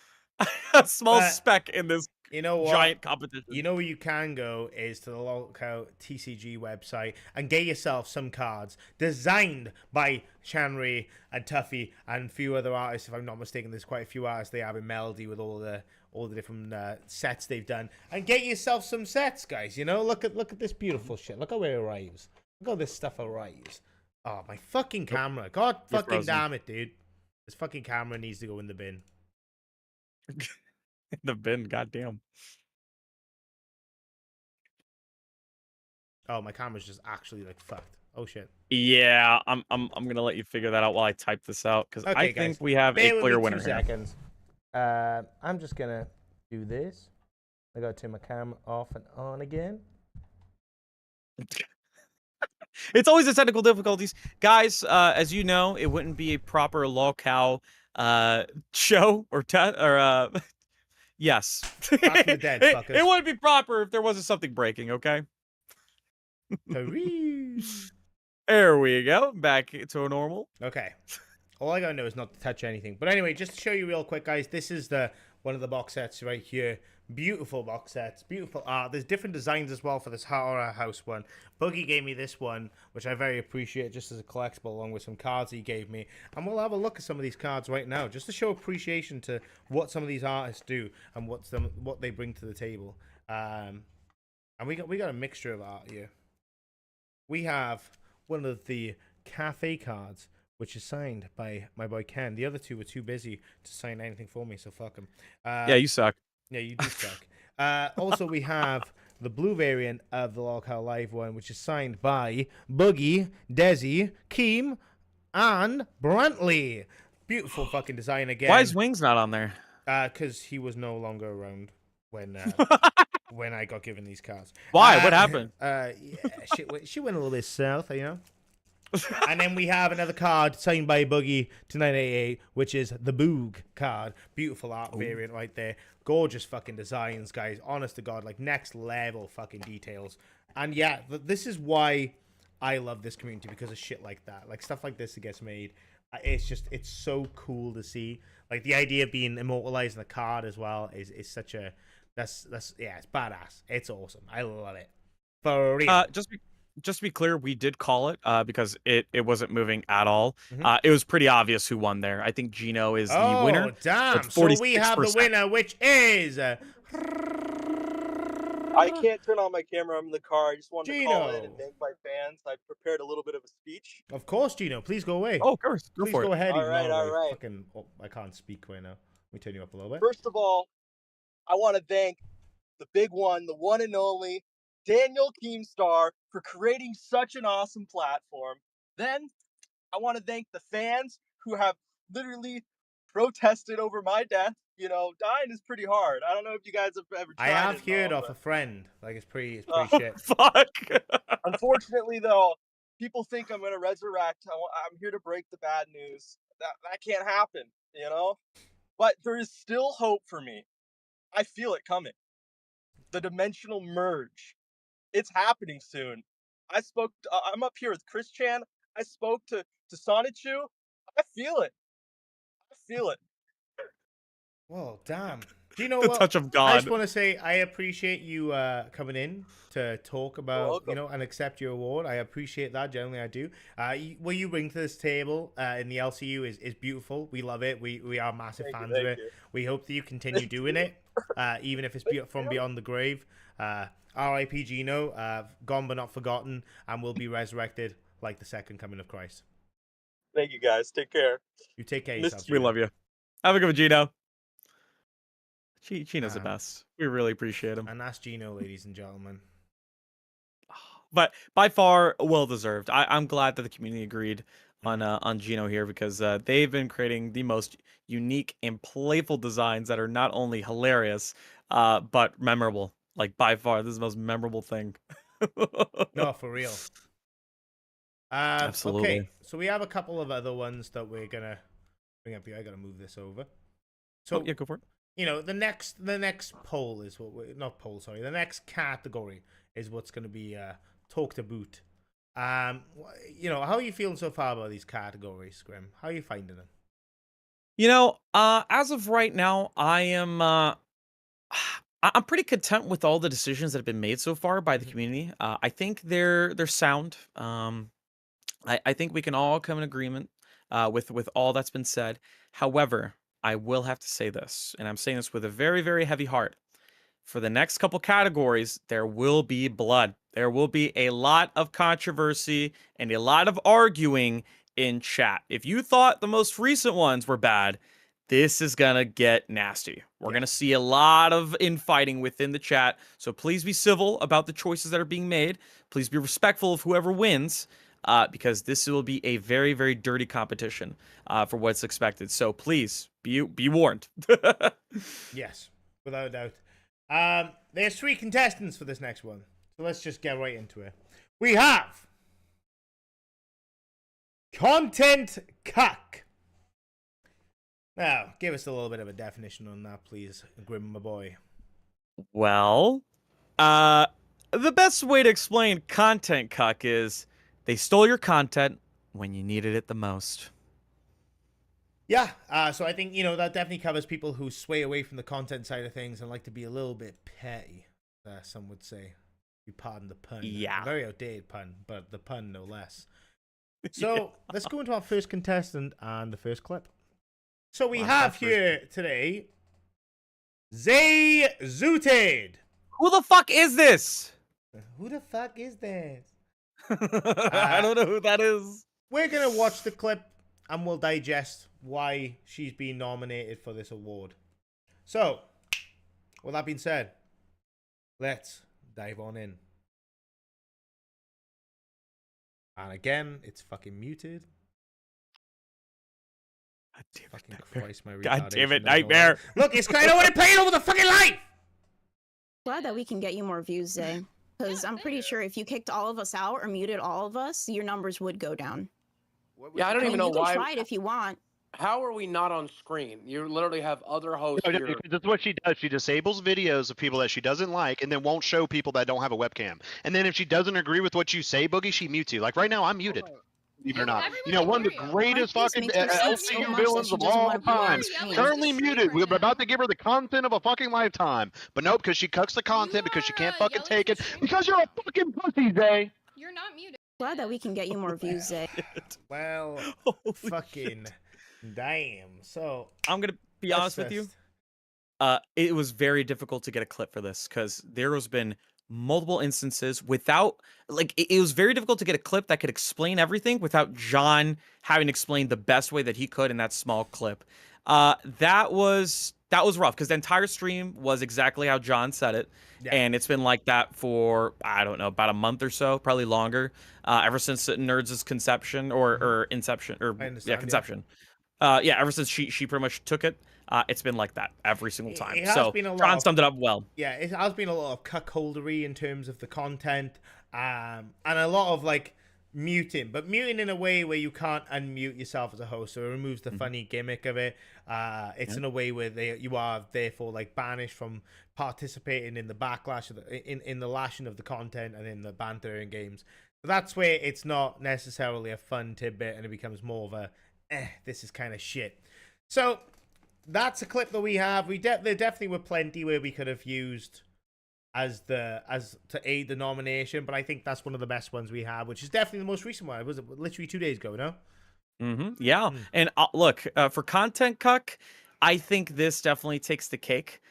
speck in this giant competition. You know where you can go is to the LolCow TCG website and get yourself some cards designed by Chanry and Tuffy and a few other artists. If I'm not mistaken, there's quite a few artists they have in Melody with all the different sets they've done. And get yourself some sets, guys. You know, look at this beautiful shit. Look how it arrives. Look how this stuff arrives. Oh, my fucking camera. God fucking damn it, dude. This fucking camera needs to go in the bin. In the bin, goddamn. Oh, my camera's just actually like fucked. Oh shit. Yeah, I'm gonna let you figure that out while I type this out because I think we have a clear winner here. Seconds. I'm just gonna do this. I gotta turn my camera off and on again. It's always the technical difficulties, guys. As you know, it wouldn't be a proper LolCow show or yes. Back from the dead, fuckers. It wouldn't be proper if there wasn't something breaking. Okay. There we go. Back to normal. Okay. All I gotta know is not to touch anything. But anyway, just to show you real quick, guys, this is one of the box sets right here. Beautiful box sets, beautiful art. There's different designs as well for this horror house one. Boogie gave me this one, which I very appreciate, just as a collectible, along with some cards he gave me. And we'll have a look at some of these cards right now, just to show appreciation to what some of these artists do and what they bring to the table. And we got a mixture of art here. We have one of the cafe cards, which is signed by my boy Ken. The other two were too busy to sign anything for me, so fuck them. Yeah, you suck. Yeah, you do suck. Also, we have the blue variant of the LolCow Live one, which is signed by Boogie, Desi, Keem, and Brantley. Beautiful fucking design again. Why is Wings not on there? Because he was no longer around. when I got given these cards. Why? What happened? Yeah, she went a little bit south, you know. And then we have another card signed by Boogie to 988, which is the Boog card. Beautiful art variant right there. Gorgeous fucking designs, guys. Honest to God, like next level fucking details. And yeah, this is why I love this community, because of shit like that. Like stuff like this that gets made. It's so cool to see. Like the idea of being immortalized in a card as well is such a that's yeah, it's badass. It's awesome. I love it. For real. Just to be clear, we did call it because it wasn't moving at all. Mm-hmm. It was pretty obvious who won there. I think Gino is the winner. Oh, damn. With So we have the 46%. winner, which is I can't turn on my camera. I'm in the car. I just wanted to call in and thank my fans. I prepared a little bit of a speech. Of course, Gino. Please go away. Oh, of course. Please for go it. ahead. All right. Fucking, I can't speak right now. Let me turn you up a little bit. First of all, I want to thank the big one, the one and only, Daniel Keemstar, for creating such an awesome platform. Then, I want to thank the fans who have literally protested over my death. You know, dying is pretty hard. I don't know if you guys have ever tried I have it heard all, off but- a friend. Like, it's pretty shit. Fuck. Unfortunately, though, people think I'm going to resurrect. I'm here to break the bad news. That can't happen, you know? But there is still hope for me. I feel it coming. The dimensional merge. It's happening soon. I'm up here with Chris Chan. I spoke to Sonichu. I feel it. Well, damn. Do you know The what? touch of I God. just want to say I appreciate you coming in to talk about, welcome. and accept your award. I appreciate that. Generally, I do. What you bring to this table in the LCU is beautiful. We love it. We are massive fans of it. you. We hope that you continue doing it, even if it's from beyond the grave. R.I.P. Gino, gone but not forgotten, and will be resurrected like the second coming of Christ. Thank you, guys. Take care. You take care of Miss yourself. We Gino. love you. Have a good one, Gino. Gino's the Damn. best. We really appreciate him. And that's Gino, ladies and gentlemen. But by far, well deserved. I'm glad that the community agreed on Gino here, because they've been creating the most unique and playful designs that are not only hilarious, but memorable. Like by far, this is the most memorable thing. No, for real. Absolutely. Okay, so we have a couple of other ones that we're gonna bring up here. I gotta move this over. So yeah, go for it. You know, the next poll is what we not poll, sorry. The next category is what's gonna be talked about. You know, how are you feeling so far about these categories, Grim? How are you finding them? You know, as of right now, I am I'm pretty content with all the decisions that have been made so far by the community. I think they're sound. I think we can all come in agreement with all that's been said. However, I will have to say this, and I'm saying this with a very, very heavy heart. For the next couple categories, there will be blood. There will be a lot of controversy and a lot of arguing in chat. If you thought the most recent ones were bad, this is gonna get nasty. We're gonna see a lot of infighting within the chat. So please be civil about the choices that are being made. Please be respectful of whoever wins, because this will be a very, very dirty competition for what's expected. So please be warned. Yes, without a doubt. There's 3 contestants for this next one, so let's just get right into it. We have Content Cuck. Now, give us a little bit of a definition on that, please, Grim, my boy. Well, the best way to explain content cuck is they stole your content when you needed it the most. Yeah, so I think, you know, that definitely covers people who sway away from the content side of things and like to be a little bit petty, some would say. You pardon the pun. Yeah. A very outdated pun, but the pun no less. So, let's go into our first contestant and the first clip. So we have here today Zay Zooted. Who the fuck is this? Who the fuck is this? I don't know who that is. We're going to watch the clip and we'll digest why she's been nominated for this award. So, with that being said, let's dive on in. And again, it's fucking muted. God damn it, fucking Nightmare. Christ, my God damn retardation it, doesn't allow Nightmare. it. Look, it's kind of what it played over the fucking life. Glad that we can get you more views, Zay. Because I'm pretty sure if you kicked all of us out or muted all of us, your numbers would go down. Yeah, I don't even know you can why. try it if you want. How are we not on screen? You literally have other hosts here. That's what she does. She disables videos of people that she doesn't like and then won't show people that don't have a webcam. And then if she doesn't agree with what you say, Boogie, she mutes you. Like right now, I'm muted. Believe it or not. You know, one of the greatest fucking LCU villains of all time. Currently muted. We're about to give her the content of a fucking lifetime. But nope, because she cucks the content because she can't fucking take it. Because you're a fucking pussy, Zay. You're not muted. Glad that we can get you more views, Zay. Well, fucking damn. So I'm gonna be honest with you. It was very difficult to get a clip for this because there has been multiple instances without it was very difficult to get a clip that could explain everything without John having explained the best way that he could in that small clip. That was rough because the entire stream was exactly how John said it. Yeah. And it's been like that for, I don't know, about a month or so, probably longer, ever since Nerds' conception or inception or conception. Yeah, ever since she pretty much took it, it's been like that every single time. So John summed it up well. Yeah, it has been a lot of cuckoldery in terms of the content, and a lot of like muting, but muting in a way where you can't unmute yourself as a host, so it removes the funny gimmick of it. It's in a way where you are therefore like banished from participating in the backlash of in the lashing of the content and in the banter in games. So that's where it's not necessarily a fun tidbit and it becomes more of a this is kind of shit. So that's a clip that we have. There definitely were plenty where we could have used as to aid the nomination, but I think that's one of the best ones we have, which is definitely the most recent one. It was literally 2 days ago, no? Yeah. And look, for content cuck, I think this definitely takes the cake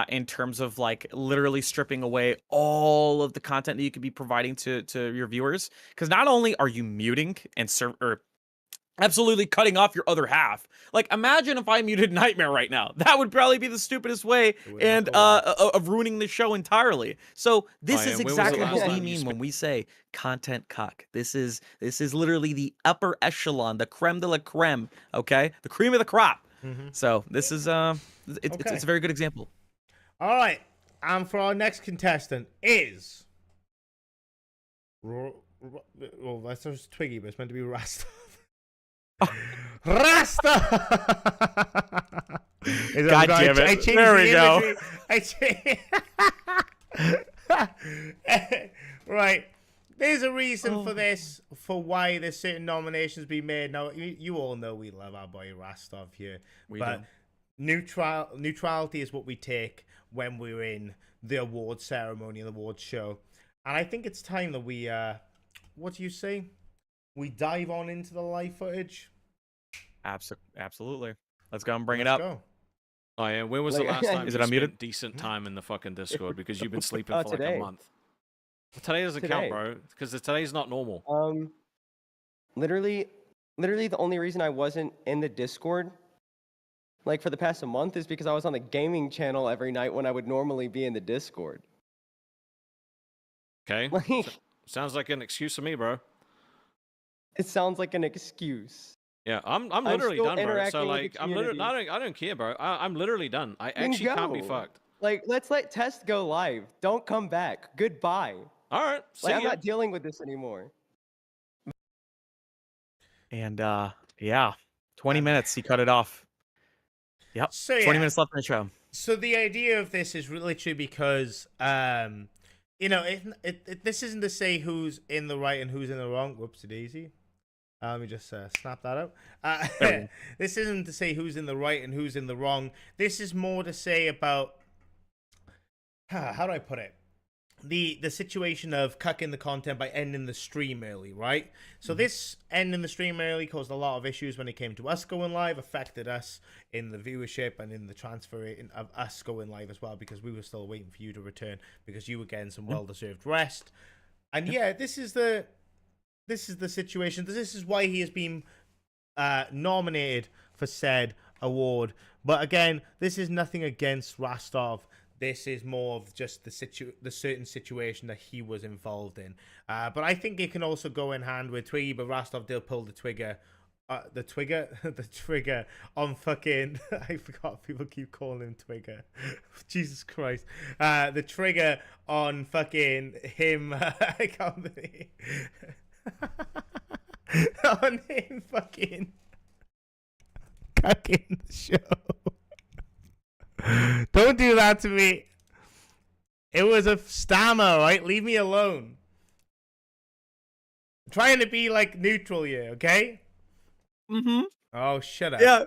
in terms of like literally stripping away all of the content that you could be providing to your viewers. Because not only are you muting and absolutely cutting off your other half. Like, imagine if I muted Nightmare right now. That would probably be the stupidest way and of ruining the show entirely. So this is exactly what we mean when we say content cuck. This is literally the upper echelon, the creme de la creme. Okay, the cream of the crop. So this is it's a very good example. All right, and for our next contestant is well, that's just Twiggy, but it's meant to be Rasta. Rasta! God damn it. There we go. Right. There's a reason for this, for why there's certain nominations being made. Now, you all know we love our boy Rastov here. But neutrality is what we take when we're in the awards ceremony, the awards show. And I think it's time that we, what do you say? We dive on into the live footage. Absolutely. Let's go and bring it up. Go. Oh yeah, when was the last time is it you unmuted? spent decent time in the fucking Discord because you've been sleeping for today. like a month? Well, today doesn't count, bro, because today's not normal. Literally the only reason I wasn't in the Discord like for the past a month is because I was on the gaming channel every night when I would normally be in the Discord. Okay. Sounds like an excuse to me, bro. It sounds like an excuse. Yeah, I'm literally done, bro. So like, I don't care, bro. I'm literally done. I actually can't be fucked. Like, let's let Test go live. Don't come back. Goodbye. All right. I'm not dealing with this anymore. And yeah, 20 minutes. He cut it off. Yep. So, 20 minutes left in the show. So the idea of this is literally because, you know, this isn't to say who's in the right and who's in the wrong. Whoopsie daisy. Let me just snap that out. This isn't to say who's in the right and who's in the wrong. This is more to say about, how do I put it? The situation of cucking the content by ending the stream early, right? So this ending the stream early caused a lot of issues when it came to us going live, affected us in the viewership and in the transfer rate of us going live as well, because we were still waiting for you to return because you were getting some well-deserved rest. And yeah, this is the situation. This is why he has been nominated for said award. But again, this is nothing against Rastov. This is more of just the certain situation that he was involved in. But I think it can also go in hand with Twiggy, but Rastov did pull the trigger The trigger on fucking. I forgot people keep calling him Twigger. Jesus Christ. The trigger on fucking him. I can't believe. On him fucking cucking the show. Don't do that to me. It was a stammer, right? Leave me alone. I'm trying to be like neutral here, okay? Mm-hmm. Oh, shut up. Yeah.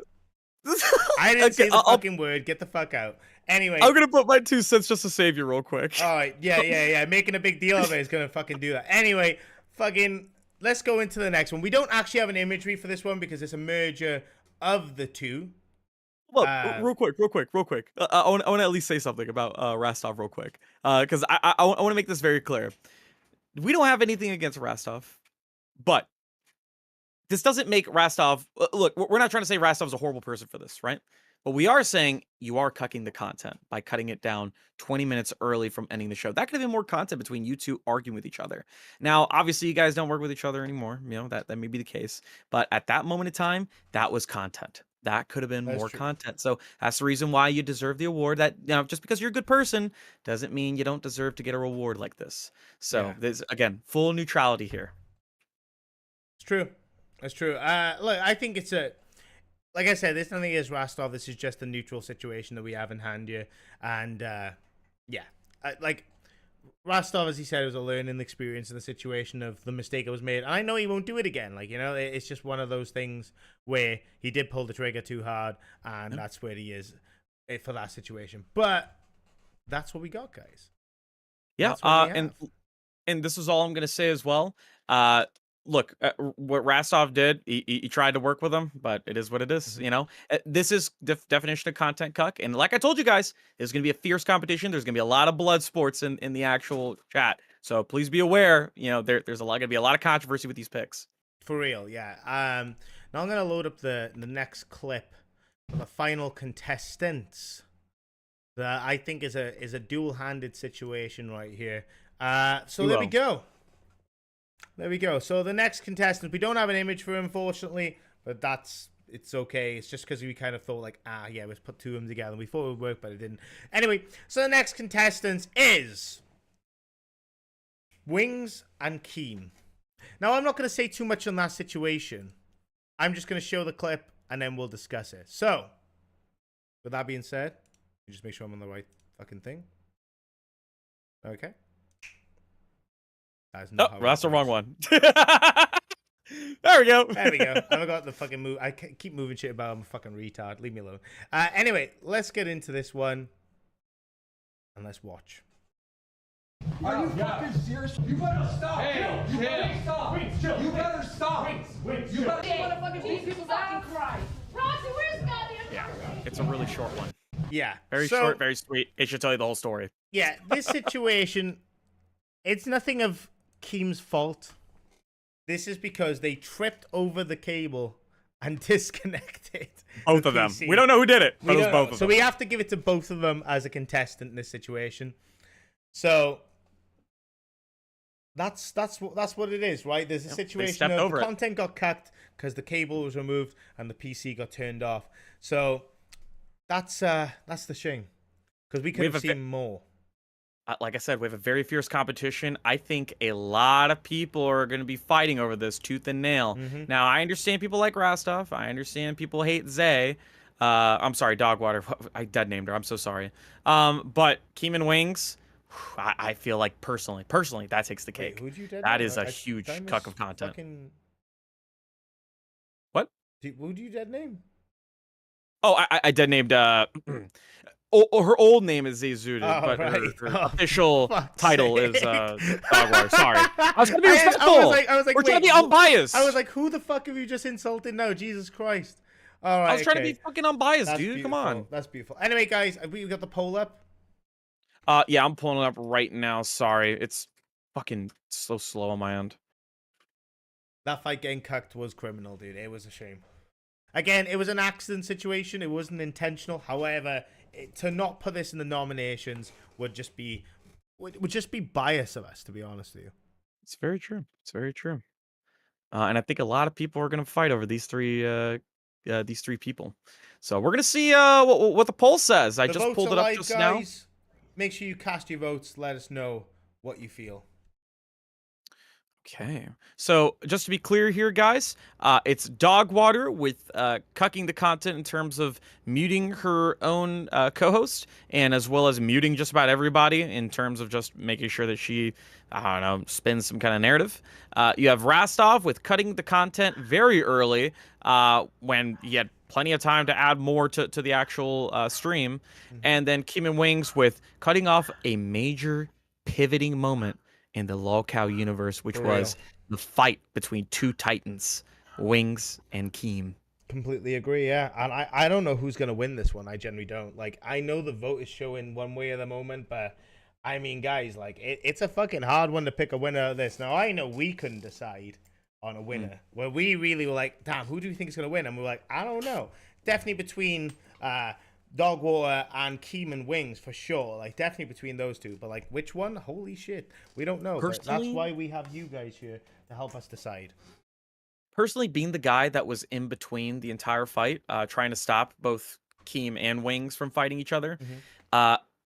I didn't say the fucking word. Get the fuck out. Anyway. I'm gonna put my 2 cents just to save you real quick. All right. Yeah. Making a big deal of it is gonna fucking do that. Anyway, fucking. Let's go into the next one. We don't actually have an imagery for this one because it's a merger of the two. Look, real quick. I want to at least say something about Rastov real quick, because I want to make this very clear. We don't have anything against Rastov, but this doesn't make Rastov. Look, we're not trying to say Rastov's a horrible person for this, right? But we are saying you are cucking the content by cutting it down 20 minutes early from ending the show. That could have been more content between you two arguing with each other. Now, obviously, you guys don't work with each other anymore. You know, that may be the case. But at that moment in time, that was content. That could have been more content. So that's the reason why you deserve the award. That, you know, just because you're a good person doesn't mean you don't deserve to get a reward like this. So there's, again, full neutrality here. It's true. That's true. Look, I think it's a, like I said, this nothing is Rastov. This is just a neutral situation that we have in hand here. And like Rastov, as he said, it was a learning experience in the situation of the mistake that was made. And I know he won't do it again. Like, you know, it's just one of those things where he did pull the trigger too hard, and that's where he is for that situation. But that's what we got, guys. Yeah. And this is all I'm gonna say as well. Look, what Rastov did, he tried to work with him, but it is what it is, you know? This is definition of content cuck. And like I told you guys, there's going to be a fierce competition. There's going to be a lot of blood sports in the actual chat. So please be aware, you know, there's going to be a lot of controversy with these picks. For real, yeah. Now I'm going to load up the next clip of the final contestants. That I think is a dual-handed situation right here. So there we go. There we go. So the next contestant, we don't have an image for him, unfortunately, but it's okay. It's just because we kind of thought like, yeah, let's put two of them together. We thought it would work, but it didn't. Anyway, so the next contestant is Wings and Keem. Now, I'm not going to say too much on that situation. I'm just going to show the clip, and then we'll discuss it. So, with that being said, just make sure I'm on the right fucking thing. Okay. That's the wrong one. There we go. There we go. I forgot the fucking move. I keep moving shit about. I'm a fucking retard. Leave me alone. Anyway, let's get into this one. And let's watch. Are you fucking serious? You better stop. Hey, you better stop. Wings, chill. You better stop. Wings, you better fucking beat people down. Roxy, where's goddamn? Yeah, it's a really short one. Yeah. Very short, very sweet. It should tell you the whole story. Yeah, this situation, it's nothing of Keem's fault. This is because they tripped over the cable and disconnected both of them. We don't know who did it, but it was both of them. So we have to give it to both of them as a contestant in this situation. So that's what it is, right? There's a situation of the content got cut because the cable was removed and the PC got turned off. So that's the shame, because we could have seen more. Like I said, we have a very fierce competition. I think a lot of people are going to be fighting over this tooth and nail. Now, I understand people like Rastov. I understand people hate Zay. I'm sorry, Dogwater. I dead named her. I'm so sorry. But Keem and Wings, I feel like personally, that takes the cake. That is a huge cuck of content. What? Who'd you dead name? Oh, I dead named. Her old name is Zayzudin, but her official title is Dogwater. Sorry. I was trying to be respectful. I was like, we're trying to be unbiased. I was like, who the fuck have you just insulted now? Jesus Christ. All right. I was trying to be fucking unbiased, dude. Beautiful. Come on. That's beautiful. Anyway, guys, we got the poll up. Yeah, I'm pulling it up right now. Sorry. It's fucking so slow on my end. That fight getting cucked was criminal, dude. It was a shame. Again, it was an accident situation. It wasn't intentional. However, to not put this in the nominations would just be bias of us, to be honest with you. It's very true. It's very true. And I think a lot of people are going to fight over these three people. So we're going to see what the poll says. I The just votes pulled are it up live, just now. guys. Make sure you cast your votes. Let us know what you feel. Okay. So just to be clear here, guys, it's dog water with cucking the content in terms of muting her own co-host, and as well as muting just about everybody in terms of just making sure that she, I don't know, spins some kind of narrative. You have Rastov with cutting the content very early when he had plenty of time to add more to the actual stream. And then Kim and Wings with cutting off a major pivoting moment in the LolCow universe, which For was real. the fight between two titans, Wings and Keem. Completely agree, yeah. And I don't know who's going to win this one. I generally don't. Like, I know the vote is showing one way at the moment, but I mean, guys, like, it's a fucking hard one to pick a winner of this. Now, I know we couldn't decide on a winner. Where we really were like, damn, who do you think is going to win? And we're like, I don't know. Definitely between Dogwater and Keem and Wings, for sure. Like, definitely between those two. But, like, which one? Holy shit. We don't know. But that's Personally- why we have you guys here to help us decide. Personally, being the guy that was in between the entire fight, trying to stop both Keem and Wings from fighting each other,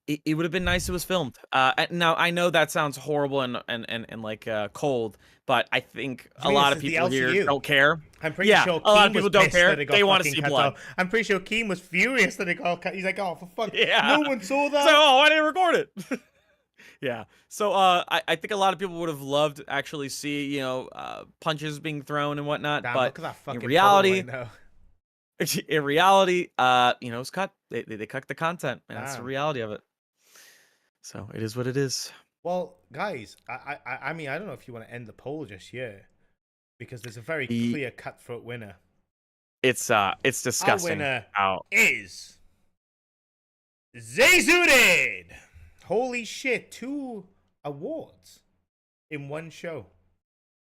it would have been nice if it was filmed. Now, I know that sounds horrible and like cold, but I think a lot of people here don't care. I'm pretty Yeah, sure a lot Keem of people was don't pissed care. that it got They want to fucking see cut blood. off. I'm pretty sure Keem was furious that it got cut. He's like, oh, for fuck. Yeah. No one saw that. So, oh, why didn't I record it? Yeah. So I think a lot of people would have loved to actually see, you know, punches being thrown and whatnot. Damn, but look at that fucking in reality, photo right in reality, you know, it's cut. They cut the content, and that's the Damn. reality of it. So it is what it is. Well, guys, I mean, I don't know if you want to end the poll just yet, because there's a very The- clear cutthroat winner. It's disgusting. Our winner how is Zayzudid. Holy shit, 2 awards in one show.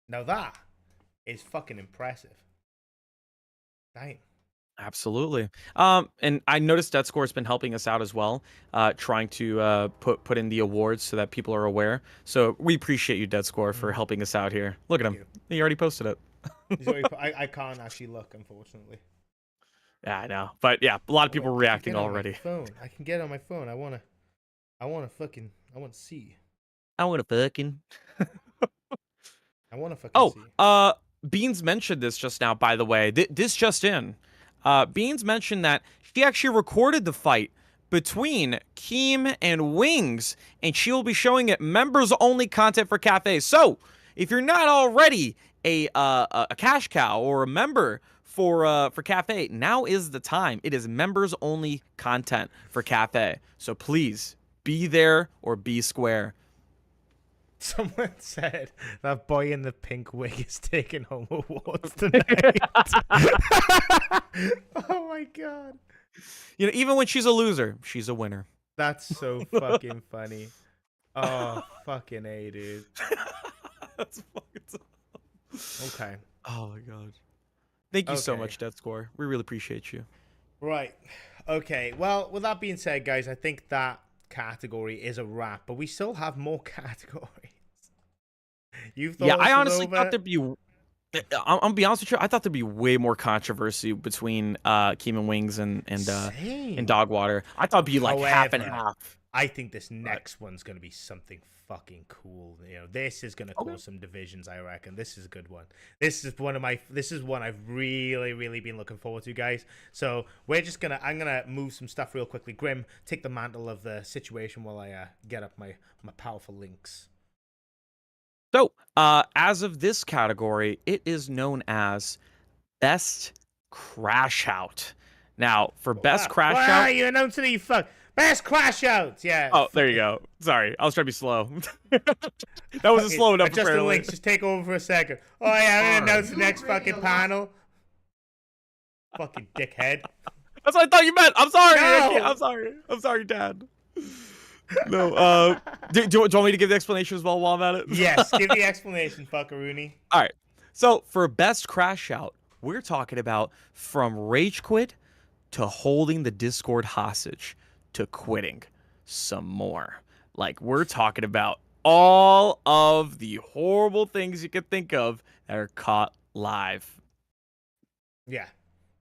Now that is fucking impressive. Dang. Absolutely. And I noticed Death Score has been helping us out as well, trying to put in the awards so that people are aware. So we appreciate you, Death Score, for helping us out here. Look at him. He already posted it. I can't actually look, unfortunately. Yeah, I know. But yeah, a lot of people reacting Get on my already. phone. I can get on my phone. I wanna see. I want to fucking. I wanna fucking Oh, see. Beans mentioned this just now, by the way. This just in. Beans mentioned that she actually recorded the fight between Keem and Wings, and she will be showing it members-only content for Cafe. So, if you're not already a cash cow or a member for Cafe, now is the time. It is members-only content for Cafe. So please be there or be square. Someone said that boy in the pink wig is taking home awards tonight. Oh my god. You know, even when she's a loser, she's a winner. That's so fucking funny. Oh, fucking A, dude. That's fucking Okay. Oh my god. Thank you so Okay. much, Death Score. We really appreciate you. Right. Okay. Well, with that being said, guys, I think that category is a wrap, but we still have more categories. You've thought Yeah, I this honestly over? thought there'd be. I'm gonna be honest with you. I thought there'd be way more controversy between Keem and Wings and Same. Dogwater. I thought it'd be like half and However, half. I think this next one's going to be something fucking cool. You know, this is going to cause some divisions, I reckon. This is a good one. This is one I've really been looking forward to, guys. So I'm going to move some stuff real quickly. Grim, take the mantle of the situation while I get up my powerful links. So, as of this category, it is known as Best Crash Out. Now, for Best Crash Why Out. are you announcing it, you fuck? Best crash outs, yeah. Oh, there you go. Sorry, I was trying to be slow. That wasn't slow enough. Adjust the apparently. links. Just take over for a second. Oh yeah, I'm gonna announce the next fucking panel. Fucking dickhead. That's what I thought you meant. I'm sorry. No. I'm sorry. I'm sorry, Dad. No. Do you want me to give the explanation as well while I'm at it? Yes, give the explanation, fuckaroony. All right. So for Best Crash Out, we're talking about from rage quit to holding the Discord hostage to quitting some more. Like, we're talking about all of the horrible things you could think of that are caught live. Yeah.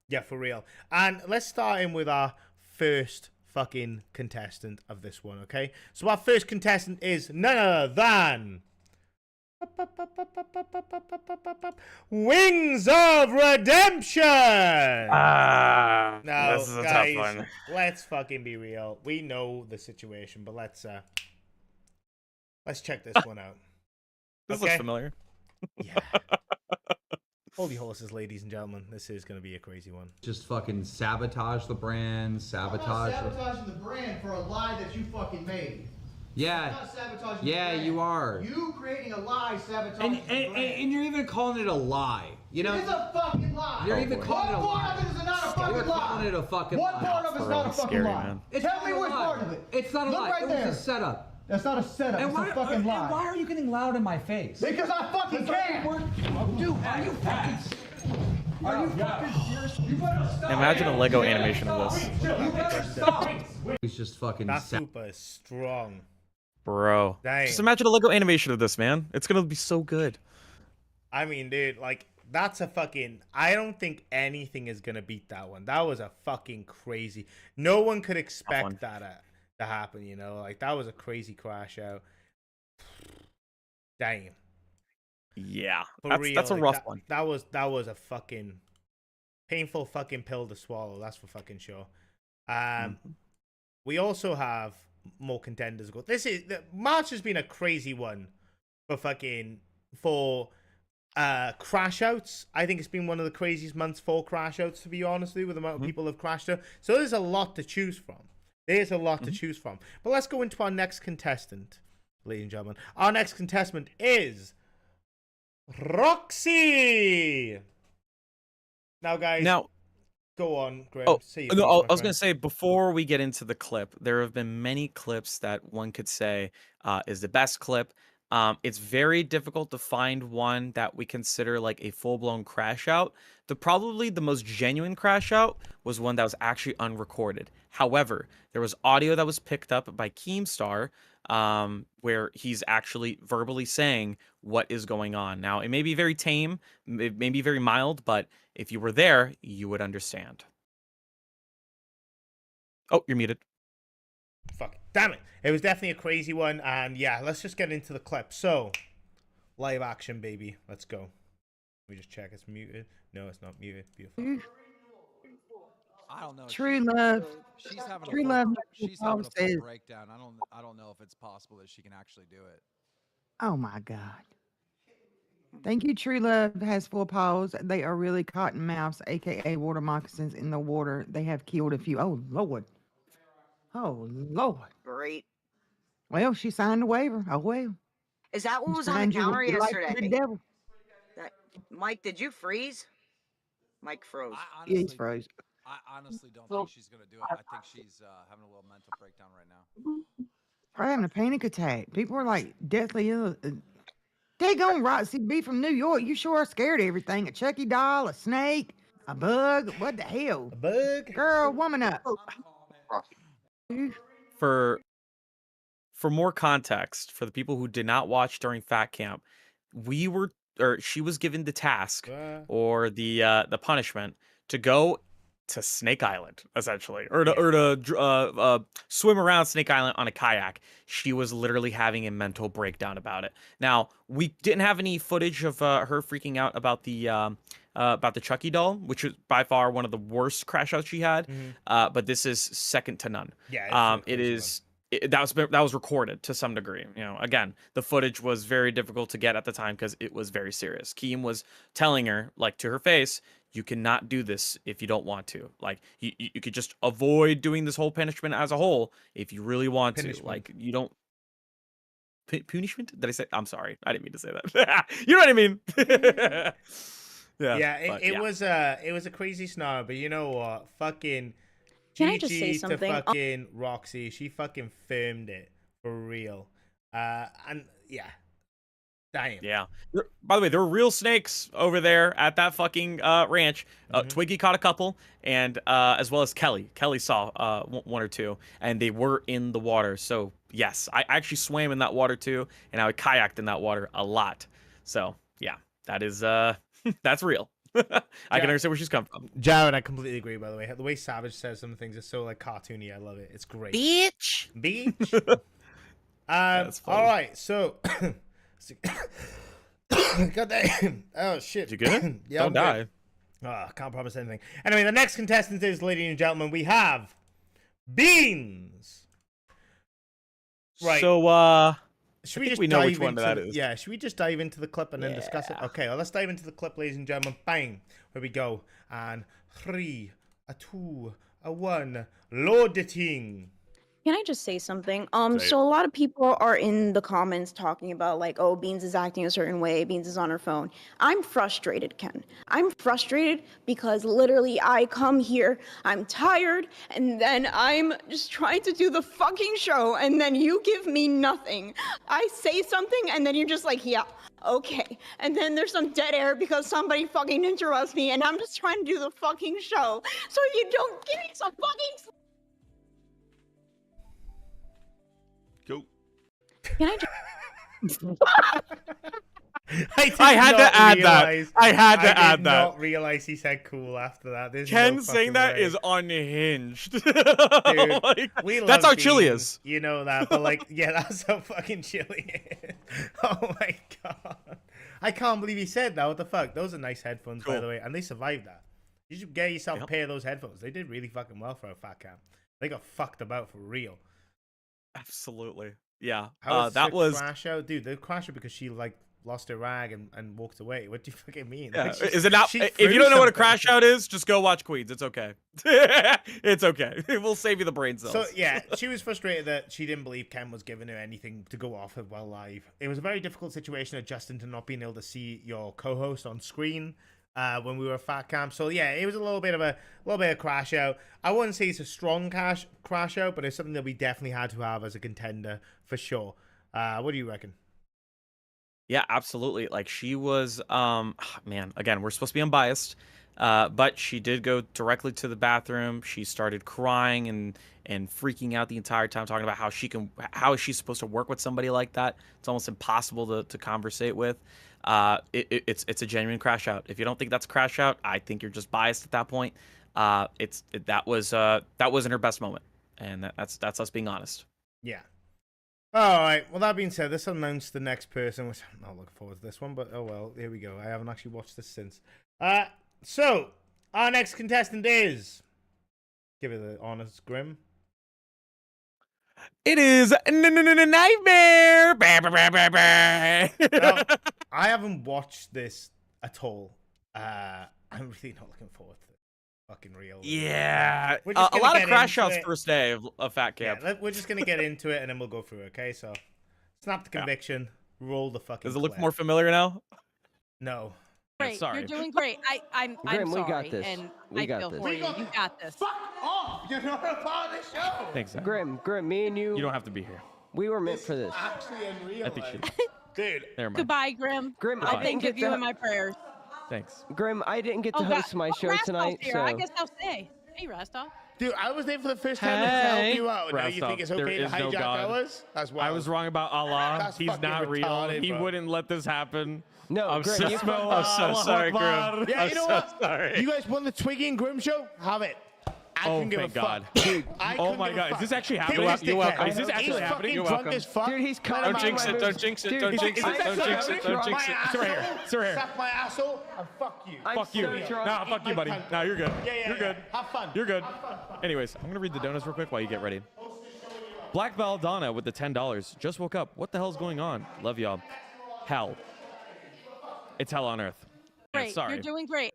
Yeah, for real. And let's start in with our first fucking contestant of this one, okay? So our first contestant is none other than Wings of Redemption. Now, this is a guys, tough one. let's fucking be real. We know the situation, but let's check this one out. This looks familiar. Yeah. Holy horses, ladies and gentlemen. This is going to be a crazy one. Just fucking sabotage the brand, sabotage. I'm not sabotaging the brand for a lie that you fucking made. Yeah. I'm not sabotaging the Yeah, brand. you are. You creating a lie sabotaging the brand. And you're even calling it a lie. You know? It is a fucking lie. You're even calling it a What lie. part of it is not a fucking You're lie? calling it a fucking What lie. part of it's not a fucking scary, lie? man. It's Tell not me a which lie. part of it. It's not a Look lie. right It there. was a setup. That's not a setup. It's a fucking lie. Why are you getting loud in my face? Because I fucking can. Dude, are you fucking... Are you fucking serious? You better stop. Imagine a Lego animation of this. You better stop. He's just fucking... That super is strong. Bro. Dang. Just imagine a Lego animation of this, man. It's going to be so good. I mean, dude, like, that's a fucking... I don't think anything is going to beat that one. That was a fucking crazy... No one could expect that to happen, you know? Like, that was a crazy crash out. Damn. Yeah. For That's real, a like, rough one. That was a fucking... painful fucking pill to swallow. That's for fucking sure. We also have more contenders. March has been a crazy one for crash outs. I think it's been one of the craziest months for crash outs, to be honest with you, with the amount of people who have crashed out. So there's a lot to choose from. There's a lot to choose from. But let's go into our next contestant, ladies and gentlemen. Our next contestant is Roxy. Now, guys. Go on, Graham. Oh, Say your no, piece, I my was going friend. to say, before we get into the clip, there have been many clips that one could say is the best clip. It's very difficult to find one that we consider like a full-blown crash out. Probably the most genuine crash out was one that was actually unrecorded. However, there was audio that was picked up by Keemstar where he's actually verbally saying what is going on. Now, it may be very tame, it may be very mild, but if you were there, you would understand. Oh, you're muted. Fuck. Damn it. It was definitely a crazy one. And yeah, let's just get into the clip. So, live action, baby. Let's go. Let me just check. It's muted. No, it's not muted. Beautiful. I don't know. True love. She's having True a love. full, she's having a full says, breakdown. I don't know if it's possible that she can actually do it. oh my God. Thank you, True Love has full paws. They are really cotton mouths, aka water moccasins in the water. They have killed a few. Oh Lord. Oh Lord. Great. Well, she signed a waiver. Oh well. Is that what You was on the signed your counter life to yesterday? the devil. Mike, did you freeze? Mike froze. Yeah, he's froze. I honestly don't think she's going to do it. I think she's having a little mental breakdown right now. Probably having a panic attack. People are like deathly ill. They gone Roxy B from New York. You sure are scared of everything. A Chucky doll, a snake, a bug. What the hell? A bug? Girl, woman up. For more context, for the people who did not watch during Fat Camp, she was given the task or the punishment to go to Snake Island, essentially, or to swim around Snake Island on a kayak. She was literally having a mental breakdown about it. Now, we didn't have any footage of her freaking out about the Chucky doll, which was by far one of the worst crash outs she had. But this is second to none. Yeah, That was recorded to some degree. You know, again, the footage was very difficult to get at the time because it was very serious. Keem was telling her, like, to her face, you cannot do this if you don't want to. Like, you could just avoid doing this whole punishment as a whole if you really want to. Like, you don't. Punishment? Did I say? I'm sorry. I didn't mean to say that. You know what I mean? Yeah, it was a crazy scenario, but you know what? Fucking Can I just say Gigi to something? fucking Roxy, she fucking filmed it for real. And yeah, Damn. Yeah. By the way, there were real snakes over there at that fucking ranch. Twiggy caught a couple, and as well as Kelly. Kelly saw one or two, and they were in the water. So yes, I actually swam in that water too, and I kayaked in that water a lot. So yeah, that is that's real. I can understand where she's come from. Jared, I completely agree. By the way, the way Savage says some things is so like cartoony. I love it. It's great. Bitch. All right, so. God damn. Oh shit. You good? Yeah, Don't die. Can't promise anything. Anyway, the next contestant is, ladies and gentlemen, we have Beans. Right. So should I we think just we know which dive one into that the- is. Yeah, should we just dive into the clip and then discuss it? Okay, well, let's dive into the clip, ladies and gentlemen. Bang. Here we go. And 3, a 2, a 1. Load the thing. Can I just say something? Say it. So a lot of people are in the comments talking about like, oh, Beans is acting a certain way, Beans is on her phone. I'm frustrated, Ken. I'm frustrated because literally I come here, I'm tired, and then I'm just trying to do the fucking show, and then you give me nothing. I say something, and then you're just like, yeah, okay. And then there's some dead air because somebody fucking interrupts me, and I'm just trying to do the fucking show. So you don't give me some fucking... Cool. Can I just... I had to add that. I had to I add did that. not realize he said cool after that. There's Ken no saying fucking that way. is unhinged. Dude, we love that's how Beans, chilly is. You know that, but like, yeah, that's how fucking chilly is. Oh my god. I can't believe he said that. What the fuck? Those are nice headphones, by Cool. the way, and they survived that. You should get yourself a pair of those headphones. They did really fucking well for a fat cam. They got fucked about for real. Absolutely. Yeah. How was That the was. crash out? Dude, they crashed out because she like lost her rag and walked away. What do you fucking mean? Yeah. Like, she- Is it not? she If threw you don't know what a something. crash out is, just go watch Queens. It's okay. It's okay. We'll save you the brain cells. So yeah, she was frustrated that she didn't believe Ken was giving her anything to go off of while live. It was a very difficult situation adjusting to not being able to see your co-host on screen when we were at Fat Camp. So yeah, it was a little bit of crash out. I wouldn't say it's a strong crash out, but it's something that we definitely had to have as a contender for sure. What do you reckon? Yeah, absolutely. Like she was, man, again, we're supposed to be unbiased, but she did go directly to the bathroom. She started crying and freaking out the entire time, talking about how is she supposed to work with somebody like that? It's almost impossible to conversate with. It's a genuine crash out. If you don't think that's a crash out, I think you're just biased at that point. That wasn't her best moment, and that's us being honest. Yeah. All right. Well, that being said, let's announce the next person, which I'm not looking forward to this one, but oh well. Here we go. I haven't actually watched this since. So our next contestant is. Give it the honest, Grim. It is Nightmare. Now, I haven't watched this at all. I'm really not looking forward to it. Fucking real. Yeah, We're just a gonna lot of get crash into outs it. first day of Fat Camp. Yeah, we're just gonna get into it and then we'll go through it. Okay, so snap the conviction, roll the fucking. Does it look clip. more familiar now? No. Great. Sorry. You're doing great. I'm Grim, we sorry, got this. and We I got feel this. for you. You got this. Fuck off! You're not a part of the show. Thanks, Zach. Grim, me and you. You don't have to be here. We were meant for this. Actually unreal. I think she. Dude. Never mind. Goodbye, Grim. Grim, I I think didn't of get you to. in my prayers. Thanks. Grim, I didn't get to Oh, God. host my Oh, show Rastol's tonight, here. so. I guess I'll stay. Hey, Rastol. Dude, I was there for the first time to help you out. Now you Rastov, think it's there okay to is no hijack God. ours? That's wild. I was wrong about Allah. That's He's fucking not real. retarded, He bro. wouldn't let this happen. No, I'm Grim, so, you I'm so sorry, Grim. Yeah, I'm you know so what? sorry. You guys won the Twiggy and Grim show? Have it. I Oh, couldn't give thank a God. fuck. Dude, I Oh couldn't my give a God, is fuck. this actually Here happening? it is, You're welcome. dickhead. Is this actually He's happening? fucking You're drunk welcome. as fuck. Dude, he's calling Don't me jinx my it. moves. Don't jinx it. Dude, Don't is jinx this it. actually Don't jinx it. happening? Don't jinx it. It's right here. It's right here. Suck my asshole and fuck you. I'm Fuck you. so drunk. Nah, fuck you, buddy. Nah, you're good. Yeah, You're good. Have fun. You're good. Anyways, I'm gonna read the donuts real quick while you get ready. Black Donna with the $10. Just woke up. What the hell's going on? Love y'all. Hell. It's hell on earth. And Great. sorry. You're doing great.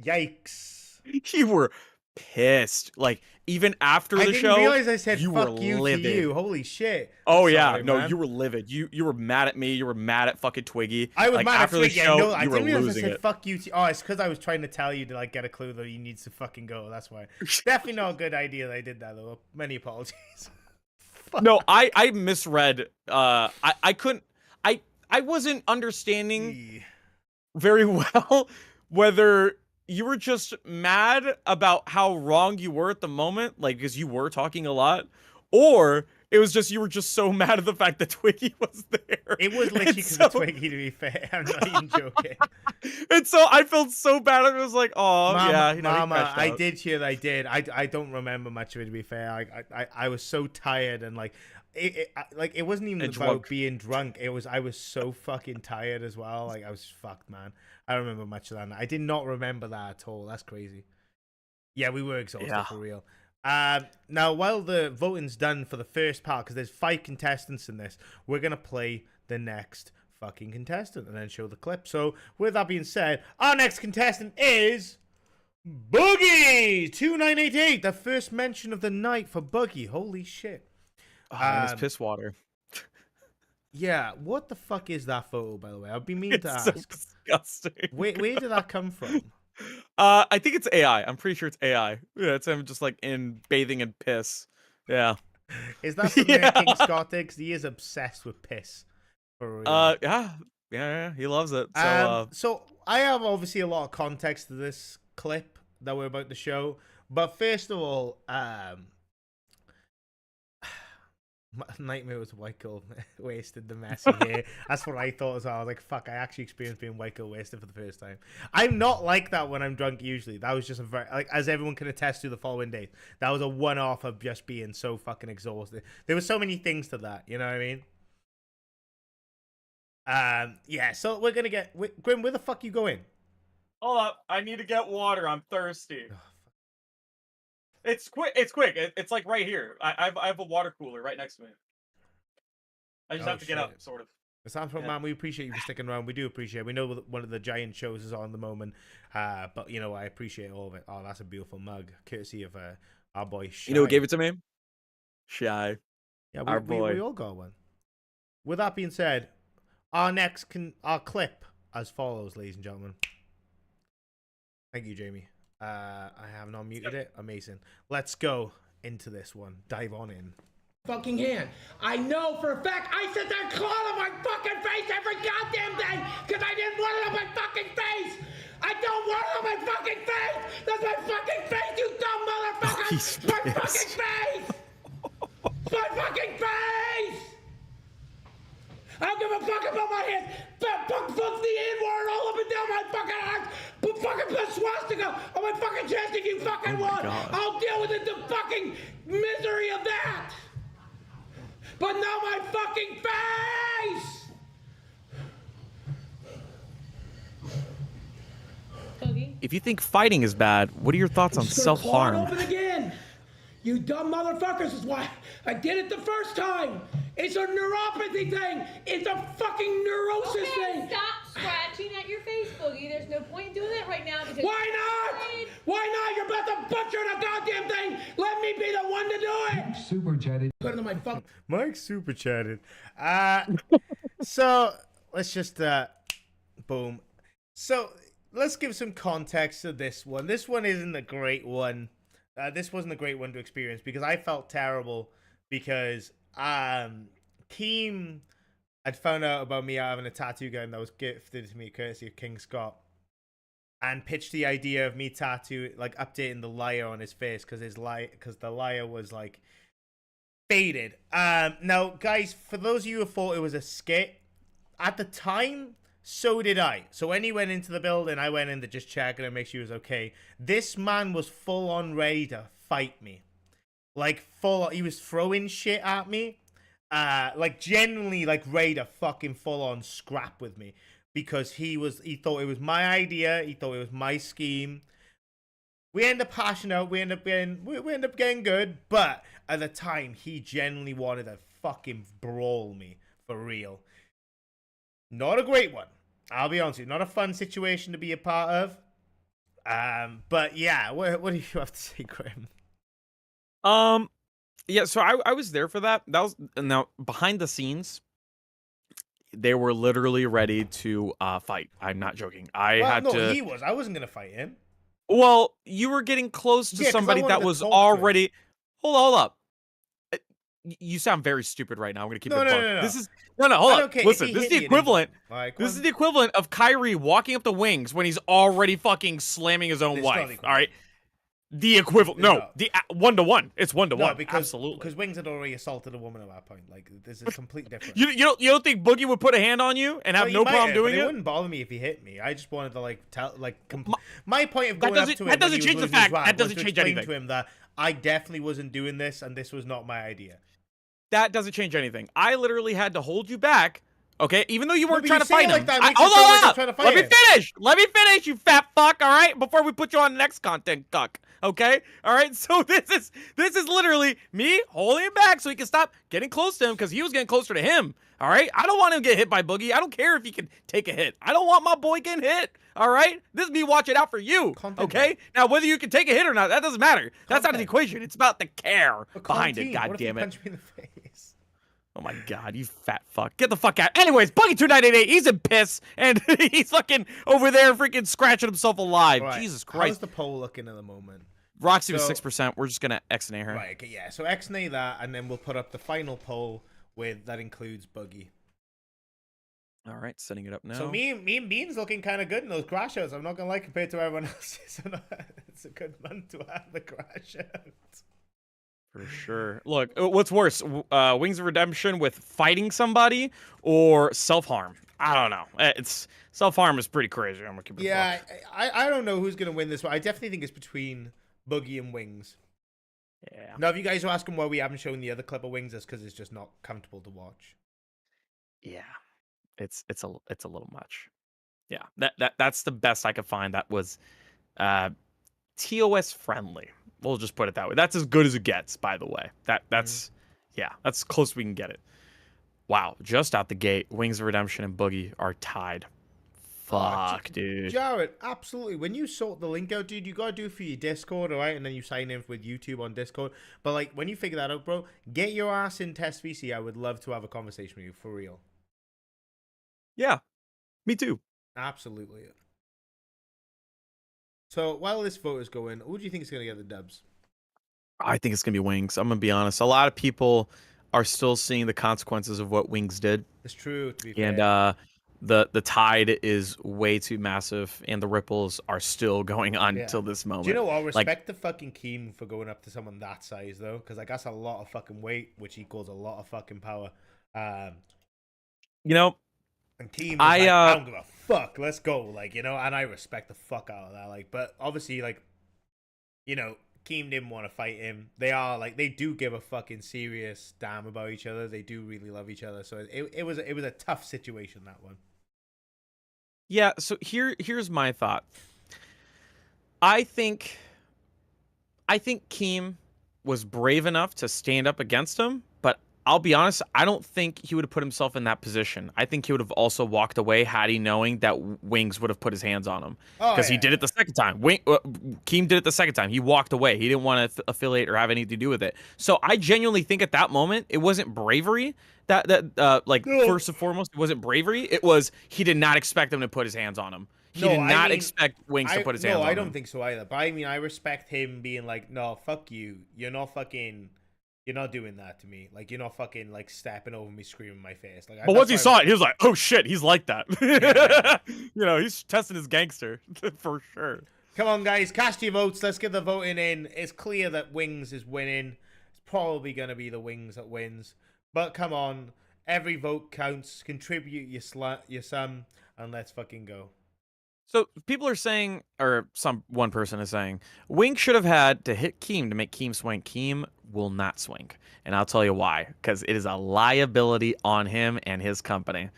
Yikes. You were pissed. Like even after I the didn't show, realize I said you fuck were you livid. to you. Holy shit. Oh I'm yeah, sorry, no, man. you were livid. You were mad at me. You were mad at fucking Twiggy. I was like, mad at after the Twiggy. show. I know. I You were didn't realize I losing said it. fuck you to. Oh, it's because I was trying to tell you to like get a clue that he needs to fucking go. That's why. Definitely not a good idea that I did that though. Many apologies. No, I misread. I couldn't. I wasn't understanding very well whether you were just mad about how wrong you were at the moment, like because you were talking a lot, or it was just you were just so mad at the fact that Twiggy was there. It was literally because of Twiggy, to be fair. I'm not even joking. And so I felt so bad. I was like, oh, yeah, you know, he Mama, crashed I out. did hear that I did. I don't remember much of it, to be fair. I was so tired and like it wasn't even And about drunk. being drunk. I was so fucking tired as well. Like I was fucked, man. I don't remember much of that. I did not remember that at all. That's crazy. Yeah, we were exhausted for real. Now, while the voting's done for the first part, because there's 5 contestants in this, we're gonna play the next fucking contestant and then show the clip. So, with that being said, our next contestant is Boogie 2988. The first mention of the night for Boogie. Holy shit! And it's piss water. Yeah, what the fuck is that photo, by the way? I've been meaning to It's ask. so disgusting. Where did that come from? I think it's AI. I'm pretty sure it's AI. Yeah, it's him just like in bathing in piss. Yeah. Is that something that King Scott did? 'Cause he is obsessed with piss. For real. Yeah, he loves it. So, So I have obviously a lot of context to this clip that we're about to show, but first of all, Nightmare was white girl wasted the messy hair. That's what I thought as well. I was like, fuck, I actually experienced being white girl wasted for the first time. I'm not like that when I'm drunk usually. That was just a very, like, as everyone can attest to the following days, that was a one-off of just being so fucking exhausted. There were so many things to that, you know what I mean? Yeah, so we're gonna get, Grim, where the fuck you going? Hold up, I need to get water. I'm thirsty. It's quick. It's quick. It's like right here. I have a water cooler right next to me. I just have to get up, sort of. Sanford, man, we appreciate you for sticking around. We do appreciate it. We know that one of the giant shows is on at the moment, but you know, I appreciate all of it. Oh, that's a beautiful mug, courtesy of our boy Shy. you know who gave it to me? Shy. Yeah, our boy. we all got one. With that being said, our clip as follows, ladies and gentlemen. Thank you, Jamie. I have not muted it. Amazing. Let's go into this one. Dive on in. Fucking hand. I know for a fact I sit there clawing on my fucking face every goddamn thing because I didn't want it on my fucking face. I don't want it on my fucking face. That's my fucking face, you dumb motherfucker. My fucking face. My fucking face. I don't give a fuck about my hands. Fuck the N-word all up and down my fucking arms. Fucking put swastika on my fucking chest if you fucking want. I'll deal with the fucking misery of that. But not my fucking face. If you think fighting is bad, what are your thoughts on self-harm? Open again. You dumb motherfuckers is why I did it the first time. It's a neuropathy thing. It's a fucking neurosis thing. Stop scratching at your face, Boogie. There's no point in doing that right now. Because Why not? Why not? You're about to butcher the goddamn thing. Let me be the one to do it. Super chatted. Put it on my fucking. Mike super chatted. So let's just boom. So let's give some context to this one. This one isn't a great one. This wasn't a great one to experience because I felt terrible because Keem had found out about me having a tattoo gun that was gifted to me courtesy of King Scott and pitched the idea of me updating the liar on his face because the liar was like faded. Now guys, for those of you who thought it was a skit, at the time, so did I. So when he went into the building, I went in to just check and make sure he was okay. This man was full on ready to fight me. Like he was throwing shit at me. Like genuinely like ready to fucking full on scrap with me. Because he thought it was my idea, he thought it was my scheme. We end up hashing out, we end up getting good, but at the time he genuinely wanted to fucking brawl me for real. Not a great one. I'll be honest with you. Not a fun situation to be a part of. But yeah, what do you have to say, Graham? Yeah, so I was there for that. That was now behind the scenes. They were literally ready to fight. I'm not joking. He was. I wasn't gonna fight him. Well, you were getting close to somebody that was already. Hold up. You sound very stupid right now. I'm gonna keep No, it no, buck. no, no. This is no. Hold I on. don't care. If Listen, he this is hit the me, it didn't- equivalent. Alright, go This on. is the equivalent of Kyrie walking up the wings when he's already fucking slamming his own It's not the wife. equivalent. All right. The equivalent. It's No, not. the 1-to-1. It's 1-to-1. No, because Absolutely. Wings had already assaulted a woman at that point. Like, there's a complete difference. You don't think Boogie would put a hand on you and have Well, no he might problem have, doing but it? it wouldn't bother me if he hit me. I just wanted to like tell my point of That going up doesn't- to him. that when doesn't he was change the losing his fact- rag that was doesn't to change explain anything. to him that I definitely wasn't doing this and this was not my idea. That doesn't change anything. I literally had to hold you back. Okay, even though you No, weren't but trying you to say it fight like him. that, it I- makes it hold sound on like I'm up. trying to Let fight me him. finish. Let me finish, you fat fuck. All right, before we put you on the next content, cuck. Okay, all right. So this is literally me holding him back so he can stop getting close to him because he was getting closer to him. All right, I don't want him to get hit by Boogie. I don't care if he can take a hit. I don't want my boy getting hit. All right, this is me watching out for you. Okay, now whether you can take a hit or not, that doesn't matter. That's not an equation. It's about the care behind it. God What if he damn it. punched me in the face? Oh my god, you fat fuck. Get the fuck out. Anyways, Buggy2988, he's in piss, and he's fucking over there freaking scratching himself alive. Right. Jesus How's Christ. the poll looking at the moment? Roxy was So- 6%. We're just gonna X-nay her. Right, okay, yeah. So X-nay that, and then we'll put up the final poll with that includes Buggy. All right, setting it up now. So me and Bean's looking kind of good in those crash outs. I'm not gonna lie, compared to everyone else. It's a good month to have the crash out. For sure. Look, what's worse, Wings of Redemption with fighting somebody or self-harm? I don't know. It's self-harm is pretty crazy. I'm gonna keep it a Yeah, buck. I don't know who's gonna win this one. I definitely think it's between Buggy and Wings. Yeah. Now, if you guys are asking why we haven't shown the other clip of Wings, that's because it's just not comfortable to watch. Yeah. It's a little much. Yeah. That's the best I could find that was TOS friendly. We'll just put it that way. That's as good as it gets, by the way. That's yeah, that's close we can get it. Wow, just out the gate, Wings of Redemption and Boogie are tied. Fuck, dude. Jared, absolutely. When you sort the link out, dude, you gotta do it for your Discord, alright? And then you sign in with YouTube on Discord. But like, when you figure that out, bro, get your ass in Test VC. I would love to have a conversation with you, for real. Yeah, me too. Absolutely. So while this vote is going, who do you think is gonna get the dubs? I think it's gonna be Wings. I'm gonna be honest. A lot of people are still seeing the consequences of what Wings did. It's true, to be fair. And the tide is way too massive, and the ripples are still going on Yeah. till this moment. Do you know what? Like, Respect the fucking Keem for going up to someone that size, though, because like that's a lot of fucking weight, which equals a lot of fucking power. you know, And Keem is I don't give a fuck. Let's go, like, you know. And I respect the fuck out of that, like. But obviously, like, you know, Keem didn't want to fight him. They do give a fucking serious damn about each other. They do really love each other. So it was a tough situation, that one. yeah. So here's my thought. I think Keem was brave enough to stand up against him, but I'll be honest, I don't think he would have put himself in that position. I think he would have also walked away had he knowing that Wings would have put his hands on him. Oh, Because he yeah. did it the second time. Keem did it the second time. He walked away. He didn't want to affiliate or have anything to do with it. So I genuinely think at that moment, it wasn't bravery first and foremost, it wasn't bravery. It was he did not expect him to put his hands on him. He did not expect Wings to put his hands on him. No, I don't think so either. But I mean, I respect him being like, no, fuck you. You're not doing that to me. Like, you're not fucking like stepping over me, screaming in my face. Like, But once he saw it, he was like, "Oh shit, he's like that." You know, he's testing his gangster for sure. Come on, guys, cast your votes. Let's get the voting in. It's clear that Wings is winning. It's probably gonna be the Wings that wins. But come on, every vote counts. Contribute your sum, and let's fucking go. So people are saying, or one person is saying, Wink should have had to hit Keem to make Keem swing. Keem will not swing. And I'll tell you why. Because it is a liability on him and his company.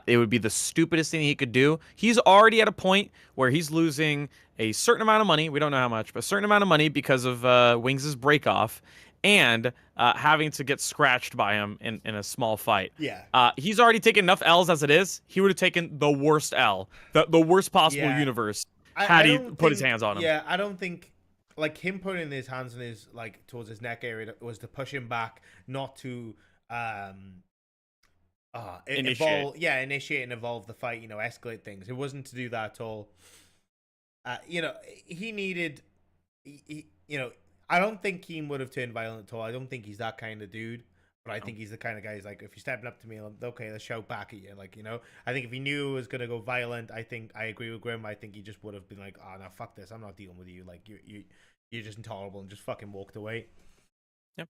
It would be the stupidest thing he could do. He's already at a point where he's losing a certain amount of money. We don't know how much, but a certain amount of money because of Wings' break off. And having to get scratched by him in a small fight. Yeah. He's already taken enough L's as it is. He would have taken the worst L, the worst possible universe, had he put his hands on him. Yeah, I don't think like him putting his hands in his towards his neck area was to push him back, not to Initiate. initiate and evolve the fight. You know, escalate things. It wasn't to do that at all. You know, he needed. You know, I don't think Keem would have turned violent at all. I don't think he's that kind of dude. But I think he's the kind of guy who's like, if you're stepping up to me, okay, let's shout back at you. Like, you know, I think if he knew it was going to go violent, I think I agree with Grim. I think he just would have been like, oh, no, fuck this. I'm not dealing with you. Like, you're just intolerable, and just fucking walked away. Yep.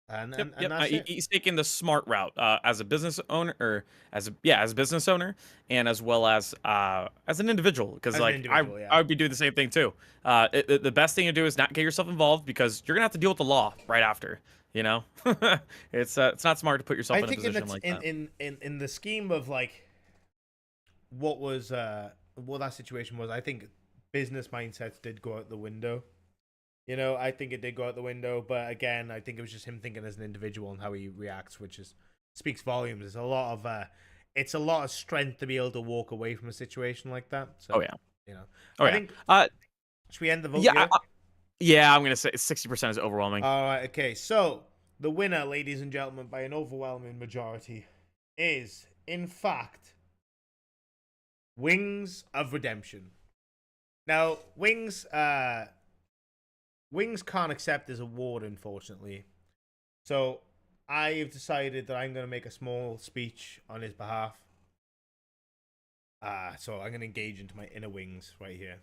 And Yep. that's it. He's taking the smart route as a business owner, or as a business owner, and as well as an individual. Because like I would be doing the same thing too. The best thing to do is not get yourself involved, because you're gonna have to deal with the law right after. You know, it's not smart to put yourself in a position like that. In the scheme of like what that situation was, I think business mindsets did go out the window. You know, I think it did go out the window, but again, I think it was just him thinking as an individual and how he reacts, which speaks volumes. It's a lot of strength to be able to walk away from a situation like that. So, you know, I think. Should we end the vote? Yeah, I'm gonna say 60% is overwhelming. All right, okay. So the winner, ladies and gentlemen, by an overwhelming majority, is in fact Wings of Redemption. Now, Wings can't accept this award, unfortunately. So I've decided that I'm going to make a small speech on his behalf. So I'm going to engage into my inner Wings right here.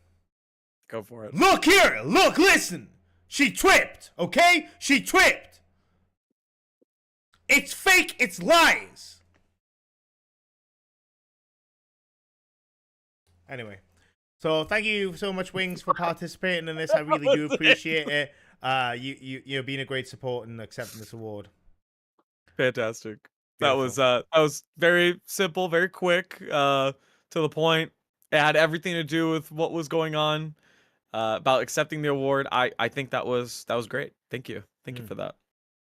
Go for it. Look here! Look, listen! She tripped, okay? She tripped! It's fake, it's lies! You Anyway, so thank you so much, Wings, for participating in this. I really do appreciate it. You're being a great support and accepting this award. Fantastic. Beautiful. That was very simple, very quick, to the point. It had everything to do with what was going on, about accepting the award. I think that was great. Thank you. Thank you for that.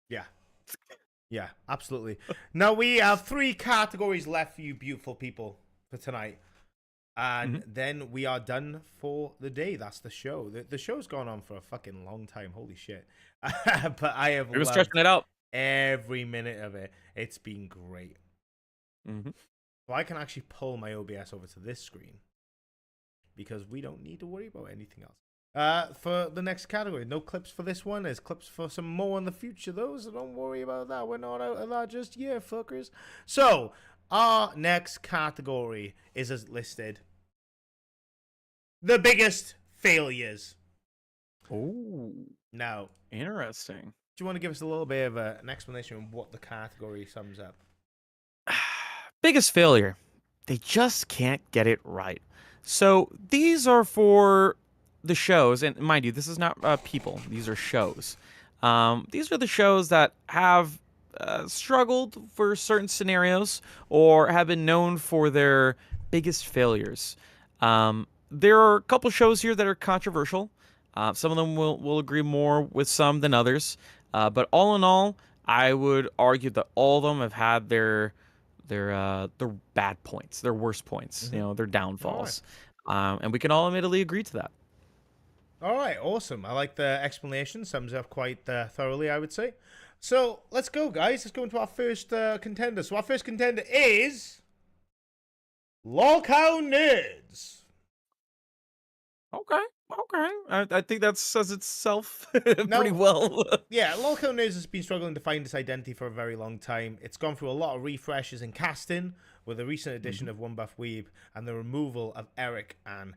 Yeah. Yeah, absolutely. Now we have 3 categories left for you beautiful people for tonight. And then we are done for the day. That's the show. The show's gone on for a fucking long time. Holy shit. But I have We were stretching it out. Every minute of it. It's been great. So I can actually pull my OBS over to this screen, because we don't need to worry about anything else. For the next category, no clips for this one. There's clips for some more in the future, though, so don't worry about that. We're not out of that just yet, fuckers. So, our next category is as listed. The biggest failures. Oh. Now, interesting. Do you want to give us a little bit of an explanation of what the category sums up? Biggest failure. They just can't get it right. So these are for the shows, and mind you, this is not people. These are shows. These are the shows that have struggled for certain scenarios or have been known for their biggest failures. There are a couple shows here that are controversial. Some of them will agree more with some than others. But all in all, I would argue that all of them have had their bad points, their worst points, you know, their downfalls. And we can all admittedly agree to that. All right, awesome. I like the explanation. Sums up quite thoroughly, I would say. So let's go, guys. Let's go into our first contender. So our first contender is LolCowNerds. Okay. I think that says itself pretty well. Yeah, LolCowNerds has been struggling to find its identity for a very long time. It's gone through a lot of refreshes in casting, with a recent addition of One Buff Weeb and the removal of Eric and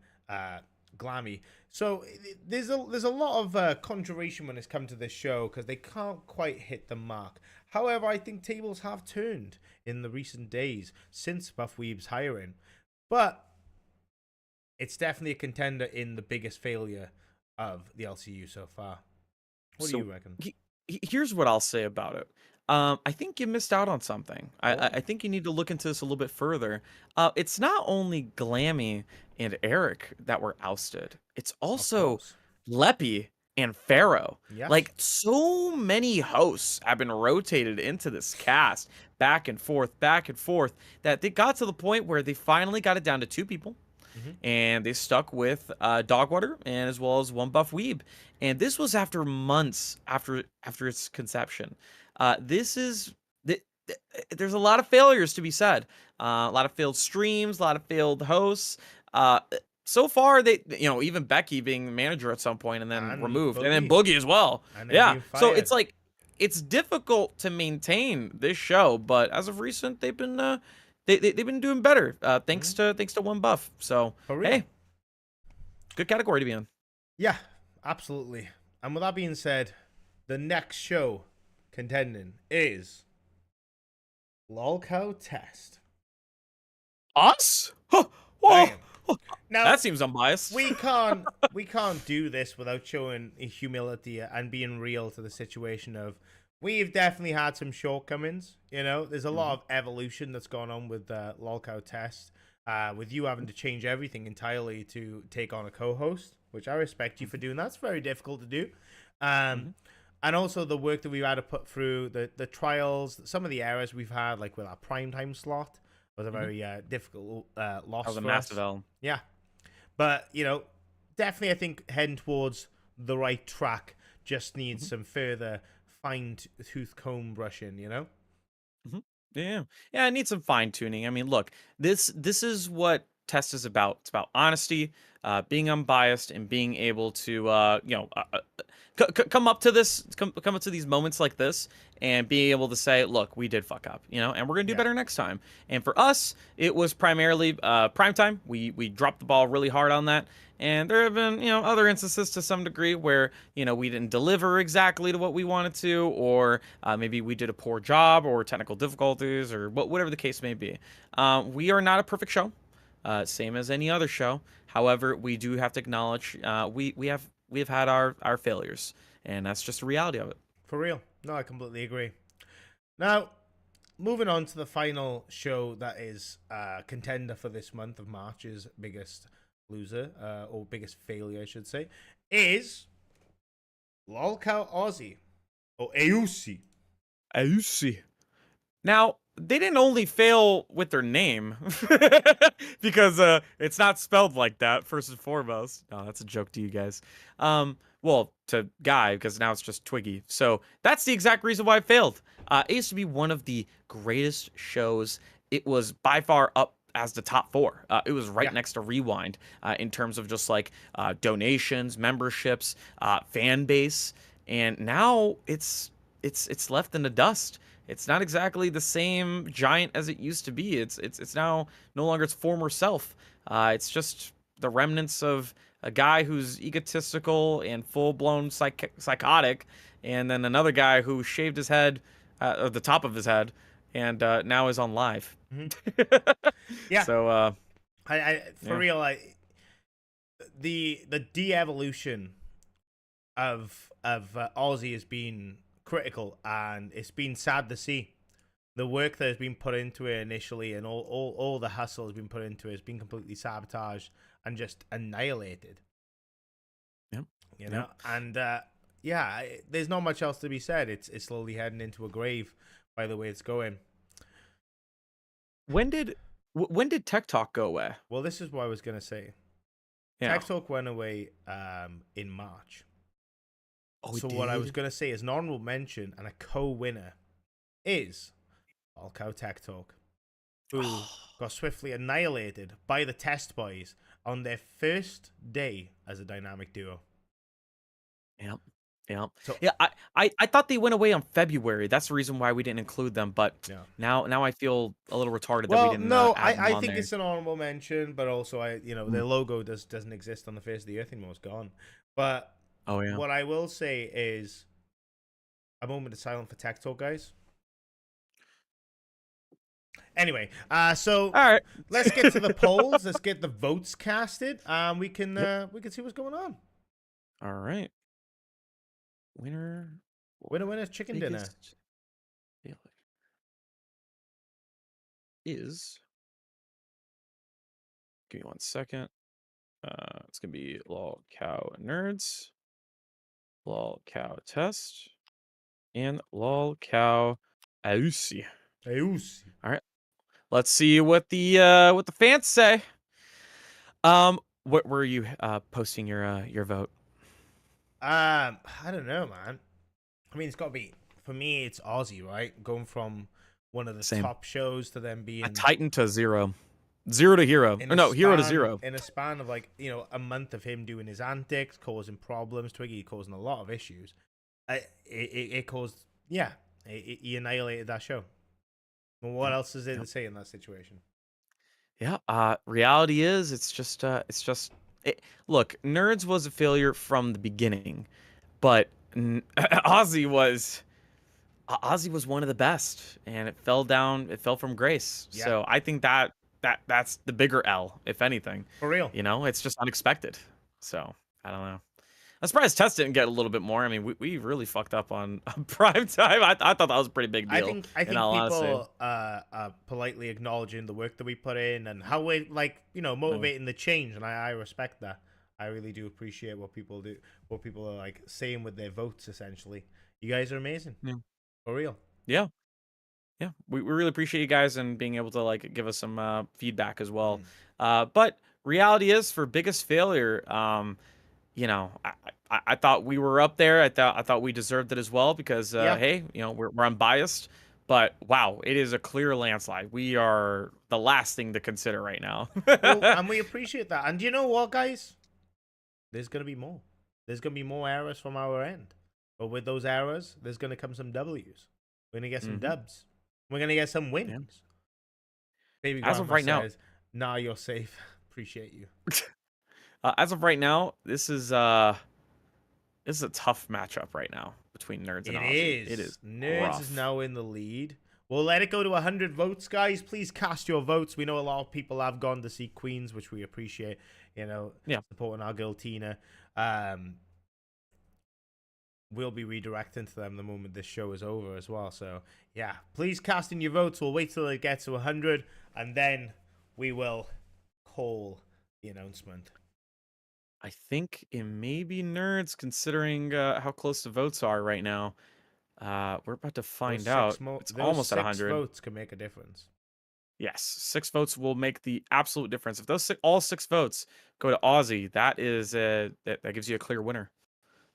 Glammy. So there's a lot of conjuration when it's come to this show, because they can't quite hit the mark. However, I think tables have turned in the recent days since Buff Weeb's hiring. But it's definitely a contender in the biggest failure of the LCU so far. What do you reckon? Here's what I'll say about it. I think you missed out on something. I think you need to look into this a little bit further. It's not only Glammy and Eric that were ousted. It's also Leppy and Pharaoh. Yes. Like, so many hosts have been rotated into this cast back and forth, that they got to the point where they finally got it down to 2 people. And they stuck with Dogwater and as well as One Buff Weeb. And this was after months after its conception. There's a lot of failures to be said. A lot of failed streams, a lot of failed hosts. So far, even Becky being the manager at some point and then removed, and then Boogie as well. Yeah. So it's like, it's difficult to maintain this show, but as of recent, they've been they've been doing better. Thanks to one buff. So For real. hey, good category to be in. Yeah, absolutely. And with that being said, the next show contending is LolCowTest. Us? Whoa. Now That seems unbiased. we can't do this without showing humility and being real to the situation of we've definitely had some shortcomings. You know, there's a lot of evolution that's gone on with LolCowTest. With you having to change everything entirely to take on a co-host, which I respect you for doing. That's very difficult to do. And also the work that we've had to put through, the trials, some of the errors we've had, like with our primetime slot, was a very difficult loss. That was a for massive us. L. Yeah. But, you know, definitely I think heading towards the right track, just needs some further fine-tooth comb brushing, you know? Yeah, yeah, I need some fine tuning. I mean, look, this is what test is about. It's about honesty, being unbiased, and being able to, come up to this, come up to these moments like this, and being able to say, look, we did fuck up, and we're gonna do better next time. And for us, it was primarily prime time. We dropped the ball really hard on that. And there have been, other instances to some degree where, we didn't deliver exactly to what we wanted to, or maybe we did a poor job, or technical difficulties, or whatever the case may be. We are not a perfect show, same as any other show. However, we do have to acknowledge we have had our failures, and that's just the reality of it. For real. No, I completely agree. Now, moving on to the final show that is contender for this month of March's biggest loser, or biggest failure, I should say, is LolCow Aussie, or AUC. AUC. Now, they didn't only fail with their name, because it's not spelled like that, first and foremost. No, that's a joke to you guys. Well, to Guy, because now it's just Twiggy. So that's the exact reason why it failed. It used to be one of the greatest shows. It was by far up as the top 4. It was right next to Rewind in terms of just like donations, memberships, fan base, and now it's left in the dust. It's not exactly the same giant as it used to be. It's now no longer its former self. It's just the remnants of a guy who's egotistical and full-blown psychotic, and then another guy who shaved his head, or the top of his head, and now is on live. Yeah. So, For real, the de-evolution of Aussie has been critical, and it's been sad to see. The work that has been put into it initially, and all the hustle has been put into it, has been completely sabotaged and just annihilated. Yep. You know, and there's not much else to be said. It's slowly heading into a grave by the way it's going. When did Tech Talk go away? Well, this is what I was gonna say. Yeah. Tech Talk went away in March. Oh, so it what I did? was gonna say is an honorable mention and a co-winner is LolCow Tech Talk, who got swiftly annihilated by the Test Boys on their first day as a dynamic duo. Yep. Yeah. So- Yeah, I thought they went away on February. That's the reason why we didn't include them. But now I feel a little retarded that we Well, didn't. no, add them I on think there. it's an honorable mention, but also their logo doesn't exist on the face of the earth anymore. It's gone. But what I will say is a moment of silence for Tech Talk, guys. Anyway, so all right, let's get to the polls. Let's get the votes casted. We can see what's going on. All right. Winner, chicken dinner failure is. Give me 1 second. It's gonna be LolCow Nerds, LolCowTest, and LolCow AUC. All right. Let's see what the fans say. What were you posting your vote? I don't know, man. I mean, it's got to be, for me, it's Aussie, right? Going from one of the Same. top shows to them being A Titan to zero. 0 to hero. Or no, hero to 0. In a span of a month of him doing his antics, causing problems, Twiggy causing a lot of issues. It caused Yeah, he annihilated that show. Well, what else is there to say in that situation? Yeah. Reality is, look, Nerds was a failure from the beginning, but Ozzy was one of the best, and it fell down. It fell from grace. Yeah. So I think that's the bigger L, if anything. For real. You know, it's just unexpected. So I don't know. I'm surprised Test didn't get a little bit more. I mean, we really fucked up on prime time. I thought that was a pretty big deal. I think in all honesty. people politely acknowledging the work that we put in and how we're motivating the change, and I respect that. I really do appreciate what people do, what people are like saying with their votes. Essentially, you guys are amazing. Yeah. For real. Yeah. Yeah, we really appreciate you guys and being able to like give us some feedback as well. But reality is, for biggest failure, you know, I thought we were up there. I thought we deserved it as well because hey, you know, we're unbiased. But wow, it is a clear landslide. We are the last thing to consider right now. Well, and we appreciate that. And you know what, guys? There's gonna be more. There's gonna be more errors from our end. But with those errors, there's gonna come some W's. We're gonna get some dubs. We're gonna get some wins. Yeah. Baby as of right says, "Nah, you're safe. Appreciate you." As of right now, this is a tough matchup right now between Nerds and Ozzy. It is. Nerds rough. is now in the lead. We'll let it go to 100 votes, guys. Please cast your votes. We know a lot of people have gone to see Queens, which we appreciate. You know, supporting our girl Tina. We'll be redirecting to them the moment this show is over as well. So, yeah, please cast in your votes. We'll wait till it gets to 100, and then we will call the announcement. I think it may be Nerds, considering how close the votes are right now. We're about to find out. It's almost at 100. 6 votes can make a difference. Yes, 6 votes will make the absolute difference. If those all 6 votes go to Ozzy, that gives you a clear winner.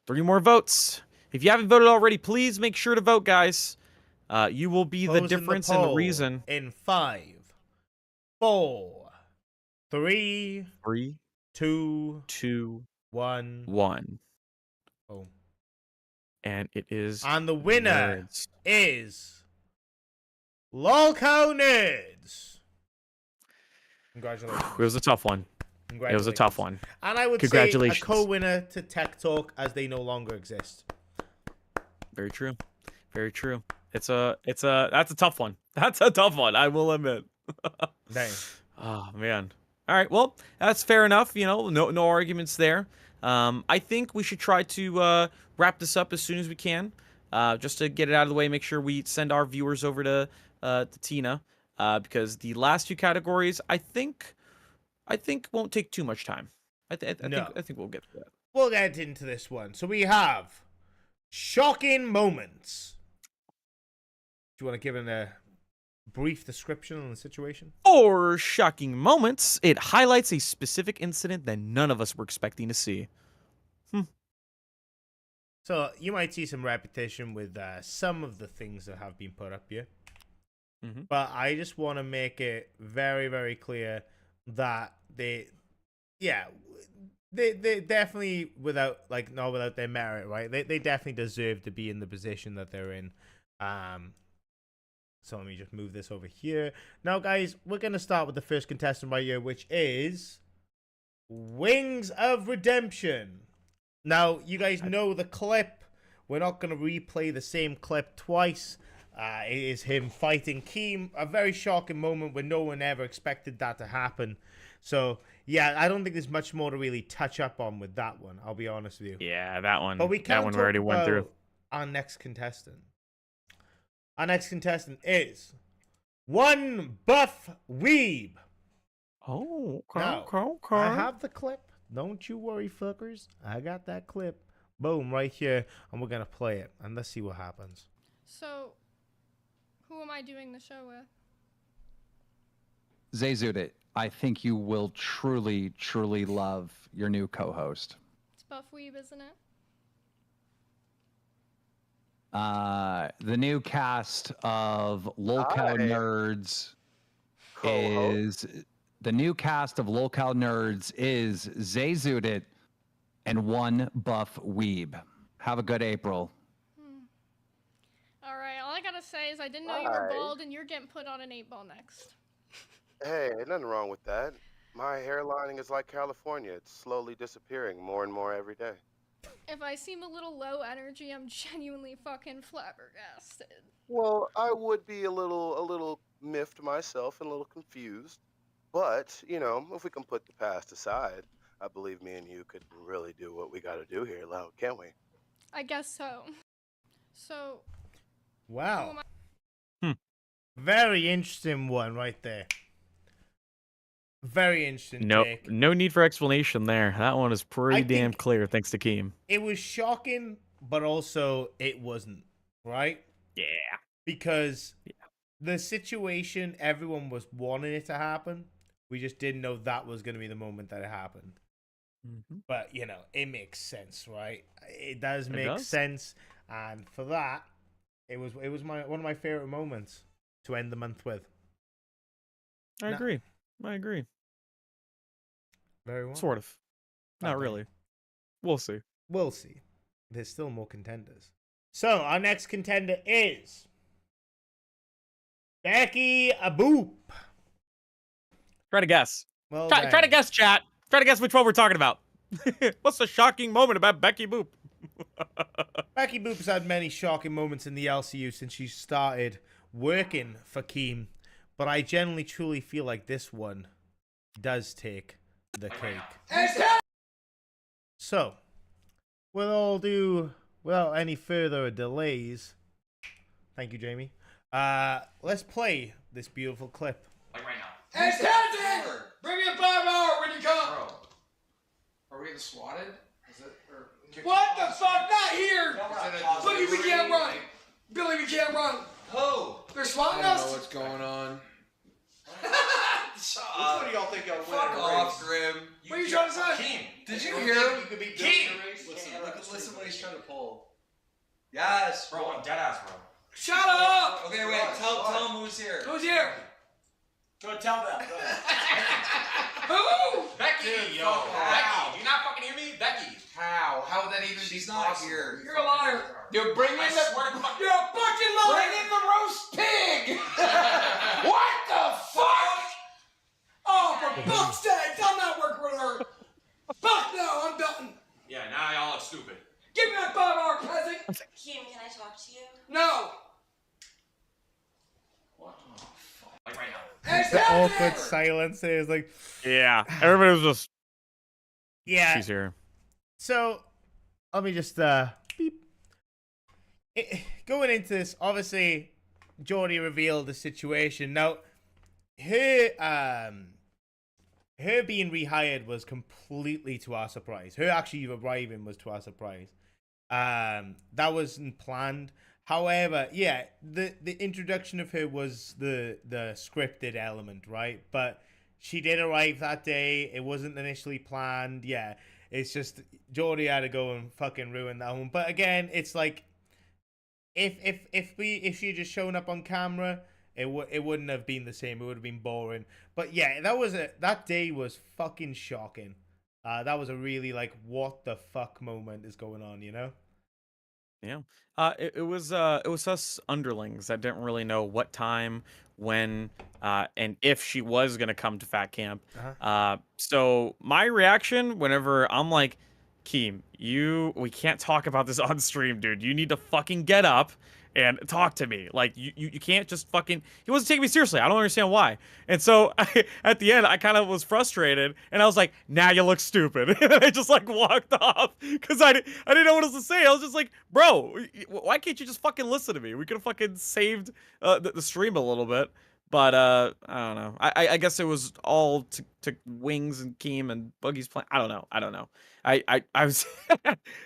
3 more votes. If you haven't voted already, please make sure to vote, guys. You will be the difference and the reason. In 5, 4, 3, 2, 1. Oh. And it is. And the winner is LolCowNerds. Congratulations. It was a tough one. It was a tough one. And I would say a co-winner to Tech Talk, as they no longer exist. Very true. Very true. That's a tough one. That's a tough one, I will admit. Dang. Oh man. All right, well, that's fair enough, you know, no arguments there. I think we should try to wrap this up as soon as we can. Just to get it out of the way, make sure we send our viewers over to Tina. Because the last 2 categories, I think won't take too much time. I think we'll get to that. We'll get into this one. So we have shocking moments. Do you want to give a brief description on the situation? For shocking moments, it highlights a specific incident that none of us were expecting to see. So you might see some repetition with some of the things that have been put up here. But I just want to make it very, very clear that they definitely without their merit, right? They definitely deserve to be in the position that they're in. So let me just move this over here. Now, guys, we're gonna start with the first contestant right here, which is Wings of Redemption. Now, you guys know the clip. We're not gonna replay the same clip twice. It is him fighting Keem. A very shocking moment where no one ever expected that to happen. So, yeah, I don't think there's much more to really touch up on with that one. I'll be honest with you. Yeah, that one. But we that one already went through. Our next contestant. Our next contestant is One Buff Weeb. Oh, okay, now, okay. I have the clip. Don't you worry, fuckers. I got that clip. Boom, right here. And we're going to play it. And let's see what happens. So, who am I doing the show with? Zayzudit, I think you will truly, truly love your new co-host. It's Buff Weeb, isn't it? The new cast of LolCowNerds is Zayzudit and One Buff Weeb. Have a good April. All say is I didn't know you were bald, and you're getting put on an 8-ball next. Hey, ain't nothing wrong with that. My hairlining is like California. It's slowly disappearing more and more every day. If I seem a little low energy, I'm genuinely fucking flabbergasted. Well, I would be a little miffed myself and a little confused. But, you know, if we can put the past aside, I believe me and you could really do what we gotta do here, Lo, can't we? I guess so. So. Wow. Very interesting one right there. Very interesting take. No need for explanation there. That one is pretty damn clear, thanks to Keem. It was shocking, but also it wasn't, right? Yeah. Because the situation, everyone was wanting it to happen. We just didn't know that was going to be the moment that it happened. But, you know, it makes sense, right? It does make sense. And for that, it was one of my favorite moments to end the month with. I agree. Very well. Sort of. Not really. We'll see. We'll see. There's still more contenders. So, our next contender is Becky Boop. Try to guess. Well, try to guess, chat. Try to guess which one we're talking about. What's the shocking moment about Becky Boop? Becky Boop's had many shocking moments in the LCU since she started working for Keem, but I generally truly feel like this one does take the cake. So, without any further delays, thank you, Jamie. Let's play this beautiful clip. Like right now. Hey, Townsend! Bring me a 5-hour when you come! Bro, are we getting swatted? Is it? Or, What the fuck? Not here! Boogie, we can't run! Billy, we can't run! Who? They're swatting I don't us? know what's going on. Which one do y'all think y'all win? Fuck off, Grim. What are you trying to say? Keem, did you hear him? You could be Keem! Listen what he's trying to pull. Yes. Bro, I'm dead ass, bro. Shut up! Okay, wait. Tell him who's here. Who's here? Go tell them. Who? Becky, yo. Becky, do you not fucking hear me? Becky. How? How would that even be possible? Here. You're a liar. You're bringing You're a fucking liar! Bring in the roast pig! What the fuck? Oh, for fuck's sake! I'm not working with her. Fuck no, I'm done. Yeah, now y'all look stupid. Give me that 5-hour present. Kim, can I talk to you? No. What the fuck? Like right now. The awkward silence is like, Yeah, everybody was just. yeah. She's here. So, let me just beep. Going into this, obviously, Jordy revealed the situation. Now, her being rehired was completely to our surprise. Her actually arriving was to our surprise. That wasn't planned. However, yeah, the introduction of her was the scripted element, right? But she did arrive that day. It wasn't initially planned. Yeah, it's just Jordy had to go and fucking ruin that one. But again, it's like if she just shown up on camera, it wouldn't have been the same. It would have been boring. But yeah, that day was fucking shocking. That was a really like what the fuck moment is going on, you know? Yeah. It was us underlings that didn't really know what time, when, and if she was gonna come to Fat Camp. So my reaction whenever I'm like, Keem, we can't talk about this on stream, dude. You need to fucking get up and talk to me. Like, you can't just fucking... He wasn't taking me seriously. I don't understand why. And so, at the end, I kind of was frustrated, and I was like, nah, you look stupid. And I just, like, walked off, because I didn't know what else to say. I was just like, bro, why can't you just fucking listen to me? We could have fucking saved the stream a little bit. But, I don't know. I guess it was all to Wings and Keem and Boogie's plan. I don't know. I was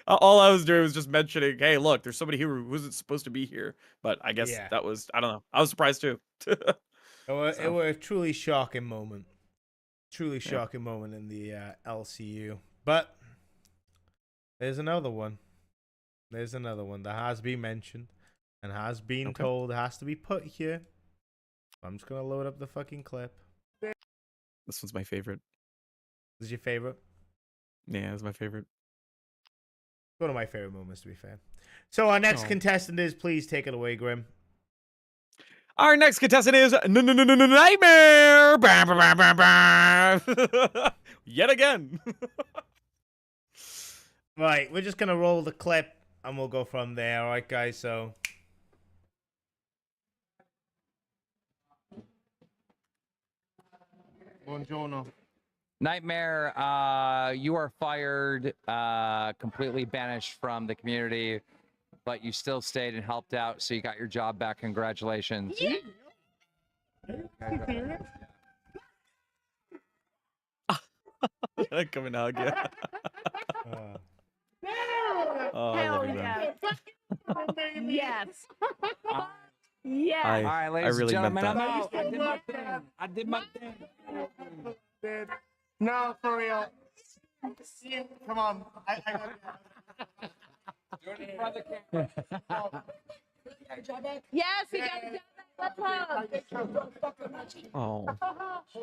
all I was doing was just mentioning, hey, look, there's somebody here who wasn't supposed to be here. But I guess that was, I don't know. I was surprised too. It was a truly shocking moment. Truly shocking moment in the LCU. But there's another one. There's another one that has been mentioned and has been told has to be put here. I'm just going to load up the fucking clip. This one's my favorite. This is your favorite? Yeah, it's my favorite. One of my favorite moments, to be fair. So our next contestant is, please take it away, Grim. Our next contestant is Nightmare. Bam, bam, bam, bam, bam. Yet again. Right, we're just gonna roll the clip and we'll go from there. All right, guys. So. Buongiorno. Nightmare, you are fired, completely banished from the community, but you still stayed and helped out, so you got your job back. Congratulations. Yeah. Come and hug you. Oh, I love you, man. Yes. Yes. All right, ladies really and meant gentlemen, that. I'm out. I did my thing. I did my thing. No, for real. Come on. Yes, we got the job back. Let's hug. Oh,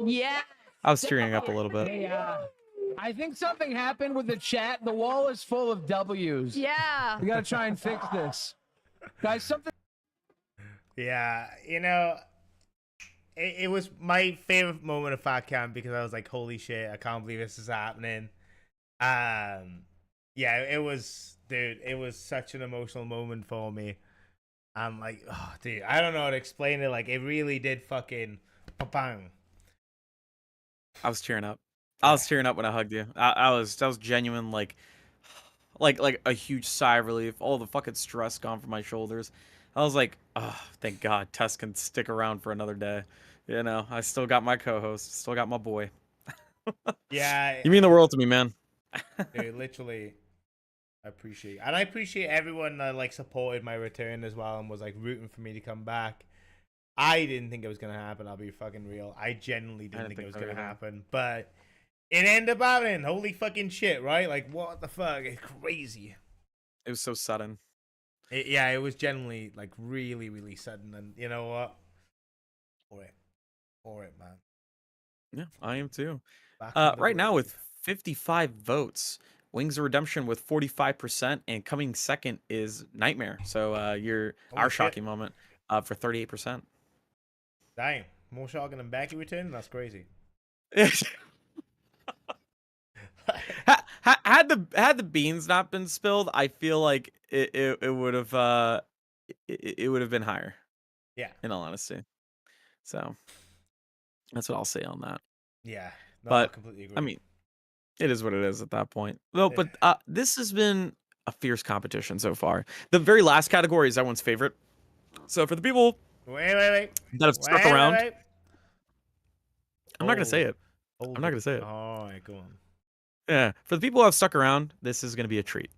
Yeah. I was tearing up a little bit. Hey, I think something happened with the chat. The wall is full of W's. Yeah. We gotta try and fix this. Guys, something. Yeah, you know, it was my favorite moment of Fat Camp because I was like, holy shit, I can't believe this is happening. Yeah, it was, dude, it was such an emotional moment for me. I'm like, oh, dude, I don't know how to explain it. Like, it really did fucking bang. I was tearing up. I was tearing up when I hugged you. I was genuine, like a huge sigh of relief. All the fucking stress gone from my shoulders. I was like, oh, thank God, Tess can stick around for another day. You know, I still got my co-host, still got my boy. Yeah, You mean the world to me, man. dude, literally, I appreciate, and I appreciate everyone that like supported my return as well and was like rooting for me to come back. I didn't think it was gonna happen. I'll be fucking real. I genuinely didn't think it was gonna happen, but it ended up happening. Holy fucking shit, right? Like, what the fuck? It's crazy. It was so sudden. Yeah, it was genuinely like really, really sudden, and you know what? For it, man. Yeah, I am too. Back in the Right now world. with 55 votes, Wings of Redemption with 45%, and coming second is Nightmare. So Holy our shit. shocking moment for 38%. Damn, more shocking than Becky returning? That's crazy. Had the beans not been spilled, I feel like it would have it would have been higher. Yeah. In all honesty. So that's what I'll say on that. Yeah. No, I But completely agree. I mean, it is what it is at that point. No, but this has been a fierce competition so far. The very last category is everyone's favorite. So for the people Wait. that have stuck around, I'm not gonna say it. Hold I'm not gonna say it. All right, go on. Yeah, for the people who have stuck around, this is gonna be a treat.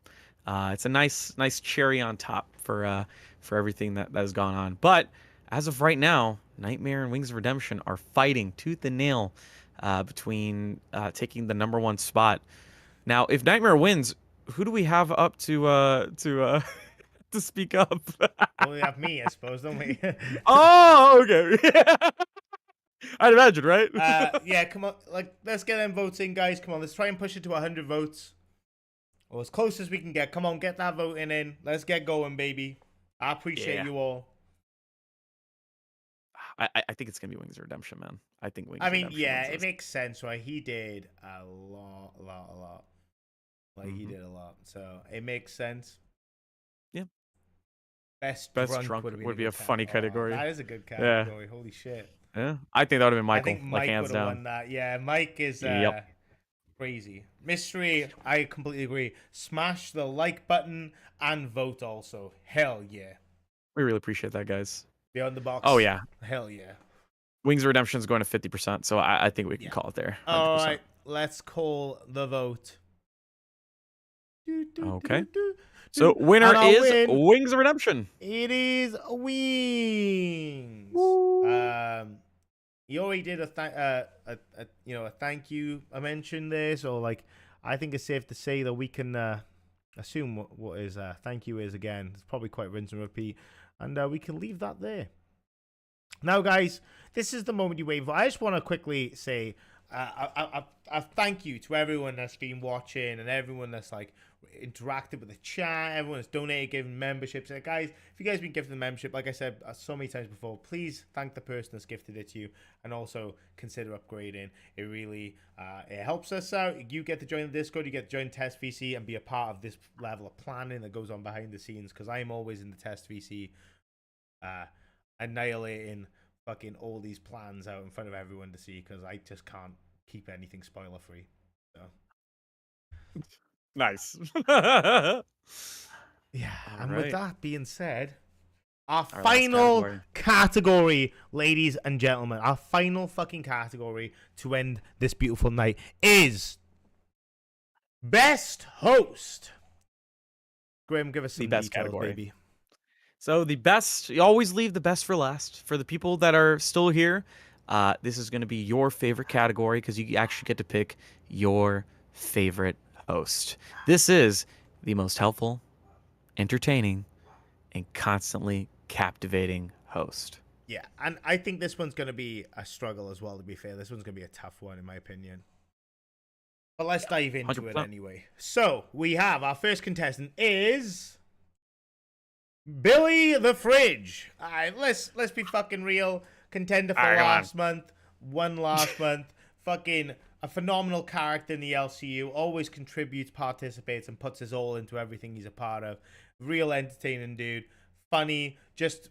It's a nice cherry on top for everything that has gone on. But as of right now, Nightmare and Wings of Redemption are fighting tooth and nail between taking the #1 spot. Now, if Nightmare wins, who do we have up to to speak up? Well, we have me, I suppose, don't we? Oh, okay. I'd imagine, right? Yeah, come on. Like, let's get them votes in, guys. Come on, let's try and push it to 100 votes. Or as close as we can get. Come on, get that voting in. Let's get going, baby. I appreciate you all. I think it's gonna be Wings of Redemption, man. I think Wings. I mean, Redemption yeah, wins it this. makes sense, right? He did a lot. Like, he did a lot. So, it makes sense. Yeah. Best Drunk would be a funny category. That is a good category. Holy shit. Yeah, I think that would have been Michael. I think like Mike hands would have down. won that. Yeah, Mike is crazy. Mystery, I completely agree. Smash the like button and vote also. Hell yeah. We really appreciate that, guys. Beyond the box. Oh yeah. Hell yeah. Wings of Redemption is going to 50%, so I think we can call it there. 100%. All right, let's call the vote. Okay. So winner is Wings of Redemption. It is Wings. You already did a thank you. I mentioned this, or like I think it's safe to say that we can assume what is thank you is again. It's probably quite rinse and repeat, and we can leave that there. Now, guys, this is the moment you wait for. I just want to quickly say a thank you to everyone that's been watching and everyone that's like interacted with the chat. Everyone's donated, given memberships. Guys, if you guys been gifted the membership, like I said so many times before, please thank the person that's gifted it to you, and also consider upgrading. It really it helps us out. You get to join the Discord, you get to join Test VC and be a part of this level of planning that goes on behind the scenes, because I'm always in the Test VC annihilating fucking all these plans out in front of everyone to see, because I just can't keep anything spoiler free. So Nice. yeah, All and with right. that being said, our Our last final category. category, ladies and gentlemen, our final fucking category to end this beautiful night is Best Host. Graham, give us some The best details, category. baby. So the best, you always leave the best for last. For the people that are still here, this is going to be your favorite category, because you actually get to pick your favorite host. This is the most helpful, entertaining, and constantly captivating host. Yeah, and I think this one's going to be a struggle as well, to be fair. This one's going to be a tough one, in my opinion. But let's dive into it 100%. anyway. So, we have our first contestant is Billy the Fridge. All right, let's be fucking real. Contender for All right, come on. last month, won last month. Fucking a phenomenal character in the LCU. Always contributes, participates, and puts his all into everything he's a part of. Real entertaining dude. Funny, just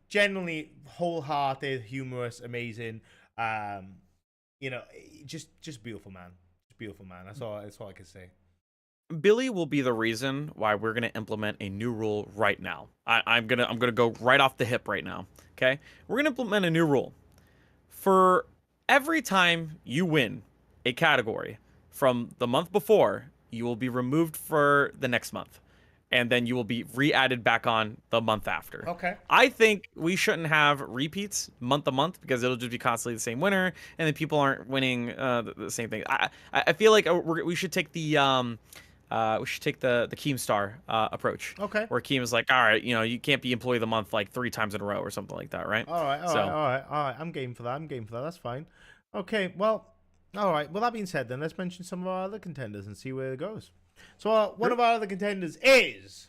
generally wholehearted, humorous, amazing. You know, just beautiful man. Just beautiful man. That's all I can say. Billy will be the reason why we're gonna implement a new rule right now. I'm gonna go right off the hip right now. Okay, we're gonna implement a new rule. For every time you win a category from the month before, you will be removed for the next month, and then you will be re-added back on the month after. Okay. I think we shouldn't have repeats month to month, because it'll just be constantly the same winner, and then people aren't winning the same thing. I feel like we should take the Keemstar approach. Okay. Where Keem is like, all right, you can't be employee of the month like 3 times in a row or something like that, right? All right. All right. I'm game for that. That's fine. Okay. Well, all right. Well, that being said, then let's mention some of our other contenders and see where it goes. So one of our other contenders is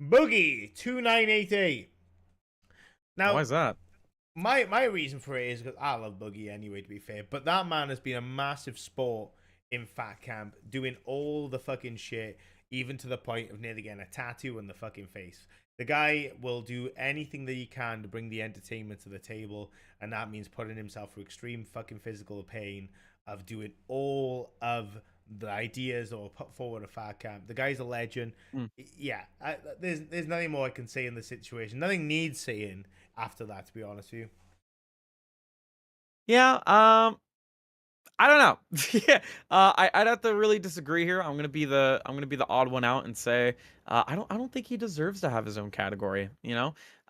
Boogie2988. Now, why is that? My reason for it is because I love Boogie anyway, to be fair. But that man has been a massive sport in Fat Camp, doing all the fucking shit, even to the point of nearly getting a tattoo on the fucking face. The guy will do anything that he can to bring the entertainment to the table, and that means putting himself through extreme fucking physical pain of doing all of the ideas that were put forward at Fat Camp. The guy's a legend. Yeah, there's nothing more I can say in the situation. Nothing needs saying after that, to be honest with you. Yeah, I don't know. Yeah, I'd have to really disagree here. I'm gonna be the odd one out and say I don't think he deserves to have his own category.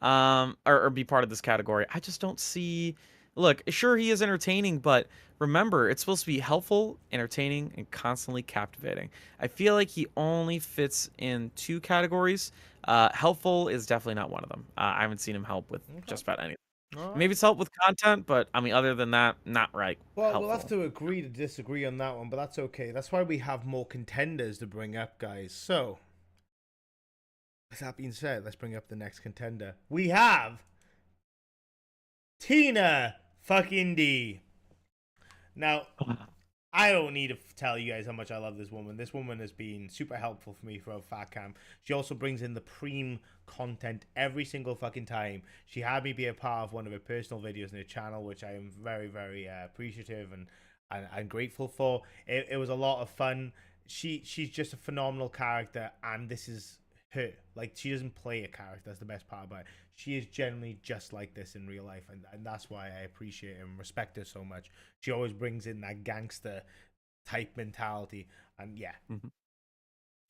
Or be part of this category. I just don't see. Look, sure, he is entertaining, but remember, it's supposed to be helpful, entertaining, and constantly captivating. I feel like he only fits in 2 categories. Helpful is definitely not one of them. I haven't seen him help with just about anything. All right. Maybe it's help with content, but I mean, other than that, not right. Well, helpful. we'll have to agree to disagree on that one, but that's okay. That's why we have more contenders to bring up, guys. So, with that being said, let's bring up the next contender. We have Tina fucking D. Now, I don't need to tell you guys how much I love this woman. This woman has been super helpful for me throughout Fat Camp. She also brings in the preem content every single fucking time. She had me be a part of one of her personal videos in her channel, which I am very, very appreciative and grateful for. It was a lot of fun. She's just a phenomenal character, and this is her. Like, she doesn't play a character. That's the best part about it. She is generally just like this in real life, and that's why I appreciate and respect her so much. She always brings in that gangster type mentality, and yeah,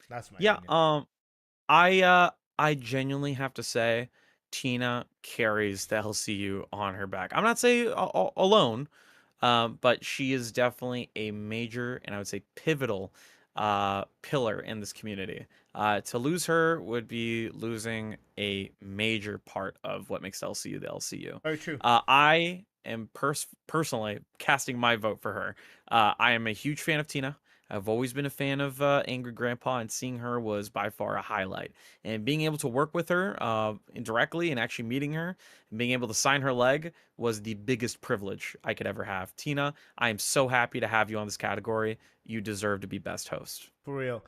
that's my opinion. I genuinely have to say, Tina carries the LCU on her back. I'm not saying alone, but she is definitely a major, and I would say pivotal pillar in this community. To lose her would be losing a major part of what makes LCU the LCU. Very true. I am personally casting my vote for her. I am a huge fan of Tina. I've always been a fan of Angry Grandpa, and seeing her was by far a highlight. And being able to work with her indirectly and actually meeting her and being able to sign her leg was the biggest privilege I could ever have. Tina, I am so happy to have you on this category. You deserve to be best host. For real.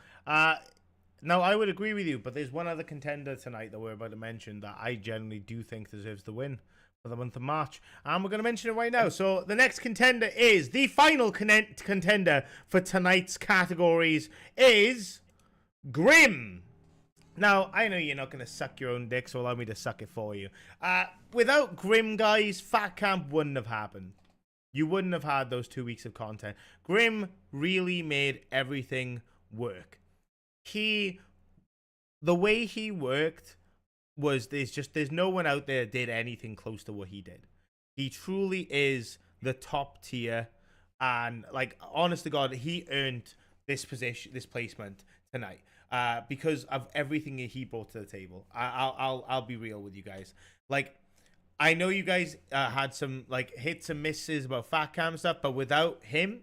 No, I would agree with you, but there's one other contender tonight that we're about to mention that I generally do think deserves the win for the month of March. And we're going to mention it right now. So the next contender is, the final contender for tonight's categories is Grim. Now, I know you're not going to suck your own dick, so allow me to suck it for you. Without Grim, guys, Fat Camp wouldn't have happened. You wouldn't have had those 2 weeks of content. Grim really made everything work. The way he worked was, there's no one out there that did anything close to what he did. He truly is the top tier, and like, honest to God, he earned this placement tonight because of everything he brought to the table. I'll be real with you guys. Like, I know you guys had some like hits and misses about Fat Camp stuff, but without him,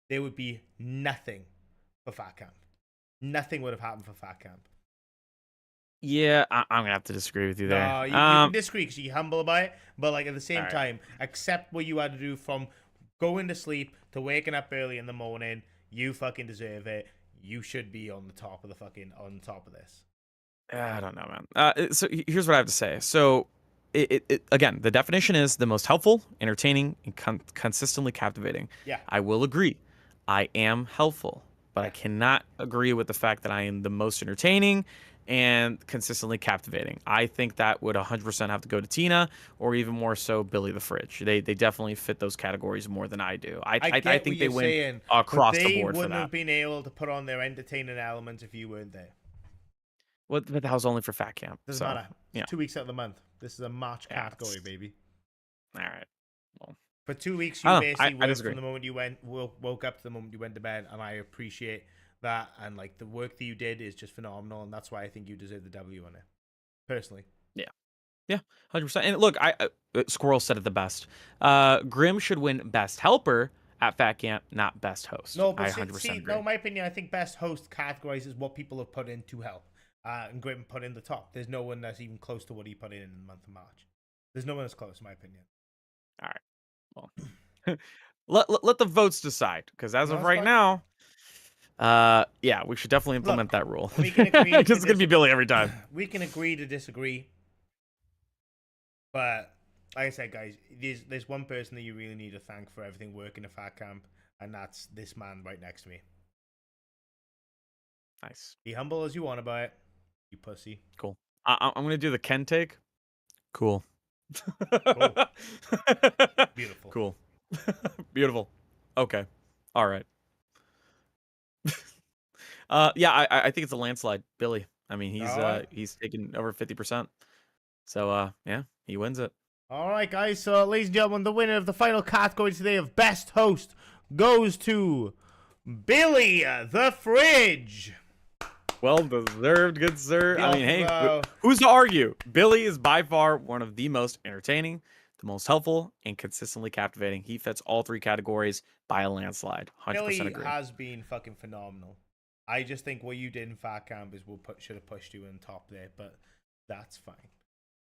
there would be nothing for Fat Camp. Nothing would have happened for Fat Camp. Yeah, I'm going to have to disagree with you there. No, you can disagree because you're humble about it, but like at the same All right. time, accept what you had to do from going to sleep to waking up early in the morning. You fucking deserve it. You should be on top of this. I don't know, man. So here's what I have to say. So, again, the definition is the most helpful, entertaining, and consistently captivating. Yeah. I will agree. I am helpful, but I cannot agree with the fact that I am the most entertaining and consistently captivating. I think that would 100% have to go to Tina, or even more so Billy the Fridge. They definitely fit those categories more than I do. I think they win across the board for They wouldn't that. have been able to put on their entertaining elements if you weren't there. But that was only for Fat Camp. Doesn't so, matter. It's yeah. 2 weeks out of the month. This is a March category, baby. All right. Well, for 2 weeks, you I basically worked disagree. from the moment you woke up to the moment you went to bed, and I appreciate that. And like, the work that you did is just phenomenal, and that's why I think you deserve the W on it, personally. Yeah, 100%. And look, Squirrel said it the best. Grim should win Best Helper at Fat Camp, not Best Host. No, but I 100% agree. no, in my opinion, I think Best Host categorizes what people have put in to help. And Grim put in the top. There's no one that's even close to what he put in the month of March. There's no one that's close, in my opinion. All right. Well, let the votes decide, because as of right now, yeah, we should definitely implement that rule. We can agree because it's gonna be Billy every time. We can agree to disagree, but like I said, guys, there's one person that you really need to thank for everything working at Fat Camp, and that's this man right next to me. Nice. Be humble as you want about it, you pussy. Cool. I'm gonna do the Ken take. Cool. Beautiful. Cool. Beautiful. Okay. All right. Yeah, I think it's a landslide, Billy. I mean, he's taken over 50%. So yeah, he wins it. All right, guys. So, ladies and gentlemen, the winner of the final category today of Best Host goes to Billy the Fridge. Well deserved, good sir. I mean, hey, Bro. who's to argue? Billy is by far one of the most entertaining, the most helpful, and consistently captivating. He fits all three categories by a landslide. 100% Billy agree. has been fucking phenomenal. I just think what you did in Fat Camp is should have pushed you in top there, but that's fine.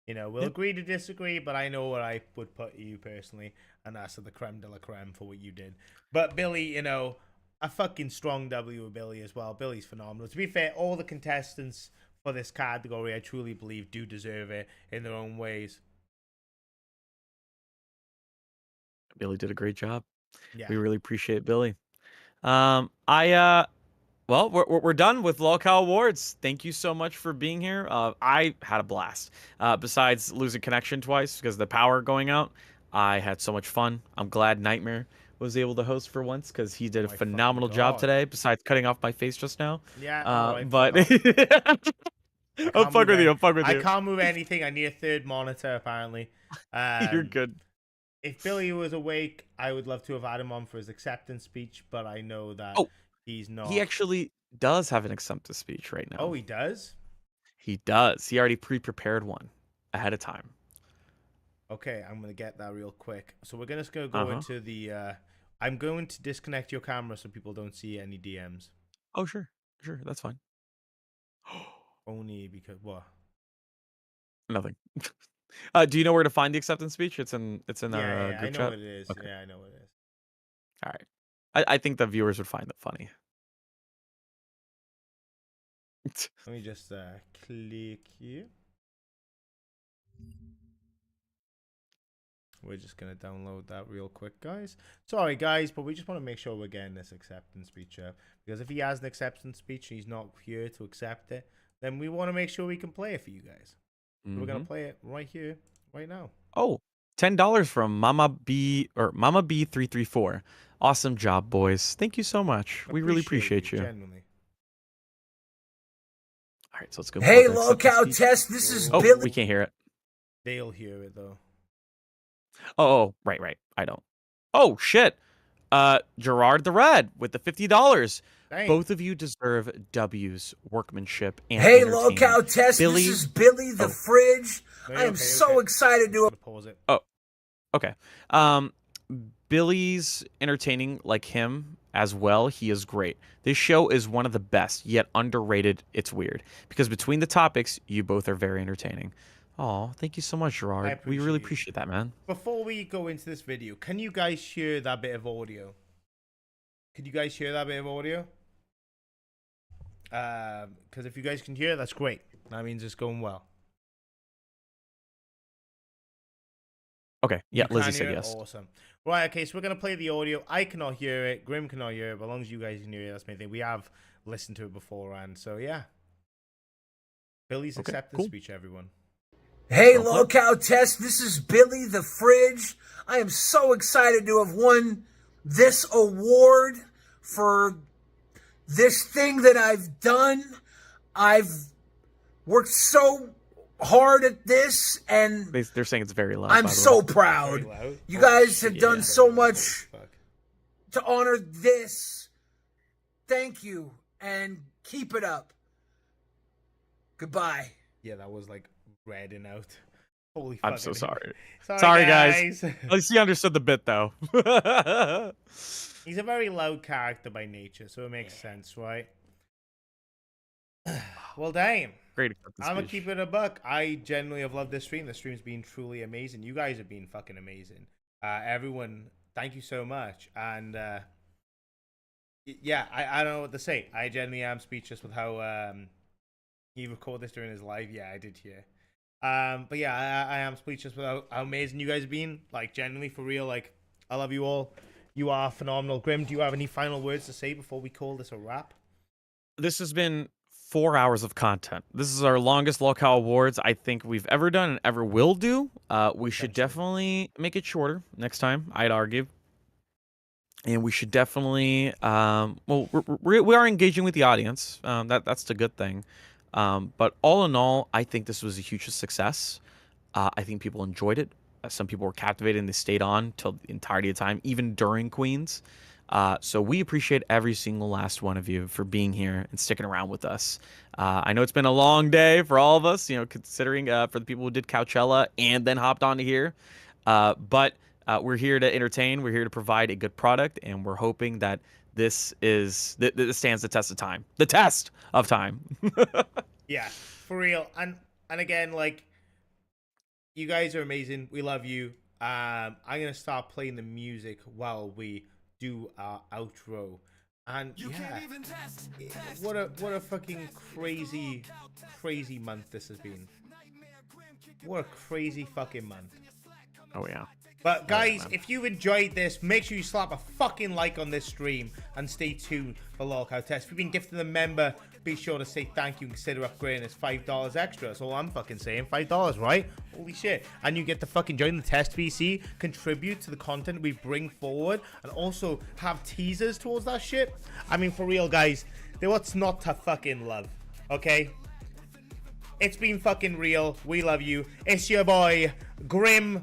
You know, we'll agree to disagree, but I know what I would put you personally, and that's the creme de la creme for what you did. But Billy, you know, a fucking strong W with Billy as well. Billy's phenomenal. To be fair, all the contestants for this category, I truly believe, do deserve it in their own ways. Billy did a great job. Yeah. We really appreciate Billy. Well, we're done with LolCowAwards. Thank you so much for being here. I had a blast. Besides losing connection twice because of the power going out, I had so much fun. I'm glad Nightmare was able to host for once because he did a phenomenal job today, besides cutting off my face just now. Yeah, but I'll fuck with you. I'll fuck with you. I can't move anything. I need a third monitor, apparently. You're good. If Billy was awake, I would love to have had him on for his acceptance speech, but I know that he's not. He actually does have an acceptance speech right now. Oh, he does? He does. He already pre-prepared one ahead of time. Okay, I'm going to get that real quick. So we're just going to go into the... I'm going to disconnect your camera so people don't see any DMs. Oh, sure. Sure. That's fine. Only because what? Nothing. Do you know where to find the acceptance speech? It's in Yeah, our I group know chat. what it is. Okay. Yeah, I know what it is. All right. I think the viewers would find it funny. Let me just click here. We're just gonna download that real quick, guys. Sorry, guys, but we just want to make sure we're getting this acceptance speech up. Because if he has an acceptance speech and he's not here to accept it, then we want to make sure we can play it for you guys. So we're gonna play it right here, right now. Oh, $10 from Mama B334. Awesome job, boys. Thank you so much. We really appreciate you. Genuinely. All right, so let's go. Hey, pull up the acceptance speech. LolCowTest, this is Oh, Billy. we can't hear it. They'll hear it though. Oh, right. I don't. Oh, shit. Gerard the Red with the $50. Dang. Both of you deserve W's, workmanship, and Hey, entertainment. LolCowTest, Billy, this is Billy the Fridge. I am so excited to. Pause it. Oh, okay. Billy's entertaining like him as well. He is great. This show is one of the best, yet underrated. It's weird because between the topics, you both are very entertaining. Oh, thank you so much, Gerard. We really appreciate that, man. Before we go into this video, can you guys share that bit of audio? Could you guys share that bit of audio? Because if you guys can hear, that's great. That means it's going well. Okay. Yeah, You Lizzie can said hear it? yes. Awesome. Right, okay, so we're going to play the audio. I cannot hear it. Grim cannot hear it. But as long as you guys can hear it, that's my thing. We have listened to it beforehand. So, yeah. Billy's acceptance speech, everyone. Hey, LolCowTest, this is Billy the Fridge. I am so excited to have won this award for this thing that I've done. I've worked so hard at this, and They're saying it's very loud. I'm by the so way. proud. You guys have done so much to honor this. Thank you, and keep it up. Goodbye. Yeah, that was like reading out. Holy I'm fuck. so sorry. Sorry, guys. At least he understood the bit, though. He's a very loud character by nature, so it makes sense, right? Well, damn. Great acceptance I'm going to speech. keep it a buck. I genuinely have loved this stream. The stream's been truly amazing. You guys have been fucking amazing. Everyone, thank you so much. And, yeah, I don't know what to say. I genuinely am speechless with how he recorded this during his live. Yeah, I did hear. But yeah, I am speechless with how amazing you guys have been. Like, genuinely, for real, like, I love you all. You are phenomenal. Grim, do you have any final words to say before we call this a wrap? This has been 4 hours of content. This is our longest LolCowAwards I think we've ever done and ever will do. We should definitely make it shorter next time, I'd argue. And we should definitely, well, we are engaging with the audience. That's the good thing. But all in all, I think this was a huge success. I think people enjoyed it. Some people were captivated and they stayed on till the entirety of the time, even during Queens. So we appreciate every single last one of you for being here and sticking around with us. I know it's been a long day for all of us, you know, considering for the people who did Coachella and then hopped onto here. But we're here to entertain. We're here to provide a good product, and we're hoping that this stands the test of time. The test of time. Yeah, for real. And again, like, you guys are amazing. We love you. I'm gonna start playing the music while we do our outro. And yeah, what a fucking crazy month this has been. What a crazy fucking month. Oh yeah. But guys, if you enjoyed this, make sure you slap a fucking like on this stream and stay tuned for LolCowTest. If you've been gifted a member, be sure to say thank you and consider upgrading. It's $5 extra. That's all I'm fucking saying. $5, right? Holy shit. And you get to fucking join the test VC, contribute to the content we bring forward, and also have teasers towards that shit. I mean, for real, guys, what's not to fucking love, okay? It's been fucking real. We love you. It's your boy, Grim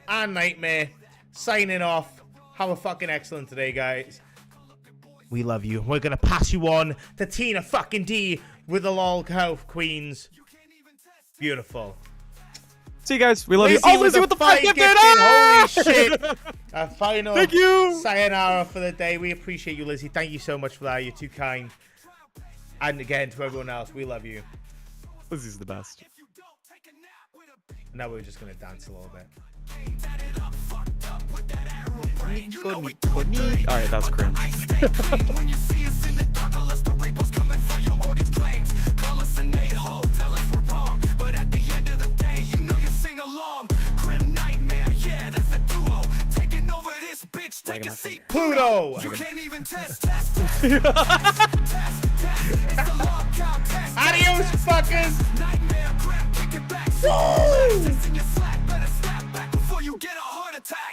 and Nightmare, signing off. Have a fucking excellent day, guys. We love you. We're gonna pass you on to Tina fucking D with the LolCow Queens. Beautiful. See you guys. We love Lizzie you. Oh, with Lizzie the with the fight 5 gifted. gifted. Holy shit. A final Thank you. sayonara for the day. We appreciate you, Lizzie. Thank you so much for that. You're too kind. And again, to everyone else, we love you. Lizzie's the best. Now we're just going to dance a little bit. All right, that's cringe. Pluto! Adios, fuckers!